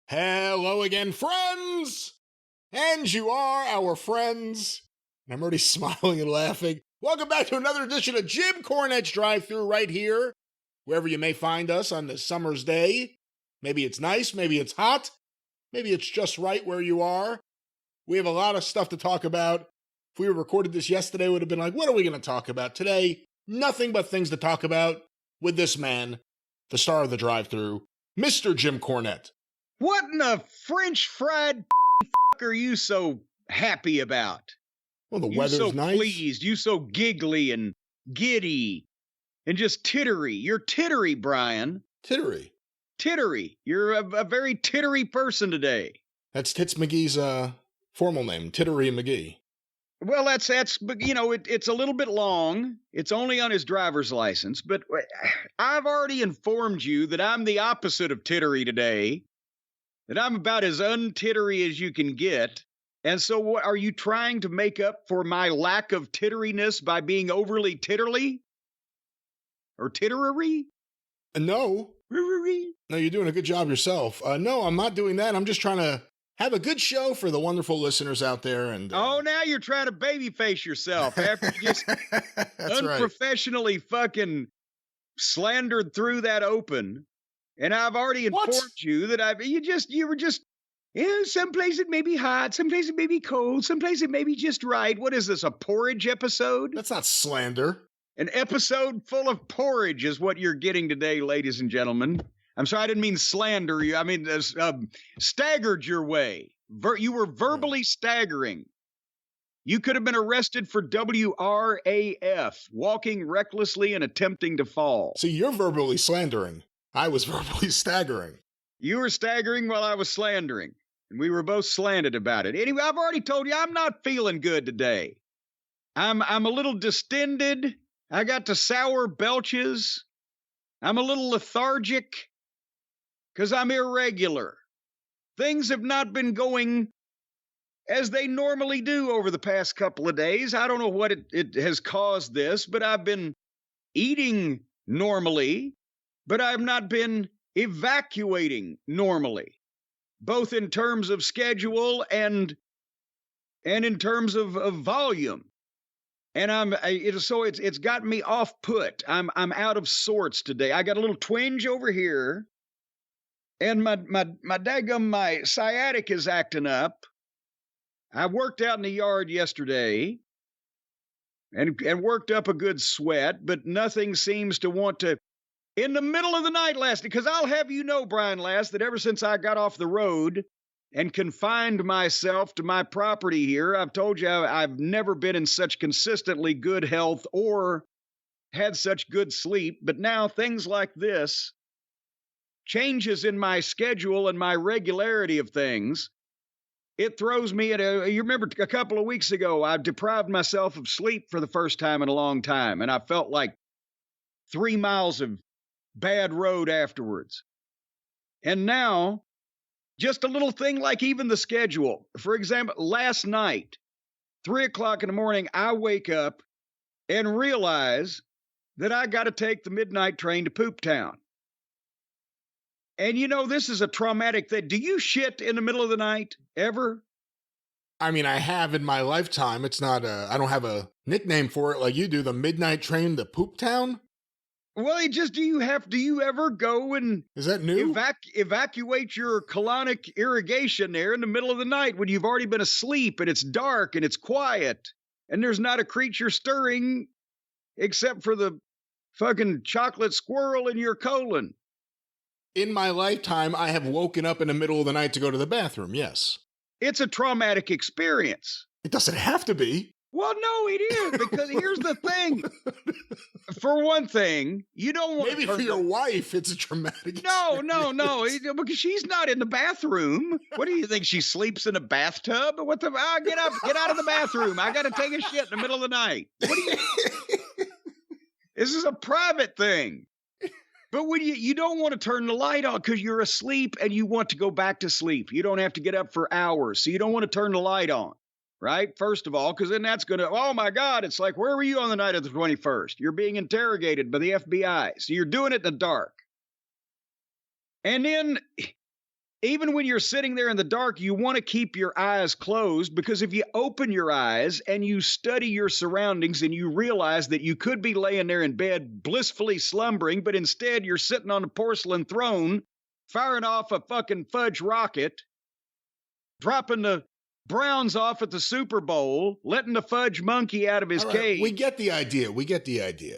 Hello again, friends! And you are our friends. And I'm already smiling and laughing. Welcome back to another edition of Jim Cornette's Drive Thru right here, wherever you may find us on this summer's day. Maybe it's nice, maybe it's hot, maybe it's just right where you are. We have a lot of stuff to talk about. If we recorded this yesterday, it would have been like, what are we going to talk about today? Nothing but things to talk about with this man, the star of the Drive Thru, Mr. Jim Cornette. What in the French fried are you so happy about? Well, the You weather's so nice. pleased, you so giggly and giddy and just tittery. You're tittery, Brian. Tittery. Tittery. You're a very tittery person today. That's Tits McGee's formal name, Tittery McGee. Well, that's you know, it's a little bit long. It's only on his driver's license, but I've already informed you that I'm the opposite of tittery today. That I'm about as untittery as you can get. And so what, are you trying to make up for my lack of titteriness by being overly titterly? Or tittery? No. Tittery? No, you're doing a good job yourself. No, I'm not doing that. I'm just trying to have a good show for the wonderful listeners out there. And Oh, now you're trying to babyface yourself after you just unprofessionally fucking slandered through that open. And I've already informed you that you were just, someplace it may be hot, someplace it may be cold, someplace it may be just right. What is this, a porridge episode? That's not slander. An episode full of porridge is what you're getting today, ladies and gentlemen. I'm sorry, I didn't mean slander you. I mean, staggered your way. You were verbally staggering. You could have been arrested for WRAF, walking recklessly and attempting to fall. See, you're verbally slandering. I was verbally staggering. You were staggering while I was slandering. And we were both slanted about it. Anyway, I've already told you I'm not feeling good today. I'm a little distended. I got to sour belches. I'm a little lethargic because I'm irregular. Things have not been going as they normally do over the past couple of days. I don't know what it has caused this, but I've been eating normally. But I've not been evacuating normally, both in terms of schedule and in terms of volume. And it's gotten me off put. I'm out of sorts today. I got a little twinge over here, and my sciatic is acting up. I worked out in the yard yesterday and worked up a good sweat, but nothing seems to want to. In the middle of the night last night, because I'll have you know, Brian Last, that ever since I got off the road and confined myself to my property here, I've told you I've never been in such consistently good health or had such good sleep. But now things like this, changes in my schedule and my regularity of things, it throws me you remember a couple of weeks ago, I deprived myself of sleep for the first time in a long time. And I felt like 3 miles of bad road afterwards. And now, just a little thing like even the schedule. For example, last night, 3 o'clock in the morning, I wake up and realize that I got to take the midnight train to Poop Town. And you know, this is a traumatic thing. Do you shit in the middle of the night ever? I mean, I have in my lifetime. It's not I don't have a nickname for it like you do, the midnight train to Poop Town. Well, do you ever go and is that new? Evacuate your colonic irrigation there in the middle of the night when you've already been asleep and it's dark and it's quiet and there's not a creature stirring except for the fucking chocolate squirrel in your colon? In my lifetime, I have woken up in the middle of the night to go to the bathroom, yes. It's a traumatic experience. It doesn't have to be. Well, no, it is, because here's the thing. For one thing, you don't want maybe for your wife, it's a traumatic No, because she's not in the bathroom. What do you think? She sleeps in a bathtub? What the? Get up, get out of the bathroom. I got to take a shit in the middle of the night. What do you? This is a private thing. But when you don't want to turn the light on because you're asleep and you want to go back to sleep. You don't have to get up for hours, so you don't want to turn the light on. Right? First of all, because then that's going to, oh my God, it's like, where were you on the night of the 21st? You're being interrogated by the FBI. So you're doing it in the dark. And then even when you're sitting there in the dark, you want to keep your eyes closed, because if you open your eyes and you study your surroundings and you realize that you could be laying there in bed blissfully slumbering, but instead you're sitting on a porcelain throne firing off a fucking fudge rocket, dropping the Browns off at the Super Bowl, letting the fudge monkey out of his cage. We get the idea.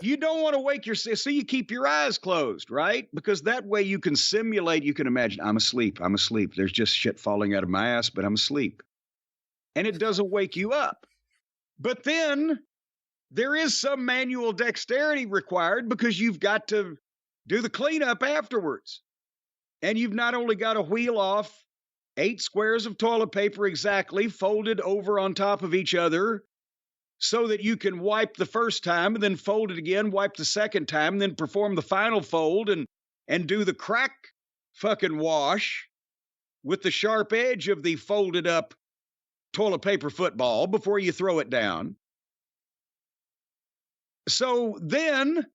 You don't want to wake yourself, so you keep your eyes closed, right? Because that way you can simulate, you can imagine, I'm asleep. There's just shit falling out of my ass, but I'm asleep. And it doesn't wake you up. But then there is some manual dexterity required, because you've got to do the cleanup afterwards. And you've not only got to wheel off 8 squares of toilet paper exactly, folded over on top of each other, so that you can wipe the first time and then fold it again, wipe the second time, and then perform the final fold and do the crack fucking wash with the sharp edge of the folded up toilet paper football before you throw it down. So then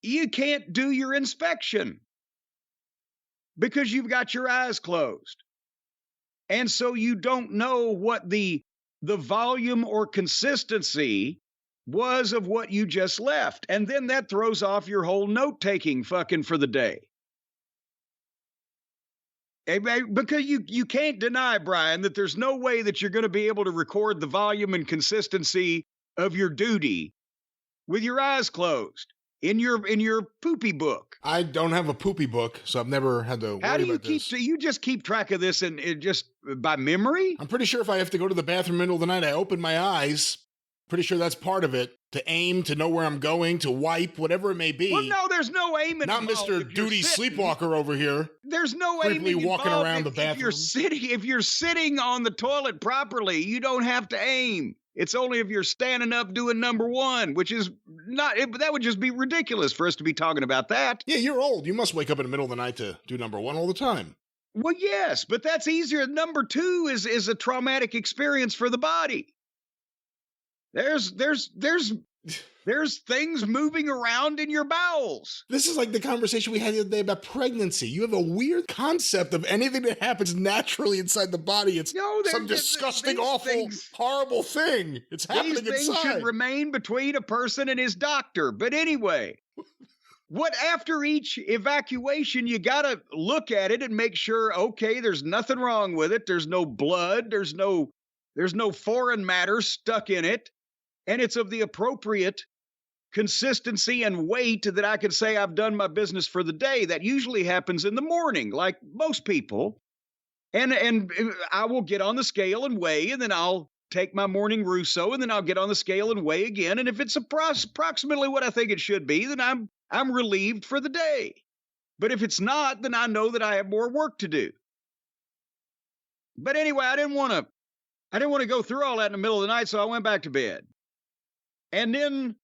you can't do your inspection, because you've got your eyes closed. And so you don't know what the volume or consistency was of what you just left. And then that throws off your whole note-taking fucking for the day. Because you can't deny, Brian, that there's no way that you're going to be able to record the volume and consistency of your duty with your eyes closed. In your poopy book. I don't have a poopy book, so I've never had to worry about this. How do you you just keep track of this and just by memory? I'm pretty sure if I have to go to the bathroom in the middle of the night, I open my eyes. Pretty sure that's part of it. To aim, to know where I'm going, to wipe, whatever it may be. Well, no, there's no aiming. Not Mr. Duty Sleepwalker over here. There's no aiming walking around the bathroom. If you're sitting on the toilet properly, you don't have to aim. It's only if you're standing up doing number one, which is that would just be ridiculous for us to be talking about that. Yeah, you're old. You must wake up in the middle of the night to do number one all the time. Well, yes, but that's easier. Number two is a traumatic experience for the body. There's things moving around in your bowels. This is like the conversation we had the other day about pregnancy. You have a weird concept of anything that happens naturally inside the body. It's some disgusting, awful, horrible thing. It's happening inside. These things should remain between a person and his doctor. But anyway, after each evacuation, you got to look at it and make sure, okay, there's nothing wrong with it. There's no blood. There's no foreign matter stuck in it. And it's of the appropriate consistency and weight that I can say I've done my business for the day. That usually happens in the morning, like most people. And I will get on the scale and weigh, and then I'll take my morning Russo, and then I'll get on the scale and weigh again. And if it's approximately what I think it should be, then I'm relieved for the day. But if it's not, then I know that I have more work to do. But anyway, I didn't want to go through all that in the middle of the night, so I went back to bed. And then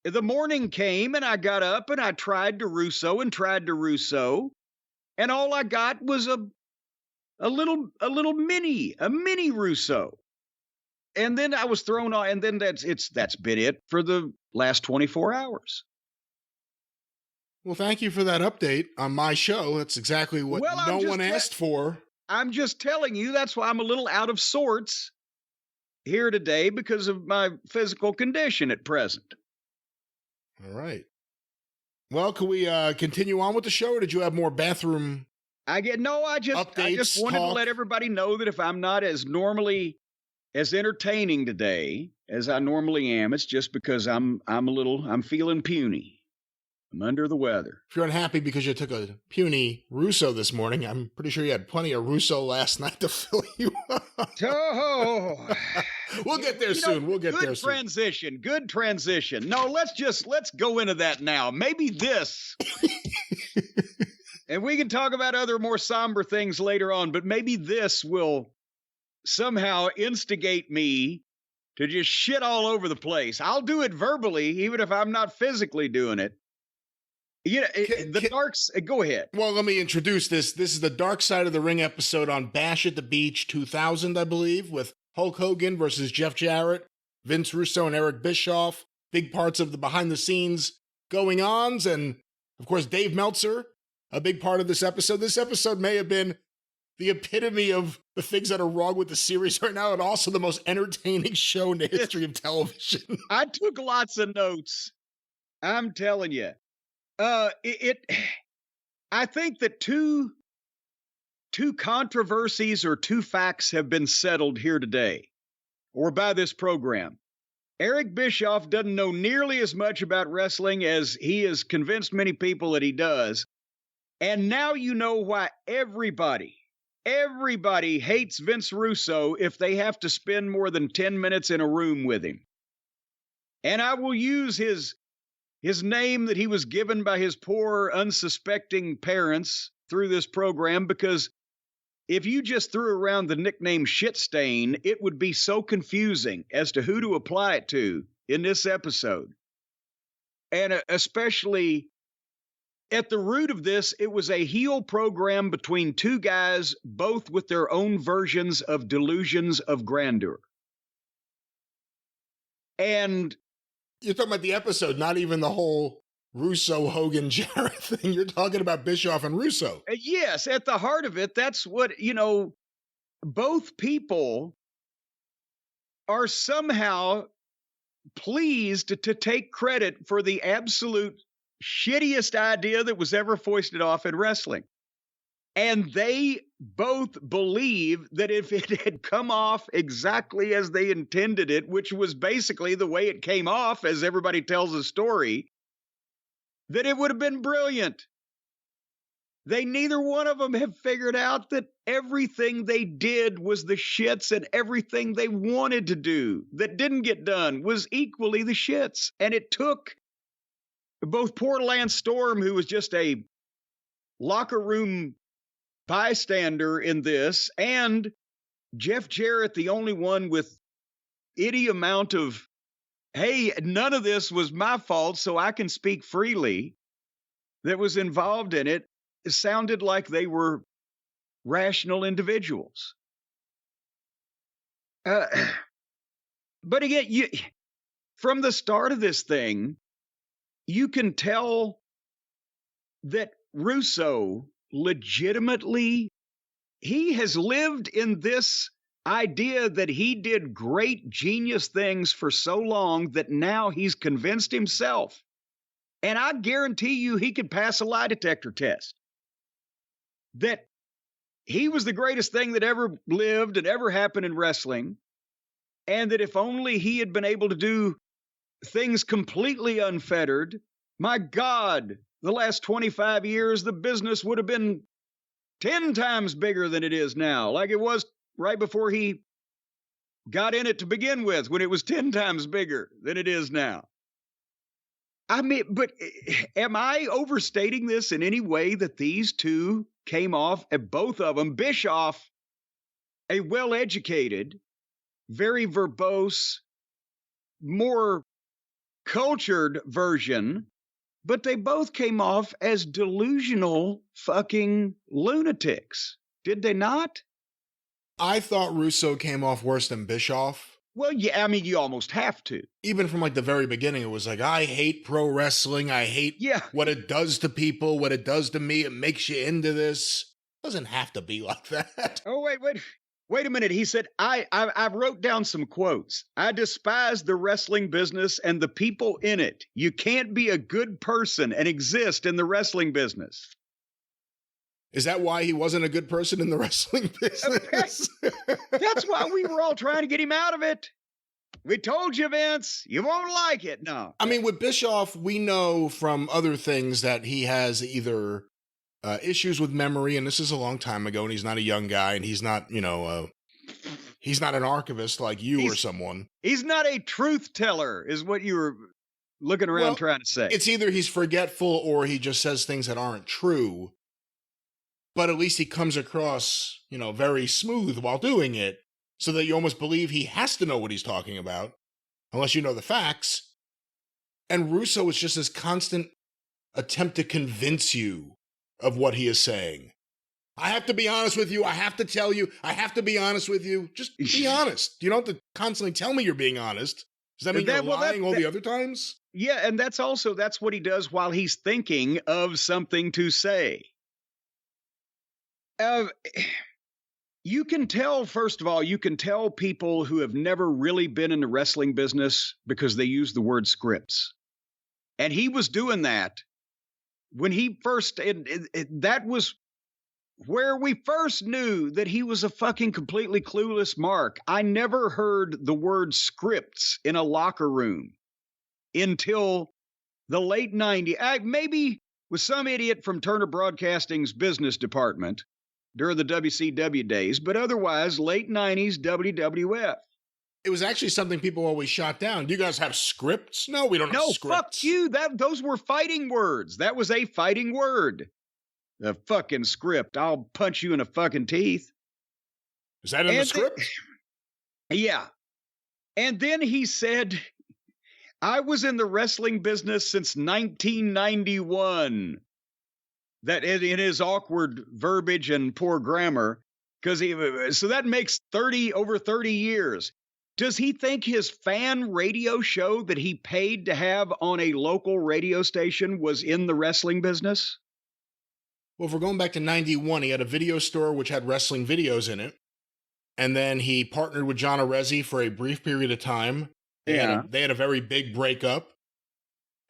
the morning came, and I got up and I tried to Russo, and all I got was a mini Russo. And then I was thrown on, and then that's been it for the last 24 hours. Well, thank you for that update on my show. That's exactly what no one asked for. I'm just telling you, that's why I'm a little out of sorts here today, because of my physical condition at present. All right. Well, can we continue on with the show, or did you have more bathroom I just wanted to let everybody know that if I'm not as normally as entertaining today as I normally am, it's just because I'm feeling puny. I'm under the weather. If you're unhappy because you took a puny Russo this morning, I'm pretty sure you had plenty of Russo last night to fill you up. Oh. We'll get there soon. We'll get there soon. Good transition. No, let's go into that now. Maybe this. And we can talk about other more somber things later on, but maybe this will somehow instigate me to just shit all over the place. I'll do it verbally, even if I'm not physically doing it. Go ahead. Well, let me introduce this. This is the Dark Side of the Ring episode on Bash at the Beach 2000, I believe, with Hulk Hogan versus Jeff Jarrett, Vince Russo and Eric Bischoff, big parts of the behind-the-scenes going-ons, and, of course, Dave Meltzer a big part of this episode. This episode may have been the epitome of the things that are wrong with the series right now, and also the most entertaining show in the history of television. I took lots of notes. I'm telling you. I think that two controversies or two facts have been settled here today, or by this program. Eric Bischoff doesn't know nearly as much about wrestling as he has convinced many people that he does. And now you know why everybody hates Vince Russo if they have to spend more than 10 minutes in a room with him. And I will use his name that he was given by his poor, unsuspecting parents through this program, because if you just threw around the nickname Shit Stain, it would be so confusing as to who to apply it to in this episode. And especially at the root of this, it was a heel program between two guys, both with their own versions of delusions of grandeur. And you're talking about the episode, not even the whole Russo, Hogan, Jarrett thing. You're talking about Bischoff and Russo. Yes, at the heart of it, that's what, both people are somehow pleased to take credit for the absolute shittiest idea that was ever foisted off in wrestling. And they both believe that if it had come off exactly as they intended it, which was basically the way it came off as everybody tells a story, that it would have been brilliant. Neither one of them have figured out that everything they did was the shits, and everything they wanted to do that didn't get done was equally the shits. And it took both poor Lance Storm, who was just a locker room bystander in this, and Jeff Jarrett, the only one with any amount of, hey, none of this was my fault, so I can speak freely, that was involved in it. It sounded like they were rational individuals. But again, from the start of this thing, you can tell that Russo legitimately, he has lived in this idea that he did great genius things for so long that now he's convinced himself. And I guarantee you he could pass a lie detector test. That he was the greatest thing that ever lived and ever happened in wrestling. And that if only he had been able to do things completely unfettered, my God, the last 25 years, the business would have been 10 times bigger than it is now. Like it was right before he got in it to begin with, when it was 10 times bigger than it is now. I mean, but am I overstating this in any way, that these two came off, at both of them, Bischoff, a well-educated, very verbose, more cultured version, but they both came off as delusional fucking lunatics. Did they not? I thought Russo came off worse than Bischoff. Well, yeah, I mean, you almost have to. Even from like the very beginning, it was like, I hate pro wrestling. I hate what it does to people, what it does to me. It makes you into this. It doesn't have to be like that. Oh, wait a minute. He said, I wrote down some quotes. I despise the wrestling business and the people in it. You can't be a good person and exist in the wrestling business. Is that why he wasn't a good person in the wrestling business? That's why we were all trying to get him out of it. We told you, Vince, you won't like it. No. I mean, with Bischoff, we know from other things that he has either issues with memory, and this is a long time ago, and he's not a young guy, and he's not, he's not an archivist like you or someone. He's not a truth teller, is what you were looking around trying to say. It's either he's forgetful or he just says things that aren't true. But at least he comes across, very smooth while doing it, so that you almost believe he has to know what he's talking about, unless you know the facts. And Russo is just this constant attempt to convince you of what he is saying. I have to be honest with you. I have to tell you. I have to be honest with you. Just be honest. You don't have to constantly tell me you're being honest. Does that mean you're lying all the other times? Yeah, and that's what he does while he's thinking of something to say. Uh, you can tell, first of all, you can tell people who have never really been in the wrestling business because they use the word scripts. And he was doing that when he first, that was where we first knew that he was a fucking completely clueless mark. I never heard the word scripts in a locker room until the late 90s. Maybe with some idiot from Turner Broadcasting's business department during the WCW days, but otherwise, late 90s WWF. It was actually something people always shot down. Do you guys have scripts? No, we don't have scripts. No, fuck you. Those were fighting words. That was a fighting word. The fucking script. I'll punch you in the fucking teeth. Is that in the script? Yeah. And then he said, I was in the wrestling business since 1991. That in his awkward verbiage and poor grammar, so that makes over 30 years. Does he think his fan radio show that he paid to have on a local radio station was in the wrestling business? Well, if we're going back to 91, he had a video store which had wrestling videos in it. And then he partnered with John Arezzi for a brief period of time. They had a very big breakup.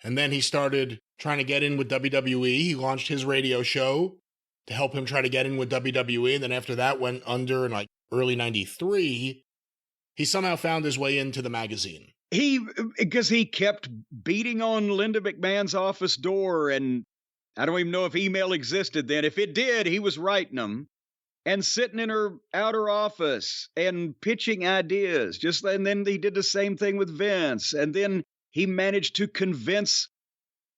And then he started trying to get in with WWE. He launched his radio show to help him try to get in with WWE. And then after that went under in like early 93. He somehow found his way into the magazine. Because he kept beating on Linda McMahon's office door, and I don't even know if email existed then. If it did, he was writing them and sitting in her outer office and pitching ideas. And then he did the same thing with Vince. And then he managed to convince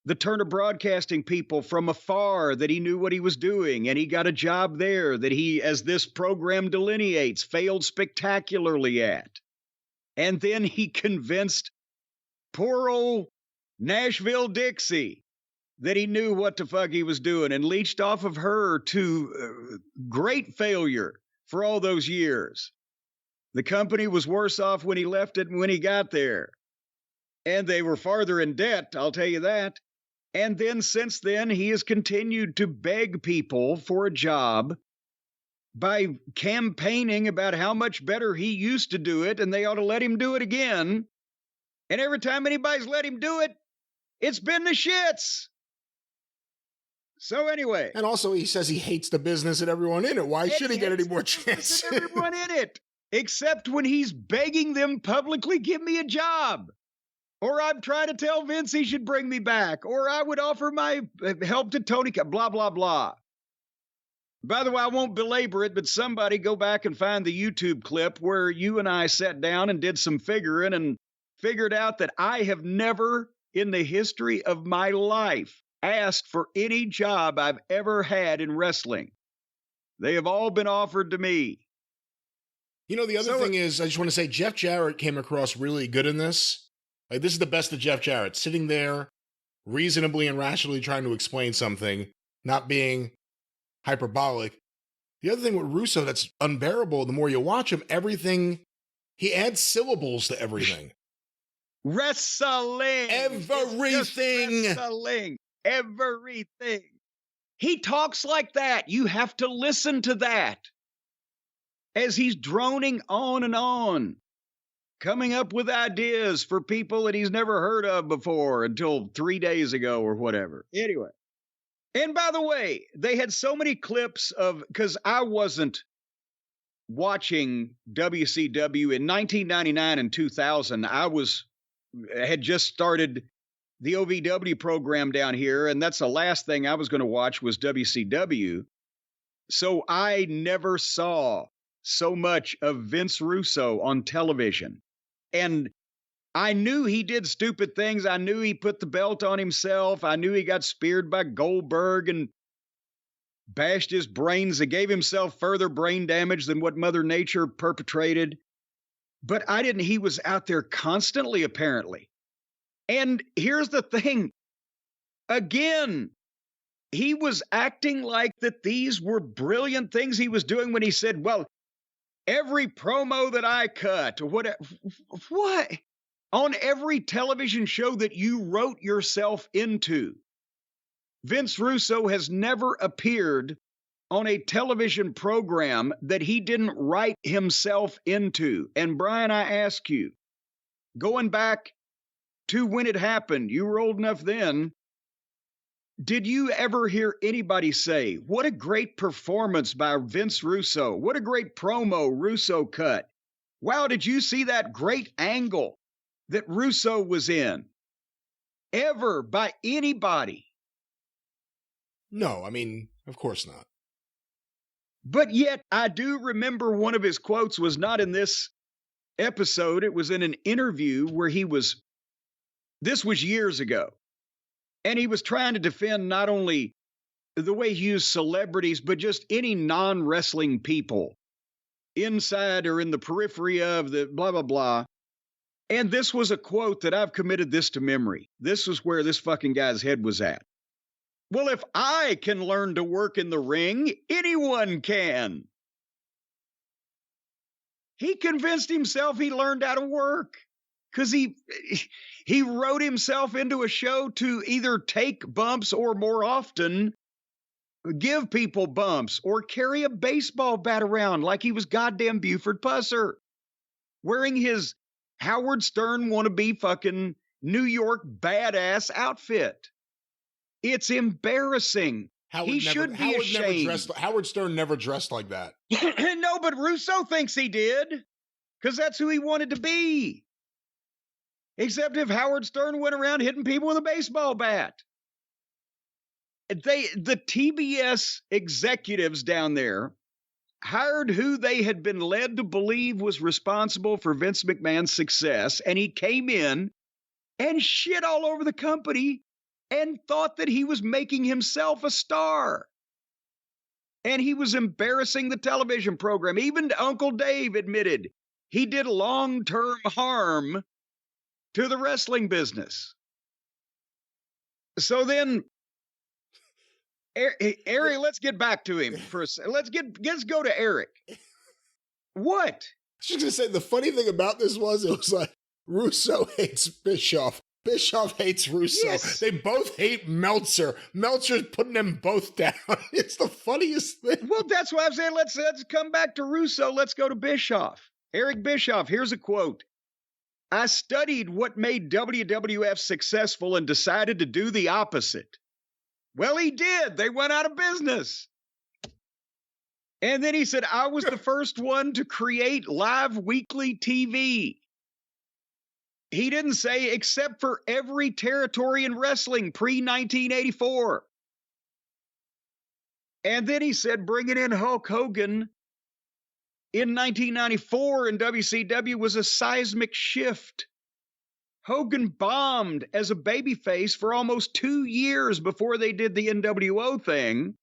the Turner Broadcasting people from afar that he knew what he was doing, and he got a job there that he, as this program delineates, failed spectacularly at. And then he convinced poor old Nashville Dixie that he knew what the fuck he was doing, and leached off of her to great failure for all those years. The company was worse off when he left it than when he got there. And they were farther in debt, I'll tell you that. And then since then, he has continued to beg people for a job by campaigning about how much better he used to do it, and they ought to let him do it again. And every time anybody's let him do it, it's been the shits. So anyway. And also he says he hates the business and everyone in it. Why should he get any more chances? Everyone in it. Except when he's begging them publicly, give me a job. Or I'm trying to tell Vince he should bring me back. Or I would offer my help to Tony, blah, blah, blah. By the way, I won't belabor it, but somebody go back and find the YouTube clip where you and I sat down and did some figuring and figured out that I have never in the history of my life asked for any job I've ever had in wrestling. They have all been offered to me. You know, the other thing is, I just want to say, Jeff Jarrett came across really good in this. Like, this is the best of Jeff Jarrett, sitting there reasonably and rationally trying to explain something, not being hyperbolic. The other thing with Russo that's unbearable, the more you watch him, he adds syllables to everything. Wrestling. Everything. Wrestling. Everything. He talks like that. You have to listen to that as he's droning on and on, coming up with ideas for people that he's never heard of before until 3 days ago or whatever. Anyway. And by the way, they had so many clips because I wasn't watching WCW in 1999 and 2000. I had just started the OVW program down here, and that's the last thing I was going to watch was WCW. So I never saw so much of Vince Russo on television. And I knew he did stupid things. I knew he put the belt on himself. I knew he got speared by Goldberg and bashed his brains and gave himself further brain damage than what Mother Nature perpetrated. But he was out there constantly, apparently. And here's the thing. Again, he was acting like that these were brilliant things he was doing when he said, well, every promo that I cut, or what? On every television show that you wrote yourself into, Vince Russo has never appeared on a television program that he didn't write himself into. And Brian, I ask you, going back to when it happened, you were old enough then, did you ever hear anybody say, what a great performance by Vince Russo? What a great promo Russo cut. Wow, did you see that great angle that Russo was in? Ever by anybody? No, I mean, of course not. But yet, I do remember one of his quotes was not in this episode. It was in an interview where this was years ago. And he was trying to defend not only the way he used celebrities, but just any non-wrestling people inside or in the periphery of the blah, blah, blah. And this was a quote that I've committed this to memory. This was where this fucking guy's head was at. Well, if I can learn to work in the ring, anyone can. He convinced himself he learned how to work because he wrote himself into a show to either take bumps or more often give people bumps or carry a baseball bat around like he was goddamn Buford Pusser, wearing his Howard Stern wannabe fucking New York badass outfit. It's embarrassing. He should be ashamed. Howard Stern never dressed like that. No, but Russo thinks he did because that's who he wanted to be. Except if Howard Stern went around hitting people with a baseball bat. The TBS executives down there hired who they had been led to believe was responsible for Vince McMahon's success, and he came in and shit all over the company and thought that he was making himself a star. And he was embarrassing the television program. Even Uncle Dave admitted he did long-term harm to the wrestling business. So then, Eric, let's get back to him for a second. Let's go to Eric. What? I was just going to say, the funny thing about this was, it was like, Russo hates Bischoff. Bischoff hates Russo. Yes. They both hate Meltzer. Meltzer's putting them both down. It's the funniest thing. Well, that's why I'm saying let's come back to Russo. Let's go to Bischoff. Eric Bischoff, here's a quote. I studied what made WWF successful and decided to do the opposite. Well, he did. They went out of business. And then he said, I was the first one to create live weekly TV. He didn't say except for every territory in wrestling pre-1984. And then he said bringing in Hulk Hogan in 1994 in WCW was a seismic shift. Hogan bombed as a babyface for almost 2 years before they did the NWO thing.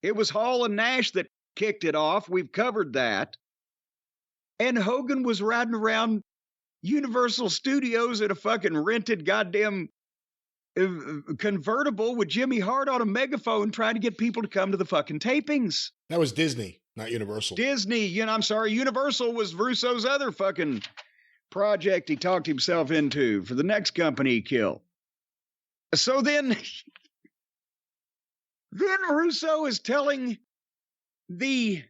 It was Hall and Nash that kicked it off. We've covered that. And Hogan was riding around Universal Studios in a fucking rented goddamn convertible with Jimmy Hart on a megaphone trying to get people to come to the fucking tapings. That was Disney, not Universal. Disney, I'm sorry, Universal was Russo's other fucking project he talked himself into for the next company he killed. So then Russo is telling the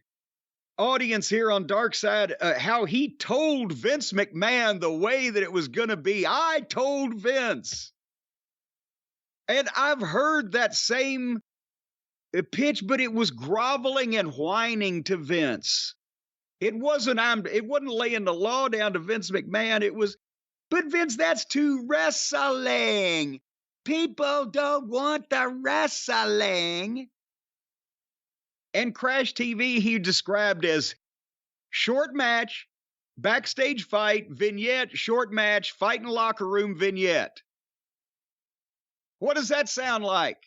audience here on Dark Side how he told Vince McMahon the way that it was going to be. I told Vince. And I've heard that same pitch, but it was groveling and whining to Vince. It wasn't laying the law down to Vince McMahon. It was, but Vince, that's too wrestling. People don't want the wrestling. And Crash TV, he described as short match, backstage fight, vignette, short match, fight in locker room, vignette. What does that sound like?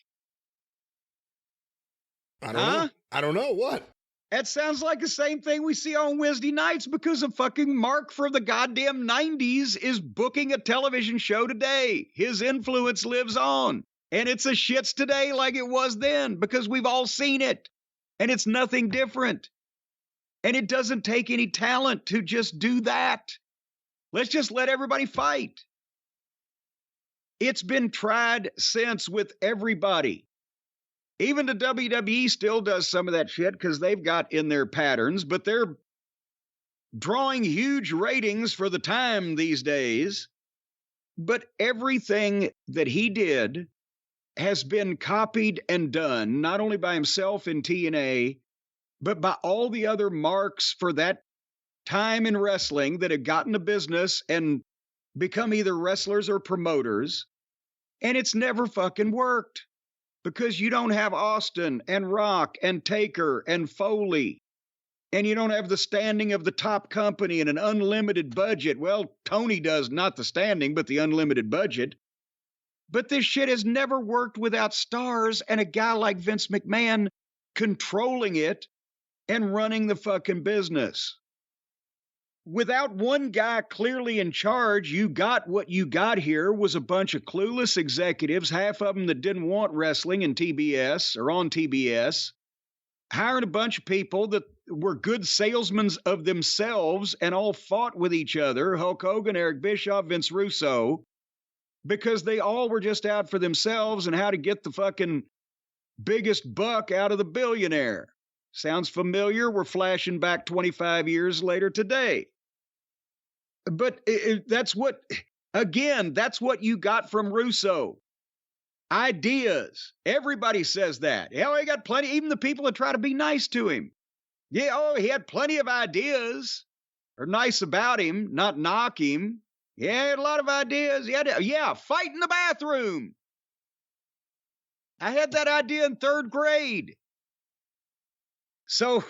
I don't know. I don't know. What? That sounds like the same thing we see on Wednesday nights because a fucking Mark from the goddamn 90s is booking a television show today. His influence lives on. And it's a shits today like it was then because we've all seen it. And it's nothing different. And it doesn't take any talent to just do that. Let's just let everybody fight. It's been tried since with everybody. Even the WWE still does some of that shit because they've got in their patterns, but they're drawing huge ratings for the time these days. But everything that he did has been copied and done, not only by himself in TNA, but by all the other marks for that time in wrestling that had gotten to business and become either wrestlers or promoters. And it's never fucking worked because you don't have Austin and Rock and Taker and Foley. And you don't have the standing of the top company and an unlimited budget. Well, Tony does, not the standing, but the unlimited budget. But this shit has never worked without stars and a guy like Vince McMahon controlling it and running the fucking business. Without one guy clearly in charge, you got what you got here was a bunch of clueless executives, half of them that didn't want wrestling in TBS or on TBS, hiring a bunch of people that were good salesmen of themselves and all fought with each other, Hulk Hogan, Eric Bischoff, Vince Russo, because they all were just out for themselves and how to get the fucking biggest buck out of the billionaire. Sounds familiar? We're flashing back 25 years later today. But that's what you got from Russo. Ideas. Everybody says that. Yeah, he got plenty, even the people that try to be nice to him. Yeah, he had plenty of ideas. Or nice about him, not knock him. Yeah, he had a lot of ideas. Fight in the bathroom. I had that idea in 3rd grade. So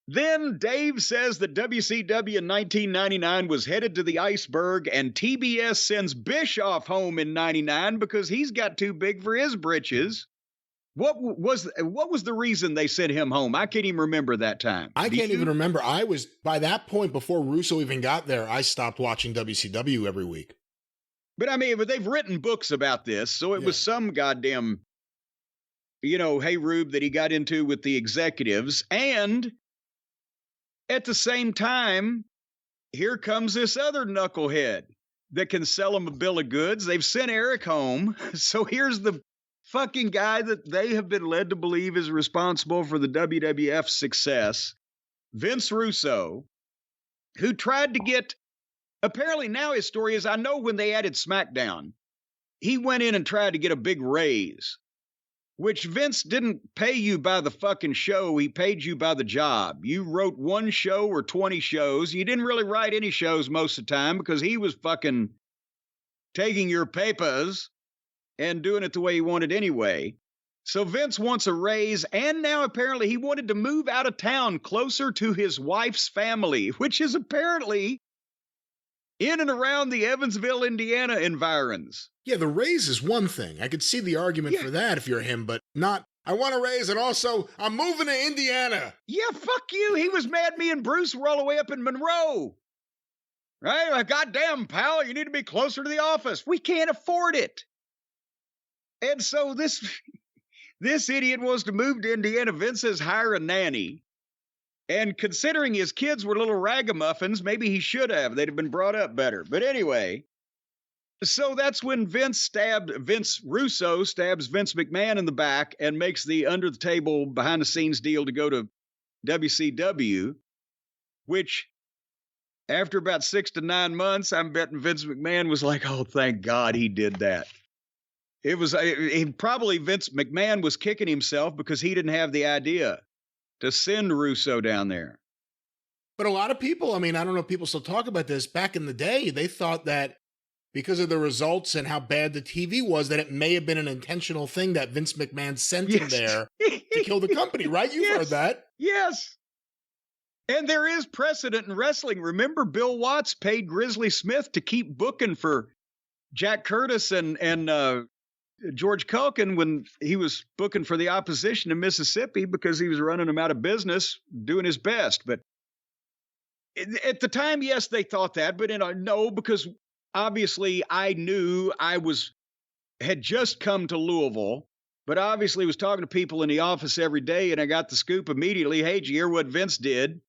then Dave says that WCW in 1999 was headed to the iceberg and TBS sends Bischoff home in 99 because he's got too big for his britches. What was the reason they sent him home? I can't even remember that time. I can't even remember. I was, by that point, before Russo even got there, I stopped watching WCW every week. But I mean, they've written books about this, so it was some goddamn, hey Rube that he got into with the executives. And at the same time, here comes this other knucklehead that can sell them a bill of goods. They've sent Eric home. So here's the fucking guy that they have been led to believe is responsible for the WWF success, Vince Russo, who tried to get, apparently now his story is, I know when they added SmackDown, he went in and tried to get a big raise, which Vince didn't pay you by the fucking show. He paid you by the job. You wrote one show or 20 shows. You didn't really write any shows most of the time because he was fucking taking your papers and doing it the way he wanted anyway. So Vince wants a raise, and now apparently he wanted to move out of town closer to his wife's family, which is apparently in and around the Evansville, Indiana environs. Yeah, the raise is one thing. I could see the argument for that if you're him, but not, I want a raise, and also, I'm moving to Indiana. Yeah, fuck you. He was mad me and Bruce were all the way up in Monroe. Right? Goddamn, pal, you need to be closer to the office. We can't afford it. And so this idiot wants to move to Indiana. Vince says hire a nanny. And considering his kids were little ragamuffins, maybe he should have. They'd have been brought up better. But anyway, so that's when Vince Russo stabs Vince McMahon in the back and makes the under-the-table, behind-the-scenes deal to go to WCW, which after about 6 to 9 months, I'm betting Vince McMahon was like, oh, thank God he did that. Probably Vince McMahon was kicking himself because he didn't have the idea to send Russo down there. But a lot of people, I mean, I don't know if people still talk about this, back in the day, they thought that because of the results and how bad the TV was, that it may have been an intentional thing that Vince McMahon sent him there to kill the company, right? You've heard that. Yes. And there is precedent in wrestling. Remember, Bill Watts paid Grizzly Smith to keep booking for Jack Curtis and George Culkin when he was booking for the opposition in Mississippi because he was running them out of business, doing his best. But at the time, yes, they thought that, but no, because obviously I knew had just come to Louisville, but obviously was talking to people in the office every day, and I got the scoop immediately. Hey, did you hear what Vince did?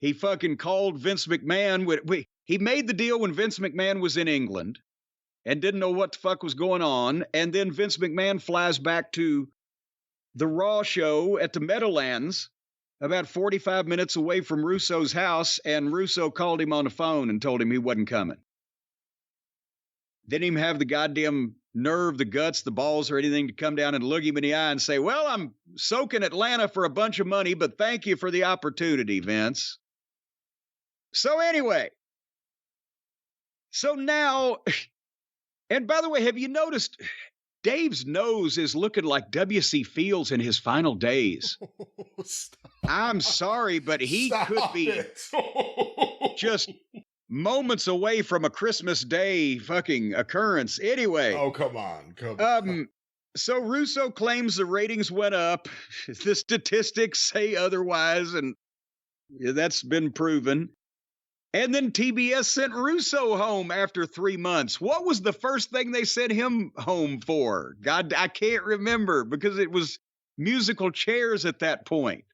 He fucking called Vince McMahon. He made the deal when Vince McMahon was in England and didn't know what the fuck was going on. And then Vince McMahon flies back to the Raw show at the Meadowlands, about 45 minutes away from Russo's house, and Russo called him on the phone and told him he wasn't coming. Didn't even have the goddamn nerve, the guts, the balls, or anything to come down and look him in the eye and say, well, I'm soaking Atlanta for a bunch of money, but thank you for the opportunity, Vince. So anyway, so now, and by the way, have you noticed Dave's nose is looking like W.C. Fields in his final days? I'm sorry, but he could be just moments away from a Christmas Day fucking occurrence. Anyway. Oh, come on. So Russo claims the ratings went up. The statistics say otherwise, and that's been proven. And then TBS sent Russo home after 3 months. What was the first thing they sent him home for? God, I can't remember, because it was musical chairs at that point.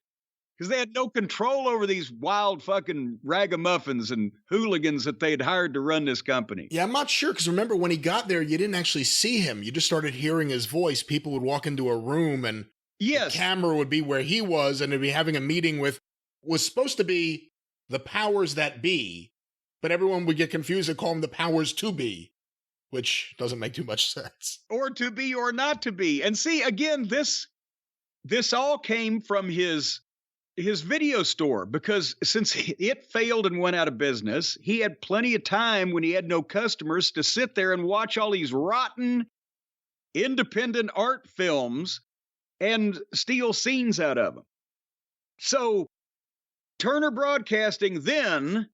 Because they had no control over these wild fucking ragamuffins and hooligans that they had hired to run this company. Yeah, I'm not sure, because remember, when he got there, you didn't actually see him. You just started hearing his voice. People would walk into a room, and the camera would be where he was, and they'd be having a meeting with, was supposed to be the powers that be, but everyone would get confused and call them the powers to be, which doesn't make too much sense. Or to be or not to be. And see, again, this all came from his video store, because since it failed and went out of business, he had plenty of time when he had no customers to sit there and watch all these rotten independent art films and steal scenes out of them. So Turner Broadcasting then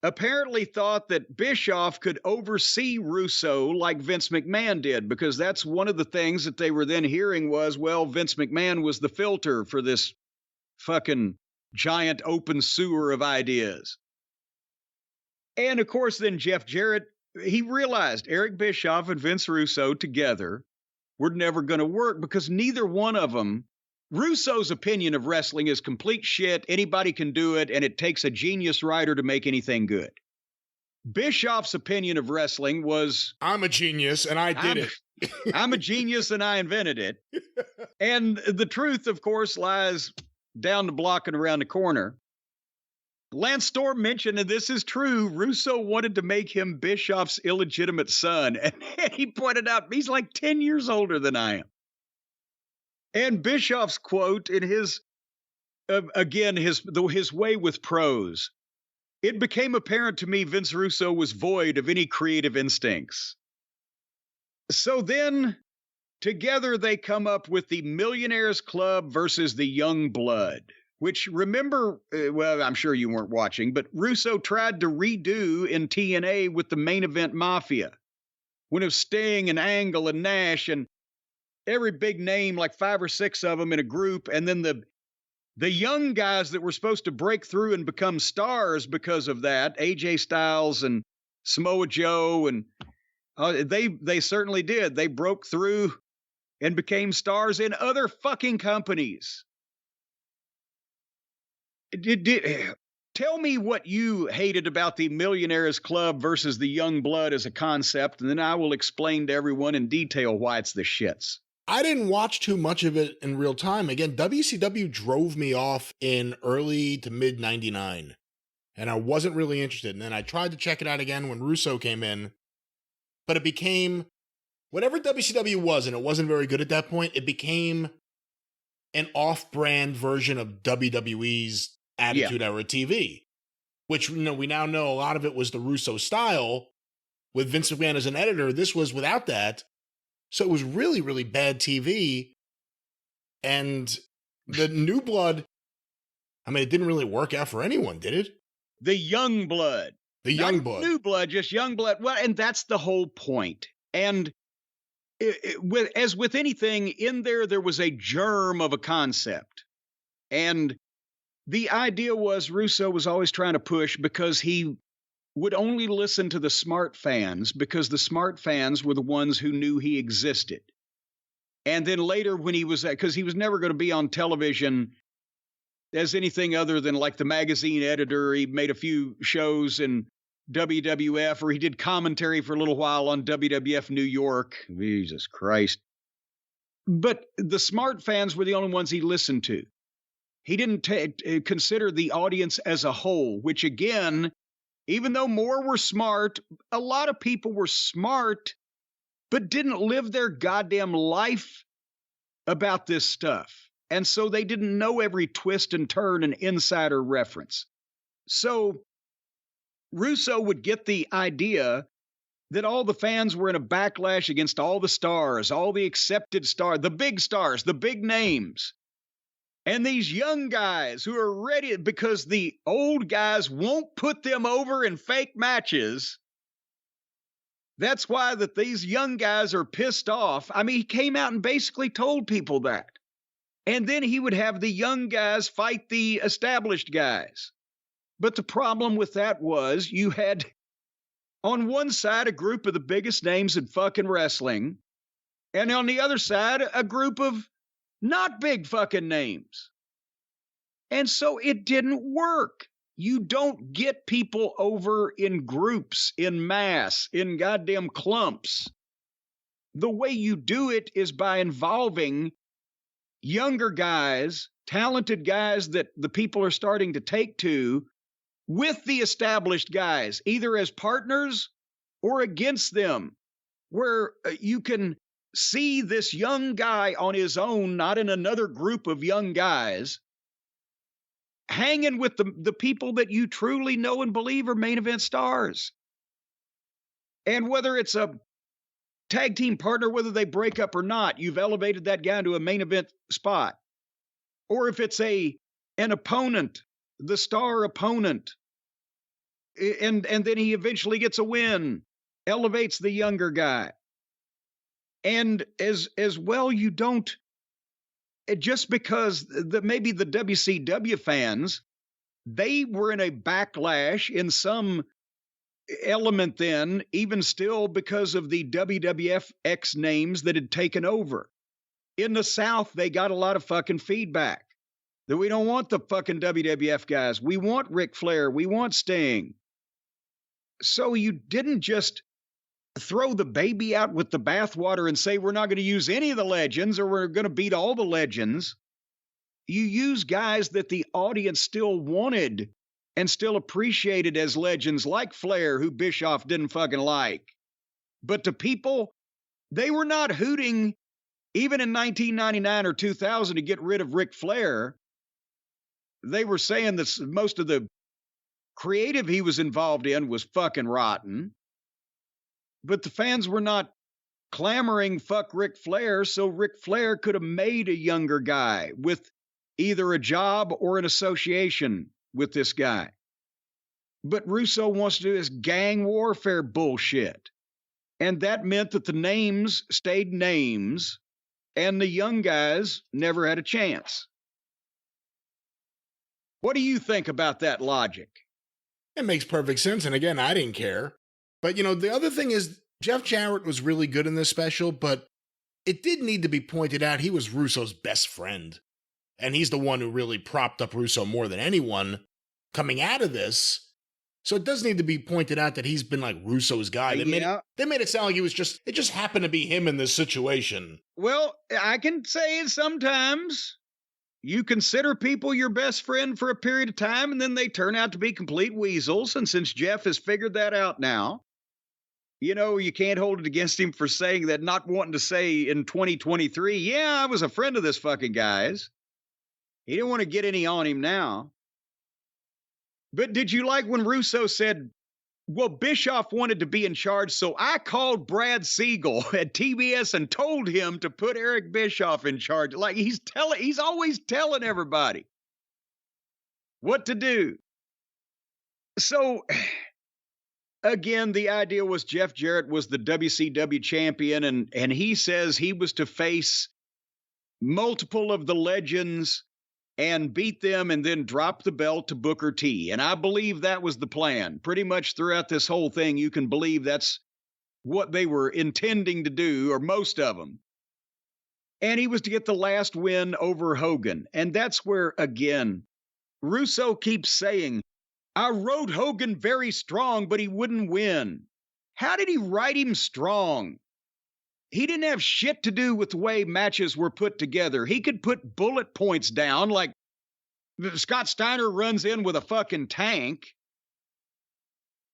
apparently thought that Bischoff could oversee Russo like Vince McMahon did, because that's one of the things that they were then hearing was, well, Vince McMahon was the filter for this fucking giant open sewer of ideas. And of course, then Jeff Jarrett, he realized Eric Bischoff and Vince Russo together were never going to work, because neither one of them, Russo's opinion of wrestling is complete shit. Anybody can do it, and it takes a genius writer to make anything good. Bischoff's opinion of wrestling was, I'm a genius, and I did it. I'm a genius, and I invented it. And the truth, of course, lies down the block and around the corner. Lance Storm mentioned, and this is true, Russo wanted to make him Bischoff's illegitimate son. And he pointed out, he's like 10 years older than I am. And Bischoff's quote in his, again, his way with prose, it became apparent to me Vince Russo was void of any creative instincts. So then, together they come up with the Millionaires Club versus the Young Blood, which, remember, well, I'm sure you weren't watching, but Russo tried to redo in TNA with the Main Event Mafia, when it was Sting and Angle and Nash and every big name, like 5 or 6 of them in a group, and then the young guys that were supposed to break through and become stars because of that, AJ Styles and Samoa Joe, and they certainly did. They broke through and became stars in other fucking companies. Tell me what you hated about the Millionaires Club versus the Young Blood as a concept, and then I will explain to everyone in detail why it's the shits. I didn't watch too much of it in real time. Again, WCW drove me off in early to mid 99, and I wasn't really interested. And then I tried to check it out again when Russo came in, but it became, whatever WCW was, and it wasn't very good at that point, it became an off-brand version of WWE's Attitude Era TV, which, you know, we now know a lot of it was the Russo style with Vince McMahon as an editor. This was without that. So it was really, really bad TV. And the New Blood, I mean, it didn't really work out for anyone, did it? The Young Blood. The Young Blood. New Blood, just Young Blood. Well, and that's the whole point. And as with anything, in there was a germ of a concept. And the idea was Russo was always trying to push, because he would only listen to the smart fans, because the smart fans were the ones who knew he existed. And then later when he was, because he was never going to be on television as anything other than like the magazine editor. He made a few shows in WWF, or he did commentary for a little while on WWF New York. Jesus Christ. But the smart fans were the only ones he listened to. He didn't consider the audience as a whole, which again, even though more were smart, a lot of people were smart, but didn't live their goddamn life about this stuff. And so they didn't know every twist and turn and insider reference. So Russo would get the idea that all the fans were in a backlash against all the stars, all the accepted stars, the big names. And these young guys who are ready because the old guys won't put them over in fake matches. That's why that these young guys are pissed off. I mean, he came out and basically told people that. And then he would have the young guys fight the established guys. But the problem with that was you had on one side a group of the biggest names in fucking wrestling, and on the other side a group of not big fucking names. And so it didn't work. You don't get people over in groups, in mass, in goddamn clumps. The way you do it is by involving younger guys, talented guys that the people are starting to take to, with the established guys, either as partners or against them, where you can see this young guy on his own, not in another group of young guys, hanging with the people that you truly know and believe are main event stars. And whether it's a tag team partner, whether they break up or not, you've elevated that guy into a main event spot. Or if it's an opponent, the star opponent, and then he eventually gets a win, elevates the younger guy. And as well, you don't, just because maybe the WCW fans, they were in a backlash in some element then, even still because of the WWF X names that had taken over. In the South, they got a lot of fucking feedback that we don't want the fucking WWF guys. We want Ric Flair. We want Sting. So you didn't just throw the baby out with the bathwater and say, we're not going to use any of the legends or we're going to beat all the legends. You use guys that the audience still wanted and still appreciated as legends, like Flair, who Bischoff didn't fucking like. But to people, they were not hooting, even in 1999 or 2000, to get rid of Ric Flair. They were saying that most of the creative he was involved in was fucking rotten. But the fans were not clamoring, fuck Ric Flair, so Ric Flair could have made a younger guy with either a job or an association with this guy. But Russo wants to do this gang warfare bullshit. And that meant that the names stayed names and the young guys never had a chance. What do you think about that logic? It makes perfect sense. And again, I didn't care. But, the other thing is Jeff Jarrett was really good in this special, but it did need to be pointed out he was Russo's best friend. And he's the one who really propped up Russo more than anyone coming out of this. So it does need to be pointed out that he's been like Russo's guy. They made it sound like it just happened to be him in this situation. Well, I can say sometimes you consider people your best friend for a period of time, and then they turn out to be complete weasels. And since Jeff has figured that out now, you can't hold it against him for saying that, not wanting to say in 2023, yeah, I was a friend of this fucking guy's. He didn't want to get any on him now. But did you like when Russo said, well, Bischoff wanted to be in charge, so I called Brad Siegel at TBS and told him to put Eric Bischoff in charge. Like he's always telling everybody what to do. So again, the idea was Jeff Jarrett was the WCW champion, and he says he was to face multiple of the legends and beat them and then drop the belt to Booker T. And I believe that was the plan. Pretty much throughout this whole thing, you can believe that's what they were intending to do, or most of them. And he was to get the last win over Hogan. And that's where, again, Russo keeps saying, I wrote Hogan very strong, but he wouldn't win. How did he write him strong? he didn't have shit to do with the way matches were put together. He could put bullet points down like Scott Steiner runs in with a fucking tank.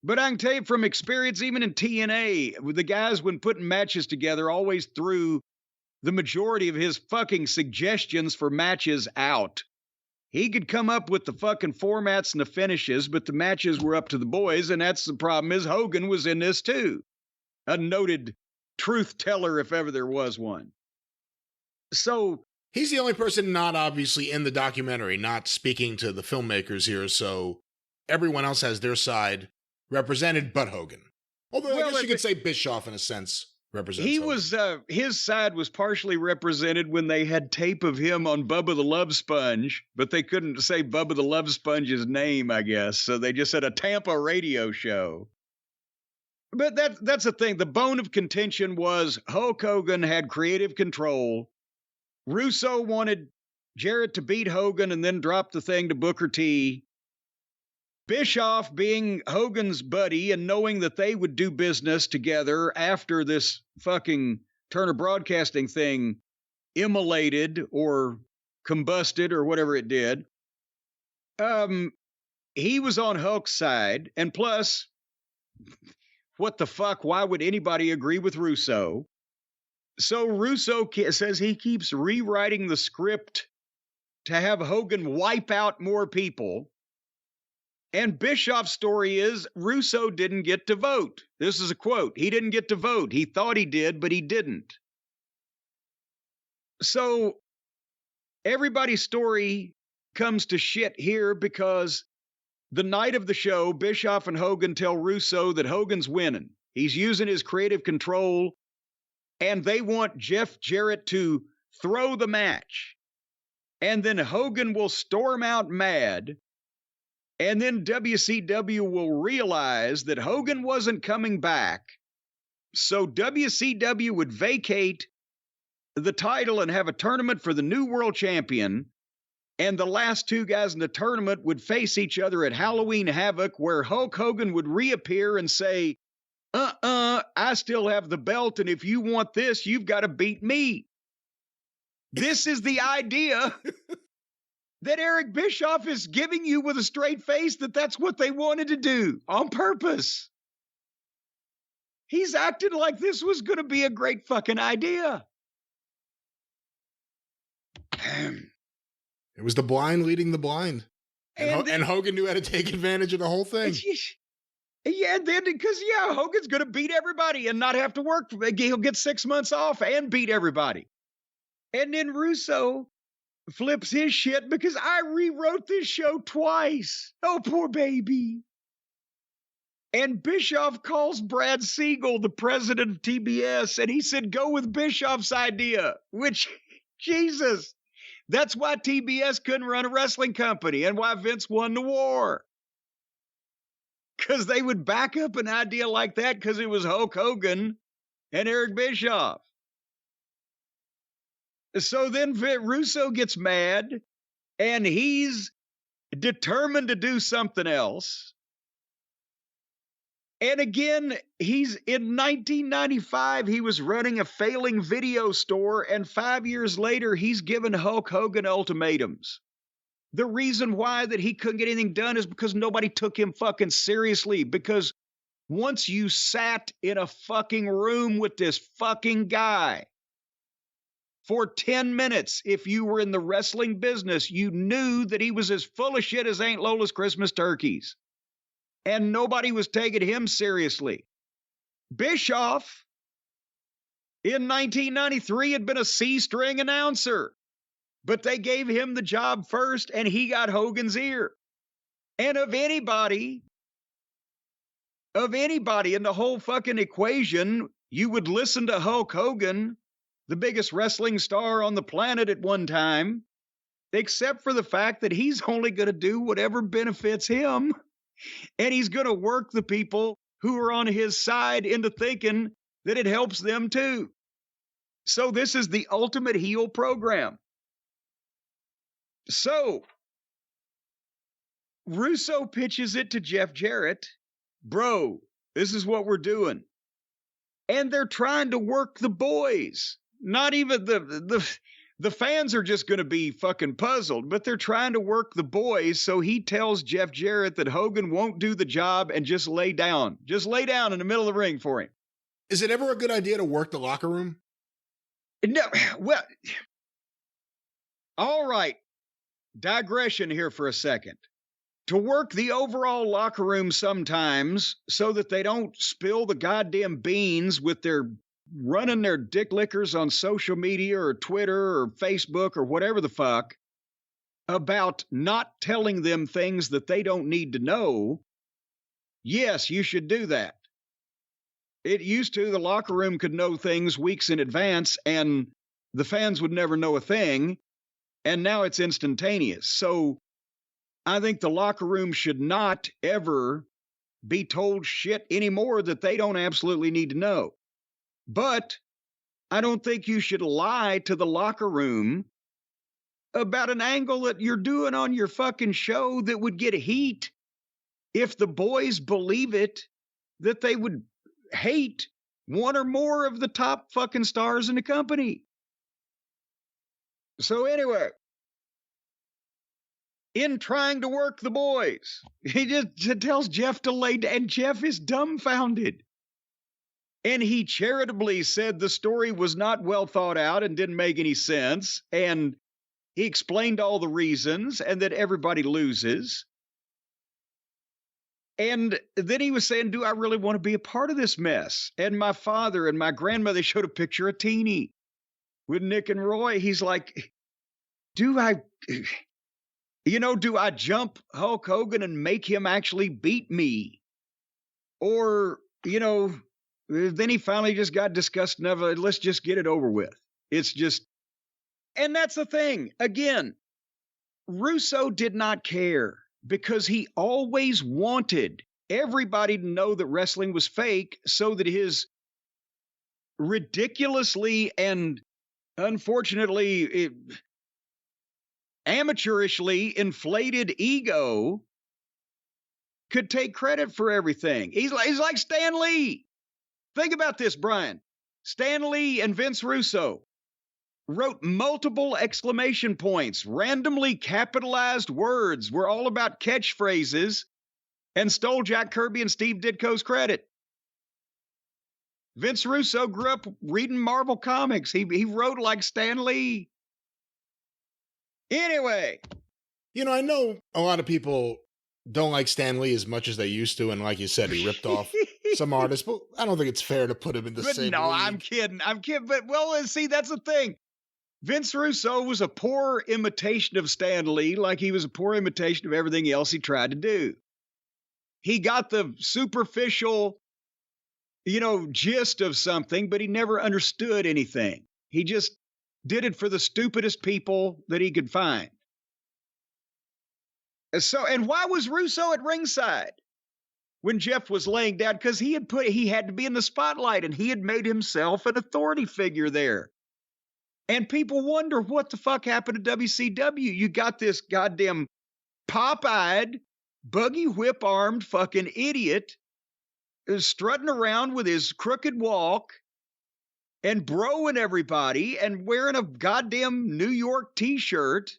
But I can tell you from experience, even in TNA, with the guys when putting matches together always threw the majority of his fucking suggestions for matches out. He could come up with the fucking formats and the finishes, but the matches were up to the boys, and that's the problem is Hogan was in this too. A noted truth teller if ever there was one. So he's the only person not obviously in the documentary, not speaking to the filmmakers here, so everyone else has their side represented but Hogan. Although I guess you could say Bischoff in a sense represents he Hogan. Was his side was partially represented when they had tape of him on Bubba the Love Sponge, but they couldn't say Bubba the Love Sponge's name, I guess, so they just said a Tampa radio show. But that's the thing. The bone of contention was Hulk Hogan had creative control. Russo wanted Jarrett to beat Hogan and then drop the thing to Booker T. Bischoff, being Hogan's buddy and knowing that they would do business together after this fucking Turner Broadcasting thing immolated or combusted or whatever it did, he was on Hulk's side. And plus, what the fuck? Why would anybody agree with Russo? So Russo says he keeps rewriting the script to have Hogan wipe out more people. And Bischoff's story is Russo didn't get to vote. This is a quote. He didn't get to vote. He thought he did, but he didn't. So everybody's story comes to shit here because the night of the show, Bischoff and Hogan tell Russo that Hogan's winning. He's using his creative control, and they want Jeff Jarrett to throw the match. And then Hogan will storm out mad. And then WCW will realize that Hogan wasn't coming back. So WCW would vacate the title and have a tournament for the new world champion. And the last two guys in the tournament would face each other at Halloween Havoc, where Hulk Hogan would reappear and say, I still have the belt. And if you want this, you've got to beat me. This is the idea that Eric Bischoff is giving you with a straight face that that's what they wanted to do on purpose. He's acted like this was going to be a great fucking idea. It was the blind leading the blind. And Hogan knew how to take advantage of the whole thing. Yeah, then because, Hogan's going to beat everybody and not have to work. He'll get 6 months off and beat everybody. And then Russo flips his shit because I rewrote this show twice. Oh, poor baby. And Bischoff calls Brad Siegel, the president of TBS, and he said, go with Bischoff's idea, which, Jesus, that's why TBS couldn't run a wrestling company and why Vince won the war. Because they would back up an idea like that because it was Hulk Hogan and Eric Bischoff. So then Russo gets mad, and he's determined to do something else. And again, he's in 1995, he was running a failing video store, and 5 years later, he's given Hulk Hogan ultimatums. The reason why that he couldn't get anything done is because nobody took him fucking seriously. Because once you sat in a fucking room with this fucking guy for 10 minutes, if you were in the wrestling business, you knew that he was as full of shit as Aunt Lola's Christmas turkeys. And nobody was taking him seriously. Bischoff, in 1993, had been a C-string announcer. But they gave him the job first, and he got Hogan's ear. And of anybody in the whole fucking equation, you would listen to Hulk Hogan, the biggest wrestling star on the planet at one time, except for the fact that he's only going to do whatever benefits him. And he's going to work the people who are on his side into thinking that it helps them too. So this is the ultimate heel program. So Russo pitches it to Jeff Jarrett. Bro, this is what we're doing. And they're trying to work the boys. Not even the fans are just going to be fucking puzzled, but they're trying to work the boys. So he tells Jeff Jarrett that Hogan won't do the job and just lay down. Just lay down in the middle of the ring for him. Is it ever a good idea to work the locker room? No, well, all right. Digression here for a second. To work the overall locker room sometimes so that they don't spill the goddamn beans with their running their dick lickers on social media or Twitter or Facebook or whatever the fuck about not telling them things that they don't need to know. Yes, you should do that. It used to, the locker room could know things weeks in advance and the fans would never know a thing. And now it's instantaneous. So I think the locker room should not ever be told shit anymore that they don't absolutely need to know. But I don't think you should lie to the locker room about an angle that you're doing on your fucking show that would get heat if the boys believe it, that they would hate one or more of the top fucking stars in the company. So anyway, in trying to work the boys, he just tells Jeff to lay down, and Jeff is dumbfounded. And he charitably said the story was not well thought out and didn't make any sense. And he explained all the reasons and that everybody loses. And then he was saying, do I really want to be a part of this mess? And my father and my grandmother showed a picture of Teeny with Nick and Roy. He's like, do I jump Hulk Hogan and make him actually beat me? Or, then he finally just got disgusted enough. Let's just get it over with. It's just, and that's the thing. Again, Russo did not care because he always wanted everybody to know that wrestling was fake so that his ridiculously and unfortunately amateurishly inflated ego could take credit for everything. He's like Stan Lee. Think about this, Brian. Stan Lee and Vince Russo wrote multiple exclamation points, randomly capitalized words, were all about catchphrases, and stole Jack Kirby and Steve Ditko's credit. Vince Russo grew up reading Marvel comics. He wrote like Stan Lee. Anyway. I know a lot of people don't like Stan Lee as much as they used to, and like you said, he ripped off some artists, but I don't think it's fair to put him in the same league. I'm kidding. But, see, that's the thing. Vince Russo was a poor imitation of Stan Lee, like he was a poor imitation of everything else he tried to do. He got the superficial, gist of something, but he never understood anything. He just did it for the stupidest people that he could find. So, and why was Russo at ringside when Jeff was laying down? Because he had to be in the spotlight, and he had made himself an authority figure there. And people wonder what the fuck happened to WCW. You got this goddamn pop-eyed, buggy whip-armed fucking idiot strutting around with his crooked walk and broing everybody and wearing a goddamn New York t-shirt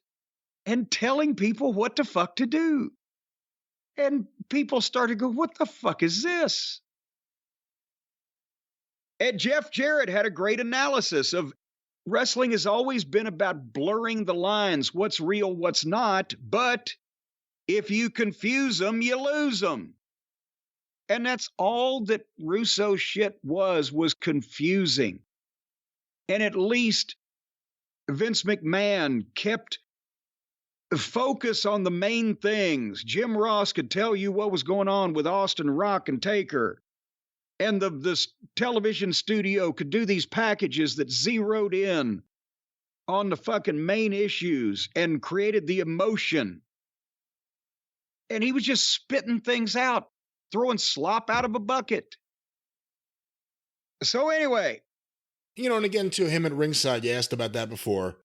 and telling people what the fuck to do. And people started to go, what the fuck is this? And Jeff Jarrett had a great analysis of wrestling has always been about blurring the lines, what's real, what's not, but if you confuse them, you lose them. And that's all that Russo shit was confusing. And at least Vince McMahon kept focus on the main things. Jim Ross could tell you what was going on with Austin, Rock, and Taker. And the television studio could do these packages that zeroed in on the fucking main issues and created the emotion. And he was just spitting things out, throwing slop out of a bucket. So anyway. And again, to him at ringside, you asked about that before.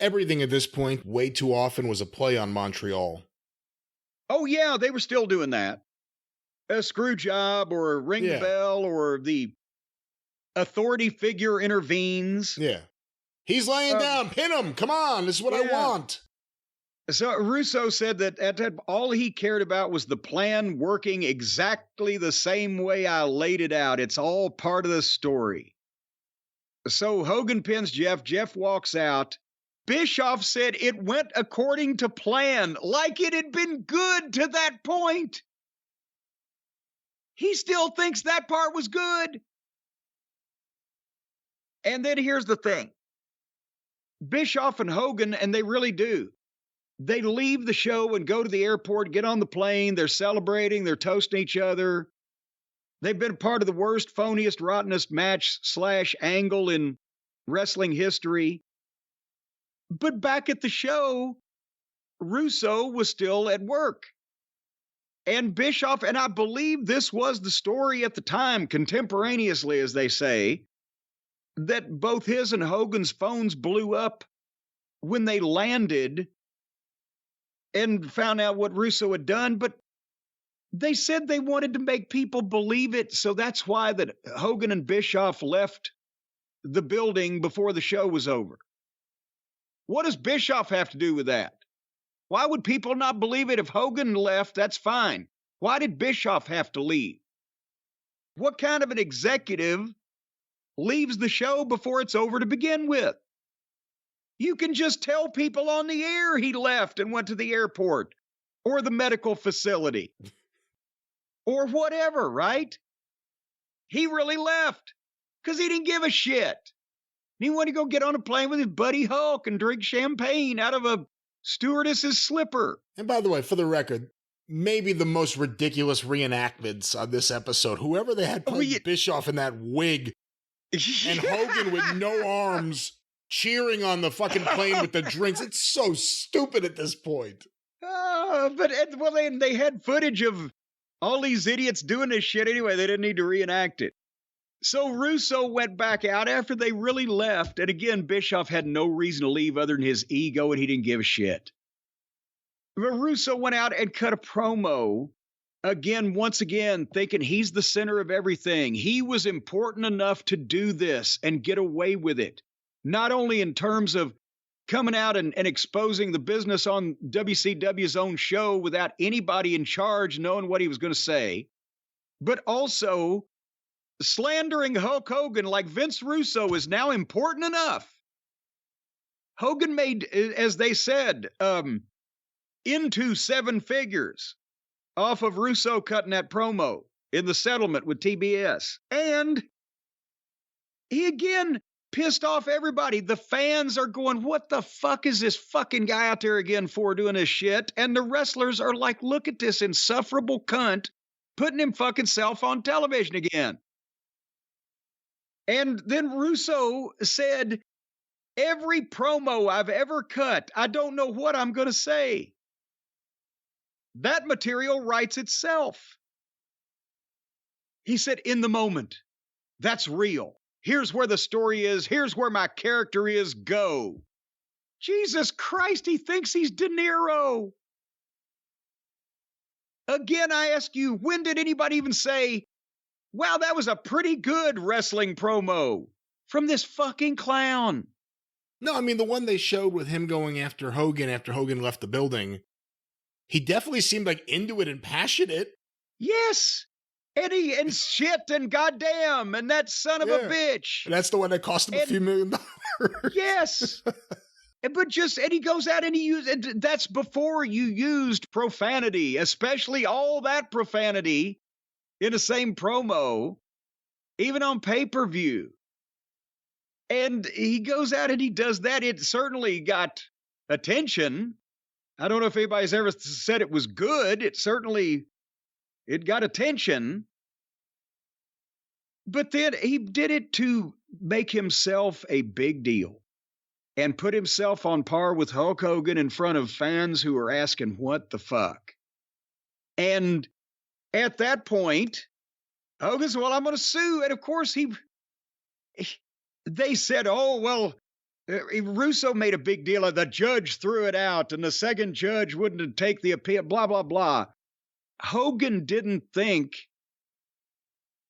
Everything at this point, way too often, was a play on Montreal. Oh, yeah, they were still doing that. A screw job or a ring bell or the authority figure intervenes. Yeah. He's laying down. Pin him. Come on. This is what I want. So Russo said that at that, all he cared about was the plan working exactly the same way I laid it out. It's all part of the story. So Hogan pins Jeff. Jeff walks out. Bischoff said it went according to plan, like it had been good to that point. He still thinks that part was good. And then here's the thing. Bischoff and Hogan, and they really do, they leave the show and go to the airport, get on the plane. They're celebrating. They're toasting each other. They've been part of the worst, phoniest, rottenest match / angle in wrestling history. But back at the show, Russo was still at work. And Bischoff, and I believe this was the story at the time, contemporaneously, as they say, that both his and Hogan's phones blew up when they landed and found out what Russo had done. But they said they wanted to make people believe it. So that's why that Hogan and Bischoff left the building before the show was over. What does Bischoff have to do with that? Why would people not believe it? If Hogan left, that's fine. Why did Bischoff have to leave? What kind of an executive leaves the show before it's over to begin with? You can just tell people on the air he left and went to the airport or the medical facility or whatever, right? He really left because he didn't give a shit. He wanted to go get on a plane with his buddy Hulk and drink champagne out of a stewardess's slipper. And by the way, for the record, maybe the most ridiculous reenactments on this episode. Whoever they had play Bischoff in that wig and Hogan with no arms cheering on the fucking plane with the drinks. It's so stupid at this point. They had footage of all these idiots doing this shit anyway. They didn't need to reenact it. So Russo went back out after they really left. And again, Bischoff had no reason to leave other than his ego, and he didn't give a shit. But Russo went out and cut a promo, once again, thinking he's the center of everything. He was important enough to do this and get away with it. Not only in terms of coming out and exposing the business on WCW's own show without anybody in charge knowing what he was going to say, but also slandering Hulk Hogan like Vince Russo is now important enough. Hogan made, as they said, into 7 figures off of Russo cutting that promo in the settlement with TBS. And he again pissed off everybody. The fans are going, what the fuck is this fucking guy out there again for doing this shit? And the wrestlers are like, look at this insufferable cunt putting him fucking self on television again. And then Russo said, every promo I've ever cut, I don't know what I'm going to say. That material writes itself. He said, in the moment, that's real. Here's where the story is. Here's where my character is. Go. Jesus Christ, he thinks he's De Niro. Again, I ask you, when did anybody even say, wow, that was a pretty good wrestling promo from this fucking clown? No, I mean, the one they showed with him going after Hogan left the building, he definitely seemed like into it and passionate. Yes. And shit and goddamn and that son of a bitch. And that's the one that cost him a few $1 million. Yes. And he goes out and that's before you used profanity, especially all that profanity in the same promo, even on pay-per-view. And he goes out and he does that. It certainly got attention. I don't know if anybody's ever said it was good. It got attention. But then he did it to make himself a big deal and put himself on par with Hulk Hogan in front of fans who are asking, what the fuck? And at that point, Hogan said, well, I'm going to sue. And of course, they said, oh, well, Russo made a big deal of the judge threw it out and the second judge wouldn't take the appeal, blah, blah, blah. Hogan didn't think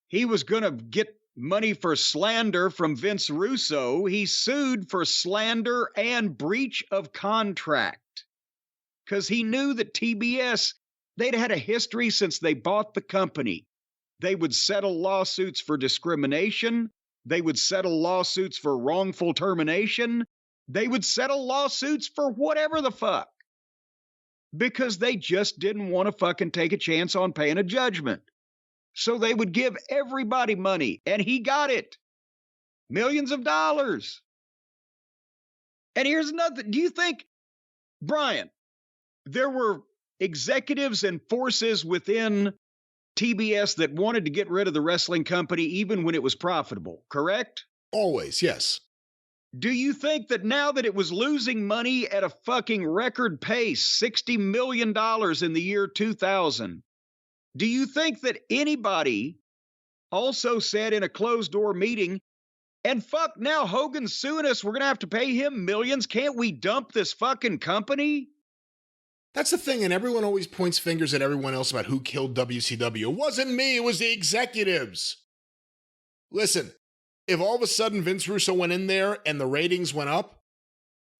he was going to get money for slander from Vince Russo, he sued for slander and breach of contract because he knew that TBS, they'd had a history since they bought the company. They would settle lawsuits for discrimination. They would settle lawsuits for wrongful termination. They would settle lawsuits for whatever the fuck because they just didn't want to fucking take a chance on paying a judgment. So they would give everybody money, and he got it. Millions of dollars. And here's another. Do you think, Brian, there were executives and forces within TBS that wanted to get rid of the wrestling company even when it was profitable, correct? Always, yes. Do you think that now that it was losing money at a fucking record pace, $60 million in the year 2000, do you think that anybody also said in a closed-door meeting, and fuck, now Hogan's suing us, we're going to have to pay him millions, can't we dump this fucking company? That's the thing, and everyone always points fingers at everyone else about who killed WCW. It wasn't me, it was the executives. Listen, if all of a sudden Vince Russo went in there and the ratings went up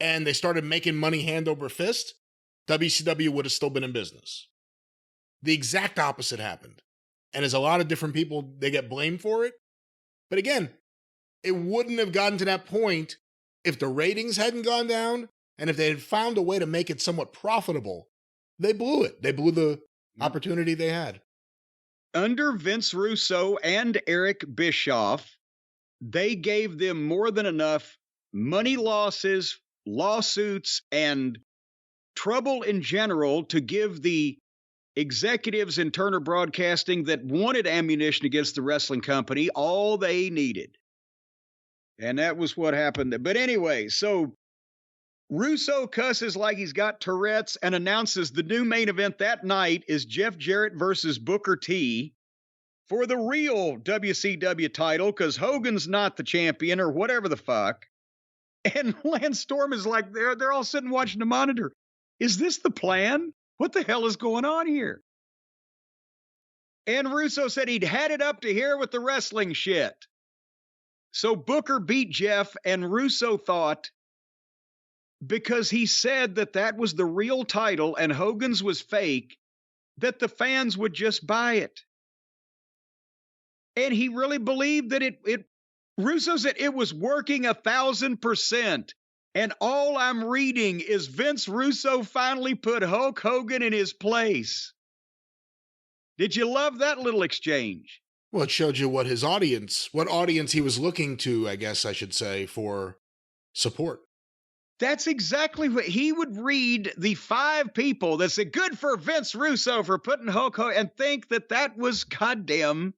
and they started making money hand over fist, WCW would have still been in business. The exact opposite happened. And there's a lot of different people, they get blamed for it. But again, it wouldn't have gotten to that point if the ratings hadn't gone down and if they had found a way to make it somewhat profitable. They blew it. They blew the opportunity they had. Under Vince Russo and Eric Bischoff, they gave them more than enough money losses, lawsuits, and trouble in general to give the executives in Turner Broadcasting that wanted ammunition against the wrestling company all they needed. And that was what happened. But anyway, so Russo cusses like he's got Tourette's and announces the new main event that night is Jeff Jarrett versus Booker T for the real WCW title because Hogan's not the champion or whatever the fuck. And Lance Storm is like, they're all sitting watching the monitor. Is this the plan? What the hell is going on here? And Russo said he'd had it up to here with the wrestling shit. So Booker beat Jeff, and Russo thought, because he said that that was the real title and Hogan's was fake, that the fans would just buy it. And he really believed that Russo said it was working 1,000%. And all I'm reading is Vince Russo finally put Hulk Hogan in his place. Did you love that little exchange? Well, it showed you what audience he was looking to, I guess I should say, for support. That's exactly what he would read. The 5 people that said, good for Vince Russo for putting Hulk Hogan, and think that that was goddamn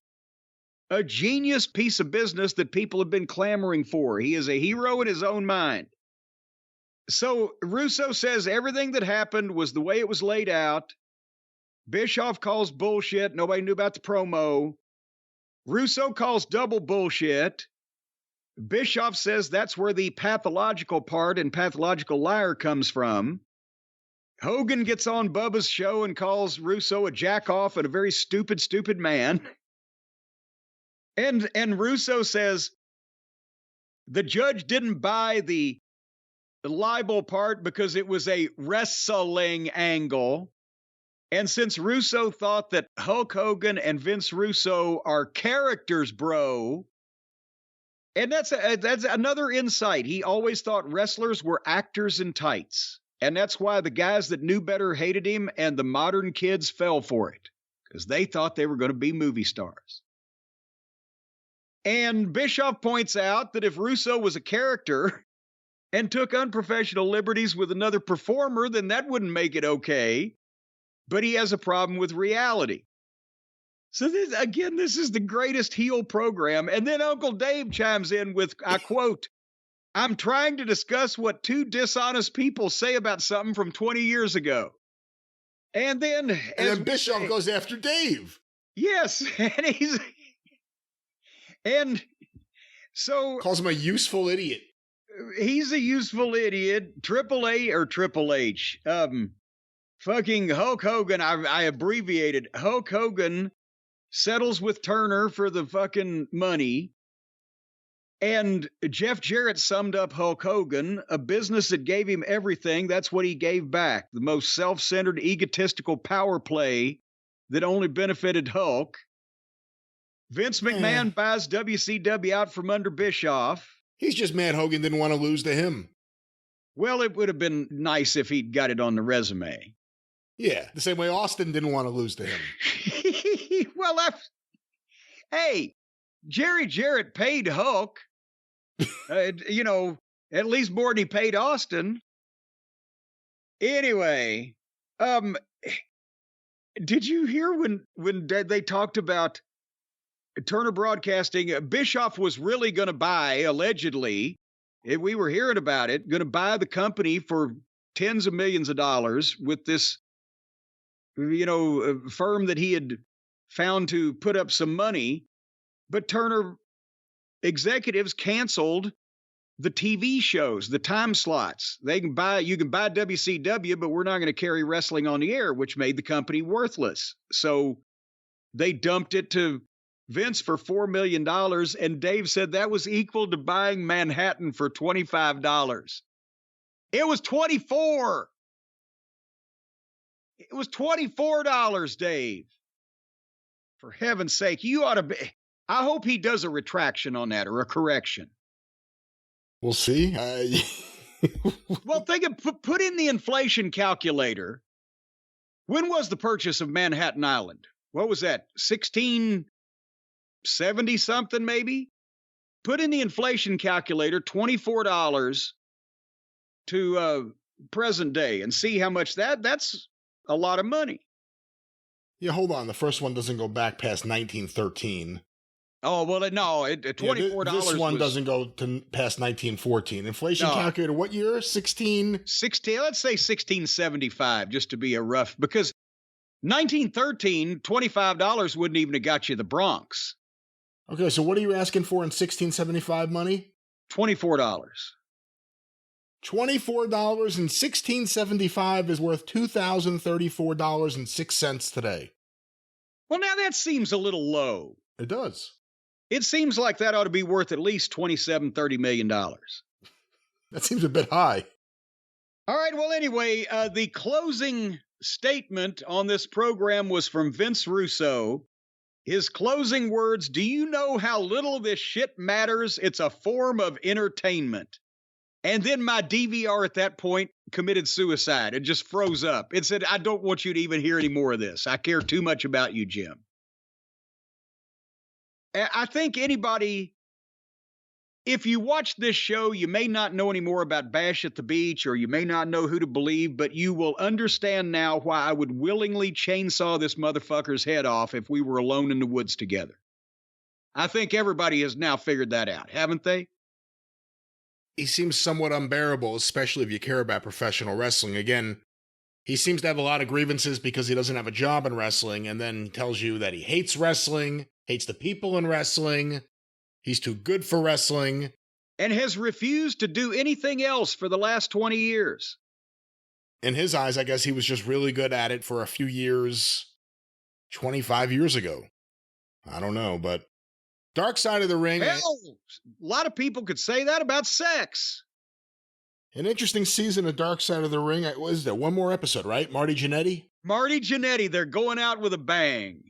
a genius piece of business that people have been clamoring for. He is a hero in his own mind. So Russo says everything that happened was the way it was laid out. Bischoff calls bullshit. Nobody knew about the promo. Russo calls double bullshit. Bischoff says that's where the pathological part and pathological liar comes from. Hogan gets on Bubba's show and calls Russo a jack-off and a very stupid, stupid man. And Russo says the judge didn't buy the libel part because it was a wrestling angle. And since Russo thought that Hulk Hogan and Vince Russo are characters, bro, and that's another insight. He always thought wrestlers were actors in tights. And that's why the guys that knew better hated him and the modern kids fell for it because they thought they were going to be movie stars. And Bischoff points out that if Russo was a character and took unprofessional liberties with another performer, then that wouldn't make it okay. But he has a problem with reality. So this is the greatest heel program. And then Uncle Dave chimes in with, I quote, I'm trying to discuss what 2 dishonest people say about something from 20 years ago. And then Bischoff goes after Dave. Yes. And so calls him a useful idiot. He's a useful idiot. Triple H. Fucking Hulk Hogan. I abbreviated. Hulk Hogan settles with Turner for the fucking money. And Jeff Jarrett summed up Hulk Hogan, a business that gave him everything. That's what he gave back. The most self-centered, egotistical power play that only benefited Hulk. Vince McMahon buys WCW out from under Bischoff. He's just mad Hogan didn't want to lose to him. Well, it would have been nice if he'd got it on the resume. Yeah, the same way Austin didn't want to lose to him. Well, hey, Jerry Jarrett paid Hulk, at least more than he paid Austin. Anyway, did you hear when they talked about Turner Broadcasting? Bischoff was really going to buy, allegedly, we were hearing about it, going to buy the company for tens of millions of dollars with this, firm that he had found to put up some money. But Turner executives canceled the TV shows, the time slots. You can buy WCW, but we're not going to carry wrestling on the air, which made the company worthless. So they dumped it to Vince for $4 million. And Dave said that was equal to buying Manhattan for $25. It was $24. It was $24, Dave. For heaven's sake, you ought to be. I hope he does a retraction on that or a correction. We'll see. Well, put in the inflation calculator. When was the purchase of Manhattan Island? What was that? 1670 something, maybe? Put in the inflation calculator, $24 to present day, and see how much that's a lot of money. Yeah, hold on. The first one doesn't go back past 1913. Oh, well, no, $24. This one doesn't go past 1914. Inflation calculator, what year? 16? Let's say 1675, just to be a rough, because 1913, $25 wouldn't even have got you the Bronx. Okay, so what are you asking for in 1675 money? $24. $24 in 1675 is worth $2,034.06 today. Well, now that seems a little low. It does. It seems like that ought to be worth at least $27-30 million. That seems a bit high. All right, well, anyway, the closing statement on this program was from Vince Russo. His closing words, "Do you know how little this shit matters? It's a form of entertainment." And then my DVR at that point committed suicide. It just froze up. It said, "I don't want you to even hear any more of this. I care too much about you, Jim." I think anybody, if you watch this show, you may not know any more about Bash at the Beach, or you may not know who to believe, but you will understand now why I would willingly chainsaw this motherfucker's head off if we were alone in the woods together. I think everybody has now figured that out, haven't they? He seems somewhat unbearable, especially if you care about professional wrestling. Again, he seems to have a lot of grievances because he doesn't have a job in wrestling, and then tells you that he hates wrestling, hates the people in wrestling, he's too good for wrestling. And has refused to do anything else for the last 20 years. In his eyes, I guess he was just really good at it for a few years, 25 years ago. I don't know, but Dark Side of the Ring. Hell, a lot of people could say that about sex. An interesting season of Dark Side of the Ring. What is there? One more episode, right? Marty Jannetty? Marty Jannetty, they're going out with a bang.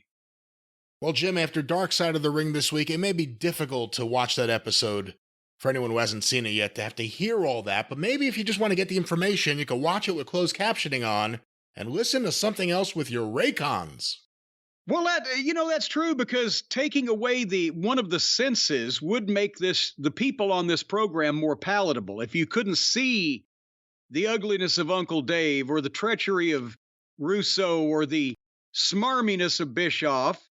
Well, Jim, after Dark Side of the Ring this week, it may be difficult to watch that episode for anyone who hasn't seen it yet, to have to hear all that. But maybe if you just want to get the information, you can watch it with closed captioning on and listen to something else with your Raycons. Well, that's true, because taking away one of the senses would make the people on this program more palatable. If you couldn't see the ugliness of Uncle Dave, or the treachery of Russo, or the smarminess of Bischoff,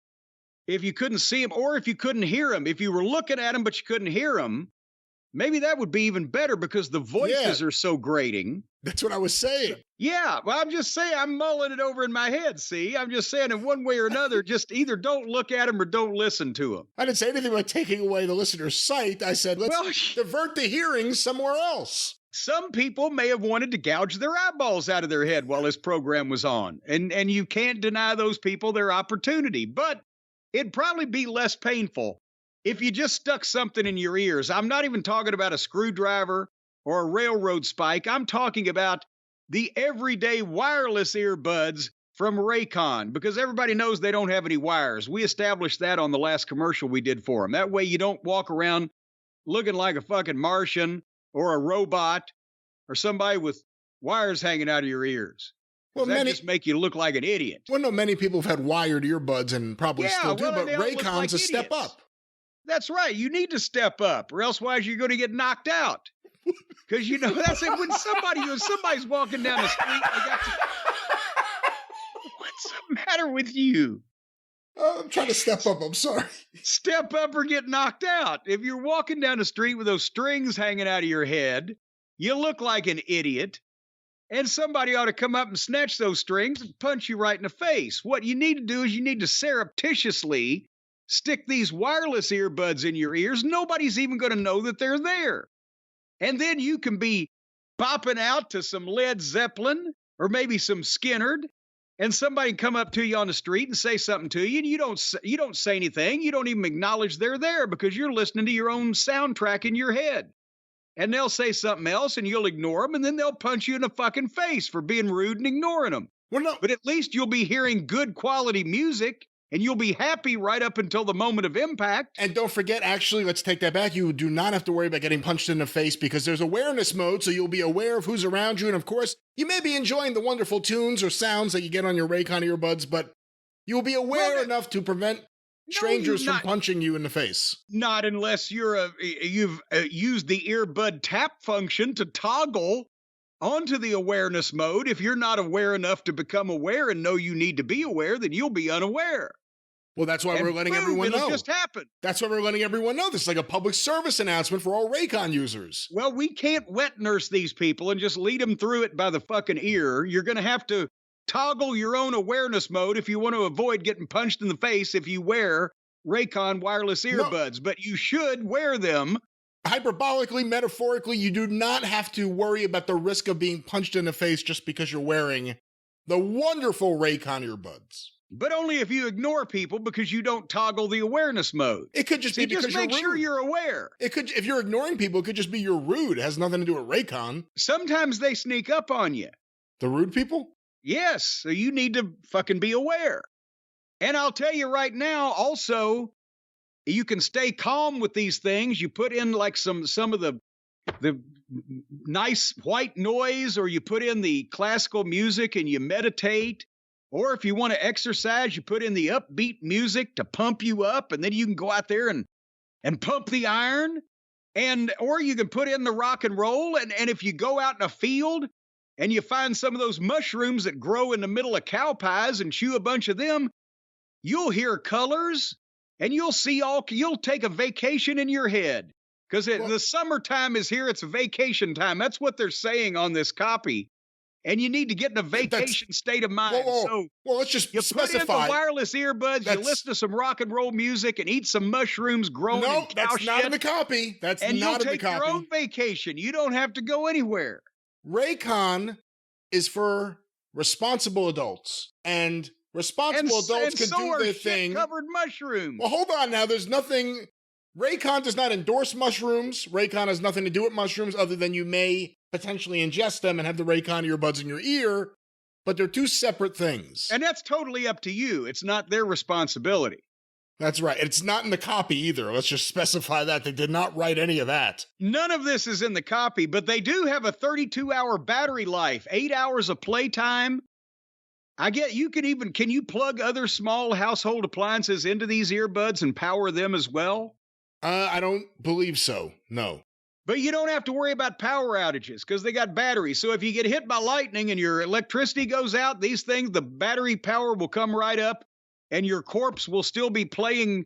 if you couldn't see him, or if you couldn't hear him, if you were looking at him but you couldn't hear him, maybe that would be even better, because the voices are so grating. That's what I was saying. Yeah, well, I'm just saying, I'm mulling it over in my head, see? I'm just saying, in one way or another, just either don't look at him or don't listen to him. I didn't say anything about taking away the listener's sight. I said, let's divert the hearing somewhere else. Some people may have wanted to gouge their eyeballs out of their head while this program was on. And you can't deny those people their opportunity. But it'd probably be less painful if you just stuck something in your ears, I'm not even talking about a screwdriver or a railroad spike. I'm talking about the everyday wireless earbuds from Raycon, because everybody knows they don't have any wires. We established that on the last commercial we did for them. That way you don't walk around looking like a fucking Martian or a robot or somebody with wires hanging out of your ears. Well, that just make you look like an idiot. Well, no, many people have had wired earbuds and probably still do, but Raycon's like a step up. That's right. You need to step up, or elsewise you're going to get knocked out. Because, you know, that's it. When somebody's walking down the street, what's the matter with you? I'm trying to step up. I'm sorry. Step up or get knocked out. If you're walking down the street with those strings hanging out of your head, you look like an idiot. And somebody ought to come up and snatch those strings and punch you right in the face. What you need to do is you need to surreptitiously stick these wireless earbuds in your ears. Nobody's even going to know that they're there. And then you can be bopping out to some Led Zeppelin or maybe some Skynyrd, and somebody can come up to you on the street and say something to you, and you don't say anything. You don't even acknowledge they're there because you're listening to your own soundtrack in your head. And they'll say something else, and you'll ignore them, and then they'll punch you in the fucking face for being rude and ignoring them. Well, no. But at least you'll be hearing good quality music, and you'll be happy right up until the moment of impact. And don't forget, actually, let's take that back. You do not have to worry about getting punched in the face because there's awareness mode, so you'll be aware of who's around you. And of course, you may be enjoying the wonderful tunes or sounds that you get on your Raycon earbuds, but you'll be aware enough to prevent strangers from punching you in the face. Not unless you've used the earbud tap function to toggle onto the awareness mode. If you're not aware enough to become aware and know you need to be aware, then you'll be unaware. Well, that's why we're letting everyone know. It'll just happen. That's why we're letting everyone know. This is like a public service announcement for all Raycon users. Well, we can't wet nurse these people and just lead them through it by the fucking ear. You're going to have to toggle your own awareness mode if you want to avoid getting punched in the face if you wear Raycon wireless earbuds. But you should wear them. Hyperbolically, metaphorically, you do not have to worry about the risk of being punched in the face just because you're wearing the wonderful Raycon earbuds. But only if you ignore people because you don't toggle the awareness mode. It could just be because just make sure you're aware. It could, if you're ignoring people, it could just be you're rude. It has nothing to do with Raycon. Sometimes they sneak up on you. The rude people? Yes, so you need to fucking be aware. And I'll tell you right now, also, you can stay calm with these things. You put in like some of the nice white noise, or you put in the classical music and you meditate. Or if you want to exercise, you put in the upbeat music to pump you up, and then you can go out there and pump the iron. Or you can put in the rock and roll, and if you go out in a field and you find some of those mushrooms that grow in the middle of cow pies and chew a bunch of them, you'll hear colors, and you'll take a vacation in your head. Because the summertime is here, it's vacation time. That's what they're saying on this copy. And you need to get in a vacation state of mind. Well, let's just specify. You put in the wireless earbuds, you listen to some rock and roll music, and eat some mushrooms grown in cow shit. No, that's not in the copy. That's not in the copy. And you'll take your own vacation. You don't have to go anywhere. Raycon is for responsible adults. And responsible adults can do their thing. Covered mushrooms. Well, hold on now. There's nothing. Raycon does not endorse mushrooms. Raycon has nothing to do with mushrooms other than you may potentially ingest them and have the Raycon earbuds in your ear, but they're two separate things. And that's totally up to you. It's not their responsibility. That's right. It's not in the copy either. Let's just specify that. They did not write any of that. None of this is in the copy, but they do have a 32-hour battery life, 8 hours of playtime. Can you plug other small household appliances into these earbuds and power them as well? I don't believe so, no. But you don't have to worry about power outages because they got batteries. So if you get hit by lightning and your electricity goes out, the battery power will come right up and your corpse will still be playing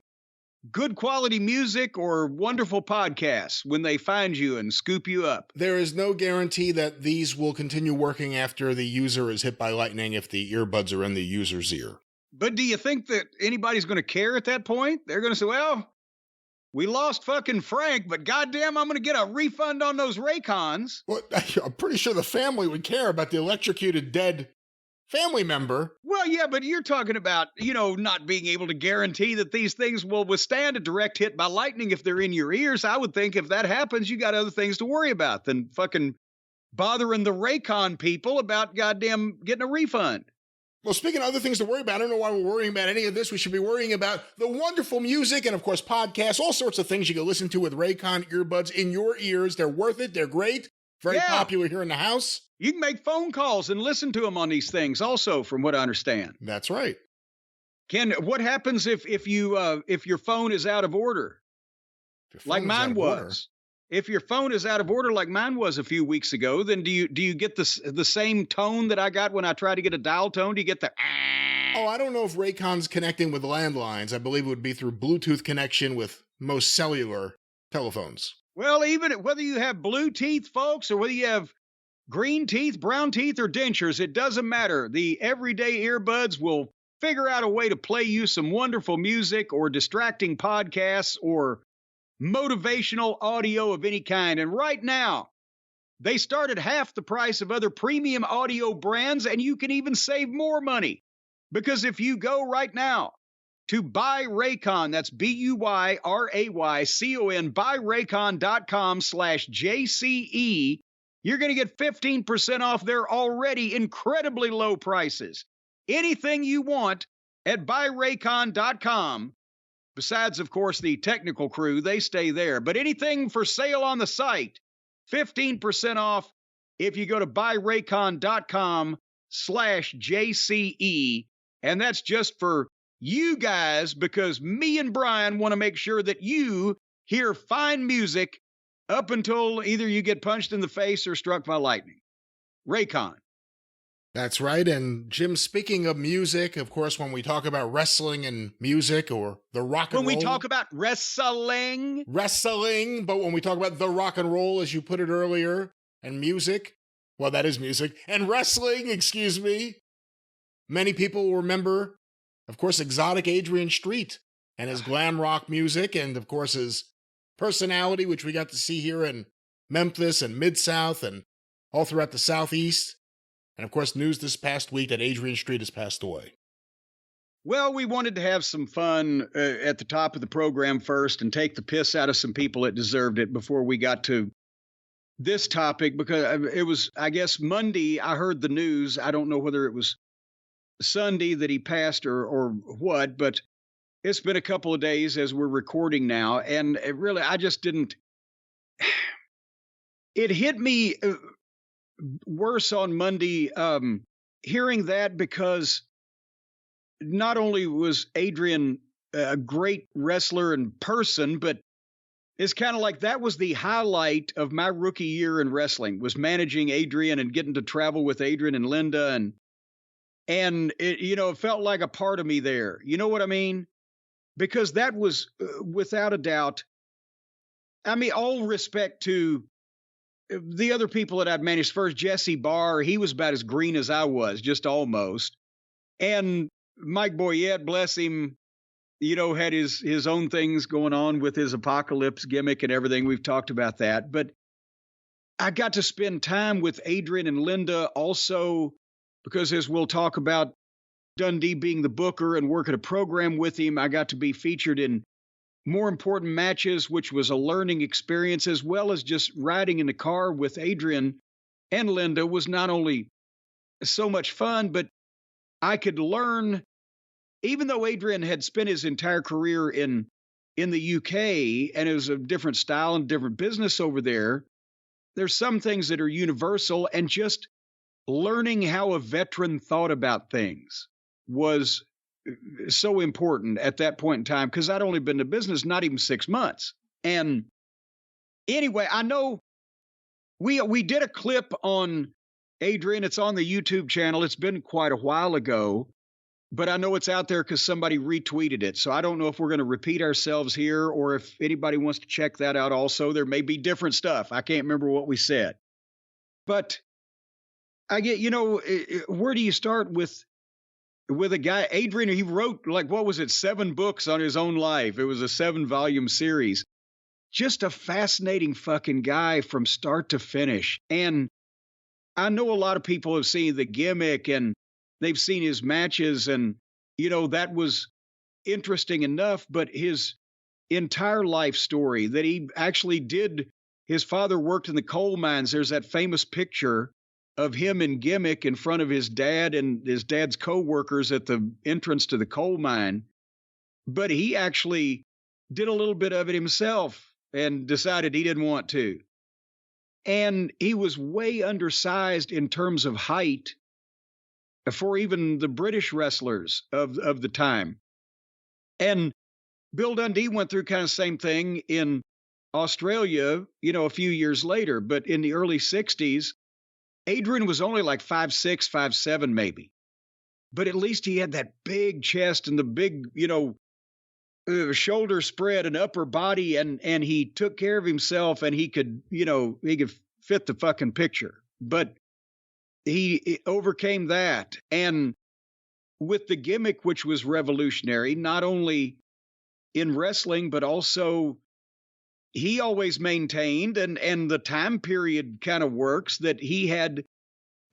good quality music or wonderful podcasts when they find you and scoop you up. There is no guarantee that these will continue working after the user is hit by lightning if the earbuds are in the user's ear. But do you think that anybody's going to care at that point? They're going to say, well, we lost fucking Frank, but goddamn, I'm going to get a refund on those Raycons. Well, I'm pretty sure the family would care about the electrocuted dead family member. Well, yeah, but you're talking about, not being able to guarantee that these things will withstand a direct hit by lightning if they're in your ears. I would think if that happens, you got other things to worry about than fucking bothering the Raycon people about goddamn getting a refund. Well, speaking of other things to worry about, I don't know why we're worrying about any of this. We should be worrying about the wonderful music and, of course, podcasts, all sorts of things you can listen to with Raycon earbuds in your ears. They're worth it. They're great. Very popular here in the house. You can make phone calls and listen to them on these things also, from what I understand. That's right. Ken, what happens if your phone is out of order? Like mine was. If your phone is out of order like mine was a few weeks ago, then do you get the same tone that I got when I tried to get a dial tone? Do you get the Oh, I don't know if Raycon's connecting with landlines. I believe it would be through Bluetooth connection with most cellular telephones. Well, even whether you have blue teeth, folks, or whether you have green teeth, brown teeth, or dentures, it doesn't matter. The everyday earbuds will figure out a way to play you some wonderful music or distracting podcasts or motivational audio of any kind. And right now, they start at half the price of other premium audio brands, and you can even save more money. Because if you go right now to Buy Raycon, that's BUYRAYCON, buyraycon.com/JCE, you're going to get 15% off their already incredibly low prices. Anything you want at buyraycon.com, besides, of course, the technical crew, they stay there. But anything for sale on the site, 15% off if you go to buyraycon.com/JCE. And that's just for you guys, because me and Brian want to make sure that you hear fine music up until either you get punched in the face or struck by lightning. Raycon. That's right. And Jim, speaking of music, of course, when we talk about wrestling and music or the rock and roll. When we talk about wrestling, but when we talk about the rock and roll, as you put it earlier, and music, well, that is music, and wrestling, excuse me, many people will remember, of course, exotic Adrian Street and his glam rock music, and of course his personality, which we got to see here in Memphis and Mid-South and all throughout the Southeast. And of course, news this past week that Adrian Street has passed away. Well, we wanted to have some fun at the top of the program first and take the piss out of some people that deserved it before we got to this topic, because it was, I guess, Monday. I heard the news. I don't know whether it was Sunday that he passed or what, but it's been a couple of days as we're recording now. And it really, I just didn't, it hit me worse on Monday, hearing that, because not only was Adrian a great wrestler and person, but it's kind of like that was the highlight of my rookie year in wrestling, was managing Adrian and getting to travel with Adrian and Linda. And it, it felt like a part of me there. You know what I mean? Because that was without a doubt, I mean, all respect to the other people that I'd managed first. Jesse Barr, he was about as green as I was, just almost. And Mike Boyette, bless him, had his own things going on with his apocalypse gimmick and everything. We've talked about that. But I got to spend time with Adrian and Linda also, because as we'll talk about, Dundee being the booker and working a program with him, I got to be featured in more important matches, which was a learning experience, as well as just riding in the car with Adrian and Linda was not only so much fun, but I could learn, even though Adrian had spent his entire career in the UK and it was a different style and different business over there, there's some things that are universal, and just learning how a veteran thought about things was so important at that point in time, because I'd only been in the business not even 6 months. And anyway, I know we did a clip on Adrian. It's on the YouTube channel. It's been quite a while ago, but I know it's out there because somebody retweeted it. So I don't know if we're going to repeat ourselves here or if anybody wants to check that out also. There may be different stuff. I can't remember what we said. But I get, where do you start with a guy, Adrian? He wrote, 7 books on his own life. It was a 7-volume series. Just a fascinating fucking guy from start to finish. And I know a lot of people have seen the gimmick and they've seen his matches, and, that was interesting enough. But his entire life story that he actually did, his father worked in the coal mines. There's that famous picture of him in gimmick in front of his dad and his dad's co-workers at the entrance to the coal mine. But he actually did a little bit of it himself and decided he didn't want to. And he was way undersized in terms of height for even the British wrestlers of the time. And Bill Dundee went through kind of the same thing in Australia, a few years later. But in the early 60s, Adrian was only like 5'6", 5'7", maybe. But at least he had that big chest and the big, shoulder spread and upper body, and he took care of himself, and he could fit the fucking picture. But he overcame that. And with the gimmick, which was revolutionary, not only in wrestling, but also he always maintained, and the time period kind of works, that he had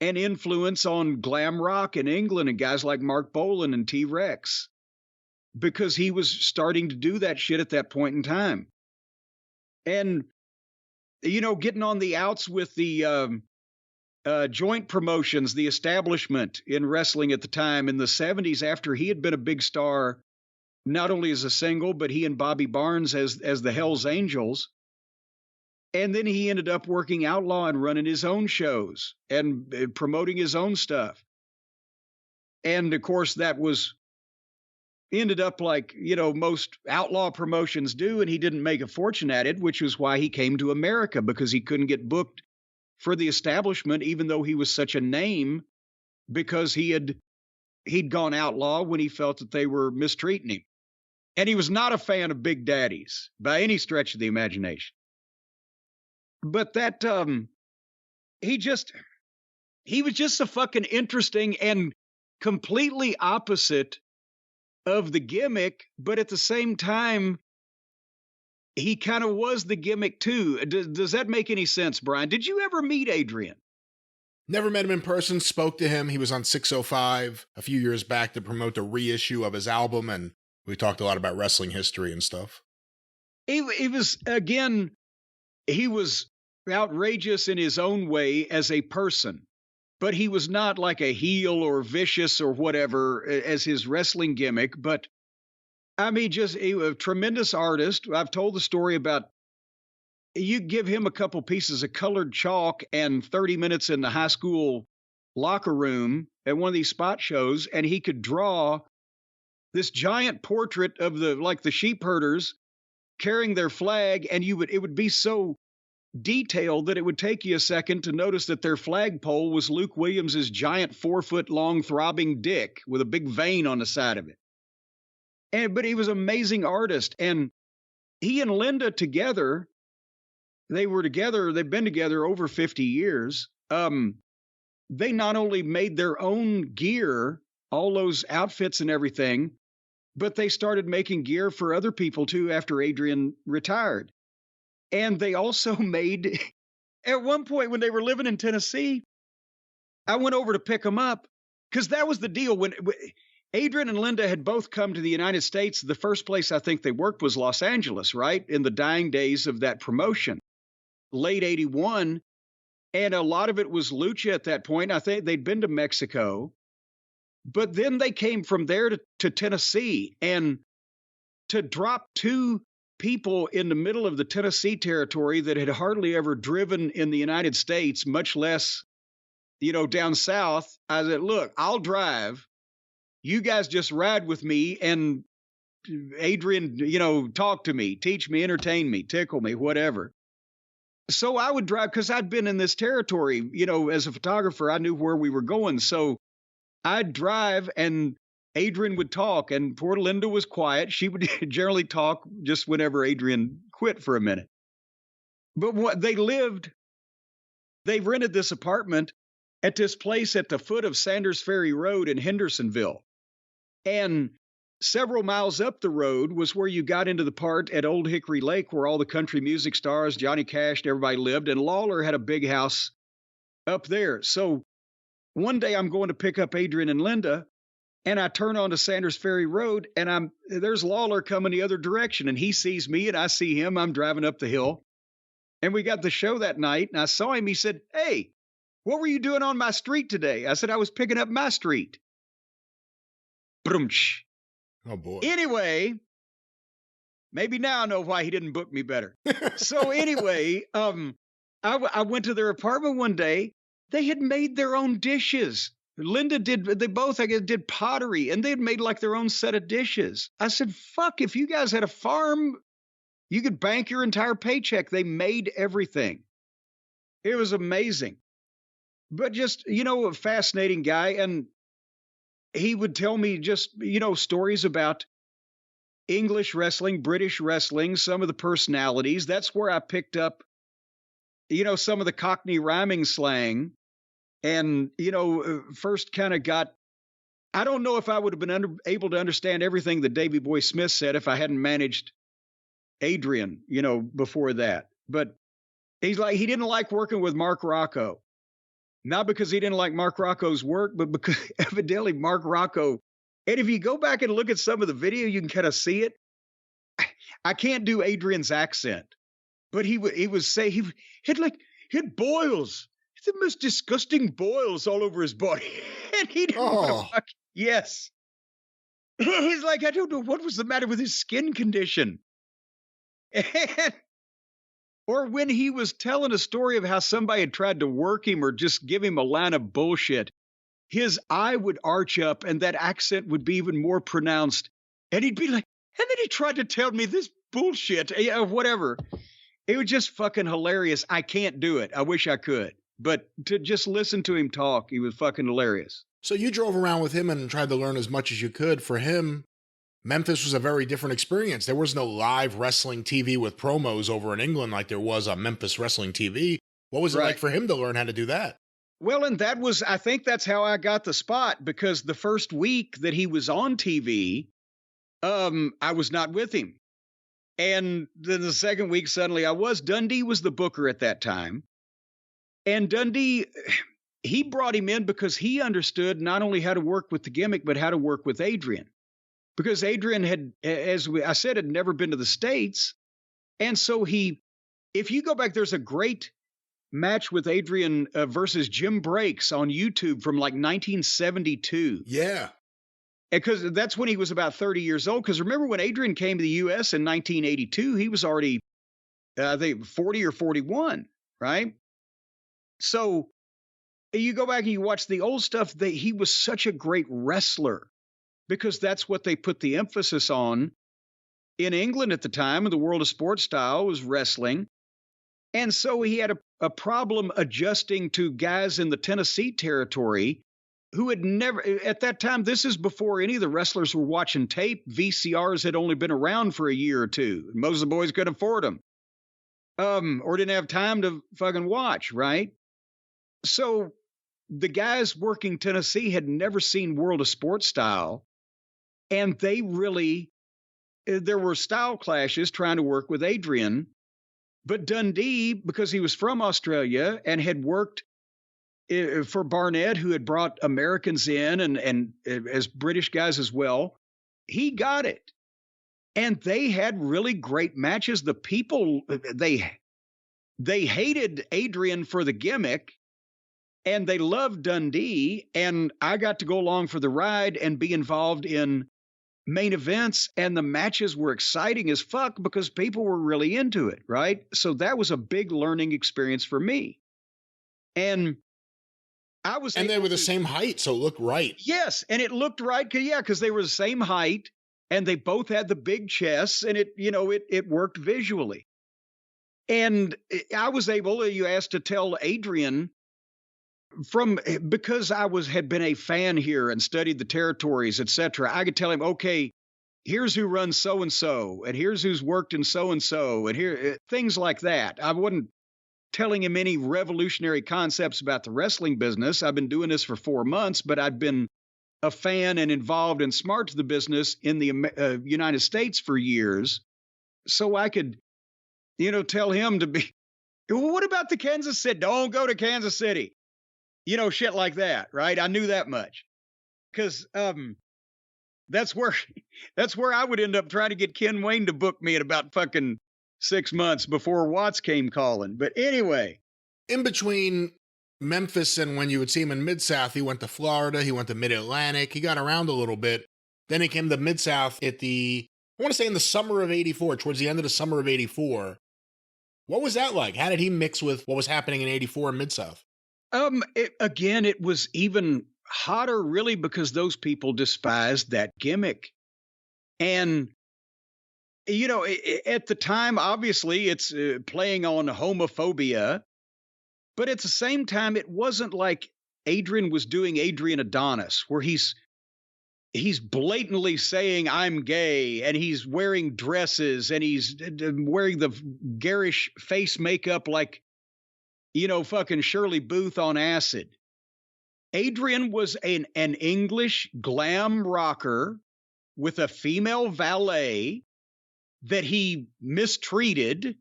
an influence on glam rock in England and guys like Mark Bolan and T-Rex, because he was starting to do that shit at that point in time. And, getting on the outs with the joint promotions, the establishment in wrestling at the time in the 70s, after he had been a big star, not only as a single, but he and Bobby Barnes as the Hells Angels. And then he ended up working Outlaw and running his own shows and promoting his own stuff. And of course, that ended up like, most outlaw promotions do. And he didn't make a fortune at it, which was why he came to America, because he couldn't get booked for the establishment, even though he was such a name, because he'd gone outlaw when he felt that they were mistreating him. And he was not a fan of Big Daddies by any stretch of the imagination. But that, he was just so fucking interesting and completely opposite of the gimmick. But at the same time, he kind of was the gimmick too. Does that make any sense, Brian? Did you ever meet Adrian? Never met him in person, spoke to him. He was on 605 a few years back to promote the reissue of his album, and we talked a lot about wrestling history and stuff. He was, again, he was outrageous in his own way as a person, but he was not like a heel or vicious or whatever as his wrestling gimmick. But I mean, just a tremendous artist. I've told the story about, you give him a couple pieces of colored chalk and 30 minutes in the high school locker room at one of these spot shows, and he could draw this giant portrait of the sheep herders carrying their flag. And it would be so detailed that it would take you a second to notice that their flagpole was Luke Williams's giant 4-foot-long throbbing dick with a big vein on the side of it. But he was an amazing artist. And he and Linda together, they've been together over 50 years. They not only made their own gear, all those outfits and everything, but they started making gear for other people too after Adrian retired. And they also made, at one point when they were living in Tennessee, I went over to pick them up, because that was the deal. When Adrian and Linda had both come to the United States, the first place I think they worked was Los Angeles, right? In the dying days of that promotion, late 81. And a lot of it was lucha at that point. I think they'd been to Mexico. But then they came from there to Tennessee, and to drop two people in the middle of the Tennessee territory that had hardly ever driven in the United States, much less, down south. I said, look, I'll drive. You guys just ride with me, and Adrian, talk to me, teach me, entertain me, tickle me, whatever. So I would drive, because I'd been in this territory, as a photographer, I knew where we were going. So I'd drive, and Adrian would talk, and poor Linda was quiet. She would generally talk just whenever Adrian quit for a minute. But they rented this apartment at this place at the foot of Sanders Ferry Road in Hendersonville. And several miles up the road was where you got into the part at Old Hickory Lake where all the country music stars, Johnny Cash, and everybody lived. And Lawler had a big house up there. So one day I'm going to pick up Adrian and Linda, and I turn onto Sanders Ferry Road, and there's Lawler coming the other direction, and he sees me, and I see him. I'm driving up the hill, and we got the show that night, and I saw him. He said, "Hey, what were you doing on my street today?" I said, "I was picking up my street." Brumch. Oh, boy. Anyway, maybe now I know why he didn't book me better. So anyway, I went to their apartment one day. They had made their own dishes. Linda they both, I guess, did pottery, and they had made like their own set of dishes. I said, fuck, if you guys had a farm, you could bank your entire paycheck. They made everything. It was amazing. But just, a fascinating guy. And he would tell me just, stories about English wrestling, British wrestling, some of the personalities. That's where I picked up, some of the Cockney rhyming slang. And, first kind of I don't know if I would have been able to understand everything that Davey Boy Smith said if I hadn't managed Adrian, before that. But he didn't like working with Mark Rocco. Not because he didn't like Mark Rocco's work, but because evidently Mark Rocco, and if you go back and look at some of the video, you can kind of see it. I can't do Adrian's accent, but he was say he had boils. The most disgusting boils all over his body. And he didn't want to yes. He's like, I don't know what was the matter with his skin condition. Or when he was telling a story of how somebody had tried to work him or just give him a line of bullshit, his eye would arch up and that accent would be even more pronounced. And he'd be like, and then he tried to tell me this bullshit, whatever. It was just fucking hilarious. I can't do it. I wish I could. But to just listen to him talk, he was fucking hilarious. So you drove around with him and tried to learn as much as you could. For him, Memphis was a very different experience. There was no live wrestling TV with promos over in England like there was on Memphis Wrestling TV. What was it like for him to learn how to do that? Well, and I think that's how I got the spot, because the first week that he was on TV, I was not with him. And then the second week, suddenly I was. Dundee was the booker at that time. And Dundee, he brought him in because he understood not only how to work with the gimmick, but how to work with Adrian. Because Adrian had, I said, had never been to the States. And so if you go back, there's a great match with Adrian versus Jim Breaks on YouTube from like 1972. Yeah. Because that's when he was about 30 years old. Because remember when Adrian came to the U.S. in 1982, he was already, I think, 40 or 41, right? So you go back and you watch the old stuff, he was such a great wrestler because that's what they put the emphasis on in England at the time. The world of sports style was wrestling. And so he had a problem adjusting to guys in the Tennessee territory who had never, at that time, this is before any of the wrestlers were watching tape. VCRs had only been around for a year or two. Most of the boys couldn't afford them or didn't have time to fucking watch, right? So the guys working Tennessee had never seen World of Sports style. And they really, there were style clashes trying to work with Adrian. But Dundee, because he was from Australia and had worked for Barnett, who had brought Americans in and as British guys as well, he got it. And they had really great matches. The people, they hated Adrian for the gimmick. And they loved Dundee, and I got to go along for the ride and be involved in main events, and the matches were exciting as fuck because people were really into it, right? So that was a big learning experience for me. And I was And they were the same height, so it looked right. Yes, and it looked right, because they were the same height, and they both had the big chests, and it worked visually. And I was able, you asked, to tell Adrian, because I had been a fan here and studied the territories, etc. I could tell him, okay, here's who runs so-and-so, and here's who's worked in so-and-so, and here, things like that. I wasn't telling him any revolutionary concepts about the wrestling business. I've been doing this for 4 months, but I'd been a fan and involved and smart to the business in the United States for years. So I could, tell him to be, what about the Kansas City? Don't go to Kansas City. Shit like that, right? I knew that much. Because that's where I would end up trying to get Ken Wayne to book me in about fucking 6 months before Watts came calling. But anyway. In between Memphis and when you would see him in Mid-South, he went to Florida, he went to Mid-Atlantic, he got around a little bit. Then he came to Mid-South I want to say in the summer of 84, towards the end of the summer of 84. What was that like? How did he mix with what was happening in 84 in Mid-South? It was even hotter, really, because those people despised that gimmick. And, at the time, obviously, it's playing on homophobia. But at the same time, it wasn't like Adrian was doing Adrian Adonis, where he's blatantly saying, I'm gay, and he's wearing dresses, and he's wearing the garish face makeup like, fucking Shirley Booth on acid. Adrian was an English glam rocker with a female valet that he mistreated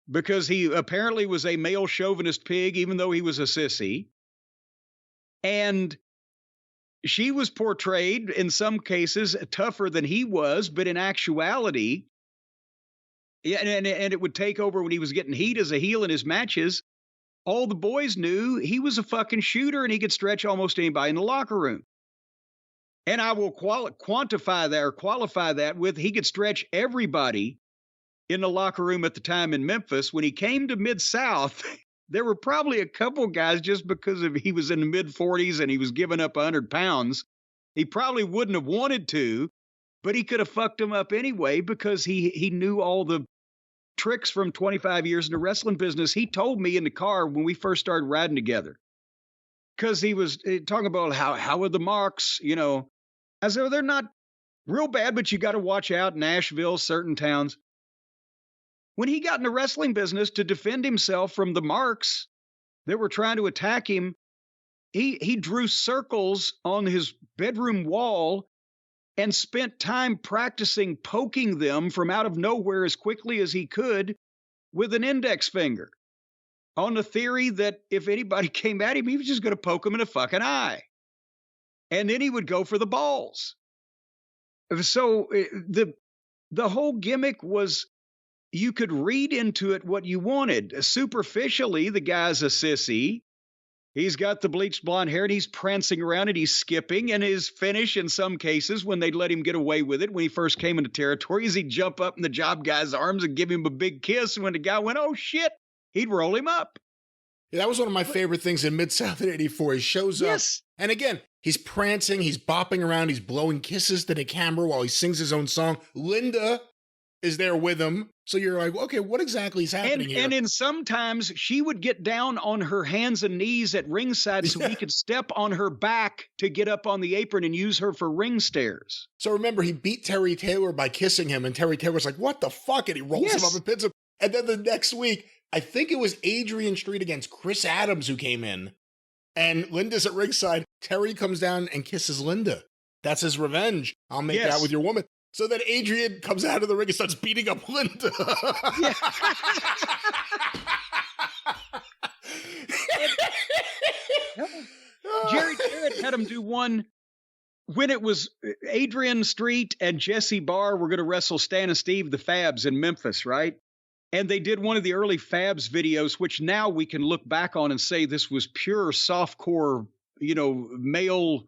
because he apparently was a male chauvinist pig, even though he was a sissy. And she was portrayed in some cases tougher than he was, but in actuality, and it would take over when he was getting heat as a heel in his matches. All the boys knew he was a fucking shooter and he could stretch almost anybody in the locker room. And I will qualify that with he could stretch everybody in the locker room at the time in Memphis. When he came to Mid-South, there were probably a couple guys just because he was in the mid-40s and he was giving up 100 pounds. He probably wouldn't have wanted to, but he could have fucked him up anyway because he knew all the tricks from 25 years in the wrestling business. He told me in the car when we first started riding together, because he was talking about how are the marks, I said, well, they're not real bad, but you got to watch out. Nashville, certain towns. When he got in the wrestling business to defend himself from the marks that were trying to attack him, he drew circles on his bedroom wall and spent time practicing poking them from out of nowhere as quickly as he could with an index finger, on the theory that if anybody came at him, he was just going to poke him in the fucking eye. And then he would go for the balls. So the whole gimmick was, you could read into it what you wanted. Superficially, the guy's a sissy. He's got the bleached blonde hair and he's prancing around and he's skipping. And his finish in some cases, when they'd let him get away with it, when he first came into territory, is he'd jump up in the job guy's arms and give him a big kiss. And when the guy went, oh shit, he'd roll him up. Yeah, that was one of my favorite things in Mid-South in 84. He shows up. And again, he's prancing, he's bopping around, he's blowing kisses to the camera while he sings his own song. Linda is there with him. So you're like, okay, what exactly is happening here? And in sometimes she would get down on her hands and knees at ringside so he could step on her back to get up on the apron and use her for ring stairs. So remember, he beat Terry Taylor by kissing him, and Terry Taylor's like, what the fuck? And he rolls him up and pins him. And then the next week, I think it was Adrian Street against Chris Adams who came in. And Linda's at ringside. Terry comes down and kisses Linda. That's his revenge. I'll make out with your woman. So then Adrian comes out of the ring and starts beating up Linda. Jerry Jarrett had him do one when it was Adrian Street and Jesse Barr were going to wrestle Stan and Steve, the Fabs, in Memphis, right? And they did one of the early Fabs videos, which now we can look back on and say this was pure softcore, male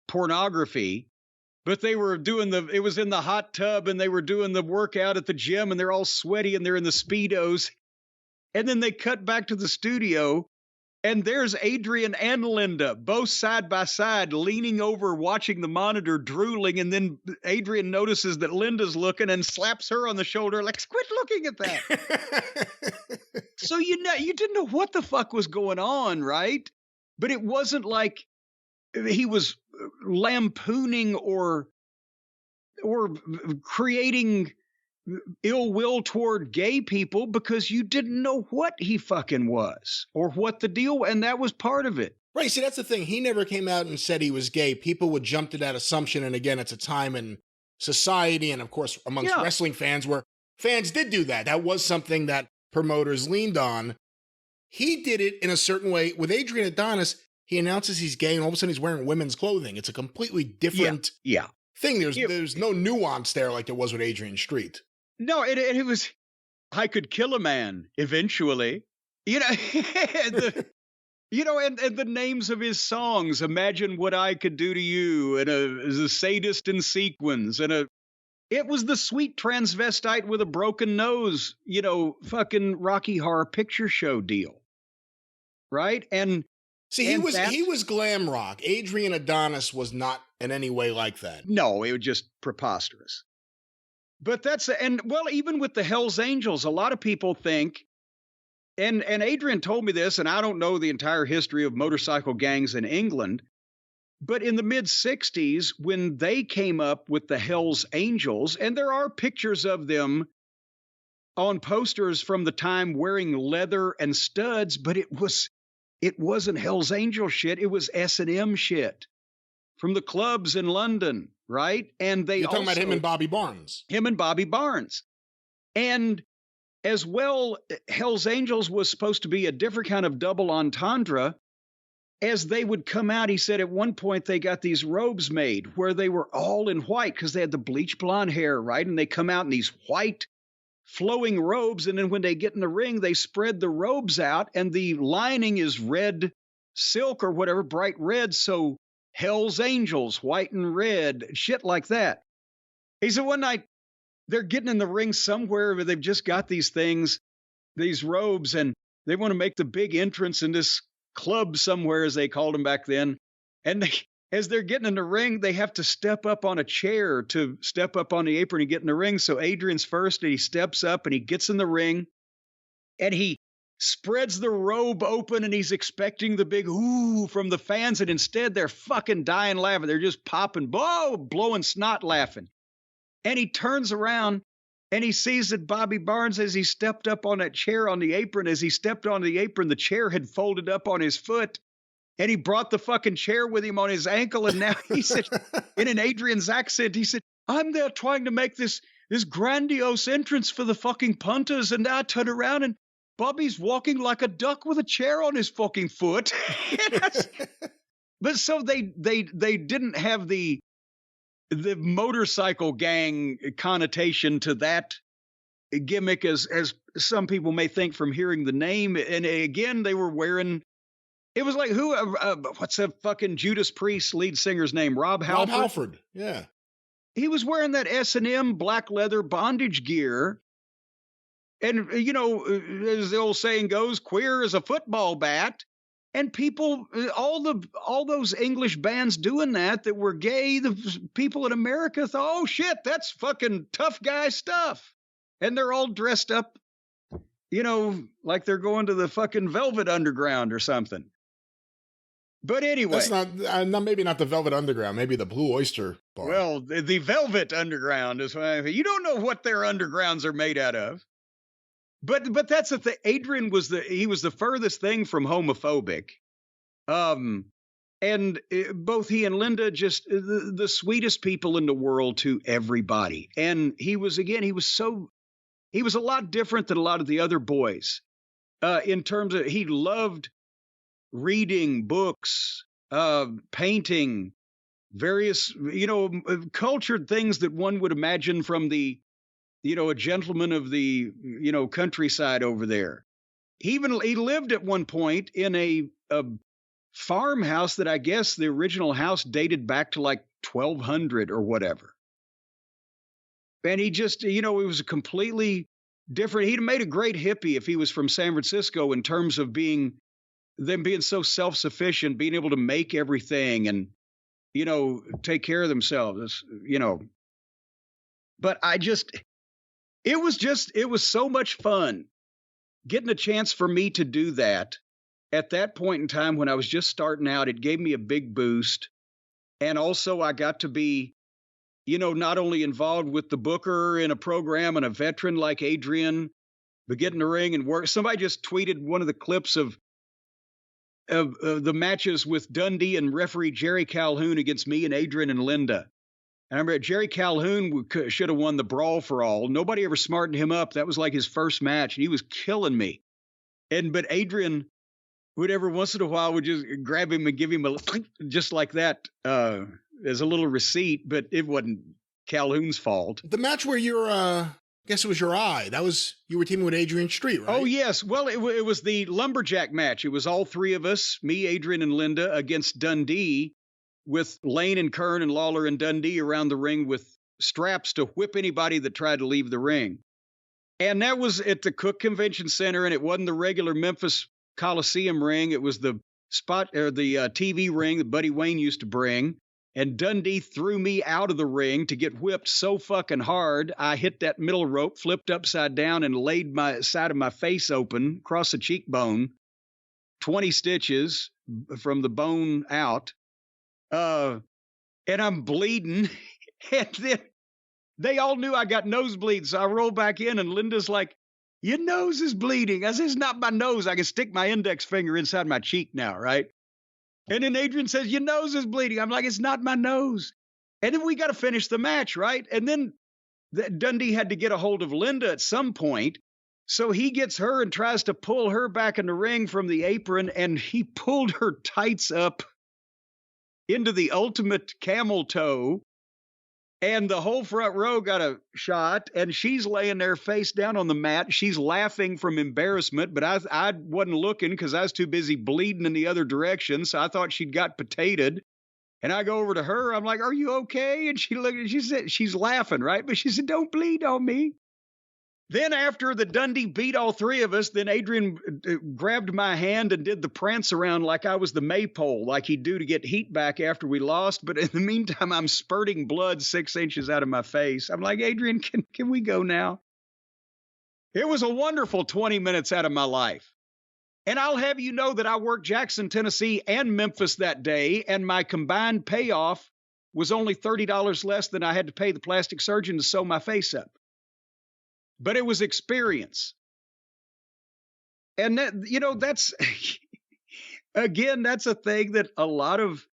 pornography. But they were doing it was in the hot tub and they were doing the workout at the gym and they're all sweaty and they're in the Speedos. And then they cut back to the studio and there's Adrian and Linda, both side by side, leaning over, watching the monitor, drooling. And then Adrian notices that Linda's looking and slaps her on the shoulder, like, quit looking at that. So, you didn't know what the fuck was going on, right? But it wasn't like he was lampooning or creating ill will toward gay people, because you didn't know what he fucking was or what the deal, and that was part of it. Right. See, that's the thing. He never came out and said he was gay. People would jump to that assumption. And again, it's a time in society and, of course, amongst wrestling fans where fans did do that. That was something that promoters leaned on. He did it in a certain way. With Adrian Adonis, he announces he's gay, and all of a sudden he's wearing women's clothing. It's a completely different thing. There's no nuance there like there was with Adrian Street. No, it was, I could kill a man eventually. You know, and the names of his songs, Imagine What I Could Do to You, and a sadist in sequins, and it was the sweet transvestite with a broken nose, fucking Rocky Horror Picture Show deal. Right? And see, he was glam rock. Adrian Adonis was not in any way like that. No, it was just preposterous. But even with the Hells Angels, a lot of people think, and Adrian told me this, and I don't know the entire history of motorcycle gangs in England, but in the mid-'60s, when they came up with the Hells Angels, and there are pictures of them on posters from the time wearing leather and studs, but it wasn't Hells Angel shit, it was S&M shit from the clubs in London, right? And you're talking about him and Bobby Barnes. Him and Bobby Barnes. And as well, Hells Angels was supposed to be a different kind of double entendre. As they would come out, he said at one point they got these robes made where they were all in white because they had the bleach blonde hair, right? And they come out in these white flowing robes. And then when they get in the ring, they spread the robes out and the lining is red silk or whatever, bright red. So Hells Angels, white and red, shit like that. He said one night, they're getting in the ring somewhere where they've just got these things, these robes, and they want to make the big entrance in this club somewhere, as they called them back then. And as they're getting in the ring, they have to step up on a chair to step up on the apron and get in the ring. So Adrian's first, and he steps up and he gets in the ring and he spreads the robe open and he's expecting the big ooh from the fans. And instead they're fucking dying laughing. They're just popping, blowing snot laughing. And he turns around and he sees that Bobby Barnes, as he stepped up on that chair on the apron, as he stepped on the apron, the chair had folded up on his foot. And he brought the fucking chair with him on his ankle. And now he said, in an Adrian's accent, he said, I'm there trying to make this grandiose entrance for the fucking punters. And now I turn around and Bobby's walking like a duck with a chair on his fucking foot. But so they didn't have the motorcycle gang connotation to that gimmick as some people may think from hearing the name. And again, they were wearing, it was like what's that fucking Judas Priest lead singer's name? Rob Halford. Rob Halford, yeah. He was wearing that S&M black leather bondage gear. And, as the old saying goes, queer as a football bat. And people, all those English bands doing that were gay, the people in America thought, oh shit, that's fucking tough guy stuff. And they're all dressed up, like they're going to the fucking Velvet Underground or something. But anyway. That's not maybe not the Velvet Underground, maybe the Blue Oyster Bar. Well, the Velvet Underground is why you don't know what their undergrounds are made out of. But that's the thing. Adrian was the furthest thing from homophobic. And both he and Linda, just the sweetest people in the world to everybody. And he was a lot different than a lot of the other boys. In terms of, he loved reading books, painting, various, cultured things that one would imagine from the, a gentleman of the, countryside over there. He lived at one point in a farmhouse that I guess the original house dated back to like 1200 or whatever. And he just, it was a completely different. He'd made a great hippie if he was from San Francisco in terms of being so self-sufficient, being able to make everything and, take care of themselves, But it was so much fun getting a chance for me to do that at that point in time when I was just starting out. It gave me a big boost. And also I got to be, not only involved with the booker in a program and a veteran like Adrian, but get in the ring and work. Somebody just tweeted one of the clips of the matches with Dundee and referee Jerry Calhoun against me and Adrian and Linda. And I remember Jerry Calhoun should have won the Brawl for All. Nobody ever smartened him up. That was like his first match, and he was killing me. But Adrian would every once in a while would just grab him and give him a just like that as a little receipt, but it wasn't Calhoun's fault. The match where you're, I guess it was your eye. That was, you were teaming with Adrian Street, right? Oh, yes. Well, it was the lumberjack match. It was all three of us, me, Adrian, and Linda, against Dundee, with Lane and Kern and Lawler and Dundee around the ring with straps to whip anybody that tried to leave the ring. And that was at the Cook Convention Center, and it wasn't the regular Memphis Coliseum ring. It was the TV ring that Buddy Wayne used to bring. And Dundee threw me out of the ring to get whipped so fucking hard, I hit that middle rope, flipped upside down, and laid my side of my face open across the cheekbone, 20 stitches from the bone out. And I'm bleeding. And then they all knew I got nosebleeds. So I rolled back in, and Linda's like, "Your nose is bleeding." I said, "It's not my nose. I can stick my index finger inside my cheek now, right?" And then Adrian says, "Your nose is bleeding." I'm like, "It's not my nose." And then we got to finish the match, right? And then Dundee had to get a hold of Linda at some point. So he gets her and tries to pull her back in the ring from the apron, and he pulled her tights up into the ultimate camel toe. And the whole front row got a shot, and she's laying there face down on the mat. She's laughing from embarrassment, but I wasn't looking because I was too busy bleeding in the other direction, so I thought she'd got potatoed. And I go over to her. I'm like, "Are you okay?" And she looked, and she said, she's laughing, right? But she said, "Don't bleed on me." Then after the Dundee beat all three of us, then Adrian grabbed my hand and did the prance around like I was the maypole, like he'd do to get heat back after we lost. But in the meantime, I'm spurting blood 6 inches out of my face. I'm like, "Adrian, can we go now?" It was a wonderful 20 minutes out of my life. And I'll have you know that I worked Jackson, Tennessee and Memphis that day, and my combined payoff was only $30 less than I had to pay the plastic surgeon to sew my face up. But it was experience. And that, that's, again, that's a thing that a lot of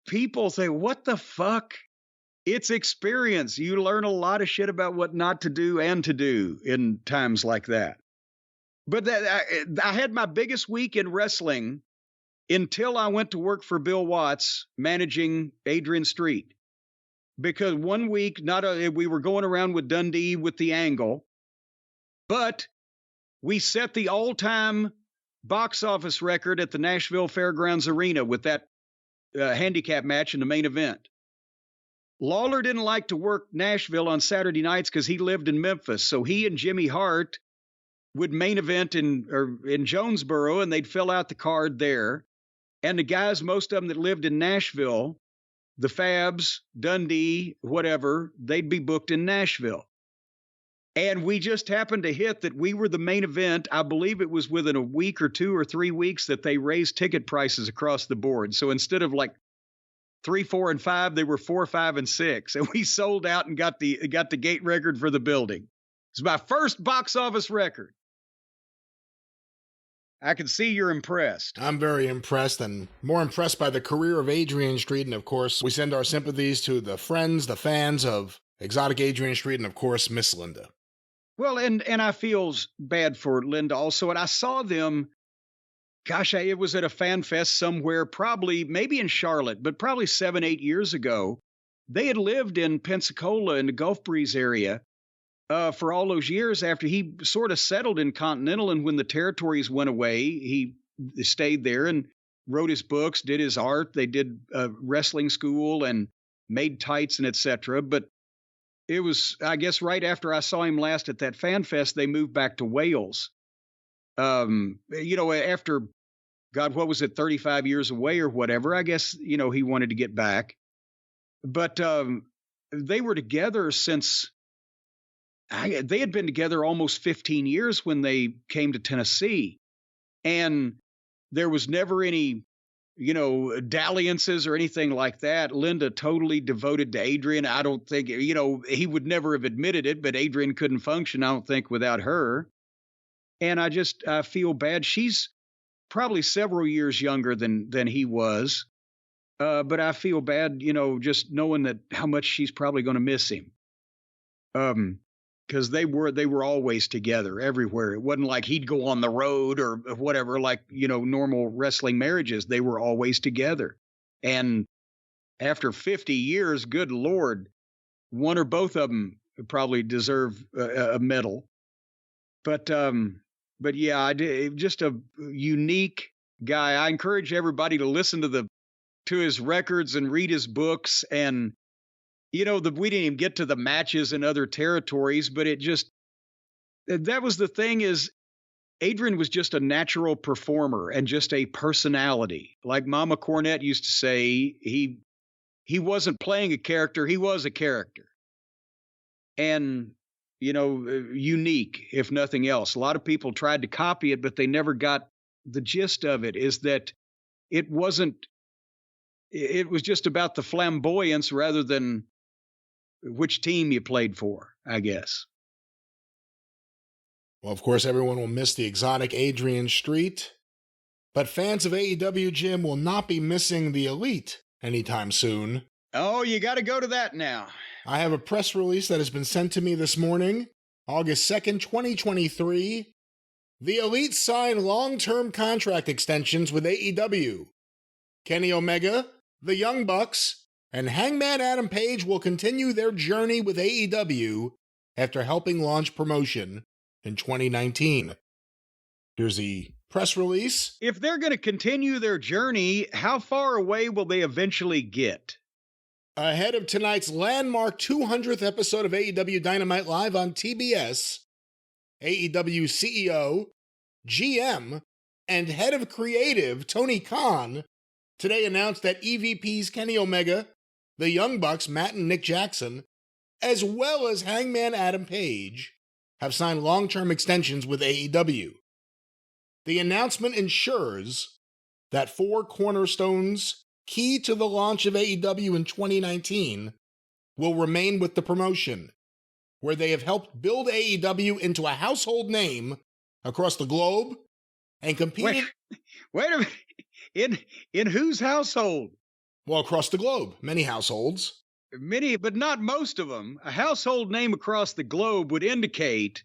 people say, "What the fuck?" It's experience. You learn a lot of shit about what not to do and to do in times like that. But I had my biggest week in wrestling until I went to work for Bill Watts managing Adrian Street. Because one week, we were going around with Dundee with the angle, but we set the all-time box office record at the Nashville Fairgrounds Arena with that handicap match in the main event. Lawler didn't like to work Nashville on Saturday nights because he lived in Memphis, so he and Jimmy Hart would main event in Jonesboro, and they'd fill out the card there. And the guys, most of them that lived in Nashville, the Fabs, Dundee, whatever, they'd be booked in Nashville. And we just happened to hit that we were the main event. I believe it was within a week or 2 or 3 weeks that they raised ticket prices across the board. So instead of like 3, 4, and 5, they were 4, 5, and 6. And we sold out and got the gate record for the building. It's my first box office record. I can see you're impressed. I'm very impressed, and more impressed by the career of Adrian Street. And of course, we send our sympathies to the friends, the fans of Exotic Adrian Street, and of course, Miss Linda. Well, and I feel bad for Linda also. And I saw them, gosh, it was at a fan fest somewhere, maybe in Charlotte, but probably 7, 8 years ago. They had lived in Pensacola in the Gulf Breeze area for all those years after he sort of settled in Continental. And when the territories went away, he stayed there and wrote his books, did his art. They did wrestling school and made tights and etc. But it was, I guess, right after I saw him last at that fan fest, they moved back to Wales. After, God, what was it, 35 years away or whatever, I guess, he wanted to get back. But they were together since, they had been together almost 15 years when they came to Tennessee. And there was never any, dalliances or anything like that. Linda totally devoted to Adrian. I don't think, he would never have admitted it, but Adrian couldn't function, I don't think, without her. And I feel bad. She's probably several years younger than he was. But I feel bad, just knowing that how much she's probably going to miss him. because they were always together everywhere. It wasn't like he'd go on the road or whatever, like, normal wrestling marriages. They were always together. And after 50 years, good Lord, one or both of them probably deserve a medal. But yeah, I did, just a unique guy. I encourage everybody to listen to his records and read his books. And we didn't even get to the matches in other territories, but that was the thing, is Adrian was just a natural performer and just a personality. Like Mama Cornette used to say, he wasn't playing a character, he was a character. And, unique, if nothing else. A lot of people tried to copy it, but they never got the gist of it, is that it was just about the flamboyance rather than which team you played for, I guess. Well, of course, everyone will miss the exotic Adrian Street, but fans of AEW, Jim, will not be missing the Elite anytime soon. Oh, you got to go to that now. I have a press release that has been sent to me this morning, August 2nd, 2023. The Elite signed long-term contract extensions with AEW. Kenny Omega, the Young Bucks, and Hangman Adam Page will continue their journey with AEW after helping launch promotion in 2019. Here's the press release. If they're going to continue their journey, how far away will they eventually get? Ahead of tonight's landmark 200th episode of AEW Dynamite live on TBS, AEW CEO, GM, and head of creative Tony Khan today announced that EVPs Kenny Omega, the Young Bucks, Matt and Nick Jackson, as well as Hangman Adam Page, have signed long-term extensions with AEW. The announcement ensures that 4 cornerstones key to the launch of AEW in 2019 will remain with the promotion, where they have helped build AEW into a household name across the globe and competed... Wait a minute. In whose household? Well, across the globe. Many households. Many, but not most of them. A household name across the globe would indicate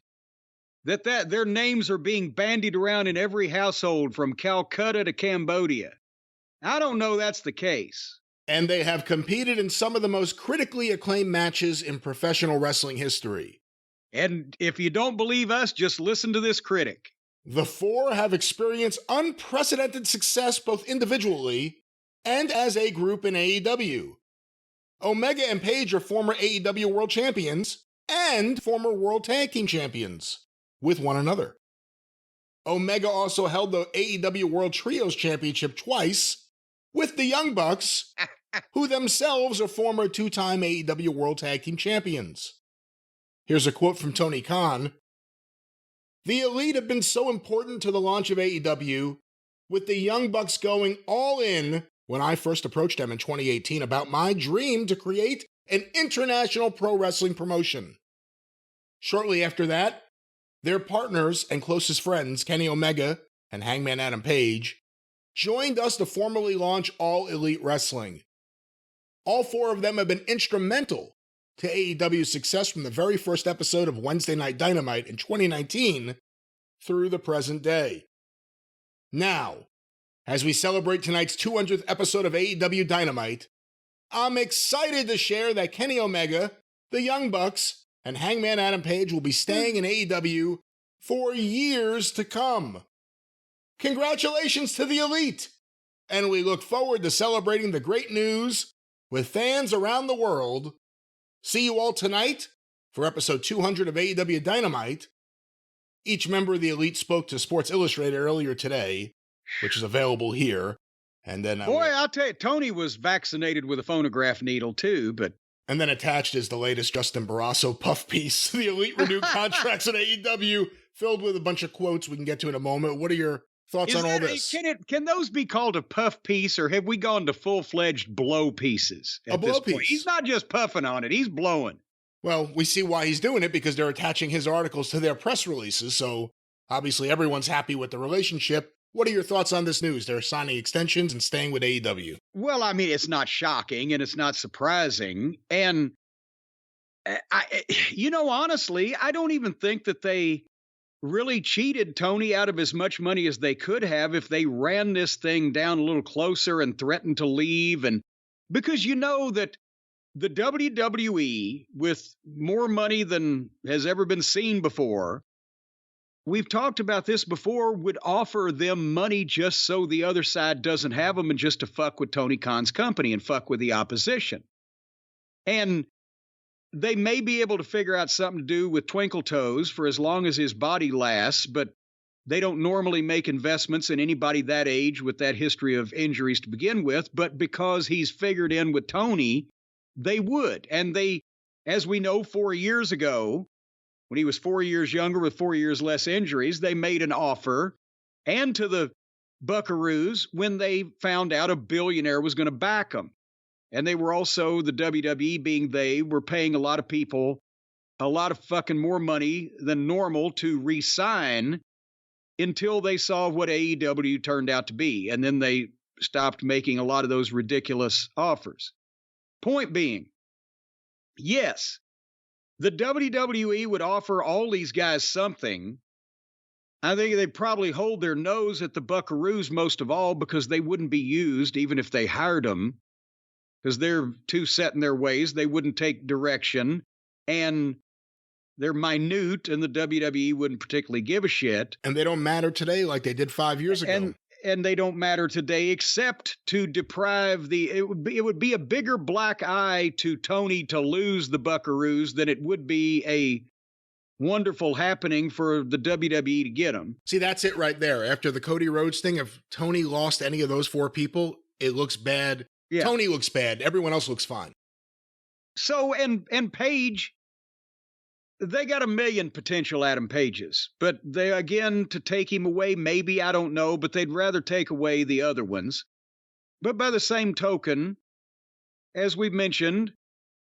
that their names are being bandied around in every household from Calcutta to Cambodia. I don't know that's the case. And they have competed in some of the most critically acclaimed matches in professional wrestling history. And if you don't believe us, just listen to this critic. The 4 have experienced unprecedented success both individually and as a group in AEW. Omega and Page are former AEW World Champions and former World Tag Team Champions with one another. Omega also held the AEW World Trios Championship twice with the Young Bucks, who themselves are former 2-time AEW World Tag Team Champions. Here's a quote from Tony Khan. The Elite have been so important to the launch of AEW, with the Young Bucks going all in when I first approached them in 2018 about my dream to create an international pro wrestling promotion. Shortly after that, their partners and closest friends, Kenny Omega and Hangman Adam Page, joined us to formally launch All Elite Wrestling. All 4 of them have been instrumental to AEW's success from the very first episode of Wednesday Night Dynamite in 2019 through the present day. Now, as we celebrate tonight's 200th episode of AEW Dynamite, I'm excited to share that Kenny Omega, the Young Bucks, and Hangman Adam Page will be staying in AEW for years to come. Congratulations to the Elite! And we look forward to celebrating the great news with fans around the world. See you all tonight for episode 200 of AEW Dynamite. Each member of the Elite spoke to Sports Illustrated earlier today, which is available here. And then I'll tell you, Tony was vaccinated with a phonograph needle too, but... And then attached is the latest Justin Barrasso puff piece. The Elite renewed contracts at AEW, filled with a bunch of quotes we can get to in a moment. What are your thoughts on all this? Can those be called a puff piece, or have we gone to full-fledged blow pieces at this point? He's not just puffing on it, he's blowing. Well, we see why he's doing it, because they're attaching his articles to their press releases, so obviously everyone's happy with the relationship. What are your thoughts on this news? They're signing extensions and staying with AEW. Well, I mean, it's not shocking and it's not surprising. And Honestly, I don't even think that they really cheated Tony out of as much money as they could have if they ran this thing down a little closer and threatened to leave. And because that the WWE, with more money than has ever been seen before, we've talked about this before, would offer them money just so the other side doesn't have them and just to fuck with Tony Khan's company and fuck with the opposition. And they may be able to figure out something to do with Twinkle Toes for as long as his body lasts, but they don't normally make investments in anybody that age with that history of injuries to begin with. But because he's figured in with Tony, they would. And they, as we know, 4 years ago, when he was 4 years younger with 4 years less injuries, they made an offer and to the Buckaroos when they found out a billionaire was going to back them. And they were also, the WWE being they, were paying a lot of people a lot of fucking more money than normal to re-sign until they saw what AEW turned out to be. And then they stopped making a lot of those ridiculous offers. Point being, yes, the WWE would offer all these guys something. I think they'd probably hold their nose at the Buckaroos most of all because they wouldn't be used even if they hired them. Because they're too set in their ways. They wouldn't take direction. And they're minute, and the WWE wouldn't particularly give a shit. And they don't matter today like they did 5 years ago. And they don't matter today except to deprive it would be a bigger black eye to Tony to lose the Buckaroos than it would be a wonderful happening for the WWE to get them. See, that's it right there. After the Cody Rhodes thing, if Tony lost any of those four people, it looks bad. Yeah. Tony looks bad. Everyone else looks fine. So, and Page, they got a million potential Adam Pages, but they, again, to take him away, maybe, I don't know, but they'd rather take away the other ones. But by the same token, as we've mentioned,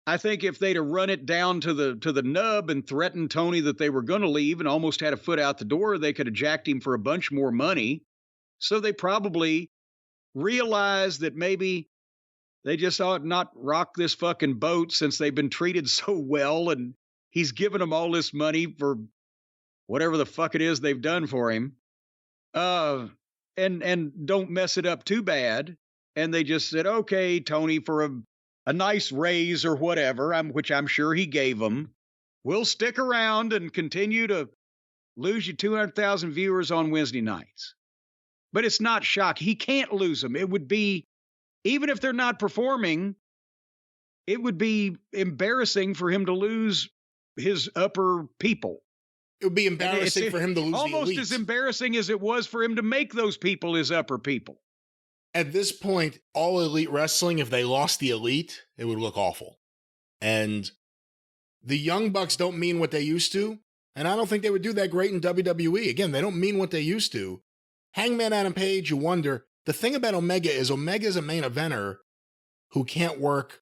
I think if they'd have run it down to the nub and threatened Tony that they were going to leave and almost had a foot out the door, they could have jacked him for a bunch more money. So they probably realized that maybe they just ought not rock this fucking boat since they've been treated so well and he's given them all this money for whatever the fuck it is they've done for him. And don't mess it up too bad. And they just said, okay, Tony, for a nice raise or whatever, which I'm sure he gave them, we'll stick around and continue to lose you 200,000 viewers on Wednesday nights. But it's not shocking. He can't lose them. It would be, even if they're not performing, it would be embarrassing for him to lose his upper people. It would be embarrassing for him to lose almost the elites. As embarrassing as it was for him to make those people his upper people. At this point, all elite wrestling, if they lost the elite, it would look awful. And the Young Bucks don't mean what they used to, and I don't think they would do that great in WWE. Again, they don't mean what they used to. Hangman Adam Page, you wonder. The thing about Omega is a main eventer who can't work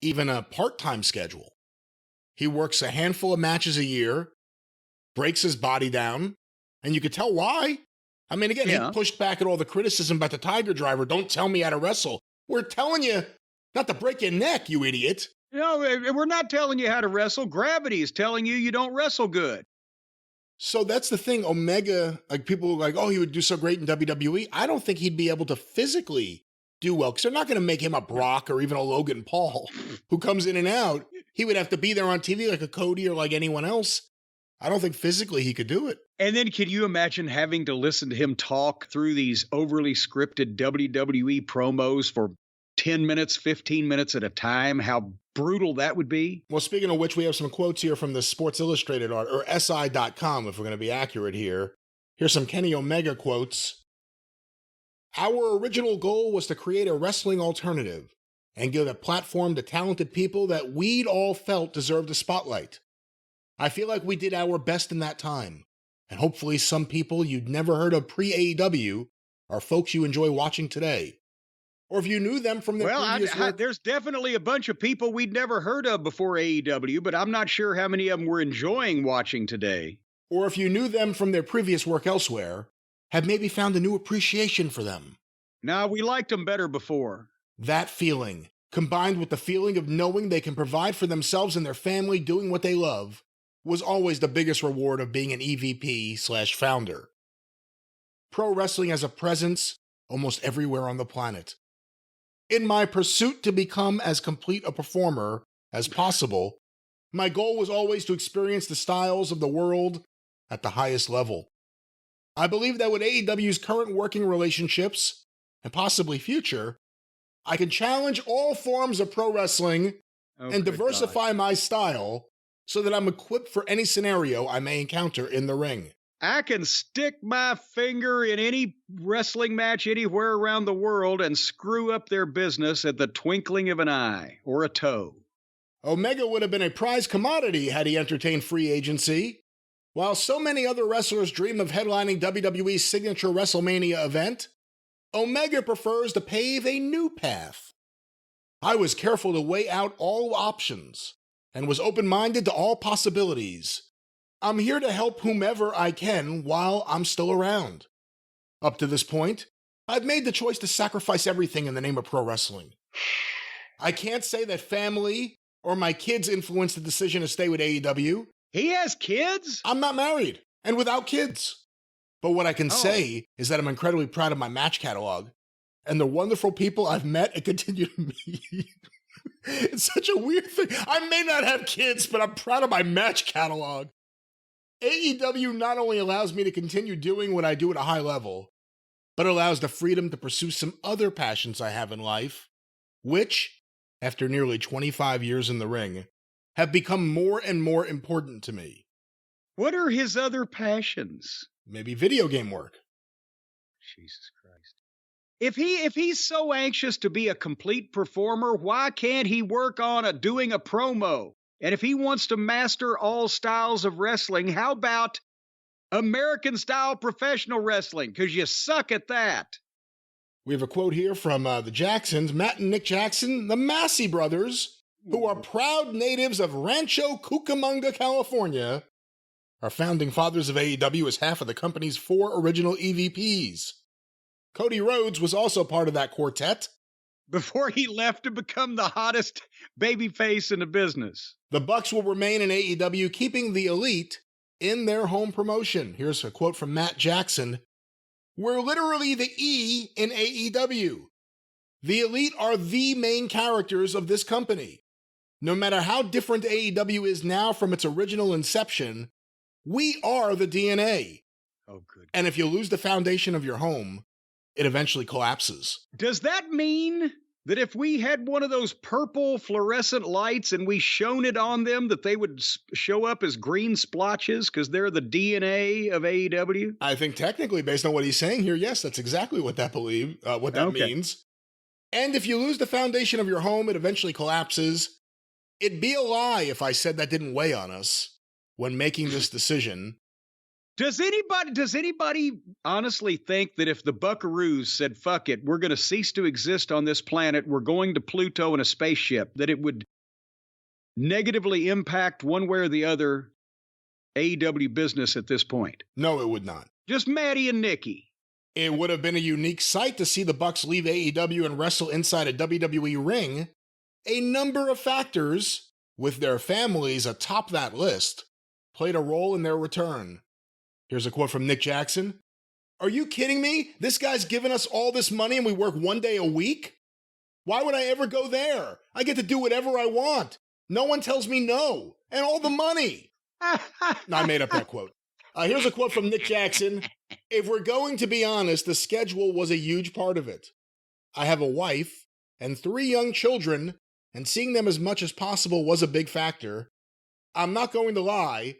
even a part-time schedule. He works a handful of matches a year, breaks his body down, and you could tell why. I mean, again, He pushed back at all the criticism about the Tiger Driver. Don't tell me how to wrestle. We're telling you not to break your neck, you idiot. No, we're not telling you how to wrestle. Gravity is telling you don't wrestle good. So that's the thing. Omega, like people were like, oh, he would do so great in WWE. I don't think he'd be able to physically do well because they're not going to make him a Brock or even a Logan Paul who comes in and out. He would have to be there on TV like a Cody or like anyone else. I don't think physically he could do it. And then can you imagine having to listen to him talk through these overly scripted WWE promos for 10 minutes, 15 minutes at a time? How brutal that would be. Well, speaking of which, we have some quotes here from the Sports Illustrated art, or SI.com, if we're going to be accurate here. Here's some Kenny Omega quotes. Our original goal was to create a wrestling alternative and give a platform to talented people that we'd all felt deserved a spotlight. I feel like we did our best in that time, and hopefully some people you'd never heard of pre-AEW are folks you enjoy watching today. Or if you knew them from their previous work. There's definitely a bunch of people we'd never heard of before AEW, but I'm not sure how many of them we're enjoying watching today. Or if you knew them from their previous work elsewhere, have maybe found a new appreciation for them. No, we liked them better before. That feeling, combined with the feeling of knowing they can provide for themselves and their family doing what they love, was always the biggest reward of being an EVP/founder. Pro wrestling has a presence almost everywhere on the planet. In my pursuit to become as complete a performer as possible, my goal was always to experience the styles of the world at the highest level. I believe that with AEW's current working relationships, and possibly future, I can challenge all forms of pro wrestling and diversify my style so that I'm equipped for any scenario I may encounter in the ring. I can stick my finger in any wrestling match anywhere around the world and screw up their business at the twinkling of an eye or a toe. Omega would have been a prize commodity had he entertained free agency. While so many other wrestlers dream of headlining WWE's signature WrestleMania event, Omega prefers to pave a new path. I was careful to weigh out all options and was open-minded to all possibilities. I'm here to help whomever I can while I'm still around. Up to this point, I've made the choice to sacrifice everything in the name of pro wrestling. I can't say that family or my kids influenced the decision to stay with AEW. He has kids? I'm not married and without kids. But what I can say is that I'm incredibly proud of my match catalog and the wonderful people I've met and continue to meet. It's such a weird thing. I may not have kids, but I'm proud of my match catalog. AEW not only allows me to continue doing what I do at a high level, but allows the freedom to pursue some other passions I have in life, which, after nearly 25 years in the ring, have become more and more important to me. What are his other passions? Maybe video game work. Jesus Christ. If he's so anxious to be a complete performer, why can't he work on doing a promo? And if he wants to master all styles of wrestling, how about American-style professional wrestling? Because you suck at that. We have a quote here from the Jacksons, Matt and Nick Jackson, the Massey brothers, who are proud natives of Rancho Cucamonga, California, are founding fathers of AEW as half of the company's 4 original EVPs. Cody Rhodes was also part of that quartet. Before he left to become the hottest babyface in the business. The Bucks will remain in AEW, keeping the Elite in their home promotion. Here's a quote from Matt Jackson. We're literally the E in AEW. The Elite are the main characters of this company. No matter how different AEW is now from its original inception, we are the DNA. Oh, good. And if you lose the foundation of your home, it eventually collapses. Does that mean that if we had one of those purple fluorescent lights and we shone it on them, that they would show up as green splotches because they're the DNA of AEW? I think technically, based on what he's saying here, yes, that's exactly what that means. And if you lose the foundation of your home, it eventually collapses. It'd be a lie if I said that didn't weigh on us when making this decision. Does anybody honestly think that if the Buckaroos said, fuck it, we're going to cease to exist on this planet, we're going to Pluto in a spaceship, that it would negatively impact one way or the other AEW business at this point? No, it would not. Just Maddie and Nikki. It would have been a unique sight to see the Bucks leave AEW and wrestle inside a WWE ring. A number of factors, with their families atop that list, played a role in their return. Here's a quote from Nick Jackson. Are you kidding me? This guy's giving us all this money and we work 1 day a week? Why would I ever go there? I get to do whatever I want. No one tells me no. And all the money. No, I made up that quote. Here's a quote from Nick Jackson. If we're going to be honest, the schedule was a huge part of it. I have a wife and 3 young children, and seeing them as much as possible was a big factor. I'm not going to lie.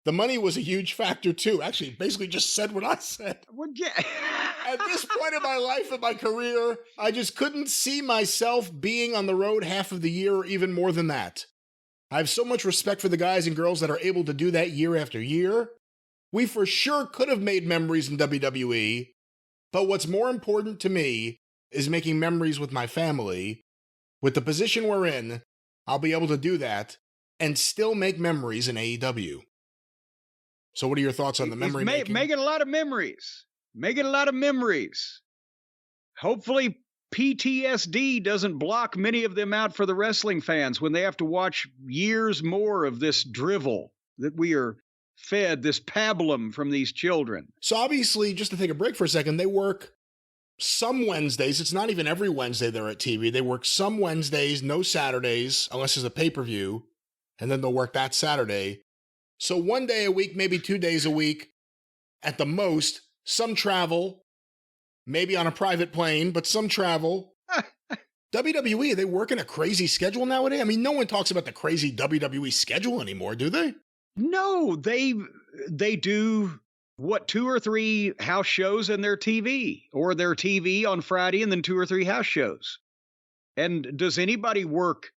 The money was a huge factor, too. Actually, basically just said what I said. At this point in my life and my career, I just couldn't see myself being on the road half of the year or even more than that. I have so much respect for the guys and girls that are able to do that year after year. We for sure could have made memories in WWE, but what's more important to me is making memories with my family. With the position we're in, I'll be able to do that and still make memories in AEW. So what are your thoughts on the memory making? Making a lot of memories. Making a lot of memories. Hopefully PTSD doesn't block many of them out for the wrestling fans when they have to watch years more of this drivel that we are fed, this pablum from these children. So obviously, just to take a break for a second, they work some Wednesdays. It's not even every Wednesday they're at TV. They work some Wednesdays, no Saturdays, unless there's a pay-per-view, and then they'll work that Saturday. So 1 day a week, maybe 2 days a week at the most, some travel, maybe on a private plane, but some travel. WWE, are they working a crazy schedule nowadays? I mean, no one talks about the crazy WWE schedule anymore, do they? No, they do, what, 2 or 3 house shows in their TV, or their TV on Friday and then 2 or 3 house shows. And does anybody work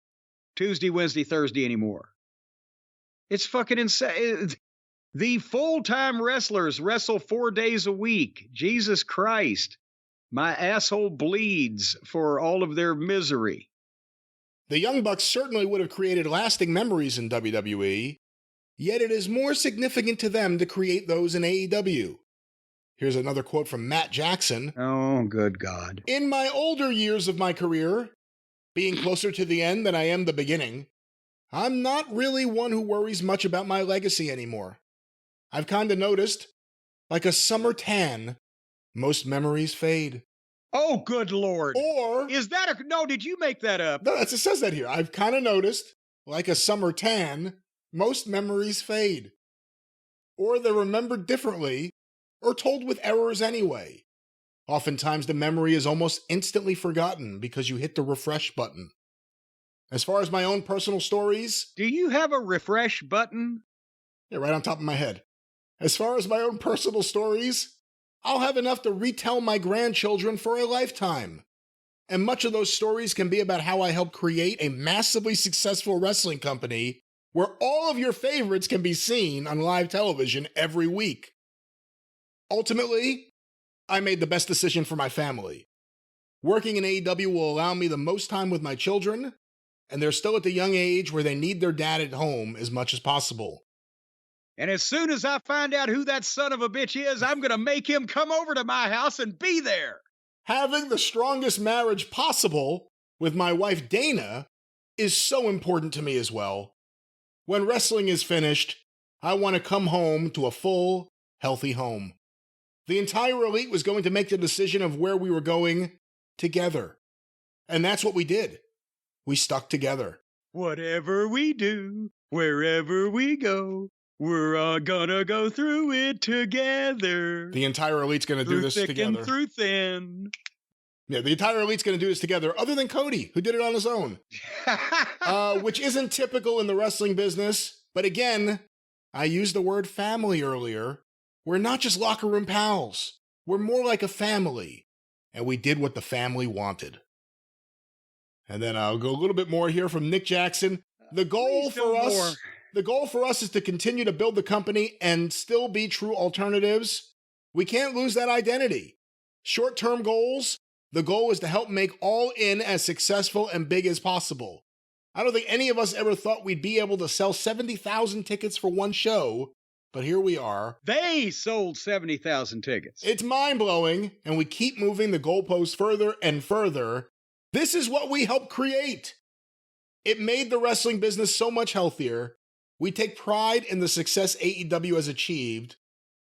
Tuesday, Wednesday, Thursday anymore? It's fucking insane. The full-time wrestlers wrestle 4 days a week. Jesus Christ. My asshole bleeds for all of their misery. The Young Bucks certainly would have created lasting memories in WWE, yet it is more significant to them to create those in AEW. Here's another quote from Matt Jackson. Oh, good God. In my older years of my career, being closer to the end than I am the beginning, I'm not really one who worries much about my legacy anymore. I've kind of noticed, like a summer tan, most memories fade. Oh, good Lord. Or... is that no, did you make that up? No, it says that here. I've kind of noticed, like a summer tan, most memories fade. Or they're remembered differently, or told with errors anyway. Oftentimes the memory is almost instantly forgotten because you hit the refresh button. As far as my own personal stories... do you have a refresh button? Yeah, right on top of my head. As far as my own personal stories, I'll have enough to retell my grandchildren for a lifetime. And much of those stories can be about how I helped create a massively successful wrestling company where all of your favorites can be seen on live television every week. Ultimately, I made the best decision for my family. Working in AEW will allow me the most time with my children, and they're still at the young age where they need their dad at home as much as possible. And as soon as I find out who that son of a bitch is, I'm going to make him come over to my house and be there. Having the strongest marriage possible with my wife Dana is so important to me as well. When wrestling is finished, I want to come home to a full, healthy home. The entire elite was going to make the decision of where we were going together. And that's what we did. We stuck together. Whatever we do, wherever we go, we're all gonna go through it together. The entire elite's gonna do this together. Through thick and through thin. Yeah, the entire elite's gonna do this together, other than Cody, who did it on his own. Which isn't typical in the wrestling business. But again, I used the word family earlier. We're not just locker room pals. We're more like a family. And we did what the family wanted. And then I'll go a little bit more here from Nick Jackson. The goal for us is to continue to build the company and still be true alternatives. We can't lose that identity. Short-term goals, the goal is to help make All In as successful and big as possible. I don't think any of us ever thought we'd be able to sell 70,000 tickets for one show, but here we are. They sold 70,000 tickets. It's mind-blowing, and we keep moving the goalposts further and further. This is what we helped create. It made the wrestling business so much healthier. We take pride in the success AEW has achieved.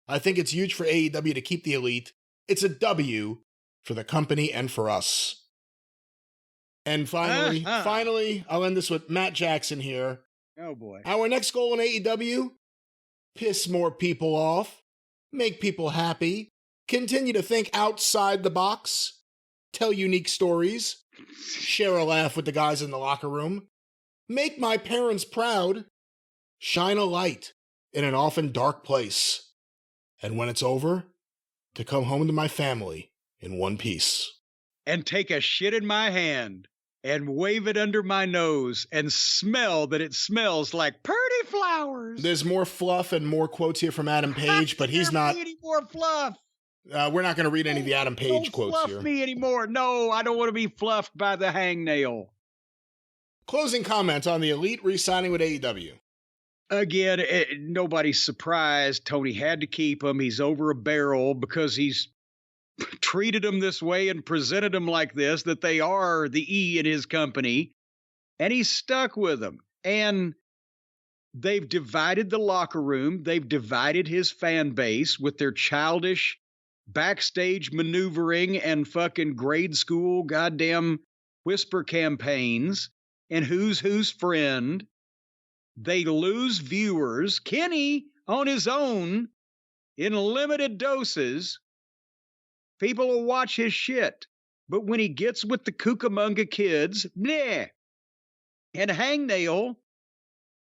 I think it's huge for AEW to keep the elite. It's a W for the company and for us. And finally, I'll end this with Matt Jackson here. Oh boy. Our next goal in AEW, piss more people off, make people happy, continue to think outside the box, tell unique stories, share a laugh with the guys in the locker room, make my parents proud, shine a light in an often dark place, and when it's over, to come home to my family in one piece. And take a shit in my hand and wave it under my nose and smell that it smells like pretty flowers. There's more fluff and more quotes here from Adam Page, but he's not... any more fluff. We're not going to read any of the Adam Page quotes here. Don't fluff me anymore. No, I don't want to be fluffed by the hangnail. Closing comments on the Elite re-signing with AEW. Again, nobody's surprised. Tony had to keep him. He's over a barrel because he's treated them this way and presented them like this, that they are the E in his company, and he's stuck with them. And they've divided the locker room. They've divided his fan base with their childish backstage maneuvering and fucking grade school goddamn whisper campaigns and who's whose friend. They lose viewers. Kenny, on his own, in limited doses, people will watch his shit. But when he gets with the Cucamonga kids, bleh. And Hangnail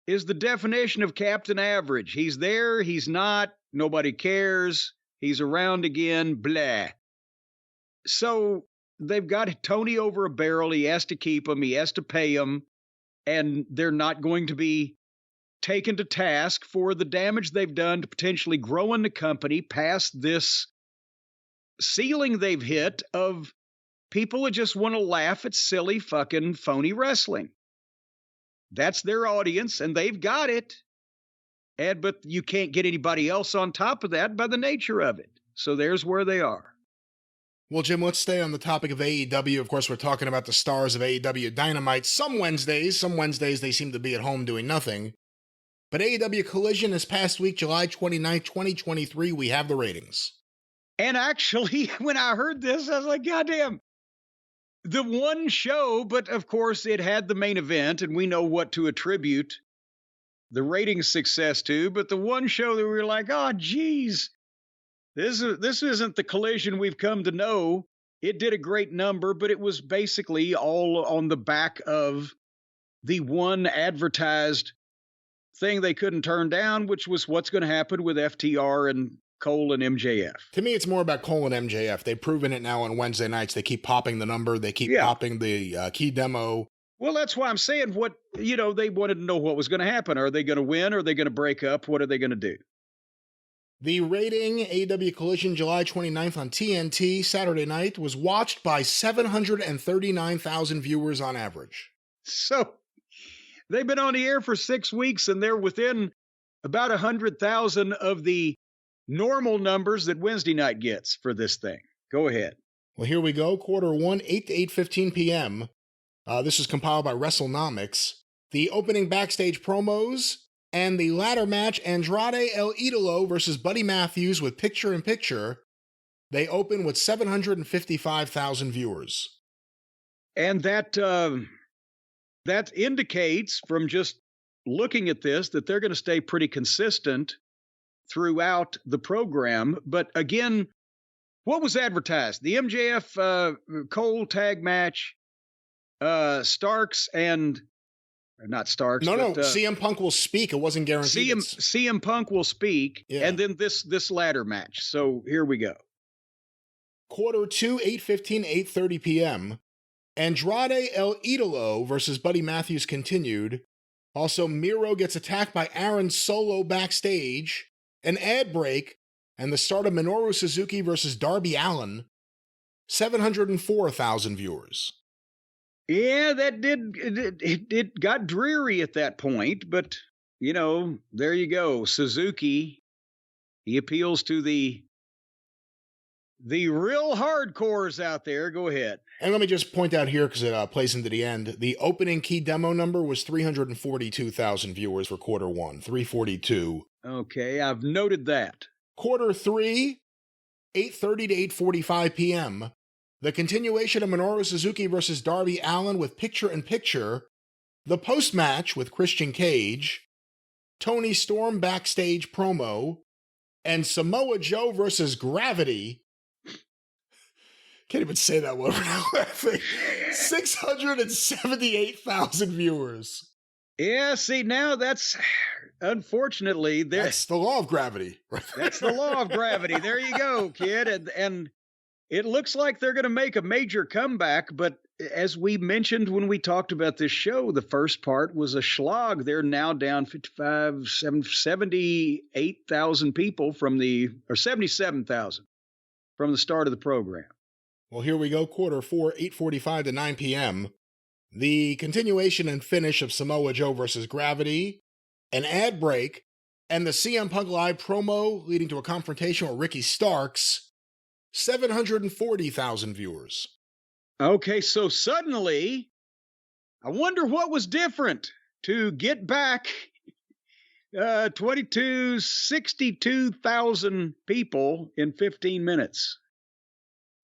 is the definition of Captain Average. He's there, he's not, nobody cares, he's around again, blah. So they've got Tony over a barrel. He has to keep him, he has to pay him, and they're not going to be taken to task for the damage they've done to potentially growing the company past this ceiling they've hit of people who just want to laugh at silly fucking phony wrestling. That's their audience, and they've got it. But you can't get anybody else on top of that by the nature of it. So there's where they are. Well, Jim, let's stay on the topic of AEW. Of course, we're talking about the stars of AEW Dynamite. Some Wednesdays they seem to be at home doing nothing. But AEW Collision this past week, July 29th, 2023, we have the ratings. And actually, when I heard this, I was like, goddamn. The one show, but of course it had the main event, and we know what to attribute the ratings success to, but the one show that we were like, oh, geez, this isn't the Collision we've come to know. It did a great number, but it was basically all on the back of the one advertised thing they couldn't turn down, which was what's going to happen with FTR and Cole and MJF. To me, it's more about Cole and MJF. They've proven it now on Wednesday nights. They keep popping the number. They keep popping the key demo. Well, that's why I'm saying they wanted to know what was going to happen. Are they going to win? Are they going to break up? What are they going to do? The rating, AEW Collision, July 29th on TNT, Saturday night, was watched by 739,000 viewers on average. So they've been on the air for 6 weeks, and they're within about 100,000 of the normal numbers that Wednesday night gets for this thing. Go ahead. Well, here we go. Quarter 1, 8 to 8:15 p.m. This is compiled by WrestleNomics. The opening backstage promos and the ladder match, Andrade El Idolo versus Buddy Matthews with picture-in-picture. They open with 755,000 viewers. And that indicates from just looking at this that they're going to stay pretty consistent throughout the program. But again, what was advertised? The MJF Cole tag match, Starks and not Starks. No, CM Punk will speak. It wasn't guaranteed. CM Punk will speak, and then this ladder match. So here we go. Quarter 2, 8:15, 8:30 p.m. Andrade El Idolo versus Buddy Matthews continued. Also, Miro gets attacked by Aaron Solo backstage. An ad break, and the start of Minoru Suzuki versus Darby Allin. 704,000 viewers. Yeah, it got dreary at that point, but, there you go. Suzuki, he appeals to the real hardcores out there. Go ahead. And let me just point out here, because it plays into the end, the opening key demo number was 342,000 viewers for quarter 1. 342. Okay, I've noted that. Quarter 3, 8:30 to 8:45 p.m. The continuation of Minoru Suzuki versus Darby Allin with picture-in-picture. The post-match with Christian Cage. Tony Storm backstage promo. And Samoa Joe versus Gravity. Can't even say that word without laughing. 678,000 viewers. Yeah, see, now that's, unfortunately, that's the law of gravity. That's the law of gravity. There you go, kid. And it looks like they're going to make a major comeback, but as we mentioned when we talked about this show, the first part was a schlag. They're now down 78,000 people or 77,000 from the start of the program. Well, here we go. Quarter 4, 8:45 to 9 p.m. The continuation and finish of Samoa Joe versus Gravity, an ad break, and the CM Punk Live promo leading to a confrontation with Ricky Starks. 740,000 viewers. Okay, so suddenly, I wonder what was different to get back 62,000 people in 15 minutes.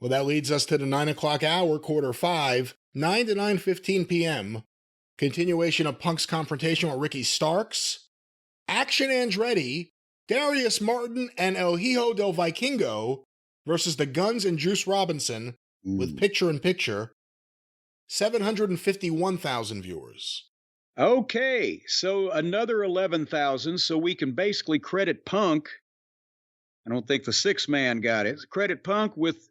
Well, that leads us to the 9 o'clock hour, quarter 5, 9 to 9:15 p.m. Continuation of Punk's confrontation with Ricky Starks. Action Andretti, Darius Martin, and El Hijo del Vikingo versus the Guns and Juice Robinson with picture-in-picture. 751,000 viewers. Okay, so another 11,000, so we can basically credit Punk. I don't think the sixth man got it. Credit Punk with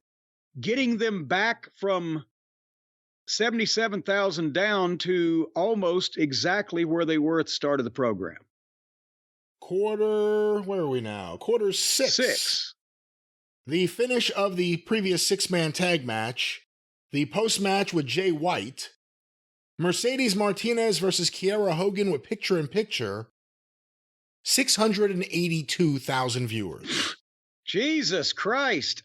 getting them back from 77,000 down to almost exactly where they were at the start of the program. Where are we now? Quarter 6. The finish of the previous six-man tag match, the post-match with Jay White, Mercedes Martinez versus Kiera Hogan with picture-in-picture, 682,000 viewers. Jesus Christ.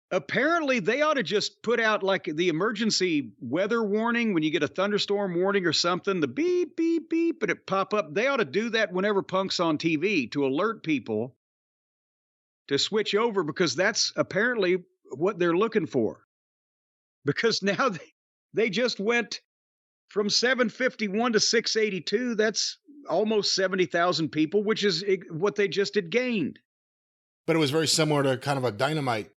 Apparently, they ought to just put out like the emergency weather warning when you get a thunderstorm warning or something, the beep, beep, beep, and it pop up. They ought to do that whenever Punk's on TV to alert people to switch over, because that's apparently what they're looking for. Because now they just went from 751 to 682. That's almost 70,000 people, which is what they just had gained. But it was very similar to kind of a Dynamite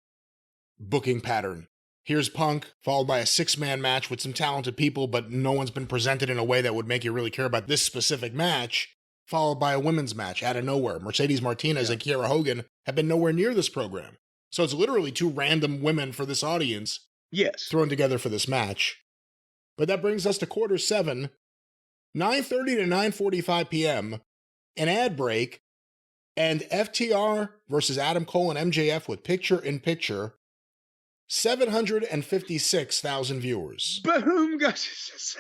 booking pattern. Here's Punk, followed by a six-man match with some talented people, but no one's been presented in a way that would make you really care about this specific match, followed by a women's match out of nowhere. Mercedes Martinez and Kiera Hogan have been nowhere near this program. So it's literally two random women for this audience thrown together for this match. But that brings us to quarter 7, 9:30 to 9:45 p.m., an ad break, and FTR versus Adam Cole and MJF with picture-in-picture, 756,000 viewers. Boom, guys.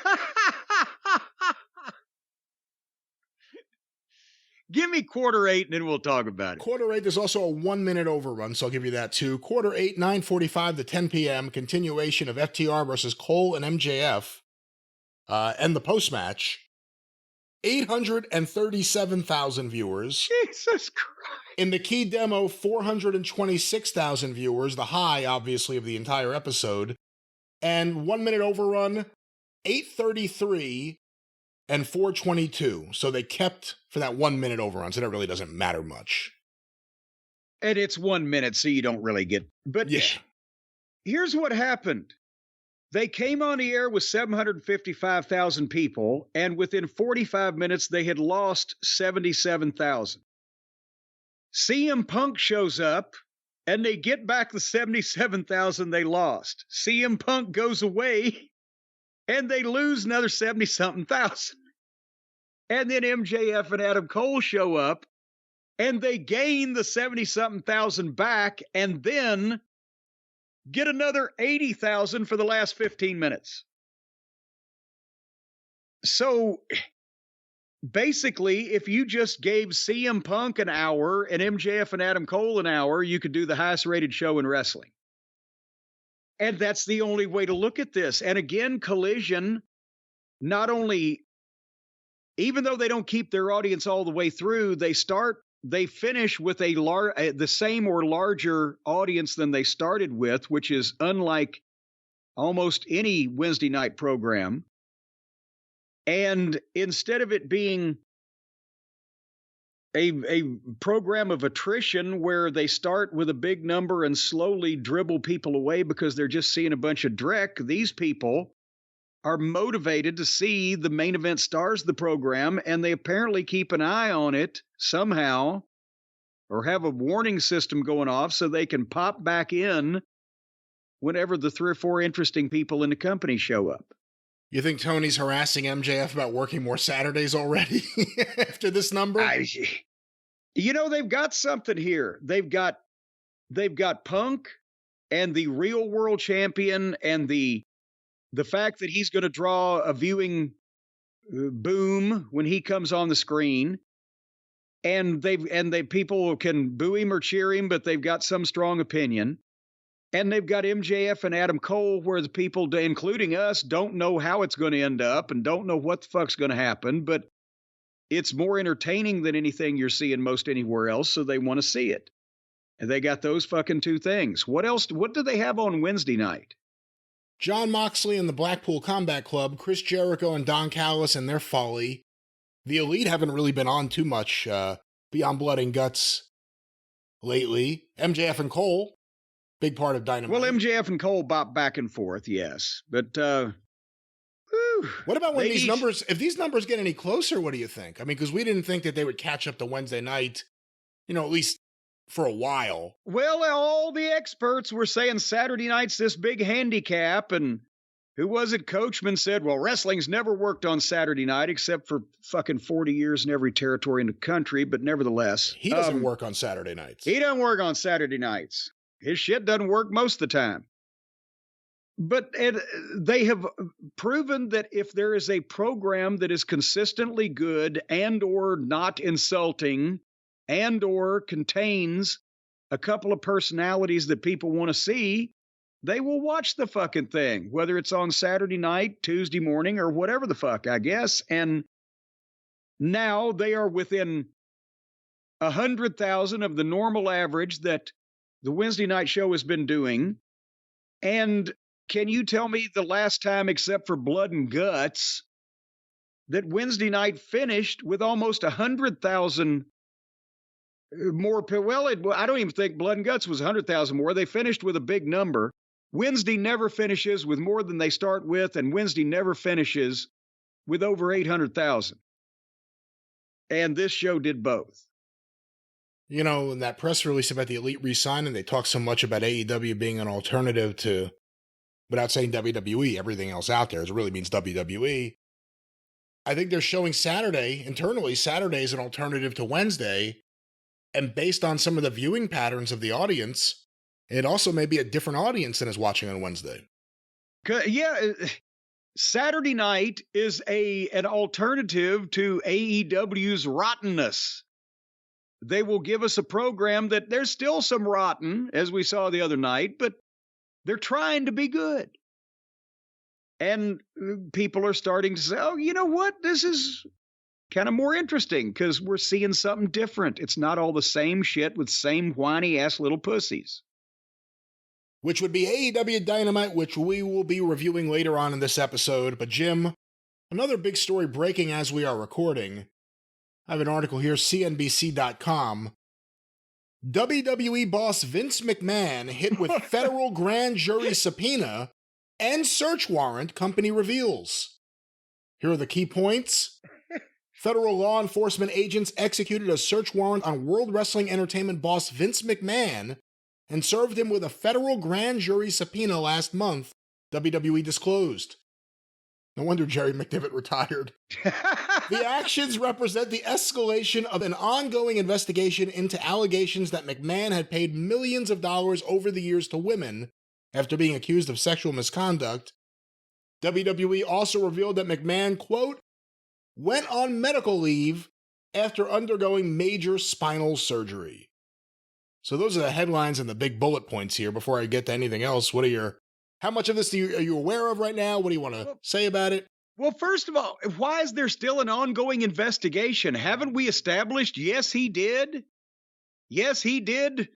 Give me quarter 8 and then we'll talk about it. Quarter 8, there's also a 1-minute overrun, so I'll give you that too. Quarter 8, 9:45 to 10 p.m., continuation of FTR versus Cole and MJF, and the post-match, 837,000 viewers. Jesus Christ. In the key demo, 426,000 viewers, the high, obviously, of the entire episode. And 1-minute overrun, 833 and 422. So they kept for that 1-minute overrun, so that really doesn't matter much. And it's 1 minute, so you don't really get... But here's what happened. They came on the air with 755,000 people, and within 45 minutes, they had lost 77,000. CM Punk shows up, and they get back the 77,000 they lost. CM Punk goes away, and they lose another 70-something thousand. And then MJF and Adam Cole show up, and they gain the 70-something thousand back, and then get another 80,000 for the last 15 minutes. So basically, if you just gave CM Punk an hour and MJF and Adam Cole an hour, you could do the highest rated show in wrestling. And that's the only way to look at this. And again, Collision, not only, even though they don't keep their audience all the way through, they finish with the same or larger audience than they started with, which is unlike almost any Wednesday night program. And instead of it being a program of attrition where they start with a big number and slowly dribble people away because they're just seeing a bunch of dreck, these people are motivated to see the main event stars of the program, and they apparently keep an eye on it somehow, or have a warning system going off so they can pop back in whenever the 3 or 4 interesting people in the company show up. You think Tony's harassing MJF about working more Saturdays already after this number? They've got something here. They've got Punk and the real world champion, and the fact that he's going to draw a viewing boom when he comes on the screen. And people can boo him or cheer him, but they've got some strong opinion. And they've got MJF and Adam Cole, where the people, including us, don't know how it's going to end up and don't know what the fuck's going to happen. But it's more entertaining than anything you're seeing most anywhere else, so they want to see it. And they got those fucking two things. What else? What do they have on Wednesday night? Jon Moxley and the Blackpool Combat Club, Chris Jericho and Don Callis and their Folly. The Elite haven't really been on too much Beyond Blood and Guts lately. MJF and Cole, big part of Dynamite. Well, MJF and Cole bop back and forth, yes. But what about when these numbers, if these numbers get any closer, what do you think? I mean, because we didn't think that they would catch up to Wednesday night, at least for a while. Well, all the experts were saying Saturday night's this big handicap, and who was it? Coachman said, well, wrestling's never worked on Saturday night except for fucking 40 years in every territory in the country, but nevertheless. He doesn't work on Saturday nights. He doesn't work on Saturday nights. His shit doesn't work most of the time. But they have proven that if there is a program that is consistently good and or not insulting and or contains a couple of personalities that people want to see, they will watch the fucking thing, whether it's on Saturday night, Tuesday morning, or whatever the fuck, I guess. And now they are within 100,000 of the normal average that the Wednesday night show has been doing. And can you tell me the last time, except for Blood and Guts, that Wednesday night finished with almost 100,000 more? Well, I don't even think Blood and Guts was 100,000 more. They finished with a big number. Wednesday never finishes with more than they start with, and Wednesday never finishes with over 800,000. And this show did both. In that press release about the Elite resigning, they talk so much about AEW being an alternative to, without saying WWE, everything else out there. It really means WWE. I think they're showing Saturday, internally, Saturday is an alternative to Wednesday. And based on some of the viewing patterns of the audience, it also may be a different audience than is watching on Wednesday. Yeah, Saturday night is an alternative to AEW's rottenness. They will give us a program that there's still some rotten, as we saw the other night, but they're trying to be good. And people are starting to say, oh, you know what? This is kind of more interesting because we're seeing something different. It's not all the same shit with same whiny-ass little pussies. Which would be AEW Dynamite, which we will be reviewing later on in this episode. But Jim, another big story breaking as we are recording. I have an article here, CNBC.com. WWE boss Vince McMahon hit with federal grand jury subpoena and search warrant, company reveals. Here are the key points. Federal law enforcement agents executed a search warrant on World Wrestling Entertainment boss Vince McMahon and served him with a federal grand jury subpoena last month, WWE disclosed. No wonder Jerry McDevitt retired. The actions represent the escalation of an ongoing investigation into allegations that McMahon had paid millions of dollars over the years to women after being accused of sexual misconduct. WWE also revealed that McMahon, quote, went on medical leave after undergoing major spinal surgery. So those are the headlines and the big bullet points here. Before I get to anything else, how much of this are you aware of right now? What do you want to say about it? Well, first of all, why is there still an ongoing investigation? Haven't we established, yes, he did? Yes, he did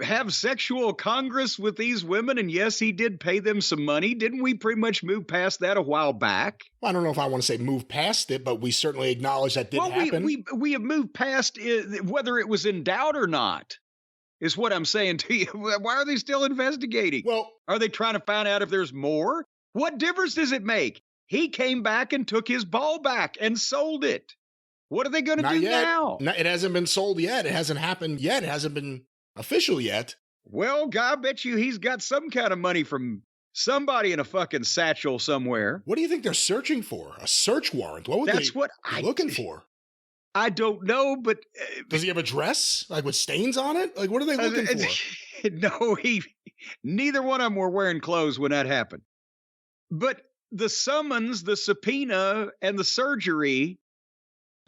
have sexual congress with these women, and yes, he did pay them some money. Didn't we pretty much move past that a while back? Well, I don't know if I want to say move past it, but we certainly acknowledge that did happen. We have moved past whether it was in doubt or not, is what I'm saying to you. Why are they still investigating? Well, are they trying to find out if there's more? What difference does it make? He came back and took his ball back and sold it. What are they going to do now? No, it hasn't been sold yet. It hasn't happened yet. It hasn't been official yet. Well, I bet you he's got some kind of money from somebody in a fucking satchel somewhere. What do you think they're searching for? A search warrant? What would they be looking for? I don't know, but... does he have a dress? Like with stains on it? Like what are they looking for? No, neither one of them were wearing clothes when that happened. But the summons, the subpoena, and the surgery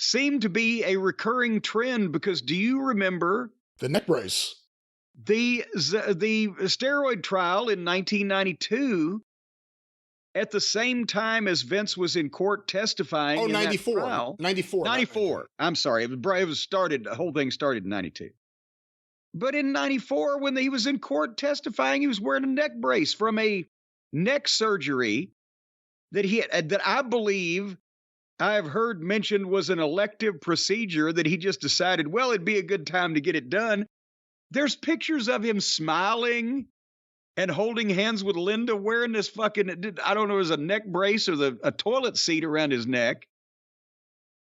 seemed to be a recurring trend because do you remember the neck brace? The steroid trial in 1992, at the same time as Vince was in court testifying. Oh, in 94. That trial, 94. 94. I'm sorry. The whole thing started in 92. But in 94, when he was in court testifying, he was wearing a neck brace from a neck surgery that I believe I have heard mentioned was an elective procedure that he just decided, well, it'd be a good time to get it done. There's pictures of him smiling and holding hands with Linda wearing this fucking, I don't know, it was a neck brace or a toilet seat around his neck.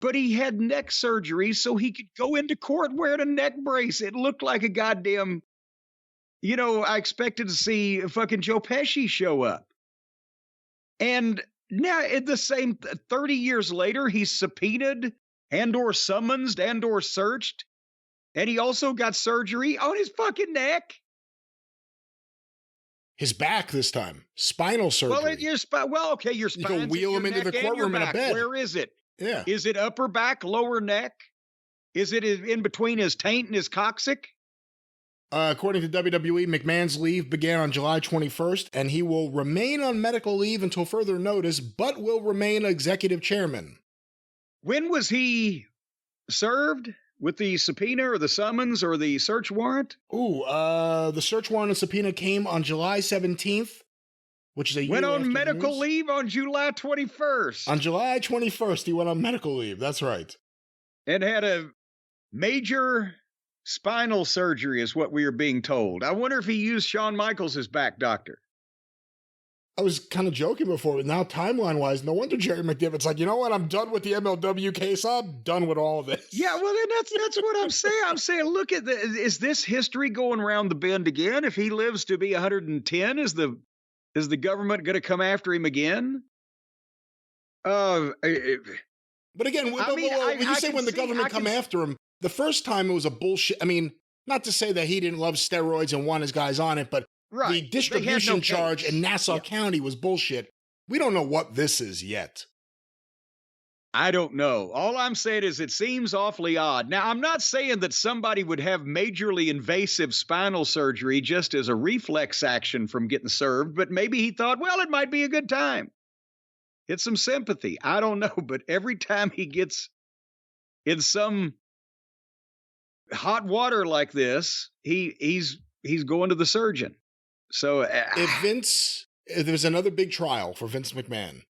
But he had neck surgery so he could go into court wearing a neck brace. It looked like a goddamn, I expected to see fucking Joe Pesci show up. And now at the same 30 years later, he's subpoenaed and or summonsed and or searched. And he also got surgery on his fucking neck. His back this time. Spinal surgery. Well, your spine. You can wheel him into the courtroom in a bed. Where is it? Yeah. Is it upper back, lower neck? Is it in between his taint and his coccyx? According to WWE, McMahon's leave began on July 21st, and he will remain on medical leave until further notice, but will remain executive chairman. When was he served? With the subpoena or the summons or the search warrant? The search warrant and subpoena came on July 17th, which is a year went on after medical news. leave on July 21st. On July 21st, he went on medical leave. That's right. And had a major spinal surgery is what we are being told. I wonder if he used Shawn Michaels as back doctor. I was kind of joking before, but now timeline-wise, no wonder Jerry McDevitt's like, you know what? I'm done with the MLW case. I'm done with all of this. Yeah, well, then that's what I'm saying. I'm saying, look at is this history going around the bend again? If he lives to be 110, is the government going to come after him again? But again, when you say when the government come after him, the first time it was a bullshit. I mean, not to say that he didn't love steroids and want his guys on it, but right. The distribution charge in Nassau County was bullshit. We don't know what this is yet. I don't know. All I'm saying is it seems awfully odd. Now, I'm not saying that somebody would have majorly invasive spinal surgery just as a reflex action from getting served, but maybe he thought, well, it might be a good time. Get some sympathy. I don't know, but every time he gets in some hot water like this, he's going to the surgeon. So if there's another big trial for Vince McMahon,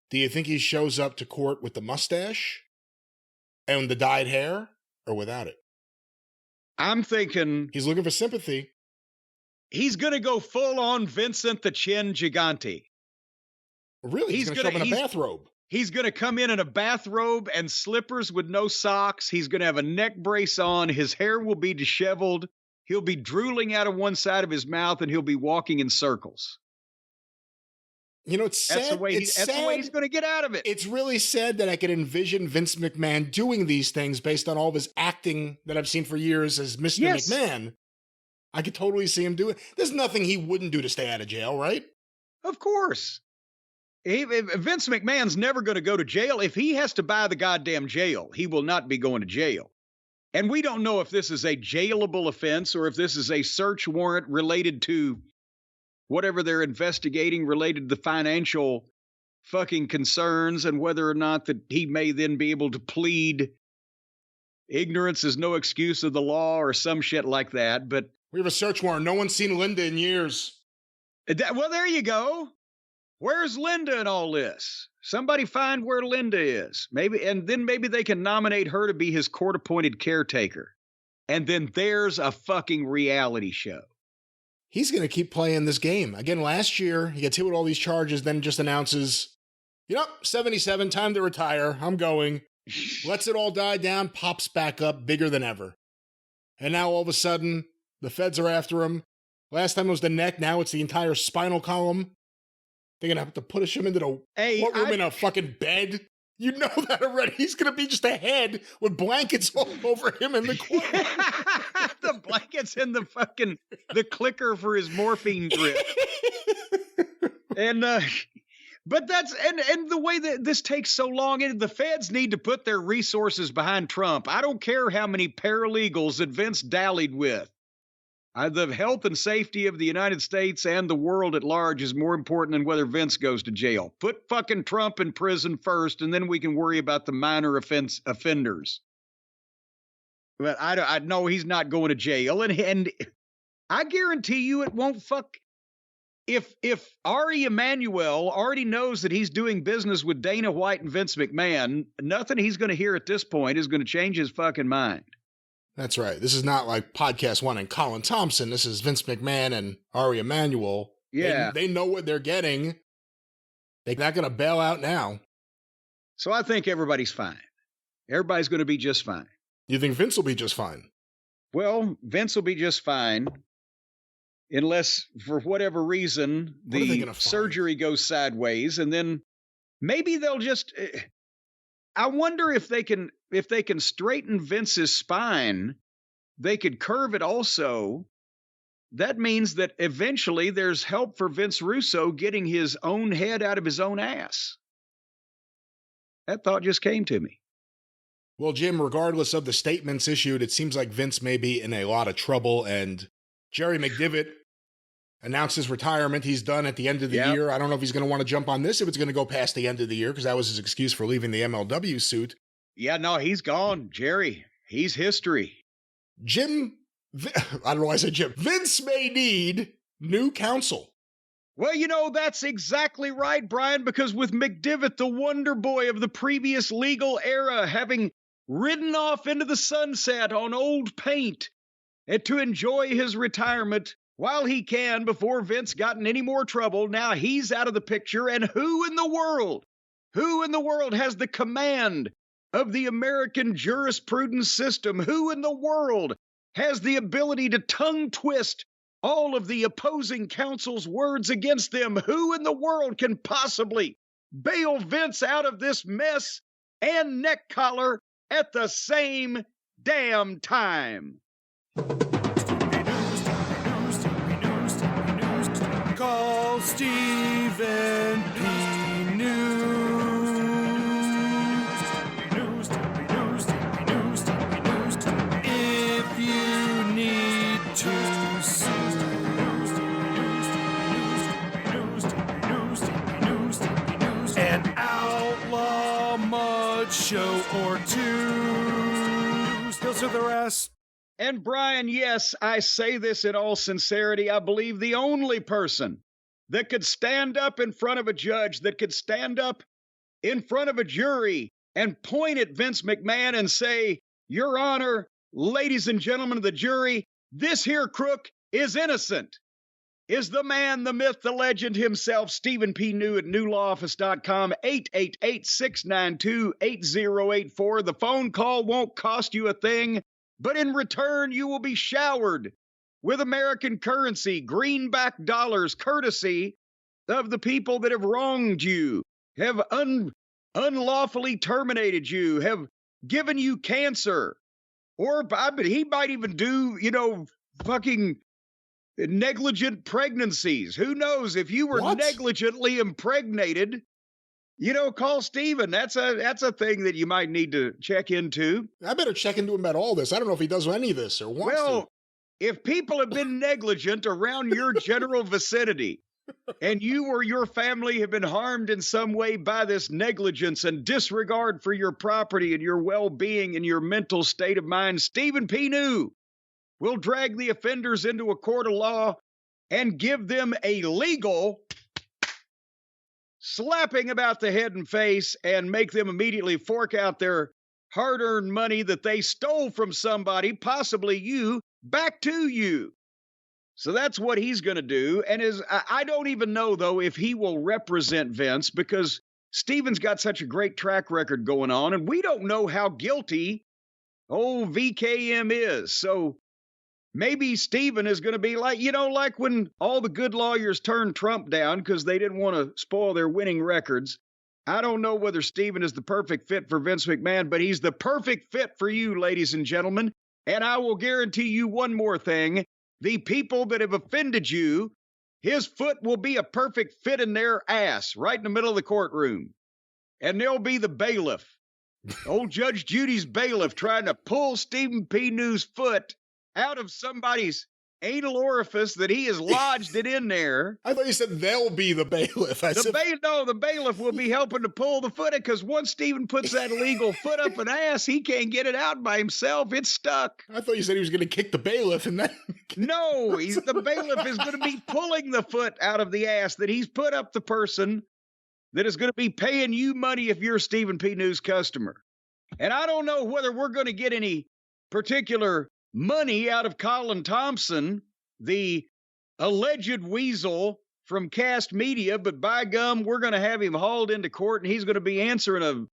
do you think he shows up to court with the mustache and the dyed hair or without it? I'm thinking he's looking for sympathy. He's going to go full on Vincent the Chin Gigante. Really? He's going to show up in a bathrobe. He's going to come in a bathrobe and slippers with no socks. He's going to have a neck brace on. His hair will be disheveled. He'll be drooling out of one side of his mouth, and he'll be walking in circles. You know, it's sad. That's the way he's going to get out of it. It's really sad that I could envision Vince McMahon doing these things based on all of his acting that I've seen for years as Mr. McMahon. I could totally see him do it. There's nothing he wouldn't do to stay out of jail, right? Of course. Vince McMahon's never going to go to jail. If he has to buy the goddamn jail, he will not be going to jail. And we don't know if this is a jailable offense or if this is a search warrant related to whatever they're investigating related to the financial fucking concerns and whether or not that he may then be able to plead ignorance is no excuse of the law or some shit like that. But we have a search warrant. No one's seen Linda in years. Well, there you go. Where's Linda in all this? Somebody find where Linda is. Maybe they can nominate her to be his court-appointed caretaker. And then there's a fucking reality show. He's going to keep playing this game. Again, last year, he gets hit with all these charges, then just announces, 77, time to retire. I'm going. Lets it all die down, pops back up, bigger than ever. And now all of a sudden, the feds are after him. Last time it was the neck, now it's the entire spinal column. They're going to have to push him into the courtroom in a fucking bed. You know that already. He's going to be just a head with blankets all over him in the courtroom. The blankets and the clicker for his morphine drip. And, But that's and the way that this takes so long, and the feds need to put their resources behind Trump. I don't care how many paralegals that Vince dallied with. The health and safety of the United States and the world at large is more important than whether Vince goes to jail. Put fucking Trump in prison first, and then we can worry about the minor offenders. But I know he's not going to jail, and I guarantee you it won't fuck. If Ari Emanuel already knows that he's doing business with Dana White and Vince McMahon, nothing he's going to hear at this point is going to change his fucking mind. That's right. This is not like Podcast One and Colin Thompson. This is Vince McMahon and Ari Emanuel. Yeah. They know what they're getting. They're not going to bail out now. So I think everybody's fine. Everybody's going to be just fine. You think Vince will be just fine? Well, Vince will be just fine. Unless, for whatever reason, the surgery goes sideways, and then maybe they'll just. I wonder if they can straighten Vince's spine, they could curve it also. That means that eventually there's help for Vince Russo getting his own head out of his own ass. That thought just came to me. Well, Jim, regardless of the statements issued, it seems like Vince may be in a lot of trouble, and Jerry McDevitt announced his retirement. He's done at the end of the year. I don't know if he's going to want to jump on this if it's going to go past the end of the year, because that was his excuse for leaving the MLW suit. Yeah, no, he's gone, Jerry. He's history. I don't know why I said Jim. Vince may need new counsel. Well, you know, that's exactly right, Brian, because with McDevitt, the wonder boy of the previous legal era, having ridden off into the sunset on old paint and to enjoy his retirement while he can before Vince got in any more trouble, now he's out of the picture. And who in the world has the command of the American jurisprudence system? Who in the world has the ability to tongue twist all of the opposing counsel's words against them? Who in the world can possibly bail Vince out of this mess and neck collar at the same damn time? Call Stephen P. News. If you need to sue. An outlaw mud show or two. Still to the rest. And Brian, yes, I say this in all sincerity. I believe the only person that could stand up in front of a judge, that could stand up in front of a jury and point at Vince McMahon and say, Your Honor, ladies and gentlemen of the jury, this here crook is innocent, is the man, the myth, the legend himself, Stephen P. New at newlawoffice.com, 888-692-8084. The phone call won't cost you a thing, but in return, you will be showered with American currency, greenback dollars, courtesy of the people that have wronged you, have unlawfully terminated you, have given you cancer. Or he might even do, fucking negligent pregnancies. Who knows? If you were negligently impregnated, call Steven. That's a thing that you might need to check into. I better check into him about all this. I don't know if he does any of this or wants to. Well, if people have been negligent around your general vicinity, and you or your family have been harmed in some way by this negligence and disregard for your property and your well-being and your mental state of mind, Stephen P. New will drag the offenders into a court of law and give them a legal slapping about the head and face and make them immediately fork out their hard-earned money that they stole from somebody, possibly you, back to you. So that's what he's going to do. And I don't even know, though, if he will represent Vince, because Steven's got such a great track record going on, and we don't know how guilty old VKM is. So maybe Steven is going to be like, like when all the good lawyers turned Trump down because they didn't want to spoil their winning records. I don't know whether Steven is the perfect fit for Vince McMahon, but he's the perfect fit for you, ladies and gentlemen. And I will guarantee you one more thing. The people that have offended you his foot will be a perfect fit in their ass right in the middle of the courtroom. And there'll be the bailiff, old Judge Judy's bailiff, trying to pull Stephen P. New's foot out of somebody's anal orifice that he has lodged it in there. I thought you said they'll be the bailiff. The bailiff will be helping to pull the foot in, because once Stephen puts that illegal foot up an ass, he can't get it out by himself. It's stuck. I thought you said he was going to kick the bailiff and then... No, the bailiff is going to be pulling the foot out of the ass that he's put up the person that is going to be paying you money if you're a Stephen P. News customer. And I don't know whether we're going to get any particular money out of Colin Thompson, the alleged weasel from Cast Media, but by gum, we're going to have him hauled into court, and he's going to be answering a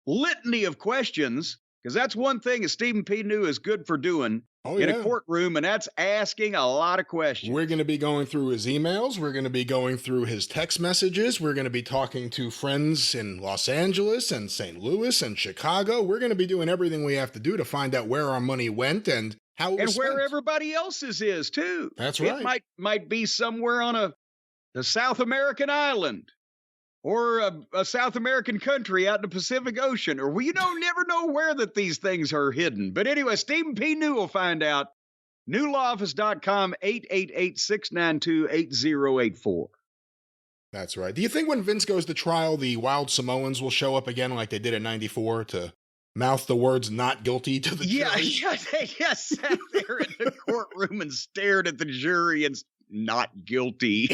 litany of questions, because that's one thing that Stephen P. New is good for doing in a courtroom, and that's asking a lot of questions. We're going to be going through his emails. We're going to be going through his text messages. We're going to be talking to friends in Los Angeles and St. Louis and Chicago. We're going to be doing everything we have to do to find out where our money went and how it was spent. Where spent. Everybody else's is, too. That's right. It might be somewhere on a South American island, or a South American country out in the Pacific Ocean, or you never know where that these things are hidden. But anyway, Stephen P. New will find out. NewLawOffice.com, 888-692-8084. That's right. Do you think when Vince goes to trial, the Wild Samoans will show up again like they did in '94 to mouth the words "not guilty" to the jury? Yeah, they just sat there in the courtroom and stared at the jury and not guilty.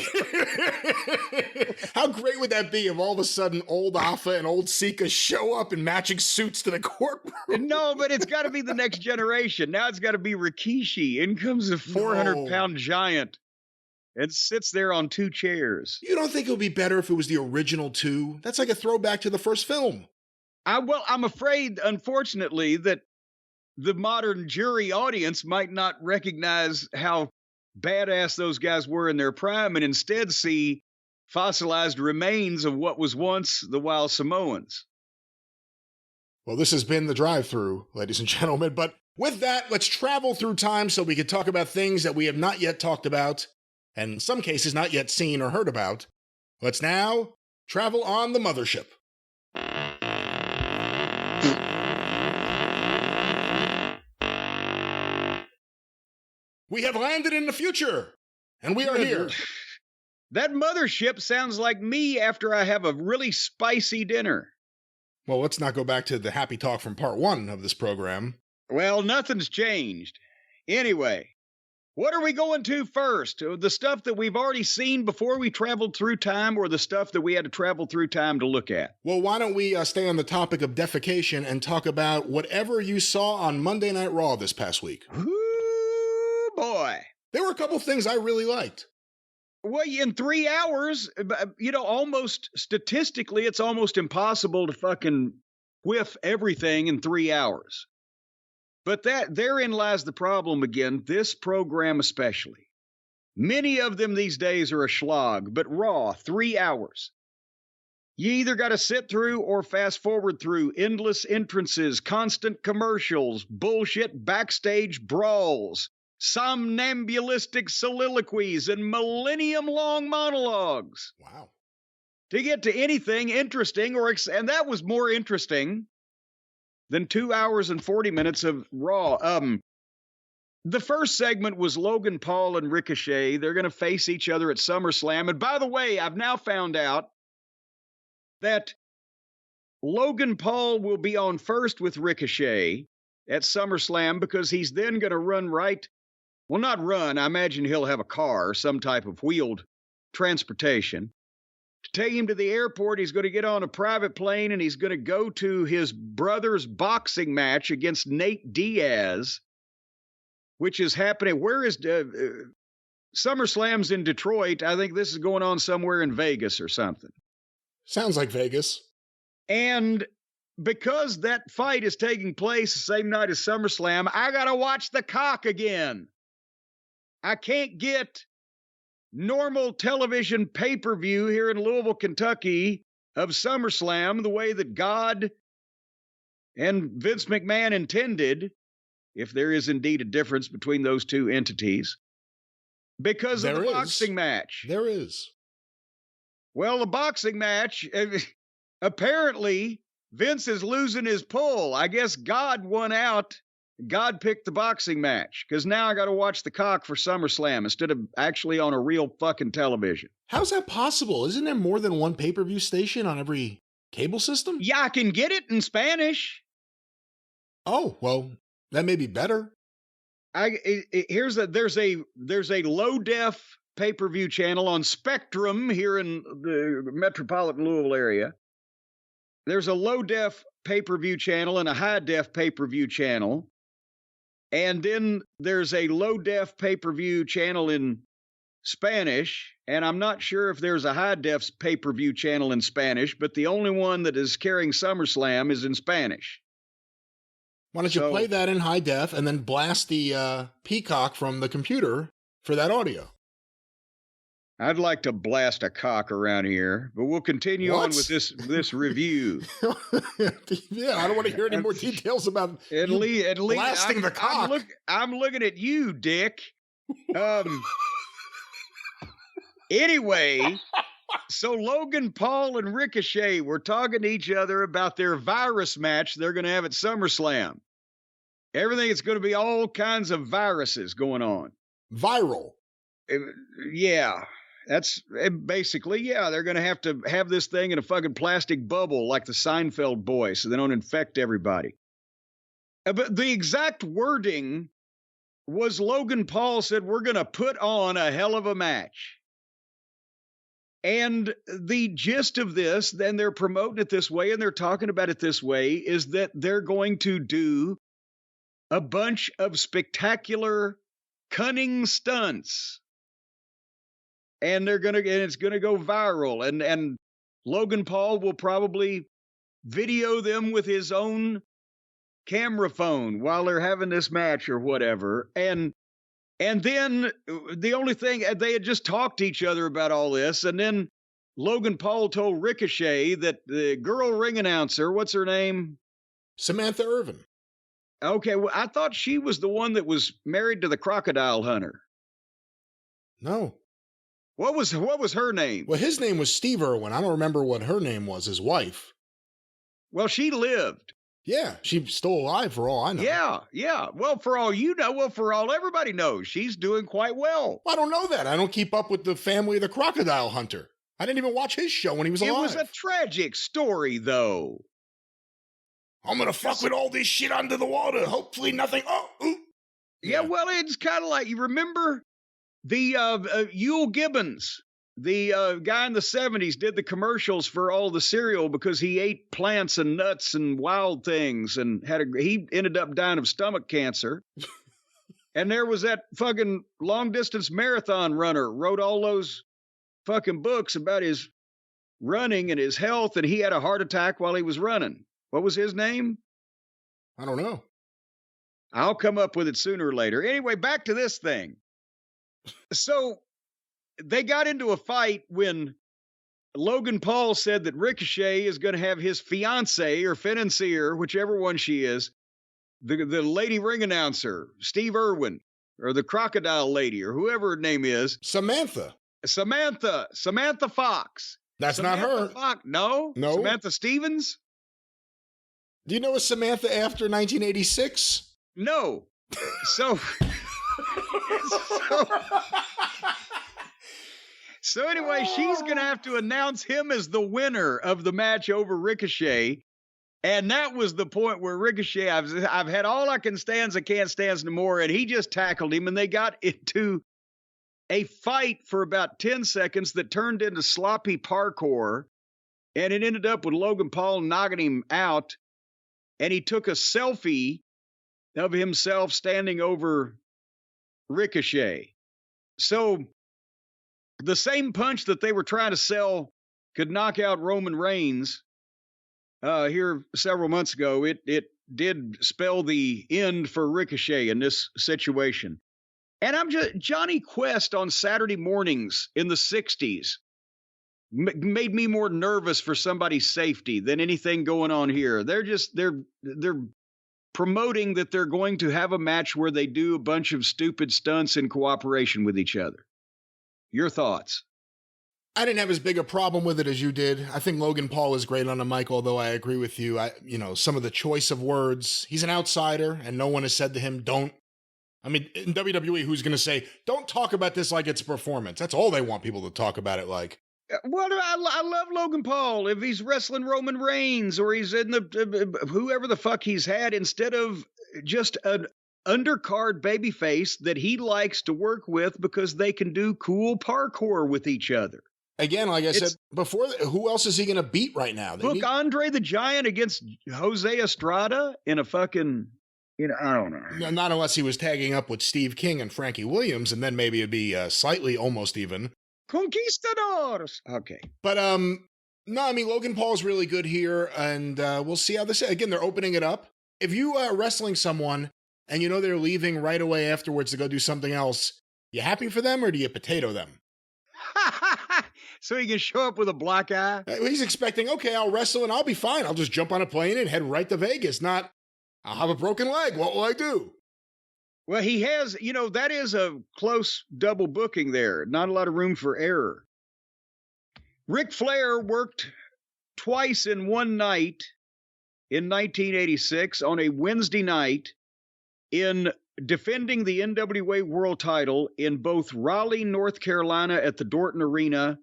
How great would that be if all of a sudden old Alpha and old Sika show up in matching suits to the courtroom? No, but it's got to be the next generation. Now it's got to be Rikishi. In comes a 400-pound giant and sits there on two chairs. You don't think it would be better if it was the original two? That's like a throwback to the first film. I'm afraid, unfortunately, that the modern jury audience might not recognize how badass those guys were in their prime, and instead see fossilized remains of what was once the Wild Samoans. Well, this has been the Drive Thru, ladies and gentlemen. But with that, let's travel through time so we can talk about things that we have not yet talked about, and in some cases not yet seen or heard about. Let's now travel on the mothership. We have landed in the future, and we are here. That mothership sounds like me after I have a really spicy dinner. Well, let's not go back to the happy talk from part 1 of this program. Well, nothing's changed. Anyway, what are we going to first? The stuff that we've already seen before we traveled through time, or the stuff that we had to travel through time to look at? Well, why don't we stay on the topic of defecation and talk about whatever you saw on Monday Night Raw this past week. Ooh, boy. There were a couple things I really liked. Well, in 3 hours, almost statistically, it's almost impossible to fucking whiff everything in 3 hours. But therein lies the problem again, this program especially. Many of them these days are a slog, but Raw, 3 hours. You either got to sit through or fast forward through endless entrances, constant commercials, bullshit backstage brawls, somnambulistic soliloquies, and millennium-long monologues. Wow. To get to anything interesting, and that was more interesting than 2 hours and 40 minutes of Raw. The first segment was Logan Paul and Ricochet. They're going to face each other at SummerSlam. And by the way, I've now found out that Logan Paul will be on first with Ricochet at SummerSlam, because he's then going to run right. Well, not run. I imagine he'll have a car or some type of wheeled transportation to take him to the airport. He's going to get on a private plane, and he's going to go to his brother's boxing match against Nate Diaz, which is happening. Where is SummerSlam's in Detroit? I think this is going on somewhere in Vegas or something. Sounds like Vegas. And because that fight is taking place the same night as SummerSlam, I got to watch the cock again. I can't get normal television pay-per-view here in Louisville, Kentucky of SummerSlam the way that God and Vince McMahon intended, if there is indeed a difference between those two entities. Because of There the is. boxing match. There is. Well, the boxing match, apparently Vince is losing his pull. I guess God won out. God picked the boxing match because now I got to watch the cock for SummerSlam instead of actually on a real fucking television. How's that possible? Isn't there more than one pay-per-view station on every cable system? Yeah, I can get it in Spanish. Oh, well, that may be better. There's a low def pay-per-view channel on Spectrum here in the metropolitan Louisville area. There's a low def pay-per-view channel and a high def pay-per-view channel. And then there's a low def pay-per-view channel in Spanish. And I'm not sure if there's a high def pay-per-view channel in Spanish, but the only one that is carrying SummerSlam is in Spanish. Why don't you play that in high def and then blast the Peacock from the computer for that audio? I'd like to blast a cock around here, but we'll continue on with this review. Yeah, I don't want to hear any more details about at least blasting the cock. I'm looking at you, Dick. Anyway, so Logan Paul and Ricochet were talking to each other about their virus match they're going to have at SummerSlam. Everything is going to be all kinds of viruses going on. Viral. Yeah. That's basically, they're going to have this thing in a fucking plastic bubble like the Seinfeld boys so they don't infect everybody. But the exact wording was Logan Paul said, we're going to put on a hell of a match. And the gist of this, then they're promoting it this way and they're talking about it this way, is that they're going to do a bunch of spectacular, cunning stunts. And it's gonna go viral. And Logan Paul will probably video them with his own camera phone while they're having this match or whatever. And then the only thing, they had just talked to each other about all this. And then Logan Paul told Ricochet that the girl ring announcer, what's her name? Samantha Irvin. Okay, well, I thought she was the one that was married to the crocodile hunter. No. What was her name? Well, his name was Steve Irwin. I don't remember what her name was, his wife. Well, she lived. Yeah, she's still alive for all I know. Yeah. Well, for all you know, for all everybody knows, she's doing quite well. I don't know that. I don't keep up with the family of the crocodile hunter. I didn't even watch his show when he was alive. It was a tragic story, though. I'm going to fuck with all this shit under the water. Hopefully nothing. Yeah, well, it's kind of like, you remember the Yul Gibbons, the guy in the 70s, did the commercials for all the cereal because he ate plants and nuts and wild things and he ended up dying of stomach cancer. And there was that fucking long distance marathon runner, wrote all those fucking books about his running and his health, and he had a heart attack while he was running. What was his name? I don't know. I'll come up with it sooner or later. Anyway, back to this thing. So they got into a fight when Logan Paul said that Ricochet is going to have his fiance or financier, whichever one she is, the lady ring announcer, Steve Irwin, or the crocodile lady, or whoever her name is. Samantha Fox. That's not her. Fox. No? Samantha Stevens? Do you know a Samantha after 1986? No. So anyway, she's going to have to announce him as the winner of the match over Ricochet. And that was the point where Ricochet, I've had all I can stands, I can't stands no more. And he just tackled him and they got into a fight for about 10 seconds that turned into sloppy parkour. And it ended up with Logan Paul knocking him out. And he took a selfie of himself standing over Ricochet. So the same punch that they were trying to sell could knock out Roman Reigns here several months ago, it did spell the end for Ricochet in this situation. And I'm just, Johnny Quest on Saturday mornings in the 60s made me more nervous for somebody's safety than anything going on here. They're promoting that they're going to have a match where they do a bunch of stupid stunts in cooperation with each other. Your thoughts? I didn't have as big a problem with it as you did. I think Logan Paul is great on the mic, although I agree with you. Some of the choice of words, he's an outsider, and no one has said to him, don't. I mean, in WWE, who's going to say, don't talk about this like it's a performance? That's all they want people to talk about it like. Well, I love Logan Paul. If he's wrestling Roman Reigns or he's in the whoever the fuck he's had, instead of just an undercard babyface that he likes to work with because they can do cool parkour with each other. Again, like I said before, who else is he going to beat right now? Andre the Giant against Jose Estrada in a fucking, I don't know. Not unless he was tagging up with Steve King and Frankie Williams, and then maybe it'd be slightly almost even. Conquistadors. Okay. But, no, I mean, Logan Paul's really good here, and we'll see how this is. Again, they're opening it up. If you are wrestling someone and you know they're leaving right away afterwards to go do something else, you happy for them or do you potato them? So he can show up with a black eye? He's expecting, okay, I'll wrestle and I'll be fine. I'll just jump on a plane and head right to Vegas. Not, I'll have a broken leg. What will I do? Well, he has, that is a close double booking there. Not a lot of room for error. Ric Flair worked twice in one night in 1986 on a Wednesday night in defending the NWA World Title in both Raleigh, North Carolina at the Dorton Arena,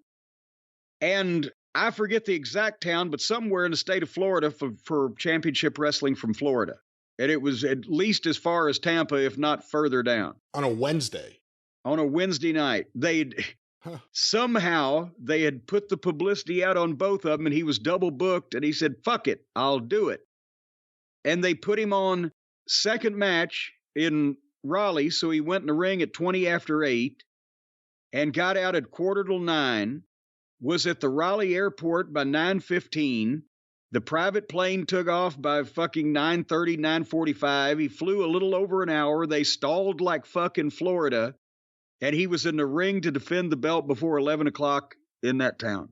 and I forget the exact town, but somewhere in the state of Florida for championship wrestling from Florida. And it was at least as far as Tampa, if not further down. On a Wednesday? On a Wednesday night. Somehow they had put the publicity out on both of them, and he was double booked, and he said, fuck it, I'll do it. And they put him on second match in Raleigh, so he went in the ring at 20 after 8 and got out at 8:45, was at the Raleigh airport by 9:15. The private plane took off by fucking 9:30, 9:45. He flew a little over an hour. They stalled like fucking Florida, and he was in the ring to defend the belt before 11 o'clock in that town.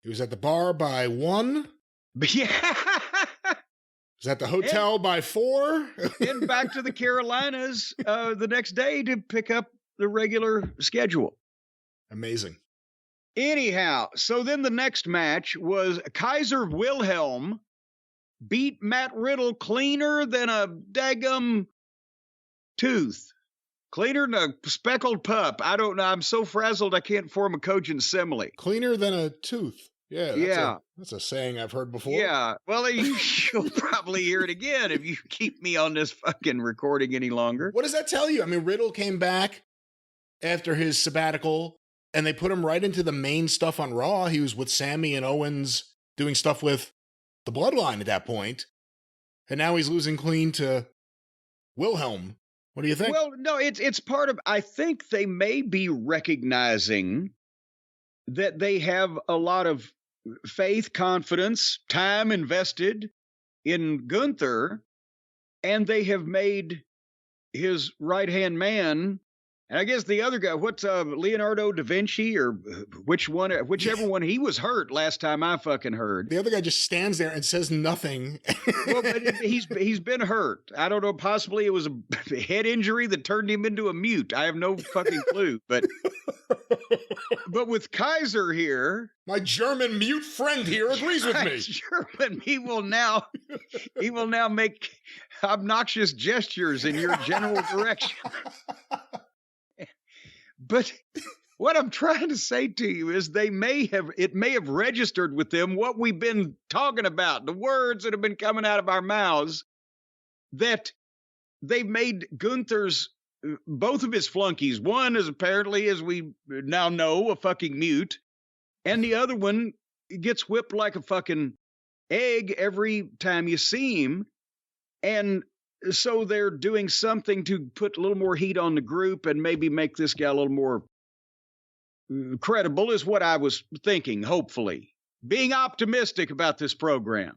He was at the bar by 1? Yeah. Was at the hotel by 4? And back to the Carolinas the next day to pick up the regular schedule. Amazing. Anyhow, so then the next match was Kaiser Wilhelm beat Matt Riddle cleaner than a daggum tooth. Cleaner than a speckled pup. I don't know. I'm so frazzled I can't form a cogent simile. Cleaner than a tooth. Yeah. That's a saying I've heard before. Yeah. Well, you'll probably hear it again if you keep me on this fucking recording any longer. What does that tell you? I mean, Riddle came back after his sabbatical, and they put him right into the main stuff on Raw. He was with Sammy and Owens doing stuff with the Bloodline at that point. And now he's losing clean to Wilhelm. What do you think? Well, no, it's part of, I think they may be recognizing that they have a lot of faith, confidence, time invested in Gunther, and they have made his right-hand man, and I guess the other guy, what's Leonardo da Vinci, or whichever one, he was hurt last time I fucking heard. The other guy just stands there and says nothing. Well, but he's been hurt. I don't know, possibly it was a head injury that turned him into a mute. I have no fucking clue, but with Kaiser here, my German mute friend here agrees with me. German, he will now make obnoxious gestures in your general direction. But what I'm trying to say to you is it may have registered with them what we've been talking about, the words that have been coming out of our mouths, that they've made Gunther's, both of his flunkies. One is apparently, as we now know, a fucking mute, and the other one gets whipped like a fucking egg every time you see him. And so they're doing something to put a little more heat on the group and maybe make this guy a little more credible is what I was thinking, hopefully. Being optimistic about this program,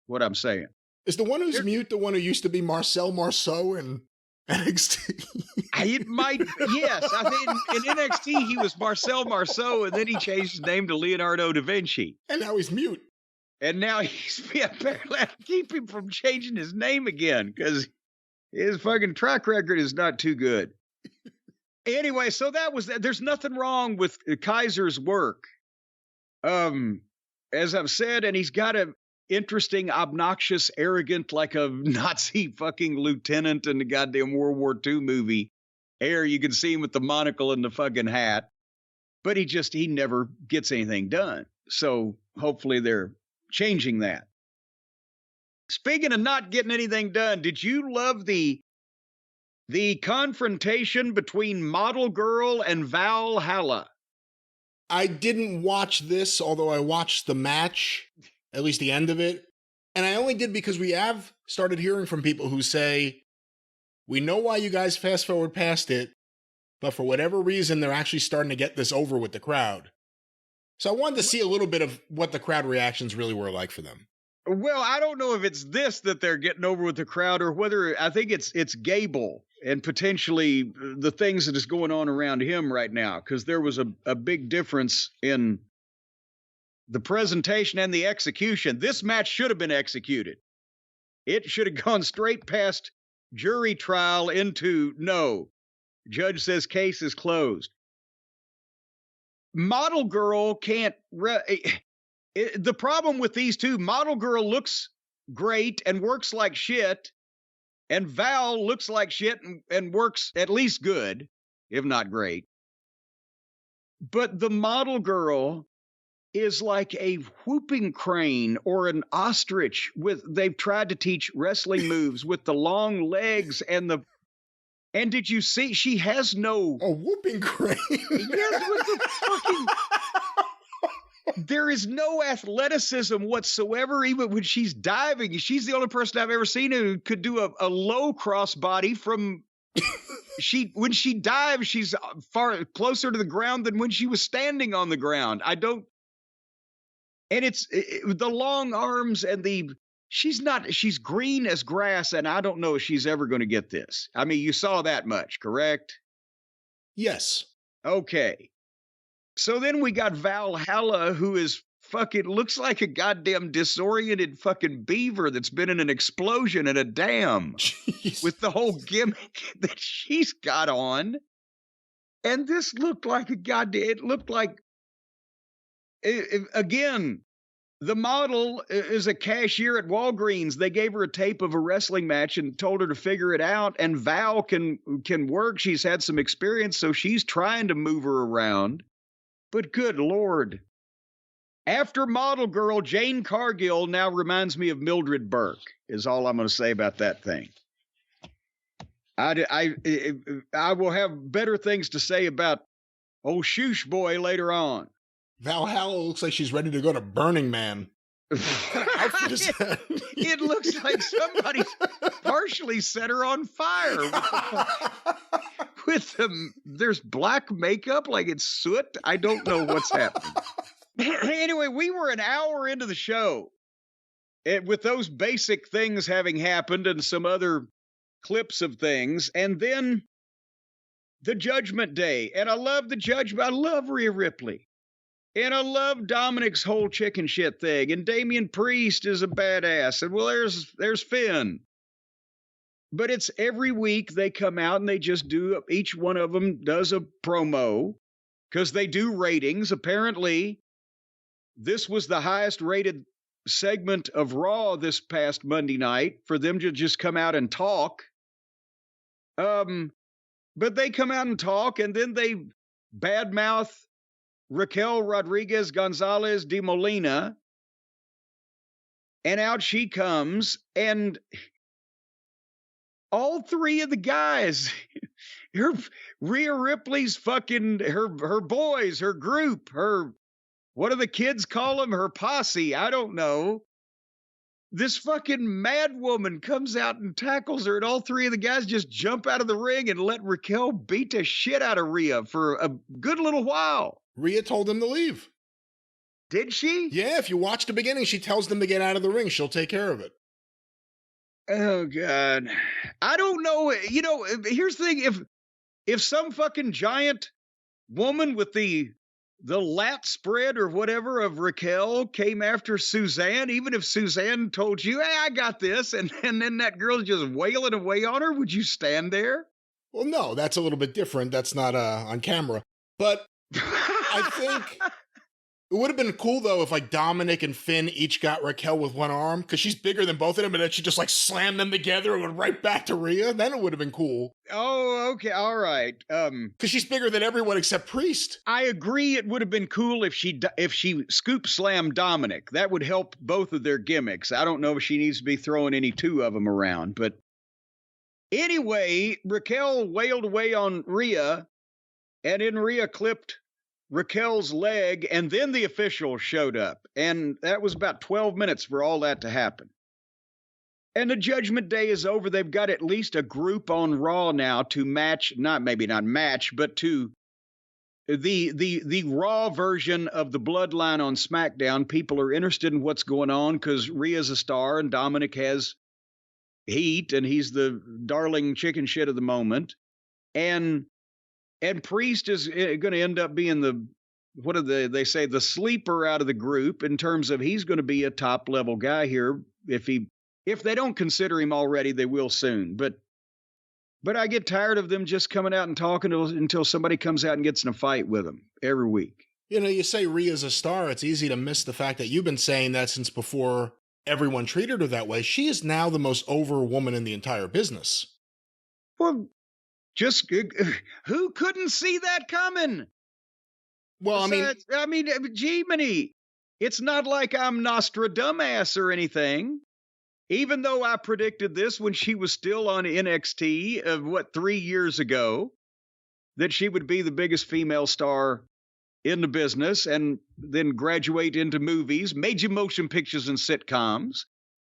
what I'm saying. Is the one who's mute the one who used to be Marcel Marceau in NXT? It might, yes. I think in NXT he was Marcel Marceau, and then he changed his name to Leonardo da Vinci. And now he's mute. And now apparently I keep him from changing his name again because his fucking track record is not too good. Anyway, so that was that. There's nothing wrong with Kaiser's work. As I've said, and he's got a interesting, obnoxious, arrogant, like a Nazi fucking lieutenant in the goddamn World War II movie. Air, you can see him with the monocle and the fucking hat. But he never gets anything done. So hopefully they're changing that. Speaking of not getting anything done, did you love the confrontation between Model Girl and Valhalla? I didn't watch this, although I watched the match, at least the end of it. And I only did because we have started hearing from people who say, we know why you guys fast forward past it, but for whatever reason, they're actually starting to get this over with the crowd. So I wanted to see a little bit of what the crowd reactions really were like for them. Well, I don't know if it's this that they're getting over with the crowd or whether I think it's Gable and potentially the things that is going on around him right now, because there was a big difference in the presentation and the execution. This match should have been executed. It should have gone straight past jury trial into no. Judge says case is closed. Model Girl can't... the problem with these two, Model Girl looks great and works like shit, and Val looks like shit and works at least good, if not great. But the Model Girl is like a whooping crane or an ostrich they've tried to teach wrestling moves with the long legs and did you see she has no a whooping crane? Yes, with the fucking there is no athleticism whatsoever, even when she's diving. She's the only person I've ever seen who could do a low crossbody from when she dives, she's far closer to the ground than when she was standing on the ground. And it's the long arms and she's green as grass, and I don't know if she's ever going to get this. I mean, you saw that much, correct? Yes. Okay. So then we got Valhalla, who is fucking looks like a goddamn disoriented fucking beaver that's been in an explosion in a dam. Jeez. With the whole gimmick that she's got on. And this looked like it looked like, again, the model is a cashier at Walgreens. They gave her a tape of a wrestling match and told her to figure it out. And Val can work. She's had some experience, so she's trying to move her around. But good Lord. After Model Girl, Jane Cargill now reminds me of Mildred Burke, is all I'm going to say about that thing. I will have better things to say about old Shoosh Boy later on. Valhalla looks like she's ready to go to Burning Man. It looks like somebody partially set her on fire. There's black makeup, like it's soot. I don't know what's happening. Anyway, we were an hour into the show with those basic things having happened and some other clips of things. And then the Judgment Day. And I love the Judgment. I love Rhea Ripley. And I love Dominic's whole chicken shit thing. And Damian Priest is a badass. And well, there's Finn. But it's every week they come out and they just do, each one of them does a promo because they do ratings. Apparently, this was the highest rated segment of Raw this past Monday night for them to just come out and talk. But they come out and talk and then they badmouth Raquel Rodriguez Gonzalez de Molina. And out she comes and all three of the guys, Rhea Ripley's fucking, her boys, her group, what do the kids call them? Her posse. I don't know. This fucking mad woman comes out and tackles her, and all three of the guys just jump out of the ring and let Raquel beat the shit out of Rhea for a good little while. Rhea told them to leave. Did she? Yeah, if you watch the beginning, she tells them to get out of the ring. She'll take care of it. Oh, God. I don't know. You know, here's the thing. If some fucking giant woman with the the lat spread or whatever of Raquel came after Suzanne, even if Suzanne told you, hey, I got this, and then that girl's just wailing away on her, would you stand there? Well, no, that's a little bit different. That's not on camera. But I think it would have been cool, though, if like Dominic and Finn each got Raquel with one arm, because she's bigger than both of them, and then she just like slammed them together and went right back to Rhea. Then it would have been cool. Oh, okay, all right. Because she's bigger than everyone except Priest. I agree. It would have been cool if she scoop slammed Dominic. That would help both of their gimmicks. I don't know if she needs to be throwing any two of them around, but anyway, Raquel wailed away on Rhea, and then Rhea clipped Raquel's leg, and then the officials showed up, and that was about 12 minutes for all that to happen. And the Judgment Day is over. They've got at least a group on Raw now to match, maybe not match, but to the Raw version of the Bloodline on SmackDown. People are interested in what's going on because Rhea's a star and Dominic has heat, and he's the darling chicken shit of the moment. And Priest is going to end up being they say, the sleeper out of the group in terms of he's going to be a top level guy here. If they don't consider him already, they will soon. But I get tired of them just coming out and talking until somebody comes out and gets in a fight with them every week. You know, you say Rhea's a star. It's easy to miss the fact that you've been saying that since before everyone treated her that way. She is now the most over woman in the entire business. Well, just who couldn't see that coming? Well, I mean, Gemini, it's not like I'm Nostradamus or anything. Even though I predicted this when she was still on NXT of 3 years ago, that she would be the biggest female star in the business and then graduate into movies, major motion pictures and sitcoms.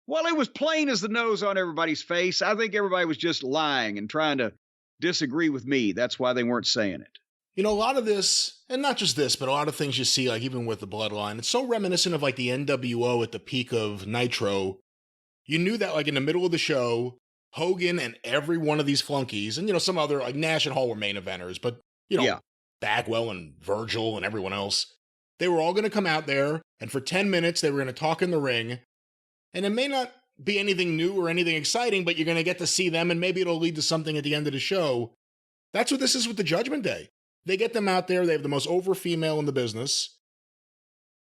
Well, it was plain as the nose on everybody's face. I think everybody was just lying and trying to disagree with me. That's why they weren't saying it. You know, a lot of this, and not just this, but a lot of things you see, like even with the Bloodline, it's so reminiscent of like the NWO at the peak of Nitro. You knew that like in the middle of the show, Hogan and every one of these flunkies, and you know, some other like Nash and Hall were main eventers, but you know, Bagwell and Virgil and everyone else, they were all going to come out there, and for 10 minutes they were going to talk in the ring, and it may not be anything new or anything exciting, but you're going to get to see them, and maybe it'll lead to something at the end of the show. That's what this is with the Judgment Day. They get them out there. They have the most over female in the business.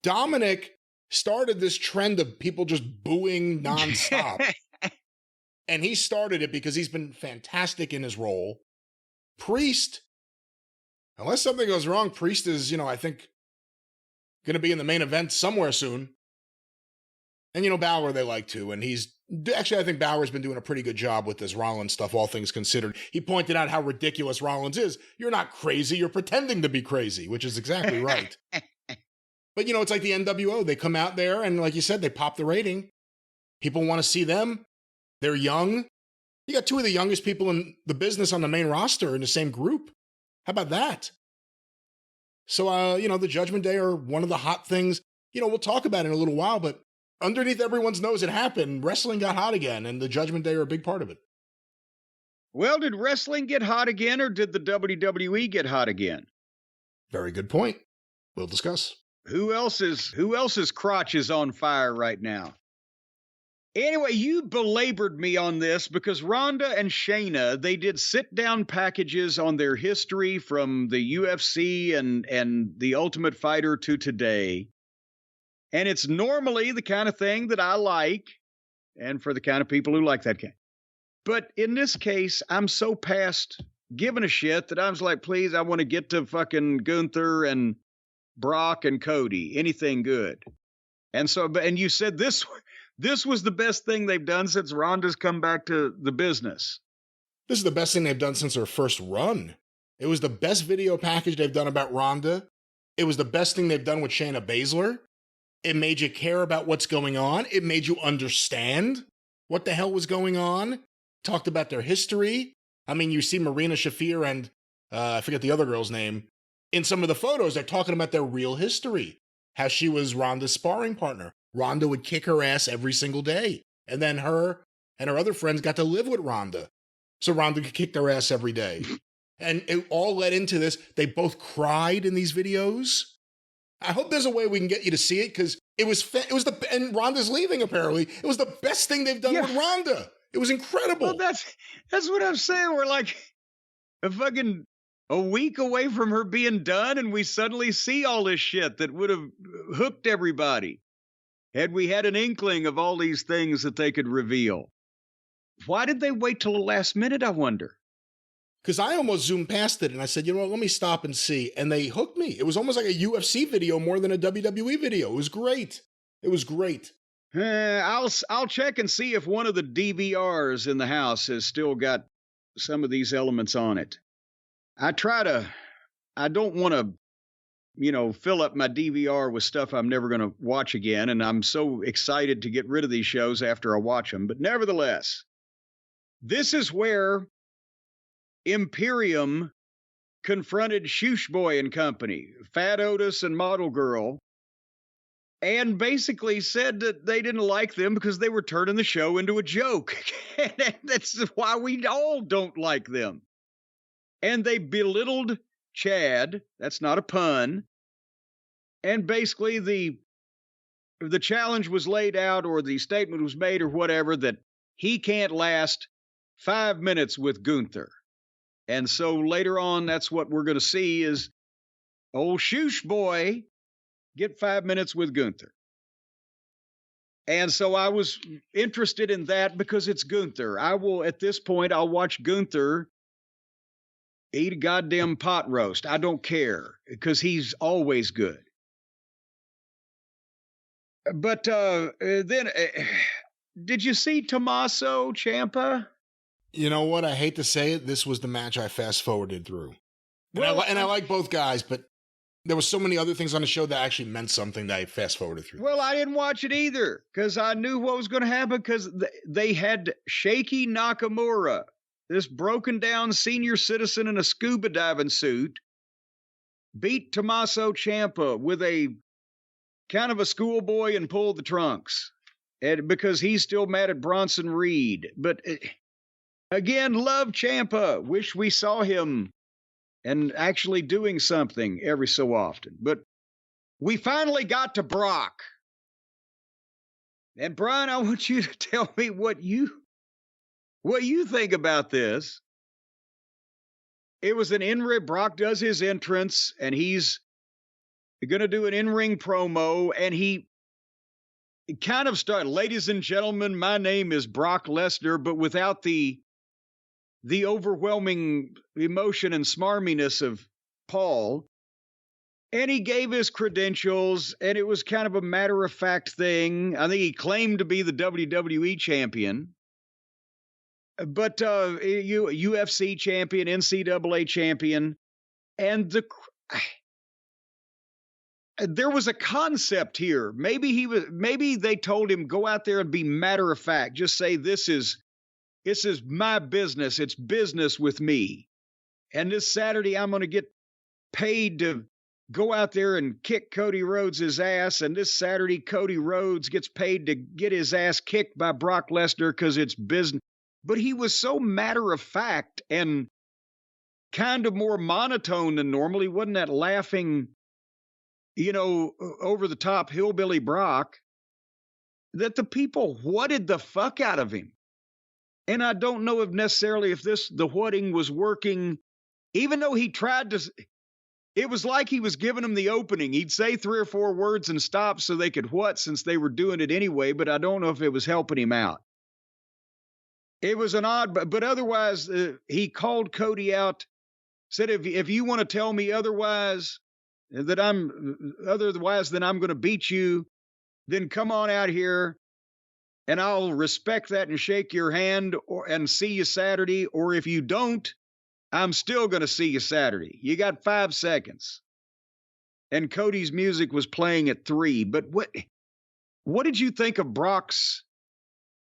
Dominic started this trend of people just booing nonstop. And he started it because he's been fantastic in his role. Priest, unless something goes wrong, Priest is, you know, I think going to be in the main event somewhere soon. And, you know, Balor they like to, and actually, I think Balor's been doing a pretty good job with this Rollins stuff, all things considered. He pointed out how ridiculous Rollins is. You're not crazy, you're pretending to be crazy, which is exactly right. But, you know, it's like the NWO. They come out there, and like you said, they pop the rating. People want to see them. They're young. You got two of the youngest people in the business on the main roster in the same group. How about that? So, you know, the Judgment Day are one of the hot things. You know, we'll talk about it in a little while, but underneath everyone's nose, it happened. Wrestling got hot again, and the Judgment Day are a big part of it. Well, did wrestling get hot again, or did the WWE get hot again? Very good point. We'll discuss. Who else's crotch is on fire right now? Anyway, you belabored me on this because Ronda and Shayna, they did sit-down packages on their history from the UFC and the Ultimate Fighter to today. And it's normally the kind of thing that I like, and for the kind of people who like that kind. But in this case, I'm so past giving a shit that I was like, please, I want to get to fucking Gunther and Brock and Cody. Anything good. And so, and you said this was the best thing they've done since Ronda's come back to the business. This is the best thing they've done since her first run. It was the best video package they've done about Ronda. It was the best thing they've done with Shayna Baszler. It made you care about what's going on. It made you understand what the hell was going on. Talked about their history. I mean, you see Marina Shafir and I forget the other girl's name. In some of the photos, they're talking about their real history. How she was Ronda's sparring partner. Ronda would kick her ass every single day. And then her and her other friends got to live with Ronda. So Ronda could kick their ass every day. And it all led into this. They both cried in these videos. I hope there's a way we can get you to see it because it was and Ronda's leaving apparently. It was the best thing they've done with Ronda. It was incredible. Well, that's what I'm saying. We're like a week away from her being done, and we suddenly see all this shit that would have hooked everybody had we had an inkling of all these things that they could reveal. Why did they wait till the last minute, I wonder? Because I almost zoomed past it, and I said, you know what, let me stop and see. And they hooked me. It was almost like a UFC video more than a WWE video. It was great. It was great. I'll check and see if one of the DVRs in the house has still got some of these elements on it. I don't want to, fill up my DVR with stuff I'm never going to watch again. And I'm so excited to get rid of these shows after I watch them. But nevertheless, this is where Imperium confronted Shoosh Boy and company, Fat Otis and Model Girl, and basically said that they didn't like them because they were turning the show into a joke. And that's why we all don't like them. And they belittled Chad. That's not a pun. And basically the challenge was laid out, or the statement was made, or whatever, that he can't last 5 minutes with Gunther. And so later on, that's what we're going to see is old Shoosh Boy get 5 minutes with Gunther. And so I was interested in that because it's Gunther. At this point, I'll watch Gunther eat a goddamn pot roast. I don't care because he's always good. But then, did you see Tommaso Ciampa? You know what? I hate to say it. This was the match I fast-forwarded through. And I like both guys, but there were so many other things on the show that actually meant something that I fast-forwarded through. Well, I didn't watch it either because I knew what was going to happen because they had Shaky Nakamura, this broken-down senior citizen in a scuba diving suit, beat Tommaso Ciampa with a kind of a schoolboy and pulled the trunks because he's still mad at Bronson Reed. But again, love Ciampa. Wish we saw him and actually doing something every so often. But we finally got to Brock. And Brian, I want you to tell me what you think about this. It was an in-ring. Brock does his entrance, and he's going to do an in-ring promo, and he kind of started, ladies and gentlemen, my name is Brock Lesnar, but without the overwhelming emotion and smarminess of Paul. And he gave his credentials, and it was kind of a matter-of-fact thing. I think he claimed to be the WWE champion. But UFC champion, NCAA champion, and there was a concept here. Maybe they told him, go out there and be matter-of-fact. Just say, this is my business. It's business with me. And this Saturday, I'm going to get paid to go out there and kick Cody Rhodes' ass. And this Saturday, Cody Rhodes gets paid to get his ass kicked by Brock Lesnar because it's business. But he was so matter-of-fact and kind of more monotone than normal. He wasn't that laughing, over-the-top hillbilly Brock, that the people whatted the fuck out of him. And I don't know if the whatting was working, even though he tried to. It was like he was giving them the opening. He'd say 3 or 4 words and stop so they could what, since they were doing it anyway, but I don't know if it was helping him out. It was an odd, but otherwise, he called Cody out, said, if you want to tell me otherwise, than I'm going to beat you, then come on out here. And I'll respect that and shake your hand and see you Saturday. Or if you don't, I'm still going to see you Saturday. You got 5 seconds. And Cody's music was playing at 3. But what did you think of Brock's?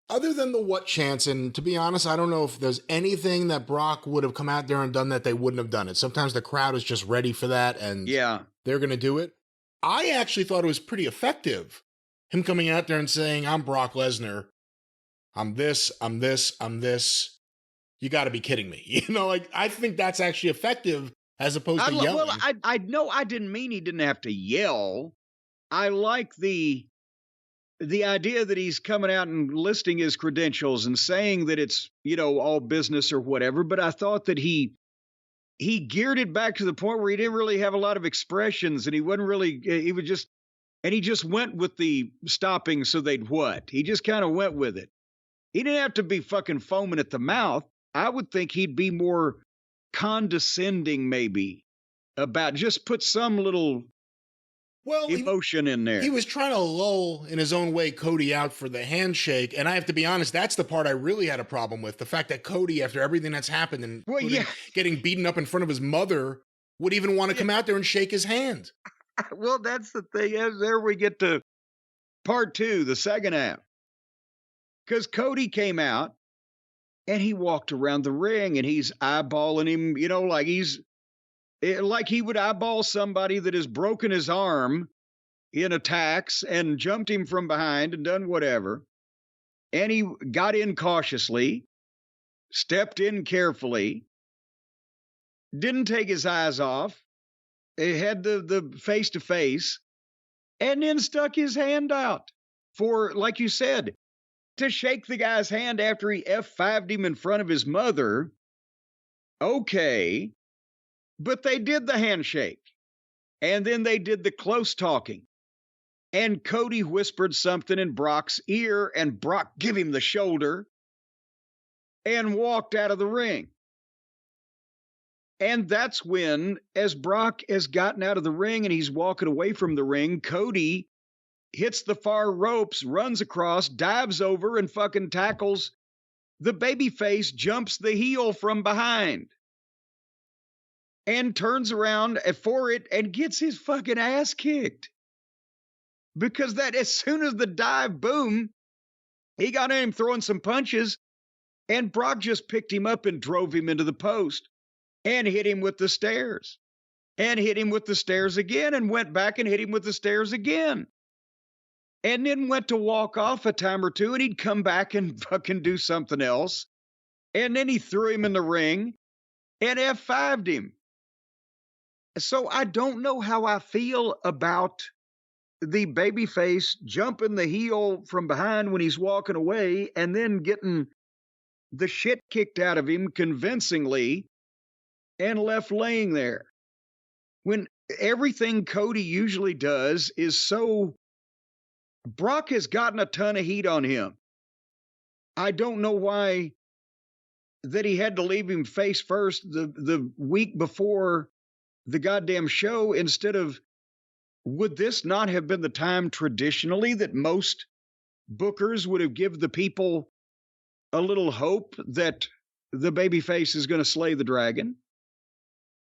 Other than the what chance, and to be honest, I don't know if there's anything that Brock would have come out there and done that they wouldn't have done it. Sometimes the crowd is just ready for that, and they're going to do it. I actually thought it was pretty effective. Him coming out there and saying, I'm Brock Lesnar. I'm this, I'm this, I'm this. You got to be kidding me. I think that's actually effective as opposed to yelling. Well, I know I didn't mean he didn't have to yell. I like the idea that he's coming out and listing his credentials and saying that it's, all business or whatever. But I thought that he geared it back to the point where he didn't really have a lot of expressions, and he just went with the stopping so they'd what? He just kind of went with it. He didn't have to be fucking foaming at the mouth. I would think he'd be more condescending, maybe, about just put some little emotion in there. He was trying to lull, in his own way, Cody out for the handshake. And I have to be honest, that's the part I really had a problem with. The fact that Cody, after everything that's happened and getting beaten up in front of his mother, would even want to come out there and shake his hand. Well, that's the thing. There we get to part 2, the second half. Because Cody came out and he walked around the ring and he's eyeballing him, like he would eyeball somebody that has broken his arm in attacks and jumped him from behind and done whatever. And he got in cautiously, stepped in carefully, didn't take his eyes off, he had the face-to-face, and then stuck his hand out for, like you said, to shake the guy's hand after he F5'd him in front of his mother. Okay. But they did the handshake. And then they did the close talking. And Cody whispered something in Brock's ear, and Brock gave him the shoulder and walked out of the ring. And that's when, as Brock has gotten out of the ring and he's walking away from the ring, Cody hits the far ropes, runs across, dives over, and fucking tackles the babyface, jumps the heel from behind, and turns around for it and gets his fucking ass kicked. Because that, as soon as the dive, boom, he got in him throwing some punches, and Brock just picked him up and drove him into the post and hit him with the stairs and hit him with the stairs again and went back and hit him with the stairs again. And then went to walk off a time or two, and he'd come back and fucking do something else. And then he threw him in the ring and F5'd him. So I don't know how I feel about the babyface jumping the heel from behind when he's walking away and then getting the shit kicked out of him convincingly and left laying there. When everything Cody usually does is so... Brock has gotten a ton of heat on him. I don't know why that he had to leave him face first the week before the goddamn show instead of, would this not have been the time traditionally that most bookers would have given the people a little hope that the babyface is going to slay the dragon?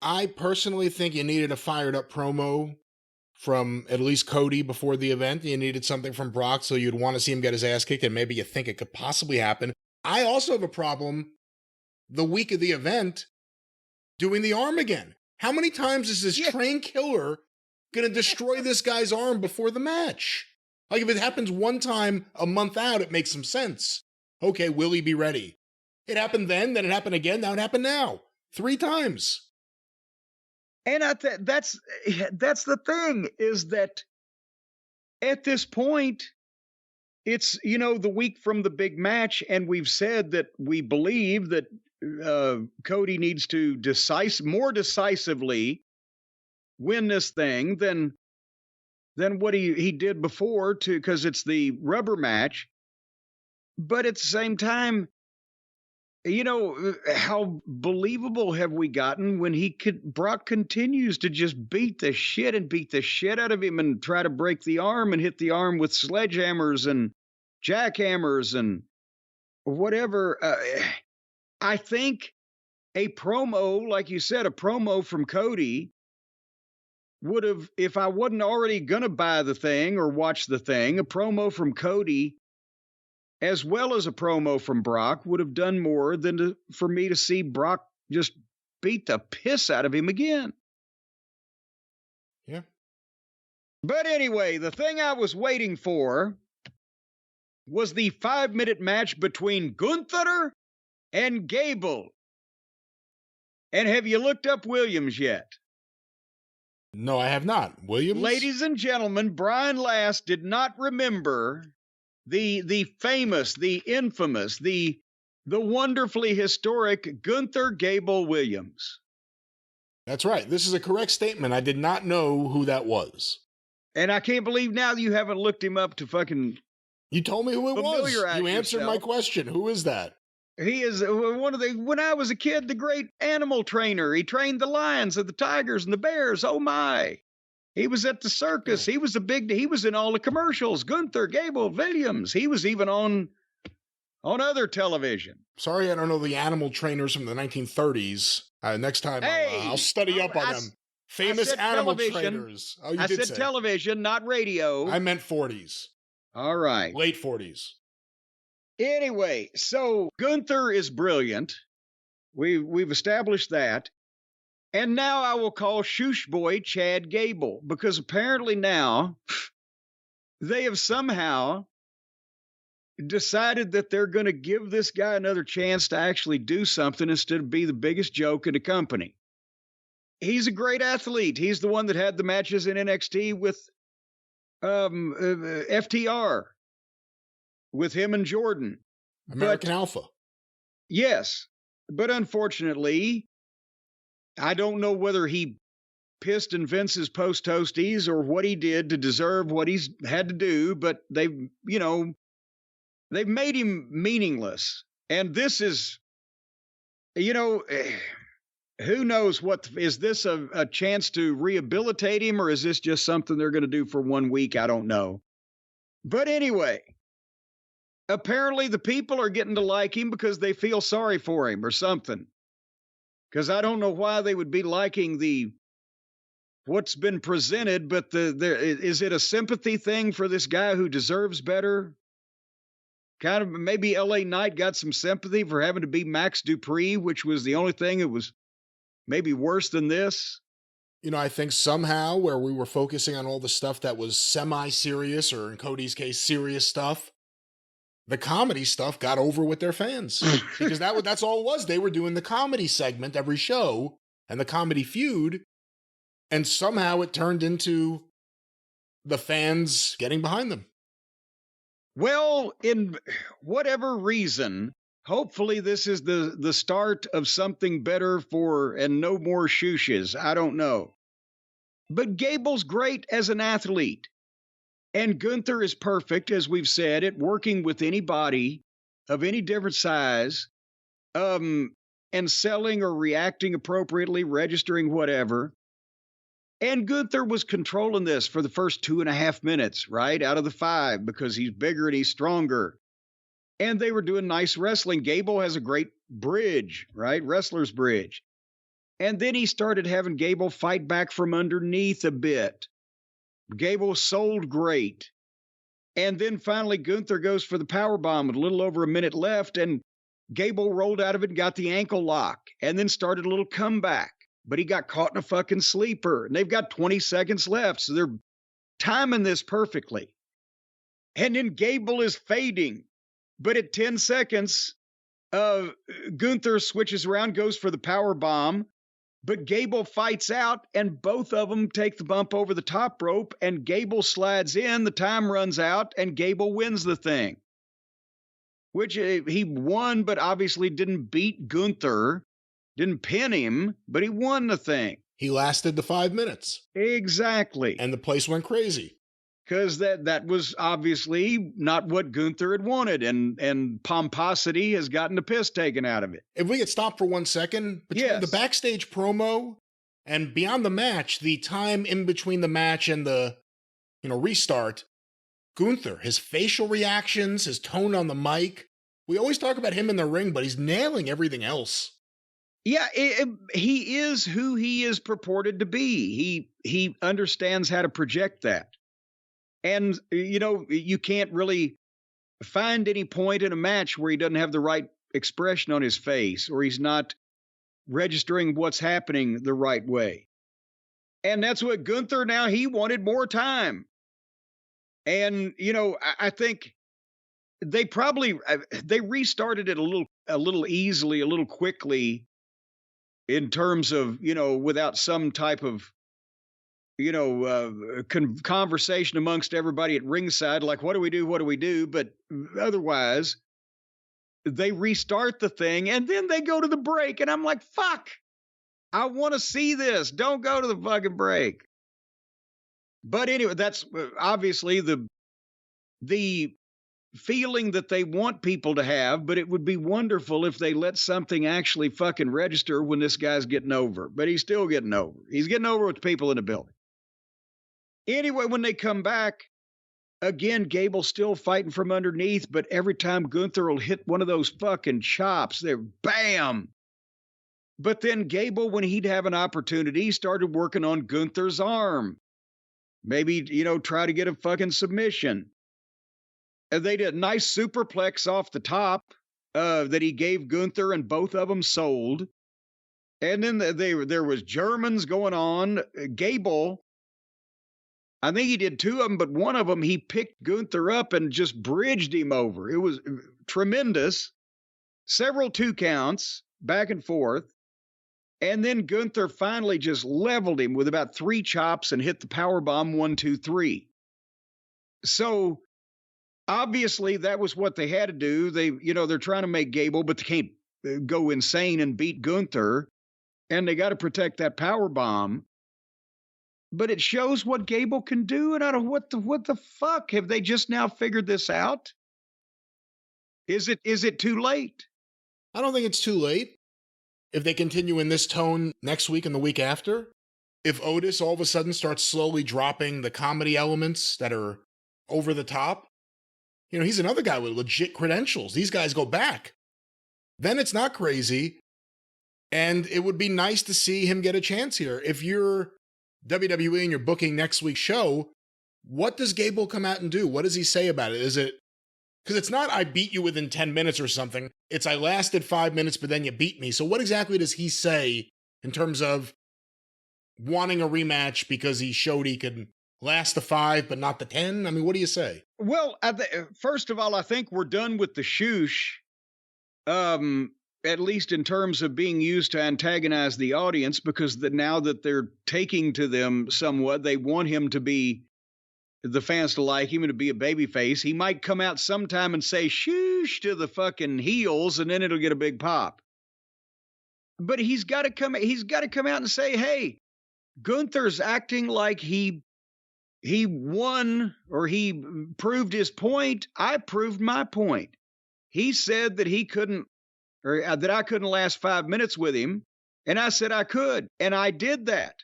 I personally think you needed a fired up promo from at least Cody before the event. You needed something from Brock, so you'd want to see him get his ass kicked, and maybe you think it could possibly happen. I also have a problem the week of the event doing the arm again. How many times is this trained killer going to destroy this guy's arm before the match? Like, if it happens one time a month out, it makes some sense. Okay, will he be ready? It happened then it happened again, now it happened now. 3 times. And that's the thing, is that at this point, it's, the week from the big match, and we've said that we believe that Cody needs to more decisively win this thing than what he did before, because it's the rubber match. But at the same time, how believable have we gotten when Brock continues to just beat the shit out of him and try to break the arm and hit the arm with sledgehammers and jackhammers and whatever. I think a promo, like you said, a promo from Cody would have, if I wasn't already going to buy the thing or watch the thing, a promo from Cody as well as a promo from Brock would have done more than for me to see Brock just beat the piss out of him again. Yeah. But anyway, the thing I was waiting for was the 5-minute match between Gunther and Gable. And have you looked up Williams yet? No, I have not. Williams? Ladies and gentlemen, Brian Last did not remember the famous, the infamous, the wonderfully historic Gunther Gable Williams. That's right. This is a correct statement. I did not know who that was. And I can't believe now you haven't looked him up to fucking... You told me who it was. You answered my question. Who is that? He is one of the, when I was a kid, the great animal trainer. He trained the lions and the tigers and the bears. Oh my. He was at the circus. He was he was in all the commercials. Gunther Gable Williams. He was even on other television. Sorry, I don't know the animal trainers from the 1930s. Next time I'll study up on them. Famous animal trainers. Oh, I said television, not radio. I meant 40s. All right. Late 40s. Anyway, so Gunther is brilliant. We've established that. And now I will call Shoosh Boy Chad Gable, because apparently now they have somehow decided that they're going to give this guy another chance to actually do something instead of be the biggest joke in the company. He's a great athlete. He's the one that had the matches in NXT with FTR. With him and Jordan. American Alpha. Yes. But unfortunately, I don't know whether he pissed in Vince's post toasties or what he did to deserve what he's had to do, but they've made him meaningless. And this is, who knows is this a chance to rehabilitate him, or is this just something they're going to do for 1 week? I don't know. But anyway, apparently the people are getting to like him because they feel sorry for him or something. Because I don't know why they would be liking what's been presented, but is it a sympathy thing for this guy who deserves better? Kind of maybe LA Knight got some sympathy for having to be Max Dupree, which was the only thing that was maybe worse than this. I think somehow where we were focusing on all the stuff that was semi-serious, or in Cody's case, serious stuff, the comedy stuff got over with their fans. Because that's all it was. They were doing the comedy segment every show and the comedy feud. And somehow it turned into the fans getting behind them. Well, in whatever reason, hopefully this is the start of something better and no more shooshes. I don't know. But Gable's great as an athlete. And Gunther is perfect, as we've said, at working with anybody of any different size, and selling or reacting appropriately, registering whatever. And Gunther was controlling this for the first 2.5 minutes, right, out of the 5, because he's bigger and he's stronger. And they were doing nice wrestling. Gable has a great bridge, right, wrestler's bridge. And then he started having Gable fight back from underneath a bit. Gable sold great. And then finally Gunther goes for the powerbomb with a little over a minute left, and Gable rolled out of it and got the ankle lock and then started a little comeback. But he got caught in a fucking sleeper, and they've got 20 seconds left, so they're timing this perfectly. And then Gable is fading. But at 10 seconds, Gunther switches around, goes for the powerbomb. But Gable fights out, and both of them take the bump over the top rope, and Gable slides in, the time runs out, and Gable wins the thing. Which he won, but obviously didn't beat Gunther, didn't pin him, but he won the thing. He lasted the 5 minutes. Exactly. And the place went crazy. Because that was obviously not what Gunther had wanted, and pomposity has gotten the piss taken out of it. If we could stop for 1 second, between the backstage promo and beyond the match, the time in between the match and the restart, Gunther, his facial reactions, his tone on the mic, we always talk about him in the ring, but he's nailing everything else. Yeah, he is who he is purported to be. He understands how to project that. And, you can't really find any point in a match where he doesn't have the right expression on his face, or he's not registering what's happening the right way. And that's what Gunther now, he wanted more time. And, I think they restarted it a little easily, a little quickly in terms of, without some type of, conversation amongst everybody at ringside, like, what do we do? What do we do? But otherwise, they restart the thing and then they go to the break. And I'm like, fuck, I want to see this. Don't go to the fucking break. But anyway, that's obviously the feeling that they want people to have, but it would be wonderful if they let something actually fucking register when this guy's getting over. But he's still getting over. He's getting over with the people in the building. Anyway, when they come back, again, Gable's still fighting from underneath, but every time Gunther will hit one of those fucking chops, they're bam. But then Gable, when he'd have an opportunity, started working on Gunther's arm. Maybe, try to get a fucking submission. And they did a nice superplex off the top that he gave Gunther, and both of them sold. And then there was Germans going on. Gable, I think he did two of them, but one of them, he picked Gunther up and just bridged him over. It was tremendous. Several 2 counts, back and forth. And then Gunther finally just leveled him with about 3 chops and hit the powerbomb 1, 2, 3. So obviously that was what they had to do. They're trying to make Gable, but they can't go insane and beat Gunther. And they got to protect that powerbomb. But it shows what Gable can do. And I don't what the fuck? Have they just now figured this out? Is it too late? I don't think it's too late. If they continue in this tone next week and the week after, if Otis all of a sudden starts slowly dropping the comedy elements that are over the top, he's another guy with legit credentials. These guys go back. Then it's not crazy. And it would be nice to see him get a chance here. If you're WWE and you're booking next week's show, what does Gable come out and do? What does he say about it? Is it, because it's not I beat you within 10 minutes or something. It's I lasted 5 minutes, but then you beat me. So what exactly does he say in terms of wanting a rematch because he showed he could last the 5, but not the 10? I mean, what do you say? Well, first of all, I think we're done with the shoosh, at least in terms of being used to antagonize the audience, because now that they're taking to them somewhat, they want him to be, the fans to like him and to be a babyface. He might come out sometime and say shoosh to the fucking heels, and then it'll get a big pop. But he's got to come out and say, hey, Gunther's acting like he won or he proved his point. I proved my point. He said that he couldn't, or that I couldn't last 5 minutes with him, and I said I could, and I did that.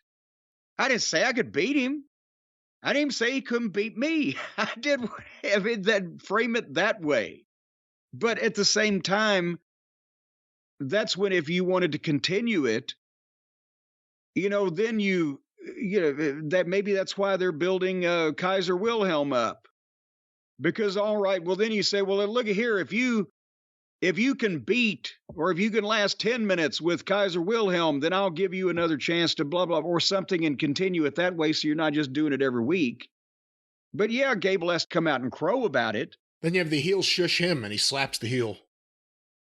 I didn't say I could beat him. I didn't even say he couldn't beat me. I did frame it that way. But at the same time, that's when, if you wanted to continue it, then that maybe that's why they're building Kaiser Wilhelm up. Because, all right, well, then you say, well, look at here, if you can beat, or if you can last 10 minutes with Kaiser Wilhelm, then I'll give you another chance to blah, blah, or something, and continue it that way, so you're not just doing it every week. But yeah, Gable has to come out and crow about it. Then you have the heel shush him, and he slaps the heel.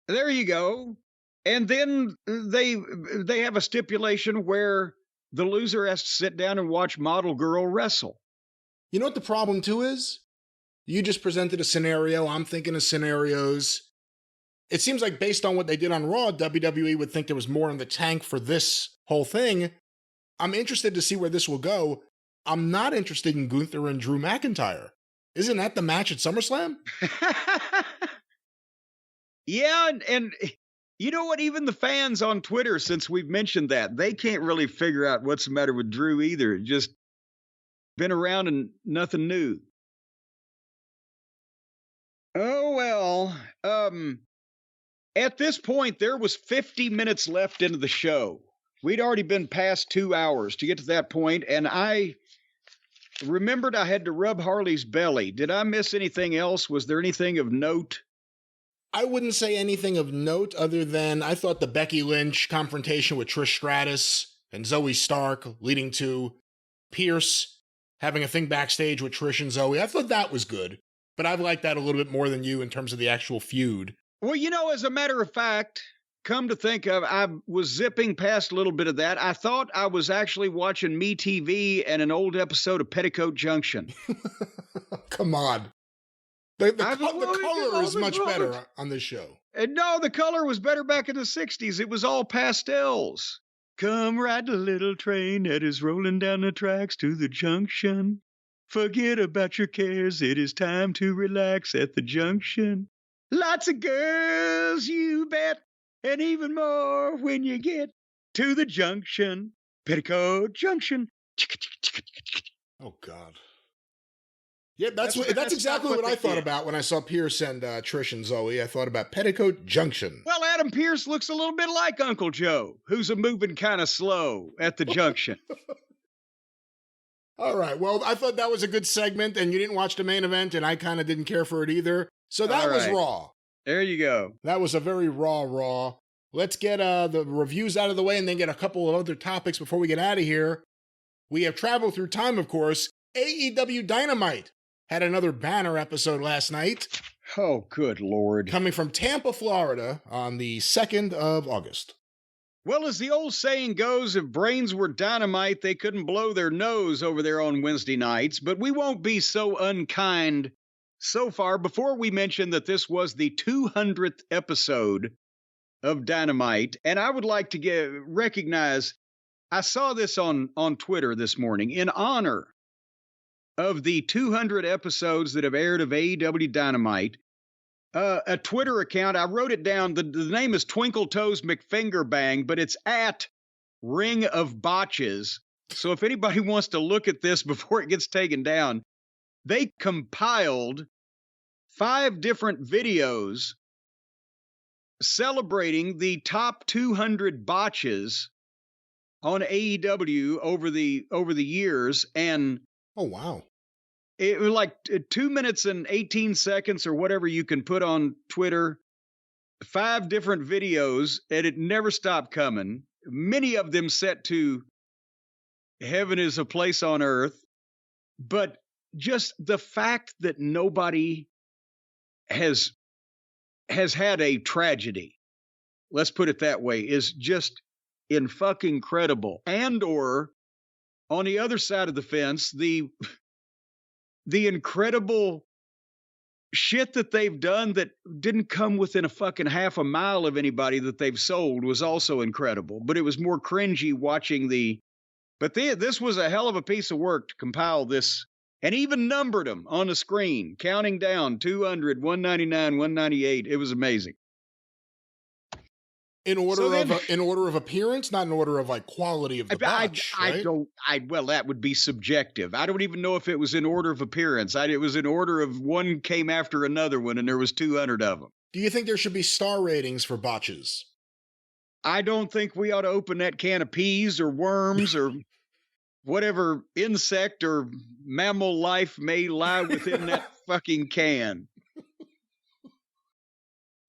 There you go. And then they have a stipulation where the loser has to sit down and watch Model Girl wrestle. You know what the problem, too, is? You just presented a scenario. I'm thinking of scenarios. It seems like based on what they did on Raw, WWE would think there was more in the tank for this whole thing. I'm interested to see where this will go. I'm not interested in Gunther and Drew McIntyre. Isn't that the match at SummerSlam? Yeah, and you know what? Even the fans on Twitter, since we've mentioned that, they can't really figure out what's the matter with Drew either. Just been around and nothing new. Oh, well. At this point, there was 50 minutes left into the show. We'd already been past 2 hours to get to that point, and I remembered I had to rub Harley's belly. Did I miss anything else? Was there anything of note? I wouldn't say anything of note other than I thought the Becky Lynch confrontation with Trish Stratus and Zoe Stark leading to Pierce having a thing backstage with Trish and Zoe. I thought that was good, but I've liked that a little bit more than you in terms of the actual feud. Well, as a matter of fact, come to think of, I was zipping past a little bit of that. I thought I was actually watching MeTV and an old episode of Petticoat Junction. Come on. The color is much better on this show. And no, the color was better back in the 60s. It was all pastels. Come ride the little train that is rolling down the tracks to the junction. Forget about your cares. It is time to relax at the junction. Lots of girls, you bet. And even more when you get to the junction. Petticoat Junction. Oh, God. Yeah, that's exactly what I thought about when I saw Pierce and Trish and Zoe. I thought about Petticoat Junction. Well, Adam Pierce looks a little bit like Uncle Joe, who's a moving kind of slow at the junction. All right. Well, I thought that was a good segment, and you didn't watch the main event, and I kind of didn't care for it either. So that was Raw. There you go. That was a very Raw. Let's get the reviews out of the way and then get a couple of other topics before we get out of here. We have traveled through time, of course. AEW Dynamite had another banner episode last night. Oh, good Lord. Coming from Tampa, Florida on the 2nd of August. Well, as the old saying goes, if brains were dynamite, they couldn't blow their nose over there on Wednesday nights. But we won't be so unkind so far before we mention that this was the 200th episode of Dynamite. And I would like to recognize, I saw this on Twitter this morning, in honor of the 200 episodes that have aired of AEW Dynamite, a Twitter account, I wrote it down, the name is Twinkle Toes McFingerbang, but it's at Ring of Botches. So if anybody wants to look at this before it gets taken down, they compiled 5 different videos celebrating the top 200 botches on AEW over the years, and oh, wow. It was like 2 minutes and 18 seconds or whatever you can put on Twitter. 5 different videos, and it never stopped coming. Many of them set to Heaven is a Place on Earth. But just the fact that nobody has had a tragedy, let's put it that way, is just in fucking credible. And or on the other side of the fence, the incredible shit that they've done that didn't come within a fucking half a mile of anybody that they've sold was also incredible. But it was more cringy watching this was a hell of a piece of work to compile this, and even numbered them on the screen, counting down 200, 199, 198. It was amazing. In order of appearance, not in order of like quality of the botch, right? Well, that would be subjective. I don't even know if it was in order of appearance. It was in order of one came after another one, and there was 200 of them. Do you think there should be star ratings for botches? I don't think we ought to open that can of peas or worms or whatever insect or mammal life may lie within that fucking can.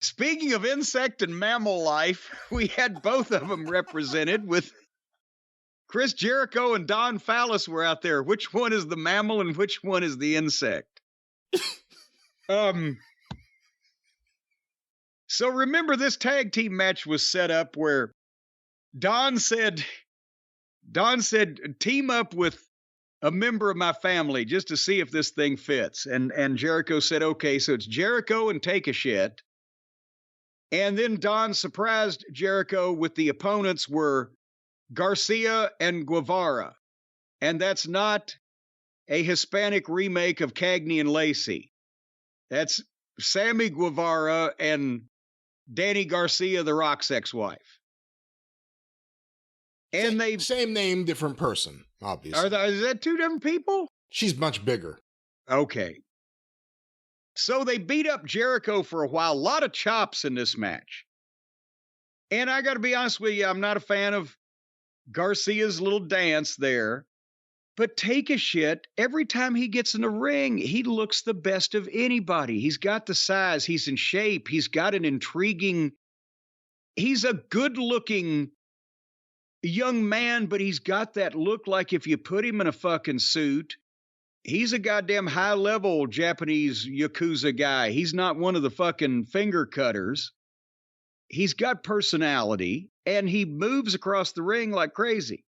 Speaking of insect and mammal life, we had both of them represented with Chris Jericho and Don Fallis were out there. Which one is the mammal and which one is the insect? So remember, this tag team match was set up where Don said, team up with a member of my family just to see if this thing fits. And Jericho said, okay, so it's Jericho and Take a Shit. And then Don surprised Jericho with the opponents were Garcia and Guevara. And that's not a Hispanic remake of Cagney and Lacey. That's Sammy Guevara and Danny Garcia, the Rock's ex-wife. And they same name, different person, obviously. Is that 2 different people? She's much bigger. Okay. So they beat up Jericho for a while. A lot of chops in this match. And I got to be honest with you, I'm not a fan of Garcia's little dance there. But Take a Shit, every time he gets in the ring, he looks the best of anybody. He's got the size. He's in shape. He's got an intriguing... He's a good-looking young man, but he's got that look like if you put him in a fucking suit... He's a goddamn high-level Japanese Yakuza guy. He's not one of the fucking finger cutters. he's got personality, and he moves across the ring like crazy.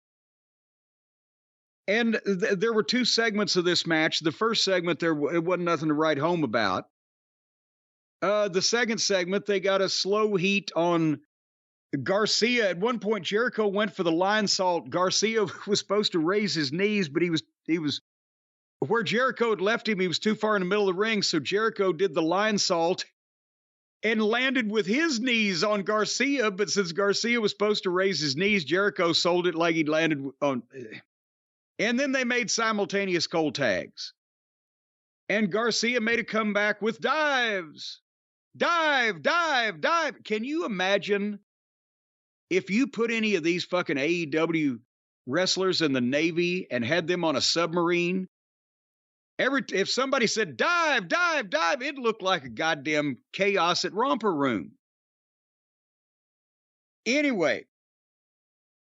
And there were two segments of this match. The first segment, it wasn't nothing to write home about. The second segment, they got a slow heat on Garcia. At one point, Jericho went for the line salt. Garcia was supposed to raise his knees, but he was where Jericho had left him. He was too far in the middle of the ring, so Jericho did the line salt and landed with his knees on Garcia. But since Garcia was supposed to raise his knees, Jericho sold it like he'd landed on. And then they made simultaneous cold tags. And Garcia made a comeback with dives. Dive, dive, dive. Can you imagine if you put any of these fucking AEW wrestlers in the Navy and had them on a submarine? If somebody said dive, dive, dive, it looked like a goddamn chaos at Romper Room. Anyway,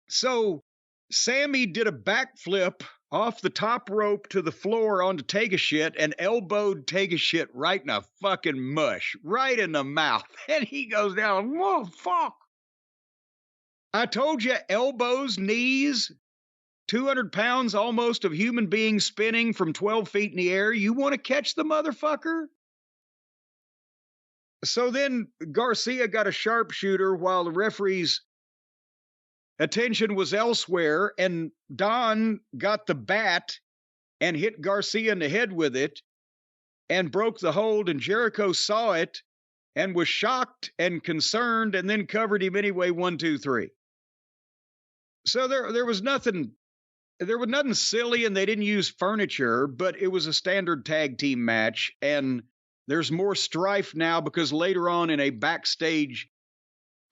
so Sammy did a backflip off the top rope to the floor onto Take-A-Shit and elbowed Take-A-Shit right in a fucking mush, right in the mouth. And he goes down, whoa, fuck. I told you, elbows, knees, 200 pounds almost of human beings spinning from 12 feet in the air. You want to catch the motherfucker? So then Garcia got a sharpshooter while the referee's attention was elsewhere, and Don got the bat and hit Garcia in the head with it and broke the hold, and Jericho saw it and was shocked and concerned and then covered him anyway, 1, 2, 3. So there was nothing silly, and they didn't use furniture, but it was a standard tag team match, and there's more strife now because later on in a backstage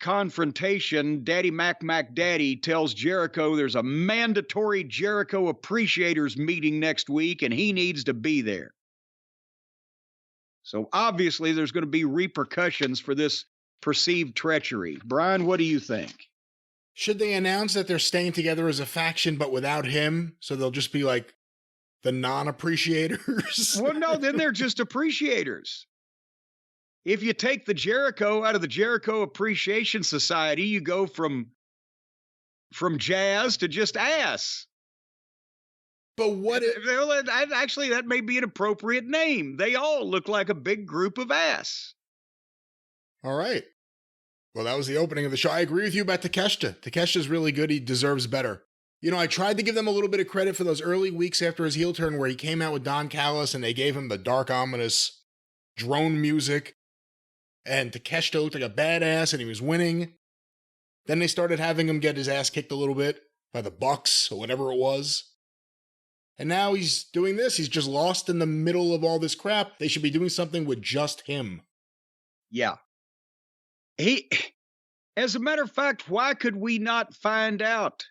confrontation, Daddy Mac Daddy tells Jericho there's a mandatory Jericho Appreciators meeting next week and he needs to be there. So obviously there's going to be repercussions for this perceived treachery. Brian, what do you think? Should they announce that they're staying together as a faction but without him, so they'll just be like the non-appreciators? Well, no, then they're just appreciators. If you take the Jericho out of the Jericho Appreciation Society, you go from jazz to just ass. But what if... Actually, that may be an appropriate name. They all look like a big group of ass. All right. Well, that was the opening of the show. I agree with you about Takeshita. Takeshita's really good. He deserves better. You know, I tried to give them a little bit of credit for those early weeks after his heel turn where he came out with Don Callis and they gave him the dark, ominous drone music. And Takeshita looked like a badass and he was winning. Then they started having him get his ass kicked a little bit by the Bucks or whatever it was. And now he's doing this. He's just lost in the middle of all this crap. They should be doing something with just him. Yeah. As a matter of fact, why could we not find out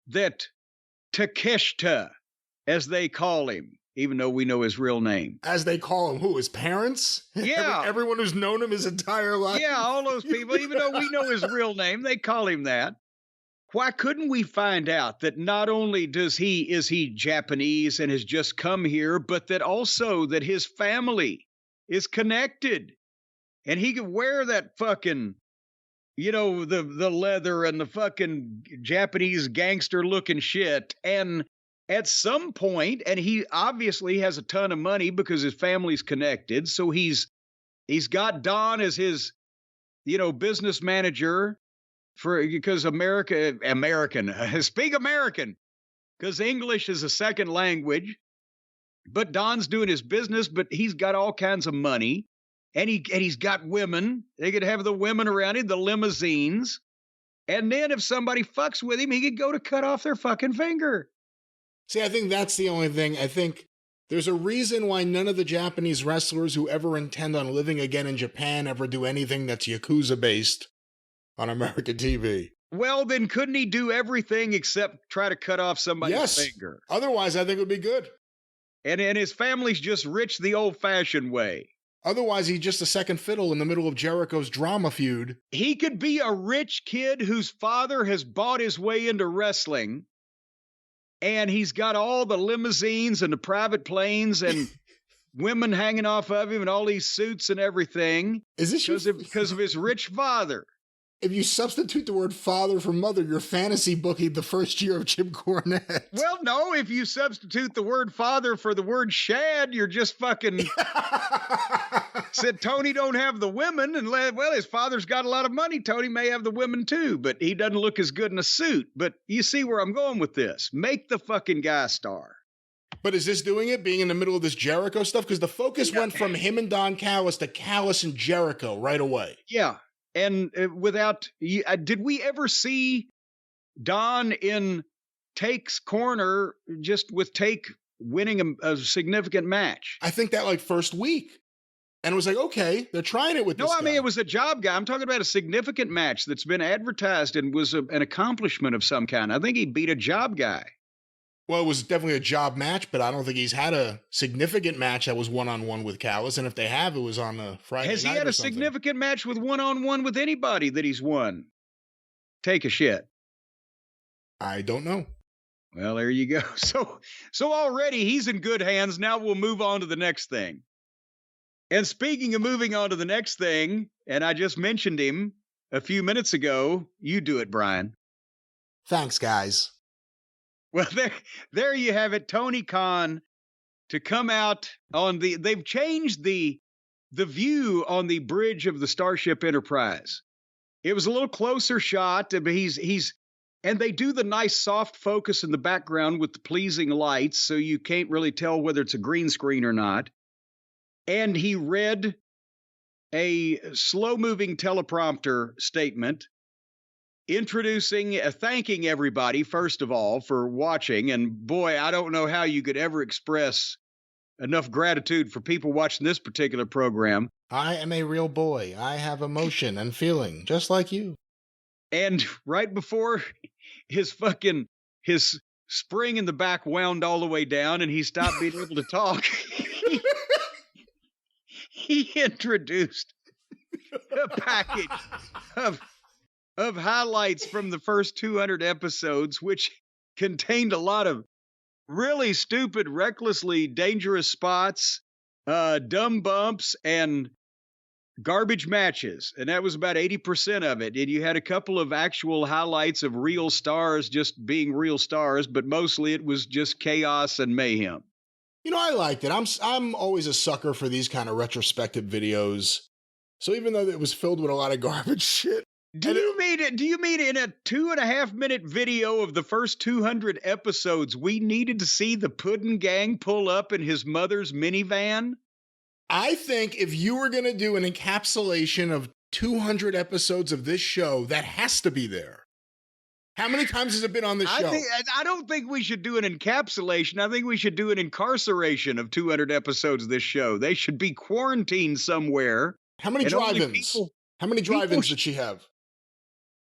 that Takeshita, as they call him, even though we know his real name. As they call him, who? His parents? Yeah. Everyone who's known him his entire life? Yeah, all those people, even though we know his real name, they call him that. Why couldn't we find out that not only is he Japanese and has just come here, but that also that his family is connected. And he could wear that fucking, you know, the leather and the fucking Japanese gangster looking shit. And at some point, and he obviously has a ton of money because his family's connected. So he's got Don as his, you know, business manager because speak American, because English is a second language. But Don's doing his business, but he's got all kinds of money, and he's got women. They could have the women around him, the limousines, and then if somebody fucks with him, he could go to cut off their fucking finger. See, I think that's the only thing. I think there's a reason why none of the Japanese wrestlers who ever intend on living again in Japan ever do anything that's Yakuza-based on American TV. Well, then couldn't he do everything except try to cut off somebody's finger? Otherwise, I think it would be good. And his family's just rich the old-fashioned way. Otherwise, he's just a second fiddle in the middle of Jericho's drama feud. He could be a rich kid whose father has bought his way into wrestling, and he's got all the limousines and the private planes and women hanging off of him and all these suits and everything. Is this because of his rich father? If you substitute the word father for mother, you're fantasy booking the first year of Jim Cornette. Well, no, if you substitute the word father for the word shad, you're just fucking said Tony don't have the women. And, well, his father's got a lot of money. Tony may have the women too, but he doesn't look as good in a suit. But you see where I'm going with this. Make the fucking guy star. But is this doing it, being in the middle of this Jericho stuff? Because the focus went from him and Don Callis to Callis and Jericho right away. Yeah. And did we ever see Don in Take's corner just with Take winning a significant match? I think that first week. And it was like, okay, they're trying it with this guy. No, I mean, it was a job guy. I'm talking about a significant match that's been advertised and was an accomplishment of some kind. I think he beat a job guy. Well, it was definitely a job match, but I don't think he's had a significant match that was one-on-one with Callis. And if they have, it was on a Friday night. Has he had a significant match with one-on-one with anybody that he's won? Take a shit. I don't know. Well, there you go. So already he's in good hands. Now we'll move on to the next thing. And speaking of moving on to the next thing, and I just mentioned him a few minutes ago, you do it, Brian. Thanks, guys. Well, there you have it. Tony Khan to come out on they've changed the view on the bridge of the Starship Enterprise. It was a little closer shot, but and they do the nice soft focus in the background with the pleasing lights, so you can't really tell whether it's a green screen or not. And he read a slow-moving teleprompter statement thanking everybody, first of all, for watching. And boy, I don't know how you could ever express enough gratitude for people watching this particular program. I am a real boy. I have emotion and feeling, just like you. And right before his spring in the back wound all the way down and he stopped being able to talk, he introduced a package of highlights from the first 200 episodes, which contained a lot of really stupid, recklessly dangerous spots, dumb bumps, and garbage matches. And that was about 80% of it. And you had a couple of actual highlights of real stars just being real stars, but mostly it was just chaos and mayhem. You know, I liked it. I'm always a sucker for these kind of retrospective videos. So even though it was filled with a lot of garbage shit, Do you mean in a 2.5-minute video of the first 200 episodes, we needed to see the Puddin' Gang pull up in his mother's minivan? I think if you were going to do an encapsulation of 200 episodes of this show, that has to be there. How many times has it been on the show? I don't think we should do an encapsulation. I think we should do an incarceration of 200 episodes of this show. They should be quarantined somewhere. How many drive-ins? How many drive-ins did she have?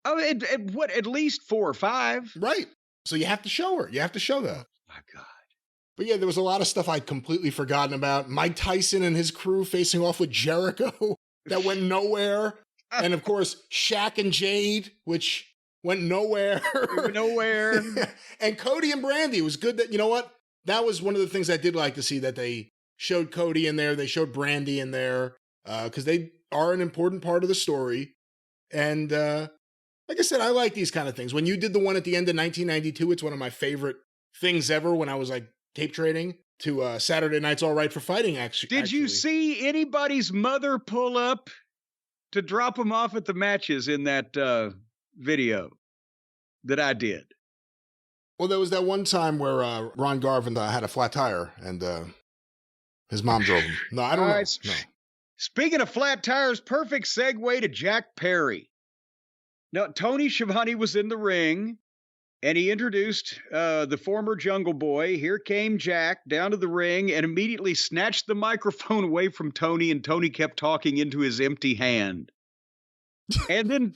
Oh, at least 4 or 5. Right. So you have to show her. You have to show that. Oh, my God. But yeah, there was a lot of stuff I'd completely forgotten about. Mike Tyson and his crew facing off with Jericho that went nowhere. And of course, Shaq and Jade, which went nowhere. Nowhere. And Cody and Brandy. It was good that, you know what? That was one of the things I did like to see, that they showed Cody in there. They showed Brandy in there because they are an important part of the story. And like I said, I like these kind of things. When you did the one at the end of 1992, it's one of my favorite things ever when I was like tape trading to Saturday Night's All Right for Fighting, actually. Did you see anybody's mother pull up to drop them off at the matches in that video that I did? Well, there was that one time where Ron Garvin had a flat tire and his mom drove him. No, I don't know. Right. No. Speaking of flat tires, perfect segue to Jack Perry. Now, Tony Schiavone was in the ring, and he introduced the former Jungle Boy. Here came Jack down to the ring and immediately snatched the microphone away from Tony, and Tony kept talking into his empty hand. And then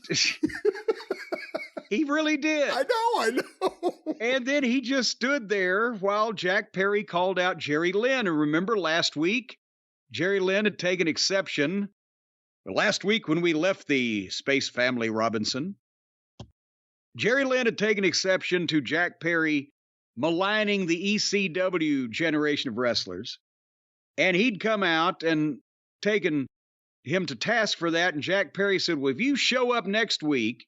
he really did. I know. And then he just stood there while Jack Perry called out Jerry Lynn. And remember last week, Jerry Lynn had taken exception. Last week when we left the Space Family Robinson, Jerry Lynn had taken exception to Jack Perry maligning the ECW generation of wrestlers. And he'd come out and taken him to task for that. And Jack Perry said, well, if you show up next week,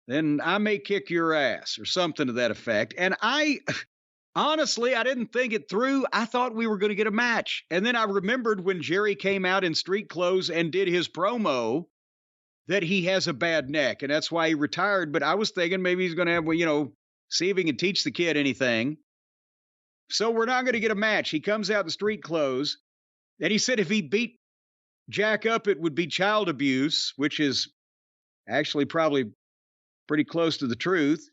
then I may kick your ass or something to that effect. And honestly, I didn't think it through. I thought we were going to get a match. And then I remembered when Jerry came out in street clothes and did his promo that he has a bad neck, and that's why he retired. But I was thinking maybe he's going to have, see if he can teach the kid anything. So we're not going to get a match. He comes out in street clothes, and he said if he beat Jack up, it would be child abuse, which is actually probably pretty close to the truth.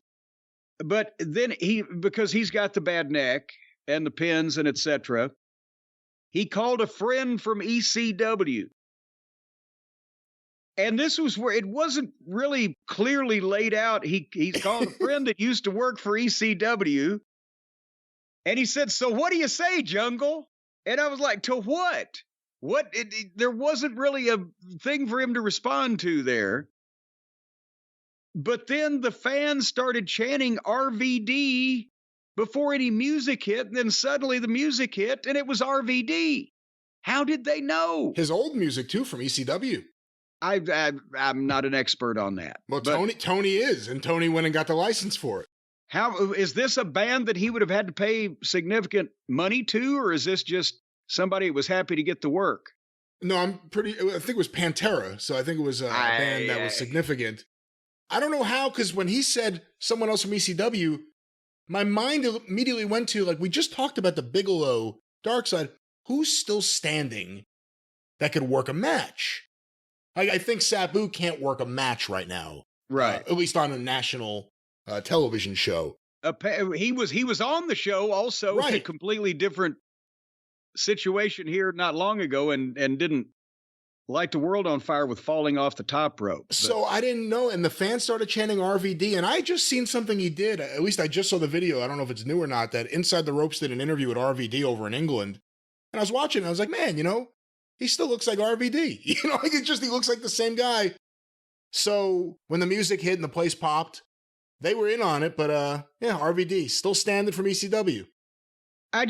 But then because he's got the bad neck and the pins and etc., he called a friend from ECW. And this was where it wasn't really clearly laid out. He's called a friend that used to work for ECW. And he said, so what do you say, Jungle? And I was like, to what? There wasn't really a thing for him to respond to there. But then the fans started chanting RVD before any music hit. And then suddenly the music hit and it was RVD. How did they know? His old music, too, from ECW. I'm not an expert on that. Well, Tony is, and Tony went and got the license for it. How is this a band that he would have had to pay significant money to, or is this just somebody who was happy to get the work? No, I think it was Pantera, so I think it was a band that was significant. I don't know how, because when he said someone else from ECW, my mind immediately went to, we just talked about the Bigelow Dark Side. Who's still standing that could work a match? I think Sabu can't work a match right now. Right. At least on a national television show. He was on the show also, right. In a completely different situation here not long ago and didn't light the world on fire with falling off the top rope. So I didn't know, and the fans started chanting RVD, and I just seen something he did, at least I just saw the video, I don't know if it's new or not, that Inside the Ropes did an interview with RVD over in England, and I was watching, and I was like, man, he still looks like RVD. He looks like the same guy. So when the music hit and the place popped, they were in on it, but RVD still standing from ECW. I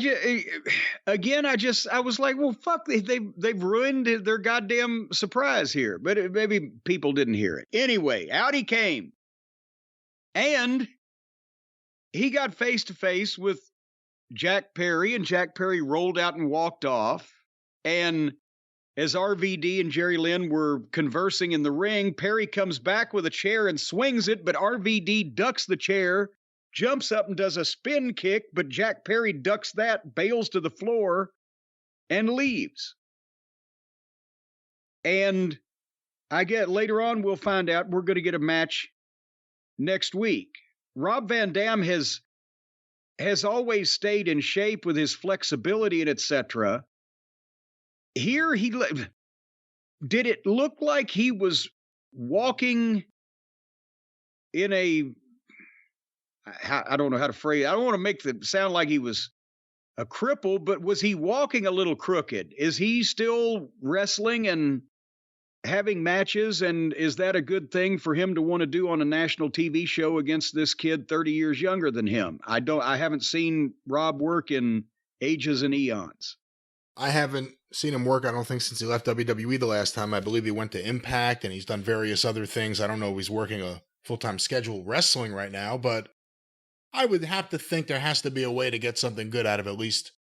was like, well, fuck, they've ruined their goddamn surprise here, but maybe people didn't hear it. Anyway, out he came, and he got face to face with Jack Perry, and Jack Perry rolled out and walked off, and as RVD and Jerry Lynn were conversing in the ring, Perry comes back with a chair and swings it, but RVD ducks the chair, jumps up and does a spin kick, but Jack Perry ducks that, bails to the floor, and leaves. And I get later on, we'll find out we're going to get a match next week. Rob Van Dam has always stayed in shape with his flexibility and etc. Here did it look like he was walking in I don't know how to phrase it. I don't want to make it sound like he was a cripple, but was he walking a little crooked? Is he still wrestling and having matches? And is that a good thing for him to want to do on a national TV show against this kid 30 years younger than him? I haven't seen Rob work in ages and eons. I haven't seen him work, I don't think, since he left WWE the last time. I believe he went to Impact, and he's done various other things. I don't know if he's working a full-time schedule wrestling right now, but I would have to think there has to be a way to get something good out of at least,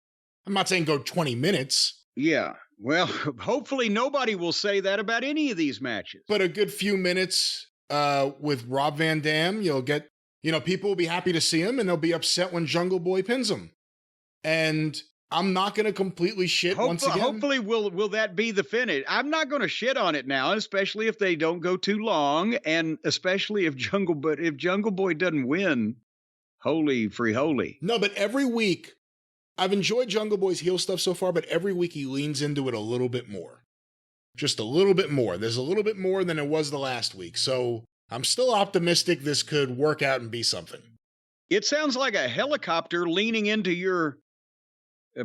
I'm not saying go 20 minutes. Yeah, well, hopefully nobody will say that about any of these matches. But a good few minutes with Rob Van Dam, you'll get, people will be happy to see him, and they'll be upset when Jungle Boy pins him. And I'm not going to completely shit once again. Hopefully will that be the finish. I'm not going to shit on it now, especially if they don't go too long, and especially if Jungle Boy doesn't win. Holy free holy. No, but every week, I've enjoyed Jungle Boy's heel stuff so far, but every week he leans into it a little bit more. Just a little bit more. There's a little bit more than it was the last week. So I'm still optimistic this could work out and be something. It sounds like a helicopter leaning into your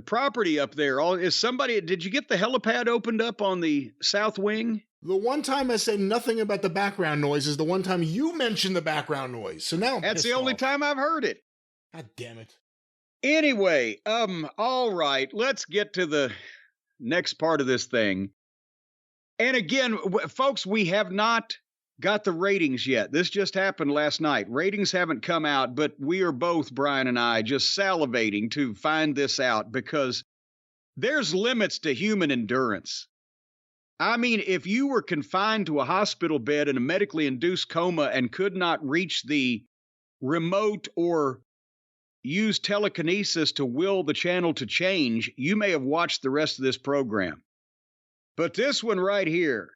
property up there. Did you get the helipad opened up on the south wing? The one time I say nothing about the background noise is the one time you mentioned the background noise. So now that's the only time I've heard it. God damn it. Anyway, all right, let's get to the next part of this thing. And again, folks, we have not got the ratings yet. This just happened last night. Ratings haven't come out, but we are both, Brian and I, just salivating to find this out because there's limits to human endurance. I mean, if you were confined to a hospital bed in a medically induced coma and could not reach the remote or use telekinesis to will the channel to change, you may have watched the rest of this program. But this one right here,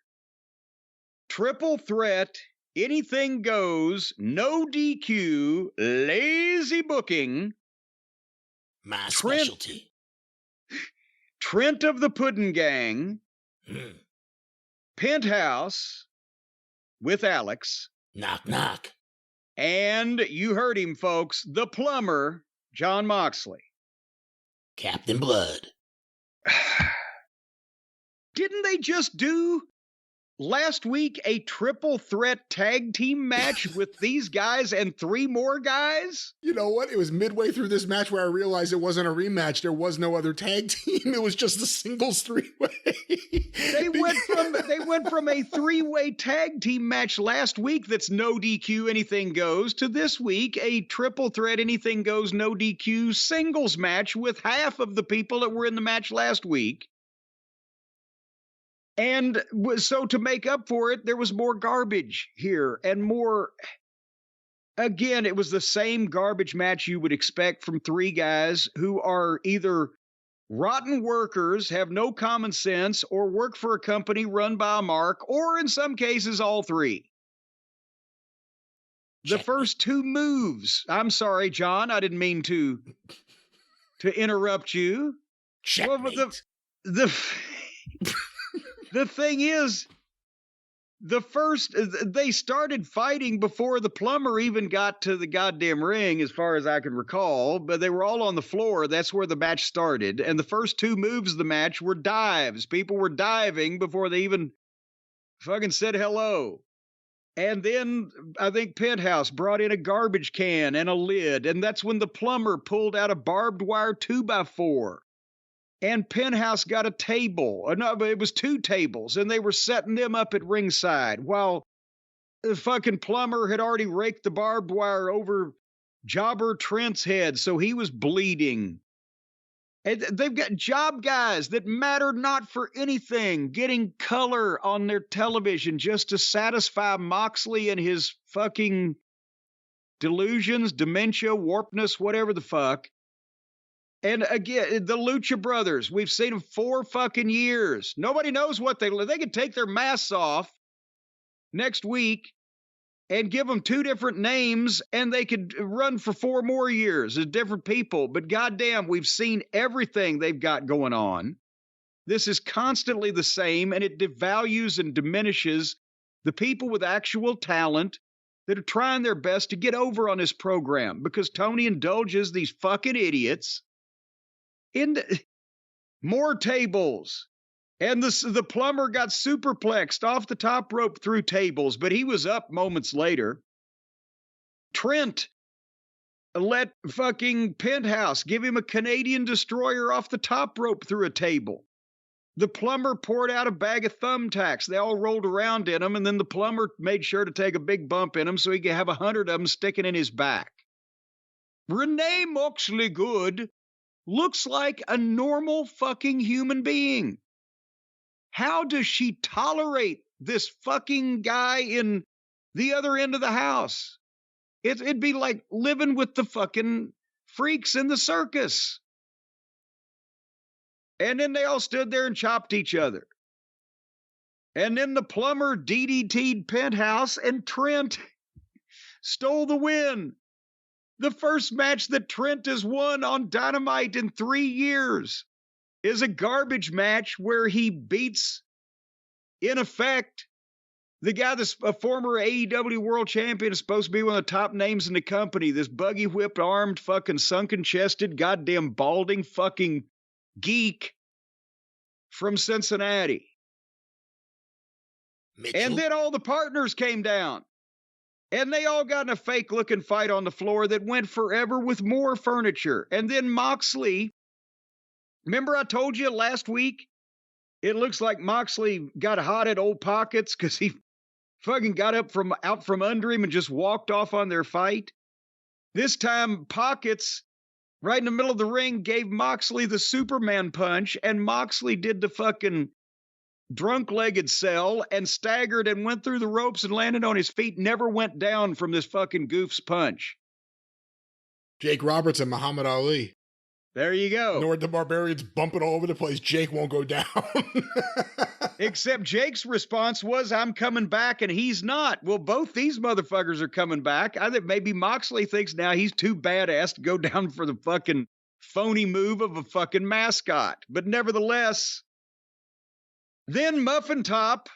triple threat, anything goes, no DQ, lazy booking. My specialty. Trent of the Puddin' Gang, Penthouse with Alex. Knock, knock. And you heard him, folks, the plumber, John Moxley. Captain Blood. Didn't they just do last week a triple threat tag team match with these guys and 3 more guys? You know what? It was midway through this match where I realized it wasn't a rematch. There was no other tag team. It was just a singles 3-way. They went from a 3-way tag team match last week that's no DQ, anything goes, to this week a triple threat, anything goes, no DQ singles match with half of the people that were in the match last week. And so to make up for it, there was more garbage here and more. Again, it was the same garbage match you would expect from 3 guys who are either rotten workers, have no common sense, or work for a company run by a mark, or in some cases, all 3. The first 2 moves. I'm sorry, John. I didn't mean to interrupt you. Checkmate. Well, the thing is, they started fighting before the plumber even got to the goddamn ring, as far as I can recall, but they were all on the floor. That's where the match started. And the first 2 moves of the match were dives. People were diving before they even fucking said hello. And then I think Penthouse brought in a garbage can and a lid. And that's when the plumber pulled out a barbed wire 2x4. And Penthouse got a table. No, but it was 2 tables, and they were setting them up at ringside while the fucking plumber had already raked the barbed wire over Jobber Trent's head, so he was bleeding. And they've got job guys that matter not for anything, getting color on their television just to satisfy Moxley and his fucking delusions, dementia, warpness, whatever the fuck. And again, the Lucha Brothers, we've seen them 4 fucking years. Nobody knows what they could take their masks off next week and give them 2 different names, and they could run for 4 more years as different people. But goddamn, we've seen everything they've got going on. This is constantly the same, and it devalues and diminishes the people with actual talent that are trying their best to get over on this program, because Tony indulges these fucking idiots in more tables. And the plumber got superplexed off the top rope through tables, but he was up moments later. Trent let fucking Penthouse give him a Canadian destroyer off the top rope through a table. The plumber poured out a bag of thumbtacks. They all rolled around in them, and then the plumber made sure to take a big bump in them so he could have 100 of them sticking in his back. Renee Moxley Good looks like a normal fucking human being. How does she tolerate this fucking guy in the other end of the house? It'd be like living with the fucking freaks in the circus. And then they all stood there and chopped each other. And then the plumber DDT'd Penthouse, and Trent stole the win. The first match that Trent has won on Dynamite in 3 years is a garbage match where he beats, in effect, the guy that's a former AEW world champion, is supposed to be one of the top names in the company, this buggy whipped armed fucking sunken chested goddamn balding fucking geek from Cincinnati. Mitchell. And then all the partners came down. And they all got in a fake-looking fight on the floor that went forever with more furniture. And then Moxley, remember I told you last week? It looks like Moxley got hot at old Pockets because he fucking got out from under him and just walked off on their fight. This time, Pockets, right in the middle of the ring, gave Moxley the Superman punch, and Moxley did the fucking drunk-legged sell and staggered and went through the ropes and landed on his feet, never went down from this fucking goof's punch. Jake Roberts and Muhammad Ali. There you go. Nord the Barbarian's bumping all over the place. Jake won't go down. Except Jake's response was, I'm coming back, and he's not. Well, both these motherfuckers are coming back. I think maybe Moxley thinks now he's too badass to go down for the fucking phony move of a fucking mascot. But nevertheless, then Muffin Top,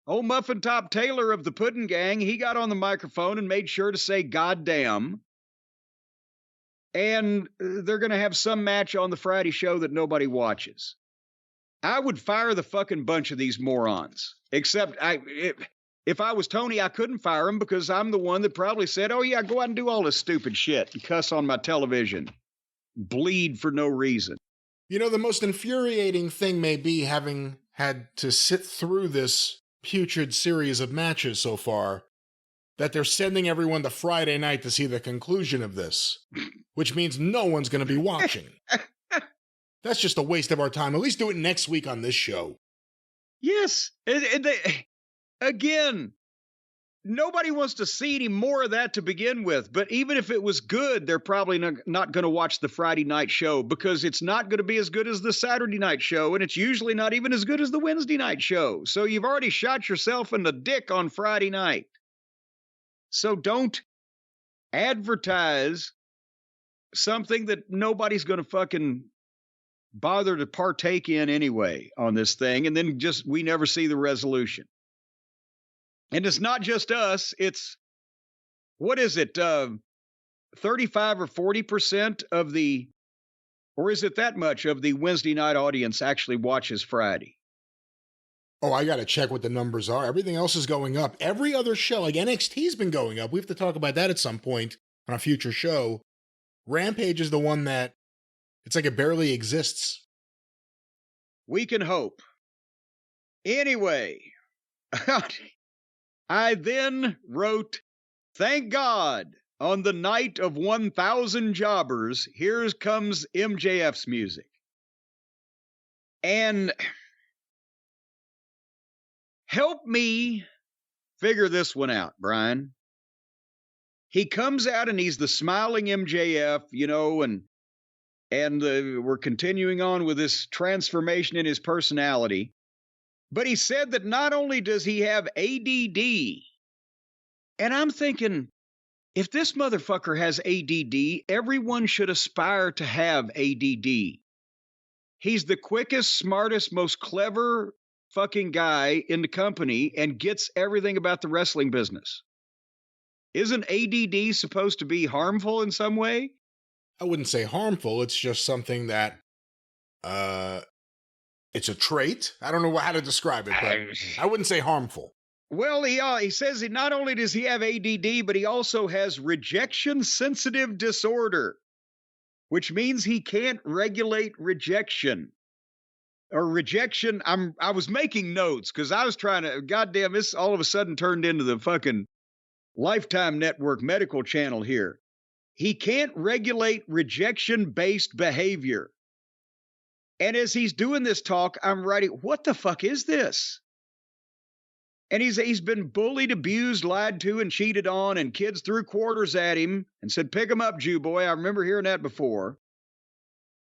old Muffin Top Taylor of the Puddin' Gang, he got on the microphone and made sure to say goddamn. And they're going to have some match on the Friday show that nobody watches. I would fire the fucking bunch of these morons. Except if I was Tony, I couldn't fire them because I'm the one that probably said, oh yeah, go out and do all this stupid shit and cuss on my television. Bleed for no reason. You know, the most infuriating thing may be having had to sit through this putrid series of matches so far, that they're sending everyone to Friday night to see the conclusion of this, which means no one's going to be watching. That's just a waste of our time. At least do it next week on this show. Yes. Again, nobody wants to see any more of that to begin with. But even if it was good, they're probably not going to watch the Friday night show because it's not going to be as good as the Saturday night show. And it's usually not even as good as the Wednesday night show. So you've already shot yourself in the dick on Friday night. So don't advertise something that nobody's going to fucking bother to partake in anyway on this thing. And then just, we never see the resolution. And it's not just us. It's, what is it? 35 or 40% of the, or is it that much of the Wednesday night audience actually watches Friday? Oh, I got to check what the numbers are. Everything else is going up. Every other show, like NXT's been going up. We have to talk about that at some point on a future show. Rampage is the one that, it's like it barely exists. We can hope. Anyway, I then wrote, thank God, on the night of 1,000 jobbers, here comes MJF's music. And help me figure this one out, Brian. He comes out and he's the smiling MJF, you know, and we're continuing on with this transformation in his personality. But he said that not only does he have ADD, and I'm thinking, if this motherfucker has ADD, everyone should aspire to have ADD. He's the quickest, smartest, most clever fucking guy in the company and gets everything about the wrestling business. Isn't ADD supposed to be harmful in some way? I wouldn't say harmful. It's just something that, it's a trait. I don't know how to describe it, but I wouldn't say harmful. Well, he says that not only does he have ADD, but he also has rejection-sensitive disorder, which means he can't regulate rejection. Or rejection, I was making notes because I was trying to, goddamn, this all of a sudden turned into the fucking Lifetime Network medical channel here. He can't regulate rejection-based behavior. And as he's doing this talk, I'm writing, what the fuck is this? And he's been bullied, abused, lied to, and cheated on, and kids threw quarters at him and said, pick him up, Jew boy. I remember hearing that before.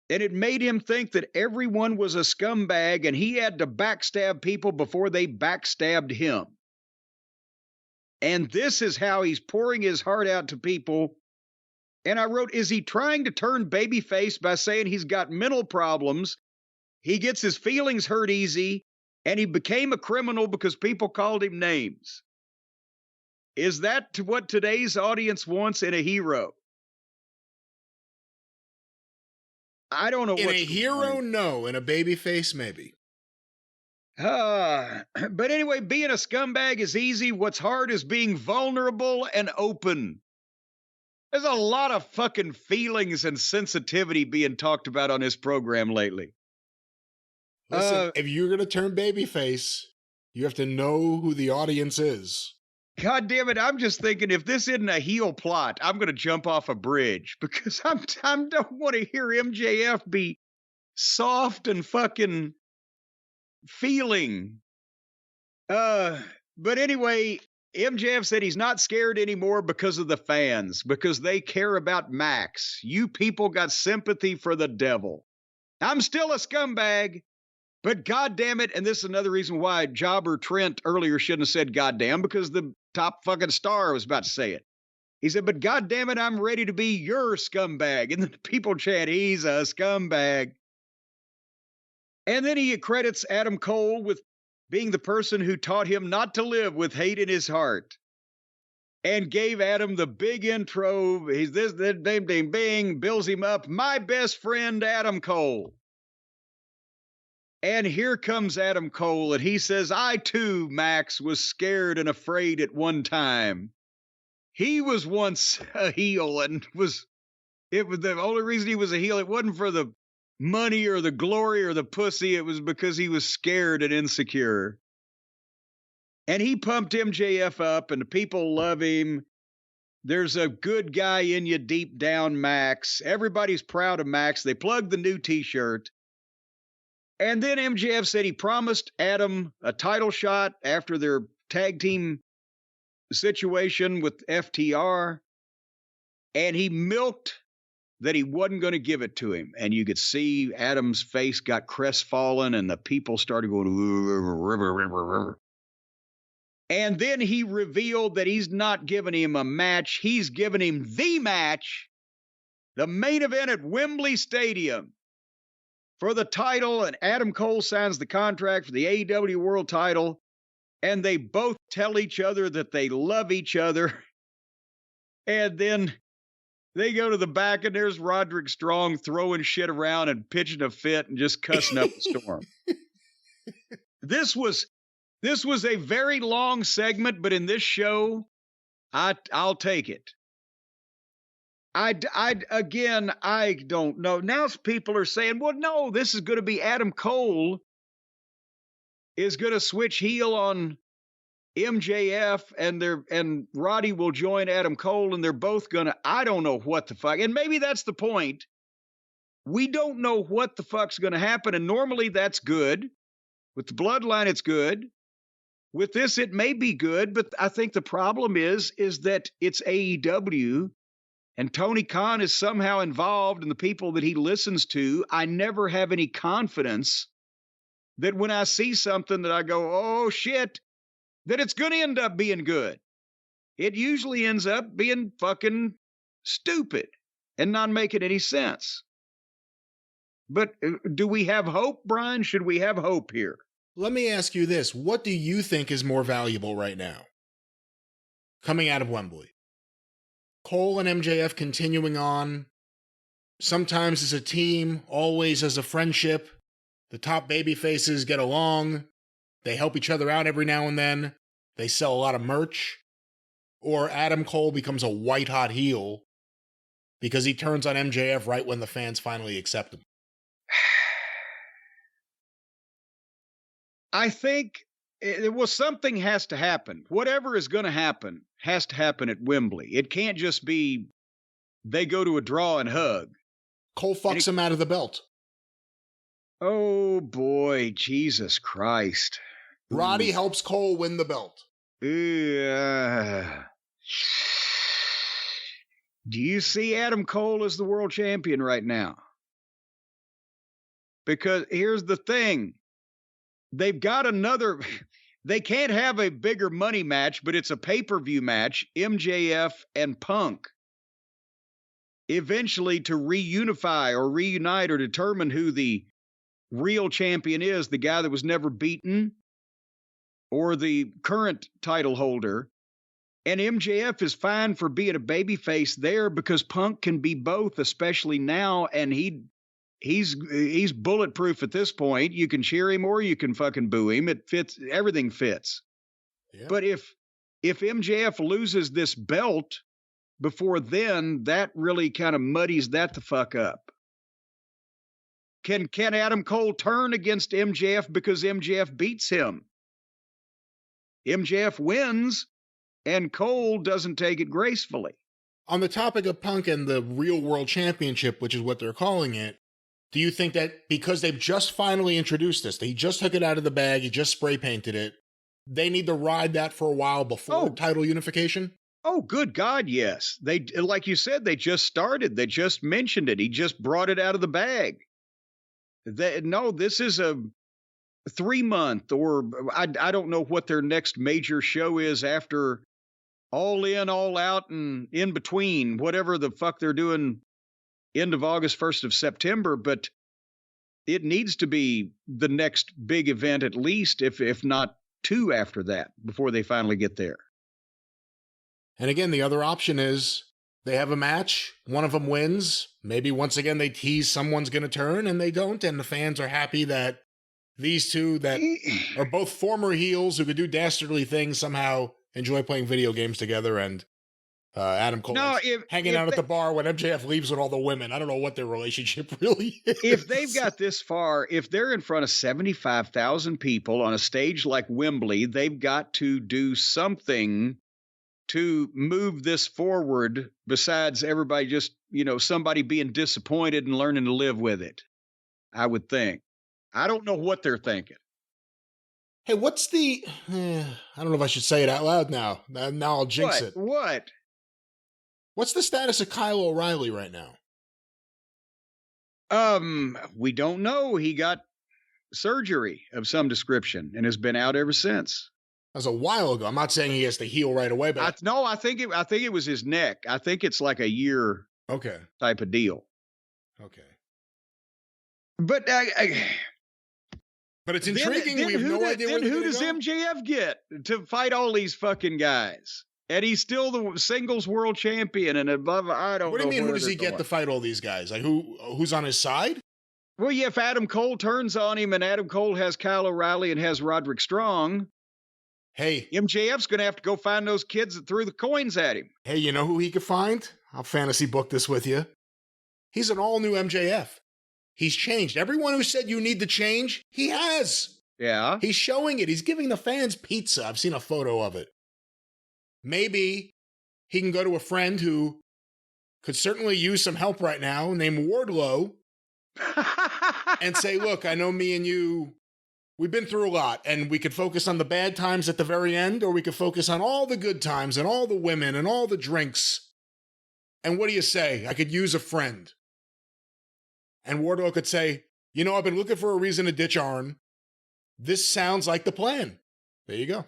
And it made him think that everyone was a scumbag and he had to backstab people before they backstabbed him. And this is how he's pouring his heart out to people. And I wrote, is he trying to turn babyface by saying he's got mental problems? He gets his feelings hurt easy, and he became a criminal because people called him names. Is that what today's audience wants in a hero? I don't know. In a hero, no. In a babyface, maybe. But anyway, being a scumbag is easy. What's hard is being vulnerable and open. There's a lot of fucking feelings and sensitivity being talked about on this program lately. Listen, if you're going to turn babyface, you have to know who the audience is. God damn it. I'm just thinking if this isn't a heel plot, I'm going to jump off a bridge because I don't want to hear MJF be soft and fucking feeling. But anyway, MJF said he's not scared anymore because of the fans, because they care about Max. You people got sympathy for the devil. I'm still a scumbag, but goddamn it. And this is another reason why Jobber Trent earlier shouldn't have said goddamn, because the top fucking star was about to say it. He said, but goddamn it, I'm ready to be your scumbag. And then people chant, he's a scumbag. And then he credits Adam Cole with being the person who taught him not to live with hate in his heart, and gave Adam the big intro. He's this, bing, bing, bing, builds him up. My best friend, Adam Cole. And here comes Adam Cole, and he says, I too, Max, was scared and afraid at one time. He was once a heel, and it was the only reason he was a heel. It wasn't for the money or the glory or the pussy. It was because he was scared and insecure. And he pumped MJF up, and the people love him. There's a good guy in you deep down, Max. Everybody's proud of Max. They plugged the new t-shirt. And then MJF said he promised Adam a title shot after their tag team situation with FTR. And he milked that he wasn't going to give it to him. And you could see Adam's face got crestfallen, and the people started going, and then he revealed that he's not giving him a match. He's giving him the match, the main event at Wembley Stadium for the title. And Adam Cole signs the contract for the AEW World title. And they both tell each other that they love each other. And then they go to the back, and there's Roderick Strong throwing shit around and pitching a fit and just cussing up a storm. This was a very long segment, but in this show, I'll take it. I don't know. Now people are saying, well, no, this is going to be Adam Cole is going to switch heel on MJF, and Roddy will join Adam Cole, and they're both gonna, I don't know what the fuck. And maybe that's the point. We don't know what the fuck's gonna happen, and normally that's good. With the bloodline, it's good. With this, it may be good, but I think the problem is that it's AEW, and Tony Khan is somehow involved in the people that he listens to. I never have any confidence that when I see something that I go, oh shit, that it's going to end up being good. It usually ends up being fucking stupid and not making any sense. But do we have hope, Brian? Should we have hope here? Let me ask you this. What do you think is more valuable right now? Coming out of Wembley. Cole and MJF continuing on. Sometimes as a team, always as a friendship. The top baby faces get along. They help each other out every now and then. They sell a lot of merch. Or Adam Cole becomes a white-hot heel because he turns on MJF right when the fans finally accept him. I think, something has to happen. Whatever is going to happen has to happen at Wembley. It can't just be they go to a draw and hug. Cole fucks him out of the belt. Oh, boy, Jesus Christ. Roddy helps Cole win the belt. Do you see Adam Cole as the world champion right now? Because here's the thing. They've got another... They can't have a bigger money match, but it's a pay-per-view match, MJF and Punk. Eventually to reunify or reunite or determine who the real champion is, the guy that was never beaten or the current title holder. And MJF is fine for being a babyface there because Punk can be both, especially now. And he's bulletproof at this point. You can cheer him or you can fucking boo him. It fits. Everything fits. Yeah. But if MJF loses this belt before then, that really kind of muddies that the fuck up. Can Adam Cole turn against MJF because MJF beats him? MJF wins, and Cole doesn't take it gracefully. On the topic of Punk and the Real World Championship, which is what they're calling it, do you think that because they've just finally introduced this, he just took it out of the bag, he just spray painted it, they need to ride that for a while before title unification? Oh, good God, yes. They, like you said, they just started. They just mentioned it. He just brought it out of the bag. This is a 3-month, or I don't know what their next major show is after All In, All Out, and in between, whatever the fuck they're doing end of August, 1st of September, but it needs to be the next big event at least, if not 2 after that, before they finally get there. And again, the other option is they have a match, one of them wins, maybe once again they tease someone's going to turn and they don't, and the fans are happy that these two that are both former heels who could do dastardly things somehow enjoy playing video games together, and Adam Cole hanging out at the bar when MJF leaves with all the women. I don't know what their relationship really is. If they've got this far, if they're in front of 75,000 people on a stage like Wembley, they've got to do something to move this forward besides everybody just, somebody being disappointed and learning to live with it, I would think. I don't know what they're thinking. Hey, what's the... I don't know if I should say it out loud now. Now I'll jinx it. What? What's the status of Kyle O'Reilly right now? We don't know. He got surgery of some description and has been out ever since. That was a while ago. I'm not saying he has to heal right away, but I think it was his neck. I think it's like a year type of deal. Okay. But but it's intriguing. We have no idea where who does MJF get to fight all these fucking guys? And he's still the singles world champion and above. I don't know. What do you mean? Who does he get to fight all these guys? Like who's on his side? Well, yeah, if Adam Cole turns on him and Adam Cole has Kyle O'Reilly and has Roderick Strong. Hey, MJF's going to have to go find those kids that threw the coins at him. Hey, you know who he could find? I'll fantasy book this with you. He's an all-new MJF. He's changed. Everyone who said you need to change, he has. Yeah. He's showing it. He's giving the fans pizza. I've seen a photo of it. Maybe he can go to a friend who could certainly use some help right now, named Wardlow, and say, look, I know me and you, we've been through a lot, and we could focus on the bad times at the very end, or we could focus on all the good times and all the women and all the drinks. And what do you say? I could use a friend. And Wardlow could say, I've been looking for a reason to ditch Arn. This sounds like the plan. There you go.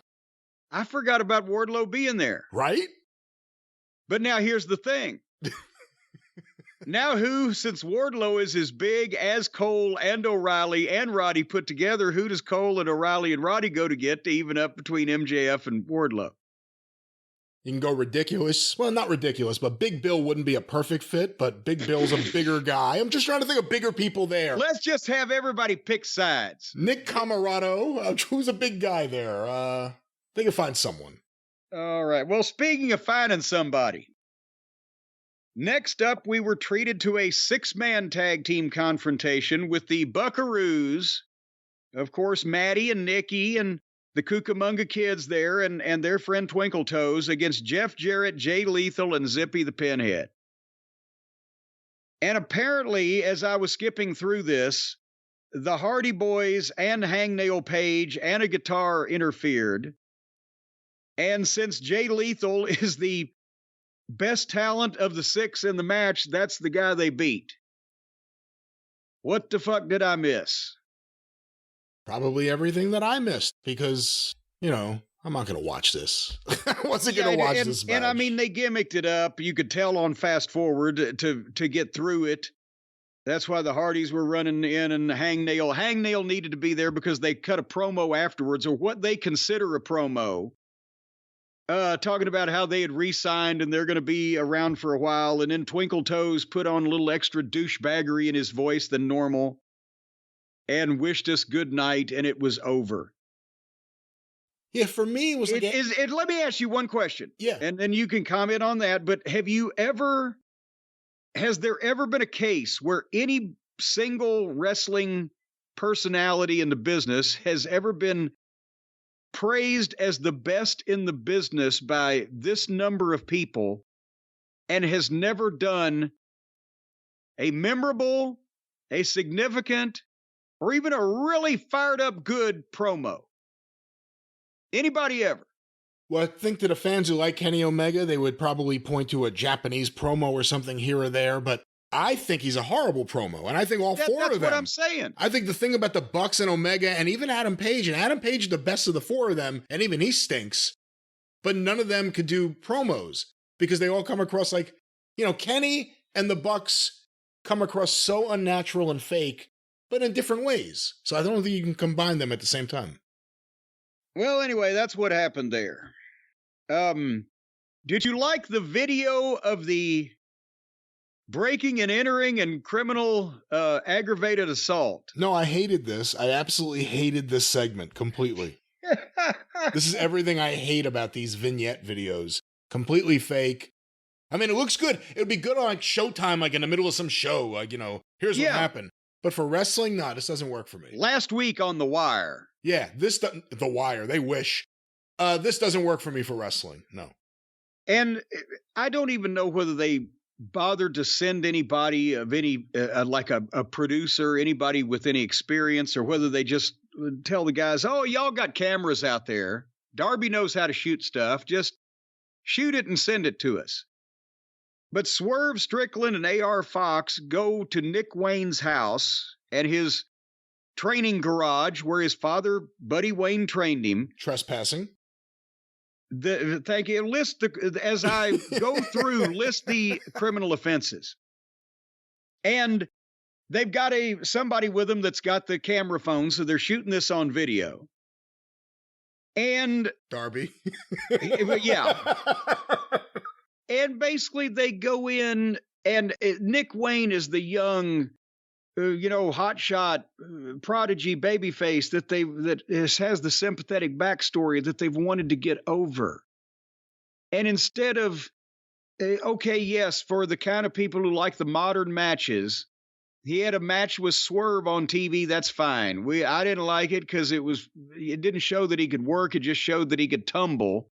I forgot about Wardlow being there. Right? But now here's the thing. Now since Wardlow is as big as Cole and O'Reilly and Roddy put together, who does Cole and O'Reilly and Roddy go to get to even up between MJF and Wardlow? You can go ridiculous. Well, not ridiculous, but Big Bill wouldn't be a perfect fit, but Big Bill's a bigger guy. I'm just trying to think of bigger people there. Let's just have everybody pick sides. Nick Camarado, who's a big guy there? They can find someone. All right. Well, speaking of finding somebody, next up, we were treated to a 6-man tag team confrontation with the Buckaroos. Of course, Maddie and Nikki and the Cucamonga kids there and their friend Twinkle Toes against Jeff Jarrett, Jay Lethal, and Zippy the Pinhead. And apparently, as I was skipping through this, the Hardy Boys and Hangnail Page and a guitar interfered. And since Jay Lethal is the best talent of the 6 in the match, that's the guy they beat. What the fuck did I miss? Probably everything that I missed because, I'm not going to watch this. I wasn't going to watch this match. And I mean, they gimmicked it up. You could tell on fast forward to get through it. That's why the Hardys were running in and Hangnail. Hangnail needed to be there because they cut a promo afterwards, or what they consider a promo. talking about how they had re-signed and they're going to be around for a while. And then Twinkle Toes put on a little extra douchebaggery in his voice than normal and wished us good night, and it was over. Yeah, for me, it was like... Let me ask you one question. Yeah. And then you can comment on that. But has there ever been a case where any single wrestling personality in the business has ever been praised as the best in the business by this number of people and has never done a memorable, a significant, or even a really fired up good promo? Anybody ever? Well, I think to the fans who like Kenny Omega, they would probably point to a Japanese promo or something here or there, but I think he's a horrible promo, and I think all four of them. That's what I'm saying. I think the thing about the Bucks and Omega and even Adam Page, and Adam Page is the best of the four of them, and even he stinks, but none of them could do promos because they all come across like, Kenny and the Bucks come across so unnatural and fake, but in different ways. So I don't think you can combine them at the same time. Well, anyway, that's what happened there. Did you like the video of the breaking and entering and criminal aggravated assault? No, I hated this. I absolutely hated this segment completely. This is everything I hate about these vignette videos. Completely fake. I mean, it looks good. It would be good on like Showtime, like in the middle of some show, like, here's what happened. But for wrestling, no, this doesn't work for me. Last week on The Wire. Yeah, The Wire, they wish. This doesn't work for me for wrestling, no. And I don't even know whether they bothered to send anybody of any, like a producer, anybody with any experience, or whether they just tell the guys, oh, y'all got cameras out there. Darby knows how to shoot stuff. Just shoot it and send it to us. But Swerve Strickland and A.R. Fox go to Nick Wayne's house and his training garage where his father, Buddy Wayne, trained him. Trespassing. Thank you. As I go through, list the criminal offenses. And they've got somebody with them that's got the camera phone, so they're shooting this on video. And Darby. Yeah. And basically they go in, and Nick Wayne is the young, hotshot prodigy babyface that has the sympathetic backstory that they've wanted to get over. And instead of, for the kind of people who like the modern matches, he had a match with Swerve on TV. That's fine. I didn't like it because it didn't show that he could work. It just showed that he could tumble.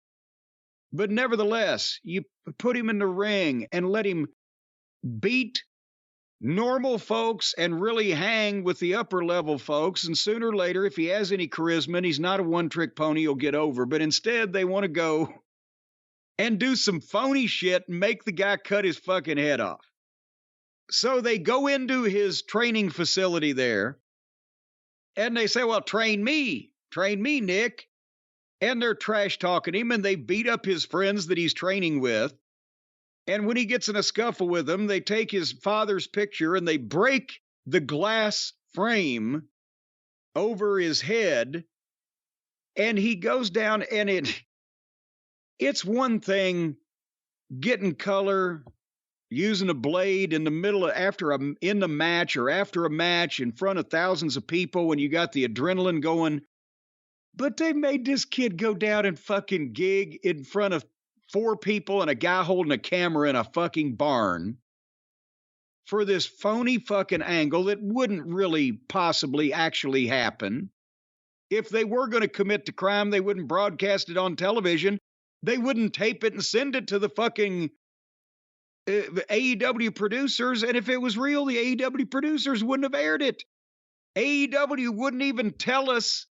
But nevertheless, you put him in the ring and let him beat normal folks and really hang with the upper level folks. And sooner or later, if he has any charisma and he's not a one-trick pony, he'll get over. But instead, they want to go and do some phony shit and make the guy cut his fucking head off. So they go into his training facility there and they say, well, train me, Nick. And they're trash talking him, and they beat up his friends that he's training with. And when he gets in a scuffle with them, they take his father's picture and they break the glass frame over his head. And he goes down, and it's one thing getting color, using a blade in the middle of, in the match or after a match in front of thousands of people when you got the adrenaline going. But they made this kid go down and fucking gig in front of 4 people and a guy holding a camera in a fucking barn for this phony fucking angle that wouldn't really possibly actually happen. If they were going to commit the crime, they wouldn't broadcast it on television. They wouldn't tape it and send it to the fucking AEW producers. And if it was real, the AEW producers wouldn't have aired it. AEW wouldn't even tell us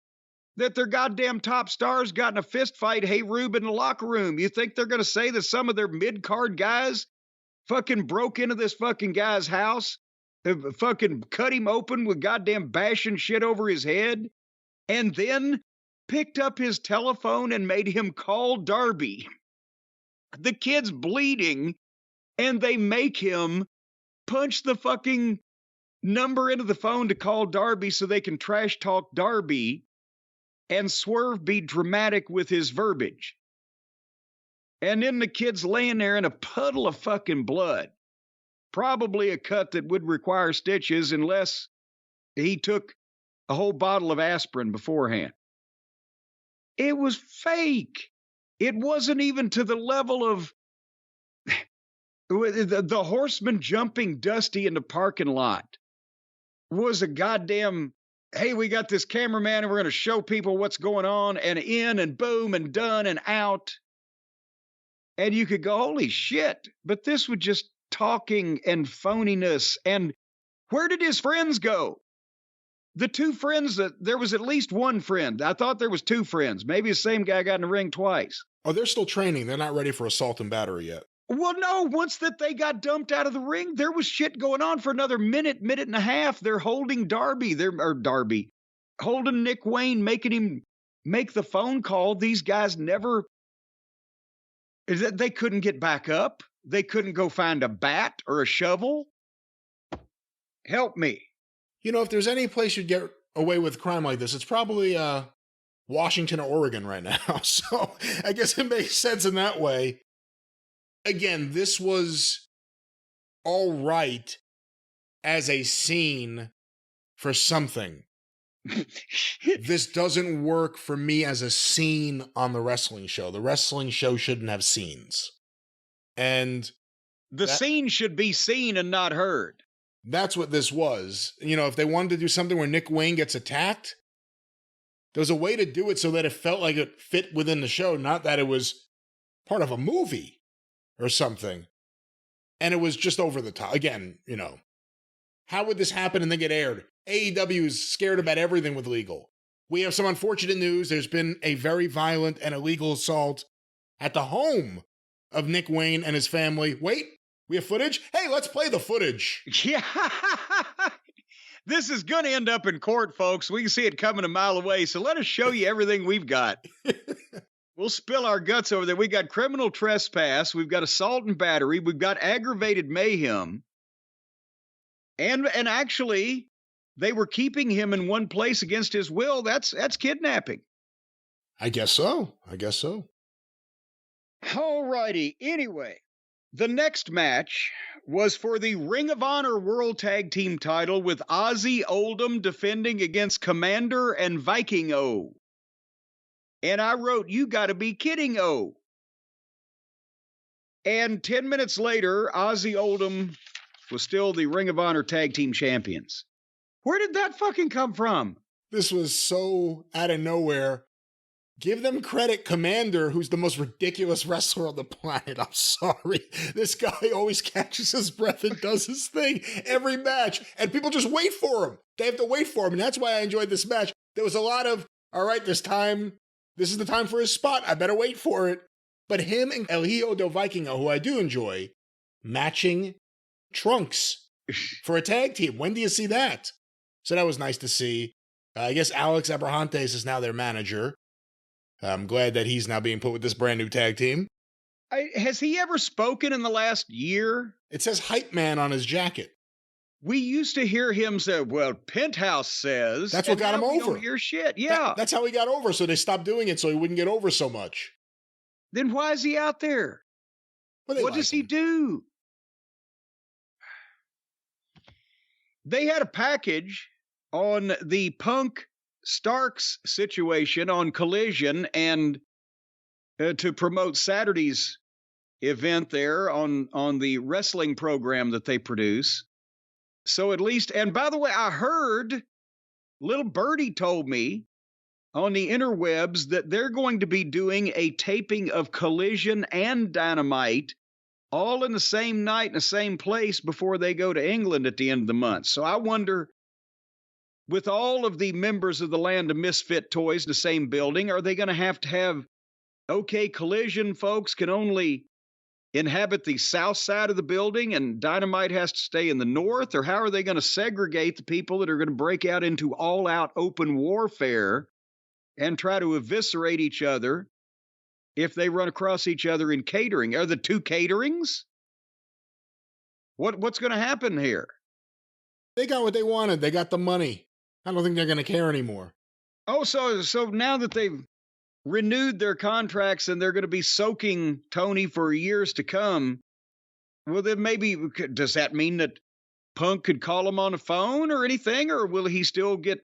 that their goddamn top stars got in a fist fight, hey, Rube, in the locker room. You think they're going to say that some of their mid-card guys fucking broke into this fucking guy's house, fucking cut him open with goddamn bashing shit over his head, and then picked up his telephone and made him call Darby? The kid's bleeding, and they make him punch the fucking number into the phone to call Darby so they can trash talk Darby, and Swerve be dramatic with his verbiage. And then the kid's laying there in a puddle of fucking blood. Probably a cut that would require stitches unless he took a whole bottle of aspirin beforehand. It was fake. It wasn't even to the level of the horseman jumping Dusty in the parking lot. Was a goddamn, hey, we got this cameraman and we're going to show people what's going on, and in and boom and done and out. And you could go, holy shit. But this was just talking and phoniness. And where did his friends go? The two friends, there was at least one friend. I thought there was two friends. Maybe the same guy got in the ring twice. Oh, they're still training. They're not ready for assault and battery yet. Well, no, once that they got dumped out of the ring, there was shit going on for another minute and a half. They're holding holding Nick Wayne, making him make the phone call. These guys they couldn't get back up. They couldn't go find a bat or a shovel. Help me. You know, if there's any place you'd get away with crime like this, it's probably Washington or Oregon right now. So I guess it makes sense in that way. Again, this was all right as a scene for something. This doesn't work for me as a scene on the wrestling show. The wrestling show shouldn't have scenes. And the scene should be seen and not heard. That's what this was. You know, if they wanted to do something where Nick Wayne gets attacked, there was a way to do it so that it felt like it fit within the show, not that it was part of a movie or something. And it was just over the top. Again, you know, how would this happen and then get aired? AEW is scared about everything with legal. We have some unfortunate news. There's been a very violent and illegal assault at the home of Nick Wayne and his family. Wait, we have footage? Hey, let's play the footage. Yeah. This is going to end up in court, folks. We can see it coming a mile away. So let us show you everything we've got. We'll spill our guts over there. We got criminal trespass. We've got assault and battery. We've got aggravated mayhem. And actually, they were keeping him in one place against his will. That's kidnapping. I guess so. All righty. Anyway, the next match was for the Ring of Honor World Tag Team title with Ozzy Oldham defending against Commander and Viking-O. And I wrote, you got to be kidding, O. And 10 minutes later, Ozzy Oldham was still the Ring of Honor Tag Team Champions. Where did that fucking come from? This was so out of nowhere. Give them credit, Commander, who's the most ridiculous wrestler on the planet. I'm sorry. This guy always catches his breath and does his thing every match. And people just wait for him. They have to wait for him. And that's why I enjoyed this match. There was a lot of, all right, this is the time for his spot. I better wait for it. But him and El Hijo del Vikingo, who I do enjoy, matching trunks for a tag team. When do you see that? So that was nice to see. I guess Alex Abrahantes is now their manager. I'm glad that he's now being put with this brand new tag team. Has he ever spoken in the last year? It says Hype Man on his jacket. We used to hear him say, well, Penthouse says. That's what got him over. We don't hear shit. Yeah. That's how he got over. So they stopped doing it so he wouldn't get over so much. Then why is he out there? What does he do? They had a package on the Punk Starks situation on Collision and to promote Saturday's event there on the wrestling program that they produce. So at least, and by the way, I heard little Birdie told me on the interwebs that they're going to be doing a taping of Collision and Dynamite all in the same night in the same place before they go to England at the end of the month. So I wonder, with all of the members of the Land of Misfit Toys in the same building, are they going to have, okay, Collision folks can only inhabit the south side of the building and Dynamite has to stay in the north? Or how are they going to segregate the people that are going to break out into all-out open warfare and try to eviscerate each other if they run across each other in catering? Are the two caterings? What's going to happen here? They got what they wanted. They got the money. I don't think they're going to care anymore. Oh, so now that they've renewed their contracts and they're going to be soaking Tony for years to come, well, then maybe, does that mean that Punk could call him on the phone or anything, or will he still get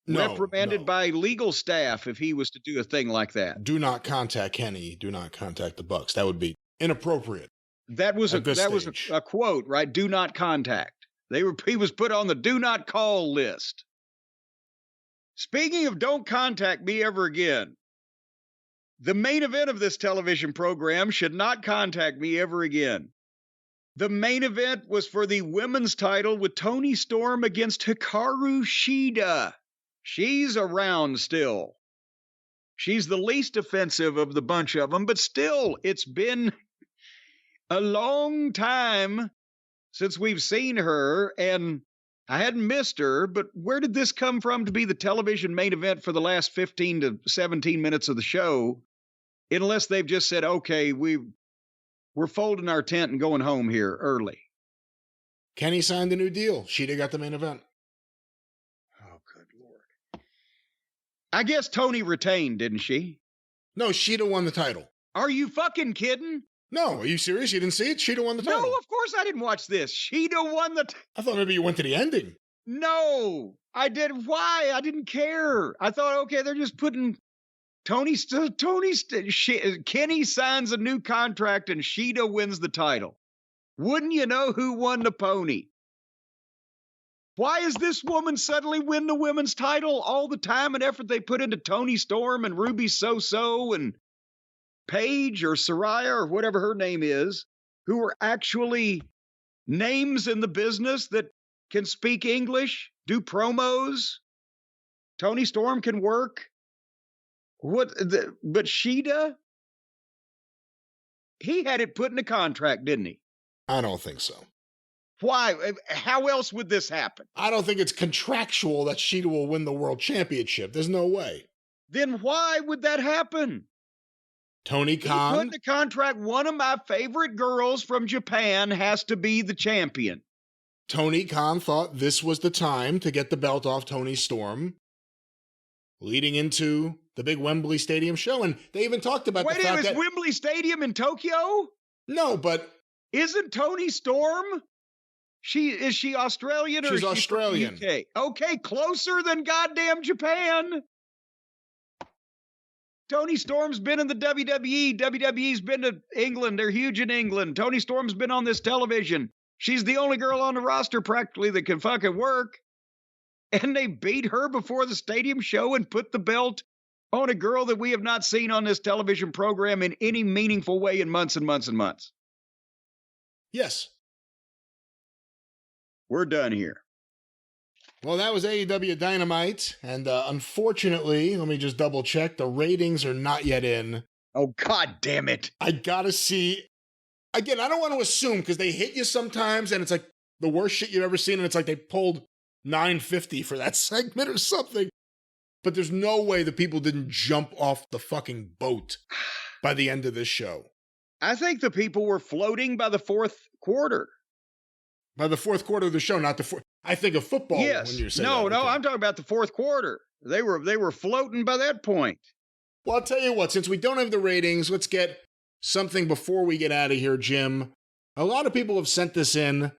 reprimanded by legal staff if he was to do a thing like that? Do not contact Kenny. Do not contact the Bucks. That would be inappropriate. That was a quote, right? Do not contact. He was put on the do not call list. Speaking of don't contact me ever again, the main event of this television program should not contact me ever again. The main event was for the women's title with Toni Storm against Hikaru Shida. She's around still. She's the least offensive of the bunch of them, but still, it's been a long time since we've seen her, and I hadn't missed her, but where did this come from to be the television main event for the last 15 to 17 minutes of the show? Unless they've just said, okay, we're folding our tent and going home here early. Kenny signed a new deal. Shida got the main event. Oh, good Lord. I guess Toni retained, didn't she? No, Shida won the title. Are you fucking kidding? No, are you serious? You didn't see it? Shida won the title. No, of course I didn't watch this. Shida won the I thought maybe you went to the ending. No, I did. Why? I didn't care. I thought, okay, they're just putting Kenny signs a new contract and Shida wins the title. Wouldn't you know who won the pony? Why is this woman suddenly win the women's title? All the time and effort they put into Toni Storm and Ruby So-So and Paige or Saraya or whatever her name is, who are actually names in the business that can speak English, do promos. Toni Storm can work. But Shida, he had it put in a contract, didn't he? I don't think so. Why? How else would this happen? I don't think it's contractual that Shida will win the world championship. There's no way. Then why would that happen? Tony Khan. He put in the contract, one of my favorite girls from Japan has to be the champion. Tony Khan thought this was the time to get the belt off Toni Storm, leading into the big Wembley Stadium show. And they even talked about the fact that... Wembley Stadium in Tokyo? No, but... Isn't Toni Storm? Is she Australian or She's Australian. UK? Okay, closer than goddamn Japan. Toni Storm's been in the WWE. WWE's been to England. They're huge in England. Toni Storm's been on this television. She's the only girl on the roster practically that can fucking work. And they beat her before the stadium show and put the belt on a girl that we have not seen on this television program in any meaningful way in months and months and months. Yes. We're done here. Well, that was AEW Dynamite, and unfortunately, let me just double check, the ratings are not yet in. Oh, God damn it. I gotta see. Again, I don't want to assume, because they hit you sometimes, and it's like the worst shit you've ever seen, and it's like they pulled 950 for that segment or something. But there's no way the people didn't jump off the fucking boat by the end of this show. I think the people were floating by the fourth quarter. By the fourth quarter of the show, not the fourth. I think of football yes. when you're saying No, that. Okay. I'm talking about the fourth quarter. They were floating by that point. Well, I'll tell you what, since we don't have the ratings, let's get something before we get out of here, Jim. A lot of people have sent this in.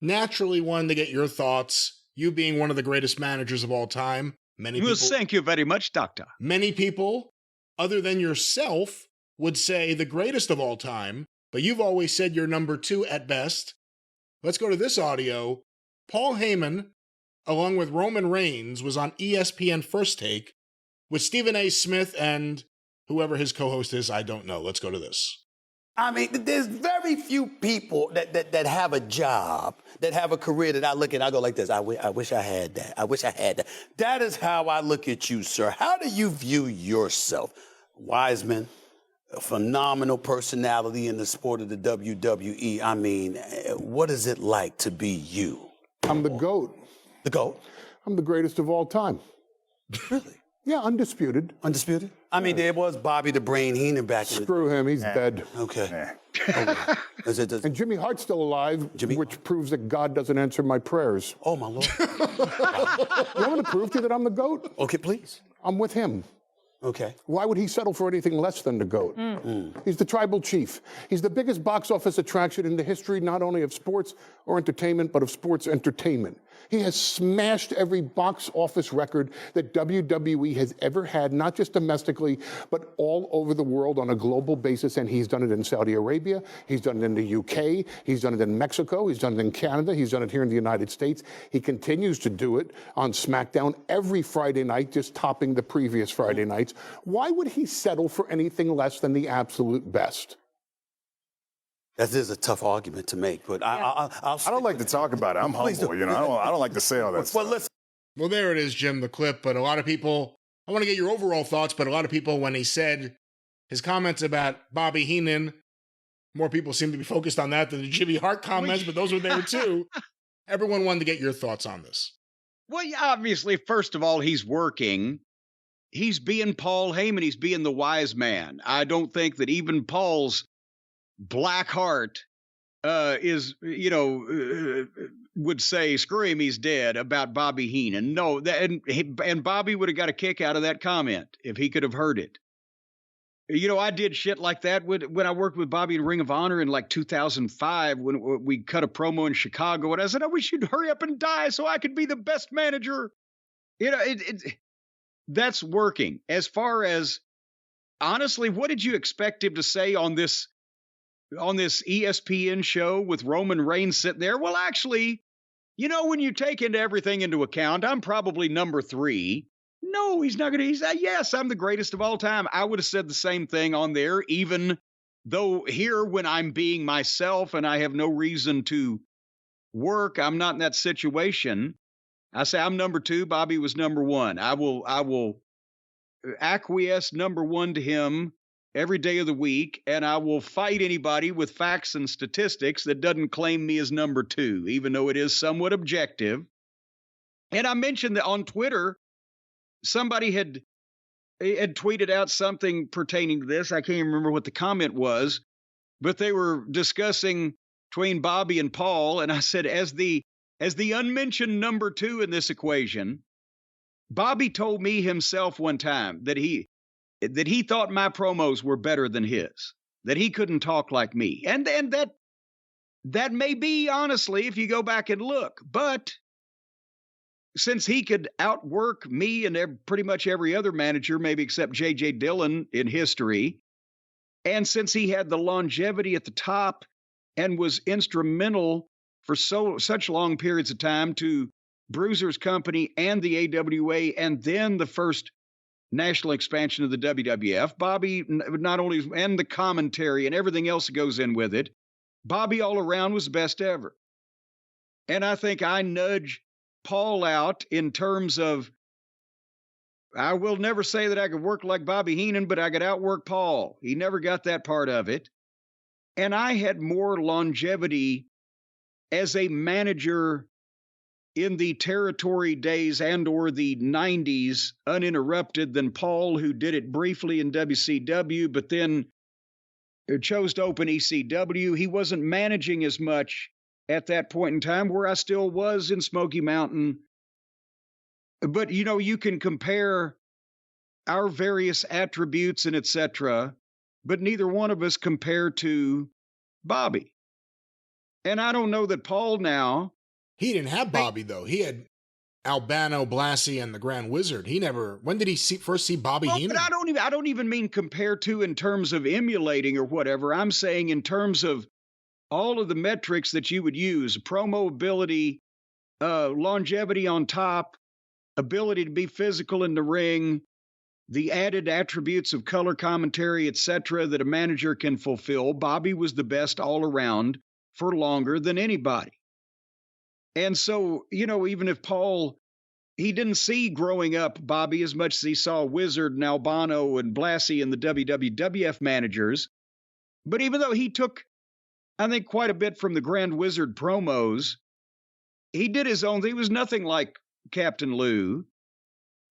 Naturally wanting to get your thoughts. You being one of the greatest managers of all time. Thank you very much, Doctor. Many people, other than yourself, would say the greatest of all time, but you've always said you're number 2 at best. Let's go to this audio. Paul Heyman, along with Roman Reigns, was on ESPN First Take with Stephen A. Smith and whoever his co-host is, I don't know. Let's go to this. I mean, there's very few people that have a job, that have a career that I look at, I go like this, I wish I had that. I wish I had that. That is how I look at you, sir. How do you view yourself? Wiseman, a phenomenal personality in the sport of the WWE. I mean, what is it like to be you? I'm the GOAT. The GOAT? I'm the greatest of all time. Really? Yeah, undisputed. Undisputed? I mean, there was Bobby the Brain Heenan back in the... Screw him, he's dead. Okay. And Jimmy Hart's still alive, which proves that God doesn't answer my prayers. Oh, my Lord. You want me to prove to you that I'm the GOAT? Okay, please. I'm with him. Okay. Why would he settle for anything less than the GOAT? He's the tribal chief. He's the biggest box office attraction in the history not only of sports or entertainment, but of sports entertainment. He has smashed every box office record that WWE has ever had, not just domestically, but all over the world on a global basis. And he's done it in Saudi Arabia. He's done it in the UK. He's done it in Mexico. He's done it in Canada. He's done it here in the United States. He continues to do it on SmackDown every Friday night, just topping the previous Friday nights. Why would he settle for anything less than the absolute best? That is a tough argument to make, but I don't like to talk about it. I'm humble, you know. I don't like to say all that stuff. Listen. Well, there it is, Jim, the clip. But a lot of people, I want to get your overall thoughts, but a lot of people, when he said his comments about Bobby Heenan, more people seem to be focused on that than the Jimmy Hart comments, but those were there too. Everyone wanted to get your thoughts on this. Well, yeah, obviously, first of all, he's working. He's being Paul Heyman. He's being the wise man. I don't think that even Paul's black heart would say, screw him, he's dead, about Bobby Heenan. No, and Bobby would have got a kick out of that comment if he could have heard it. You know, I did shit like that when I worked with Bobby in Ring of Honor in like 2005 when we cut a promo in Chicago, and I said, I wish you'd hurry up and die so I could be the best manager. You know, that's working. As far as, honestly, what did you expect him to say on this ESPN show with Roman Reigns sitting there? Well, actually, you know, when you take everything into account, I'm probably number 3. No, he's not going to. He said, yes, I'm the greatest of all time. I would have said the same thing on there, even though here, when I'm being myself and I have no reason to work, I'm not in that situation. I say I'm number 2. Bobby was number 1. I will acquiesce number 1 to him every day of the week, and I will fight anybody with facts and statistics that doesn't claim me as number 2, even though it is somewhat objective. And I mentioned that on Twitter, somebody had tweeted out something pertaining to this. I can't even remember what the comment was, but they were discussing between Bobby and Paul, and I said, as the unmentioned number 2 in this equation, Bobby told me himself one time that he thought my promos were better than his, that he couldn't talk like me. And that may be, honestly, if you go back and look. But since he could outwork me and pretty much every other manager, maybe except J.J. Dillon in history, and since he had the longevity at the top and was instrumental for such long periods of time to Bruiser's company and the AWA, and then the first national expansion of the WWF, Bobby not only, and the commentary and everything else that goes in with it, Bobby all around was the best ever. And I think I nudge Paul out in terms of, I will never say that I could work like Bobby Heenan, but I could outwork Paul. He never got that part of it. And I had more longevity as a manager in the territory days and or the 90s uninterrupted than Paul, who did it briefly in WCW, but then chose to open ECW. He wasn't managing as much at that point in time, where I still was in Smoky Mountain. But, you know, you can compare our various attributes and etc., but neither one of us compare to Bobby. And I don't know that Paul now... He didn't have Bobby, though. He had Albano, Blassie, and the Grand Wizard. He never... When did he first see Bobby Heenan? But I don't even mean compare to in terms of emulating or whatever. I'm saying in terms of all of the metrics that you would use: promo ability, longevity on top, ability to be physical in the ring, the added attributes of color commentary, etc., that a manager can fulfill. Bobby was the best all around for longer than anybody. And so, you know, even if Paul, he didn't see growing up Bobby as much as he saw Wizard and Albano and Blassie and the WWF managers. But even though he took, I think, quite a bit from the Grand Wizard promos, he did his own thing. He was nothing like Captain Lou.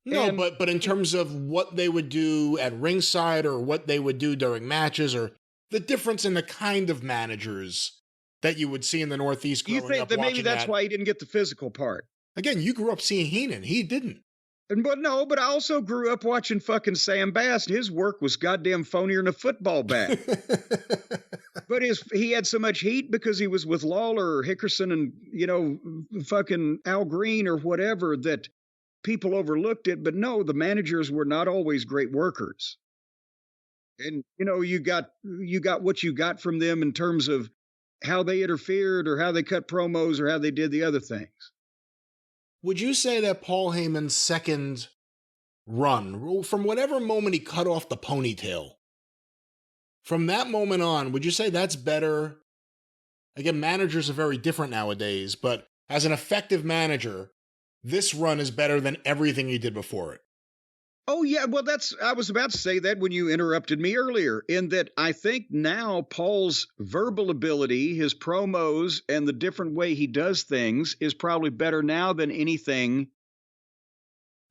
No, but in terms of what they would do at ringside or what they would do during matches, or the difference in the kind of managers that you would see in the Northeast growing up. You think that maybe that's why he didn't get the physical part? Again, you grew up seeing Heenan. He didn't. But I also grew up watching fucking Sam Bass. His work was goddamn phonier than a football bat. But he had so much heat because he was with Lawler or Hickerson and, fucking Al Green or whatever that people overlooked it. But no, the managers were not always great workers. And, you got what you got from them in terms of how they interfered or how they cut promos or how they did the other things. Would you say that Paul Heyman's second run, from whatever moment he cut off the ponytail, from that moment on, would you say that's better? Again, managers are very different nowadays, but as an effective manager, this run is better than everything he did before it. Oh, yeah. Well, I was about to say that when you interrupted me earlier, in that I think now Paul's verbal ability, his promos, and the different way he does things is probably better now than anything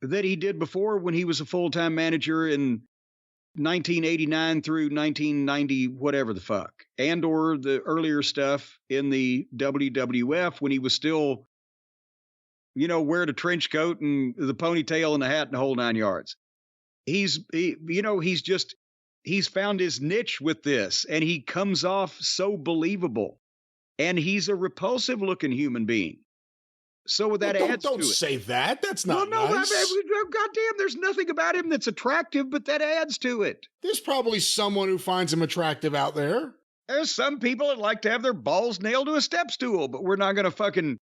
that he did before when he was a full-time manager in 1989 through 1990, whatever the fuck, and or the earlier stuff in the WWF when he was still, wearing a trench coat and the ponytail and the hat and the whole 9 yards. He's found his niche with this, and he comes off so believable, and he's a repulsive looking human being. So that adds to it. Don't say that. That's not nice. Goddamn, there's nothing about him that's attractive, but that adds to it. There's probably someone who finds him attractive out there. There's some people that like to have their balls nailed to a step stool, but we're not going to fucking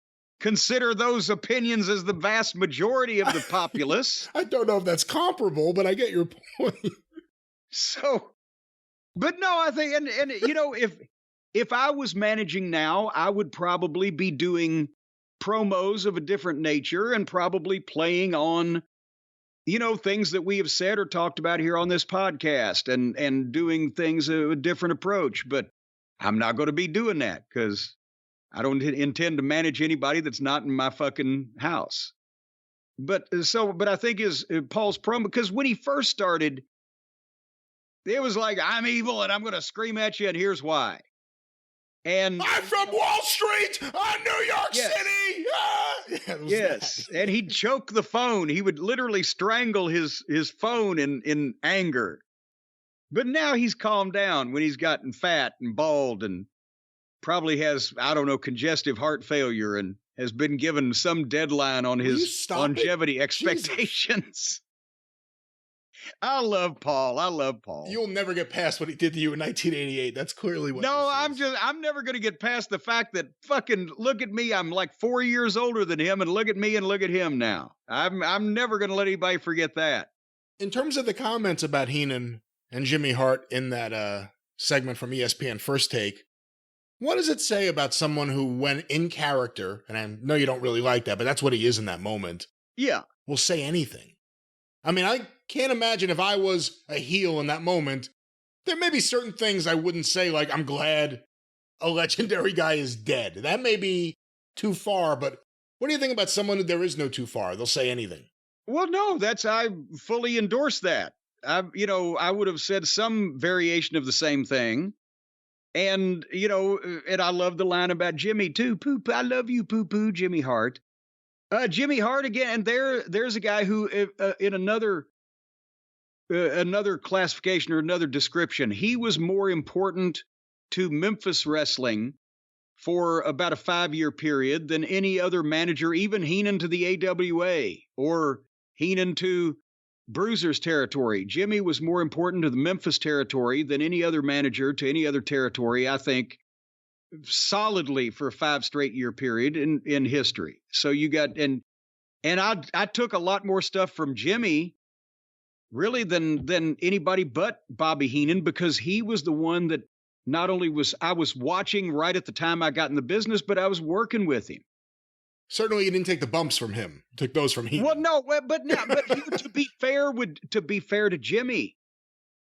consider those opinions as the vast majority of the populace. I don't know if that's comparable, but I get your point. So, but no, I think, and if I was managing now, I would probably be doing promos of a different nature and probably playing on, things that we have said or talked about here on this podcast and doing things a different approach. But I'm not going to be doing that because I don't intend to manage anybody that's not in my fucking house. But I think is Paul's promo, because when he first started, it was like, I'm evil and I'm going to scream at you, and here's why. And I'm from Wall Street, New York City. Yes, and he'd choke the phone. He would literally strangle his phone in anger. But now he's calmed down when he's gotten fat and bald and probably has, congestive heart failure and has been given some deadline on his longevity expectations. Jesus. I love Paul. You'll never get past what he did to you in 1988. That's clearly what. No, I'm never going to get past the fact that fucking look at me. I'm like 4 years older than him, and look at me and look at him now. I'm never going to let anybody forget that. In terms of the comments about Heenan and Jimmy Hart in that segment from ESPN First Take, what does it say about someone who, when in character, and I know you don't really like that, but that's what he is in that moment. Yeah, will say anything. I mean, I can't imagine if I was a heel in that moment, there may be certain things I wouldn't say, like, I'm glad a legendary guy is dead. That may be too far, but what do you think about someone who there is no too far? They'll say anything. Well, no, I fully endorse that. I would have said some variation of the same thing. And, and I love the line about Jimmy, too. Poo-poo, I love you, poo-poo, Jimmy Hart. Jimmy Hart again. There's a guy who, in another classification or another description, he was more important to Memphis wrestling for about a 5-year period than any other manager, even Heenan to the AWA or Heenan to Bruiser's territory. Jimmy was more important to the Memphis territory than any other manager to any other territory, I think, solidly for a 5 straight year period in history. So you got, and I took a lot more stuff from Jimmy really than anybody but Bobby Heenan, because he was the one that not only was I was watching right at the time I got in the business, but I was working with him. Certainly, you didn't take the bumps from him. You took those from Heenan. Well, no, but to be fair to Jimmy,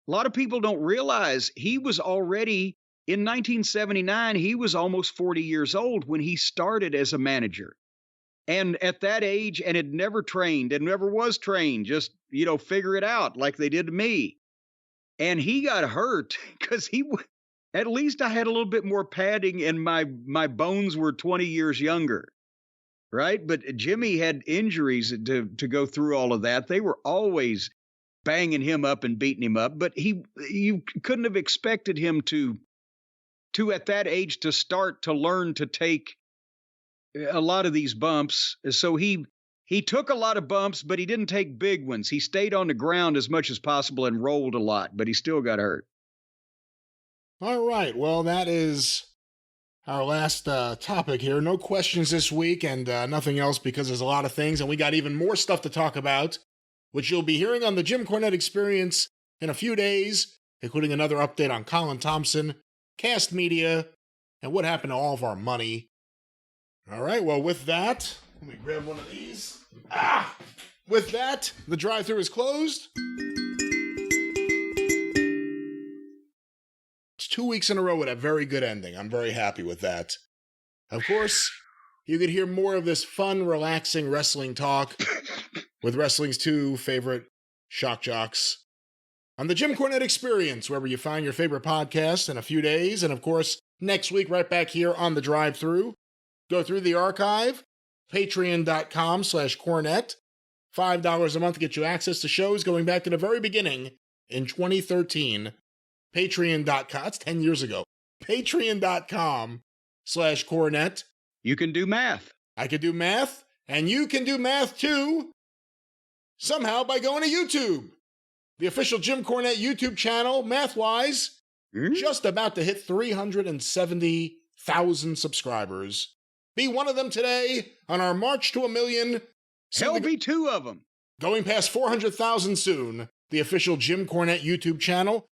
a lot of people don't realize he was already in 1979. He was almost 40 years old when he started as a manager, and at that age, and had never trained and never was trained. Just figure it out like they did to me. And he got hurt because at least I had a little bit more padding, and my bones were 20 years younger. right? But Jimmy had injuries to go through all of that. They were always banging him up and beating him up, but you couldn't have expected him to at that age to start to learn to take a lot of these bumps. So he took a lot of bumps, but he didn't take big ones. He stayed on the ground as much as possible and rolled a lot, but he still got hurt. All right. Well, that is our last topic here. No questions this week and nothing else because there's a lot of things, and we got even more stuff to talk about, which you'll be hearing on the Jim Cornette Experience in a few days, including another update on Colin Thompson, Cast Media, and what happened to all of our money. All right, well, with that, let me grab one of these. With that, the drive-thru is closed. It's 2 weeks in a row with a very good ending. I'm very happy with that. Of course, you could hear more of this fun, relaxing wrestling talk with wrestling's two favorite shock jocks on the Jim Cornette Experience, wherever you find your favorite podcast in a few days. And of course, next week, right back here on the drive-thru. Go through the archive, patreon.com/Cornette. $5 a month to get you access to shows going back to the very beginning in 2013. Patreon.com, that's 10 years ago. Patreon.com/Cornette. You can do math. I can do math, and you can do math too, somehow by going to YouTube. The official Jim Cornette YouTube channel, math-wise, just about to hit 370,000 subscribers. Be one of them today on our march to 1 million. Hell, be two of them. Going past 400,000 soon. The official Jim Cornette YouTube channel.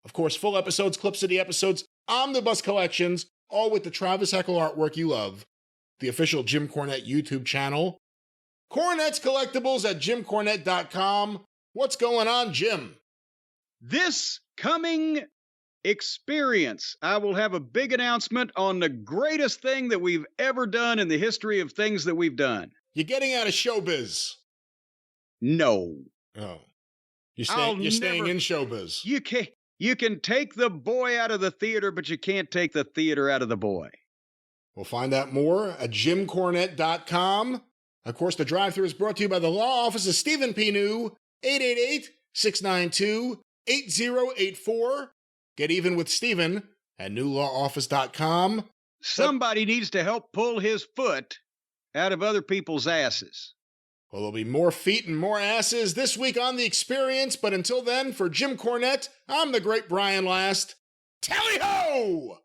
Of course, full episodes, clips of the episodes, omnibus collections, all with the Travis Heckel artwork you love. The official Jim Cornette YouTube channel. Cornette's Collectibles at JimCornette.com. What's going on, Jim? This coming experience, I will have a big announcement on the greatest thing that we've ever done in the history of things that we've done. You're getting out of showbiz. No. Oh. You're staying in showbiz. You can take the boy out of the theater, but you can't take the theater out of the boy. We'll find out more at JimCornette.com. Of course, the drive-thru is brought to you by the law office of Stephen P. New, 888-692-8084. Get even with Stephen at newlawoffice.com. Somebody needs to help pull his foot out of other people's asses. Well, there'll be more feet and more asses this week on The Experience, but until then, for Jim Cornette, I'm the great Brian Last. Tally-ho!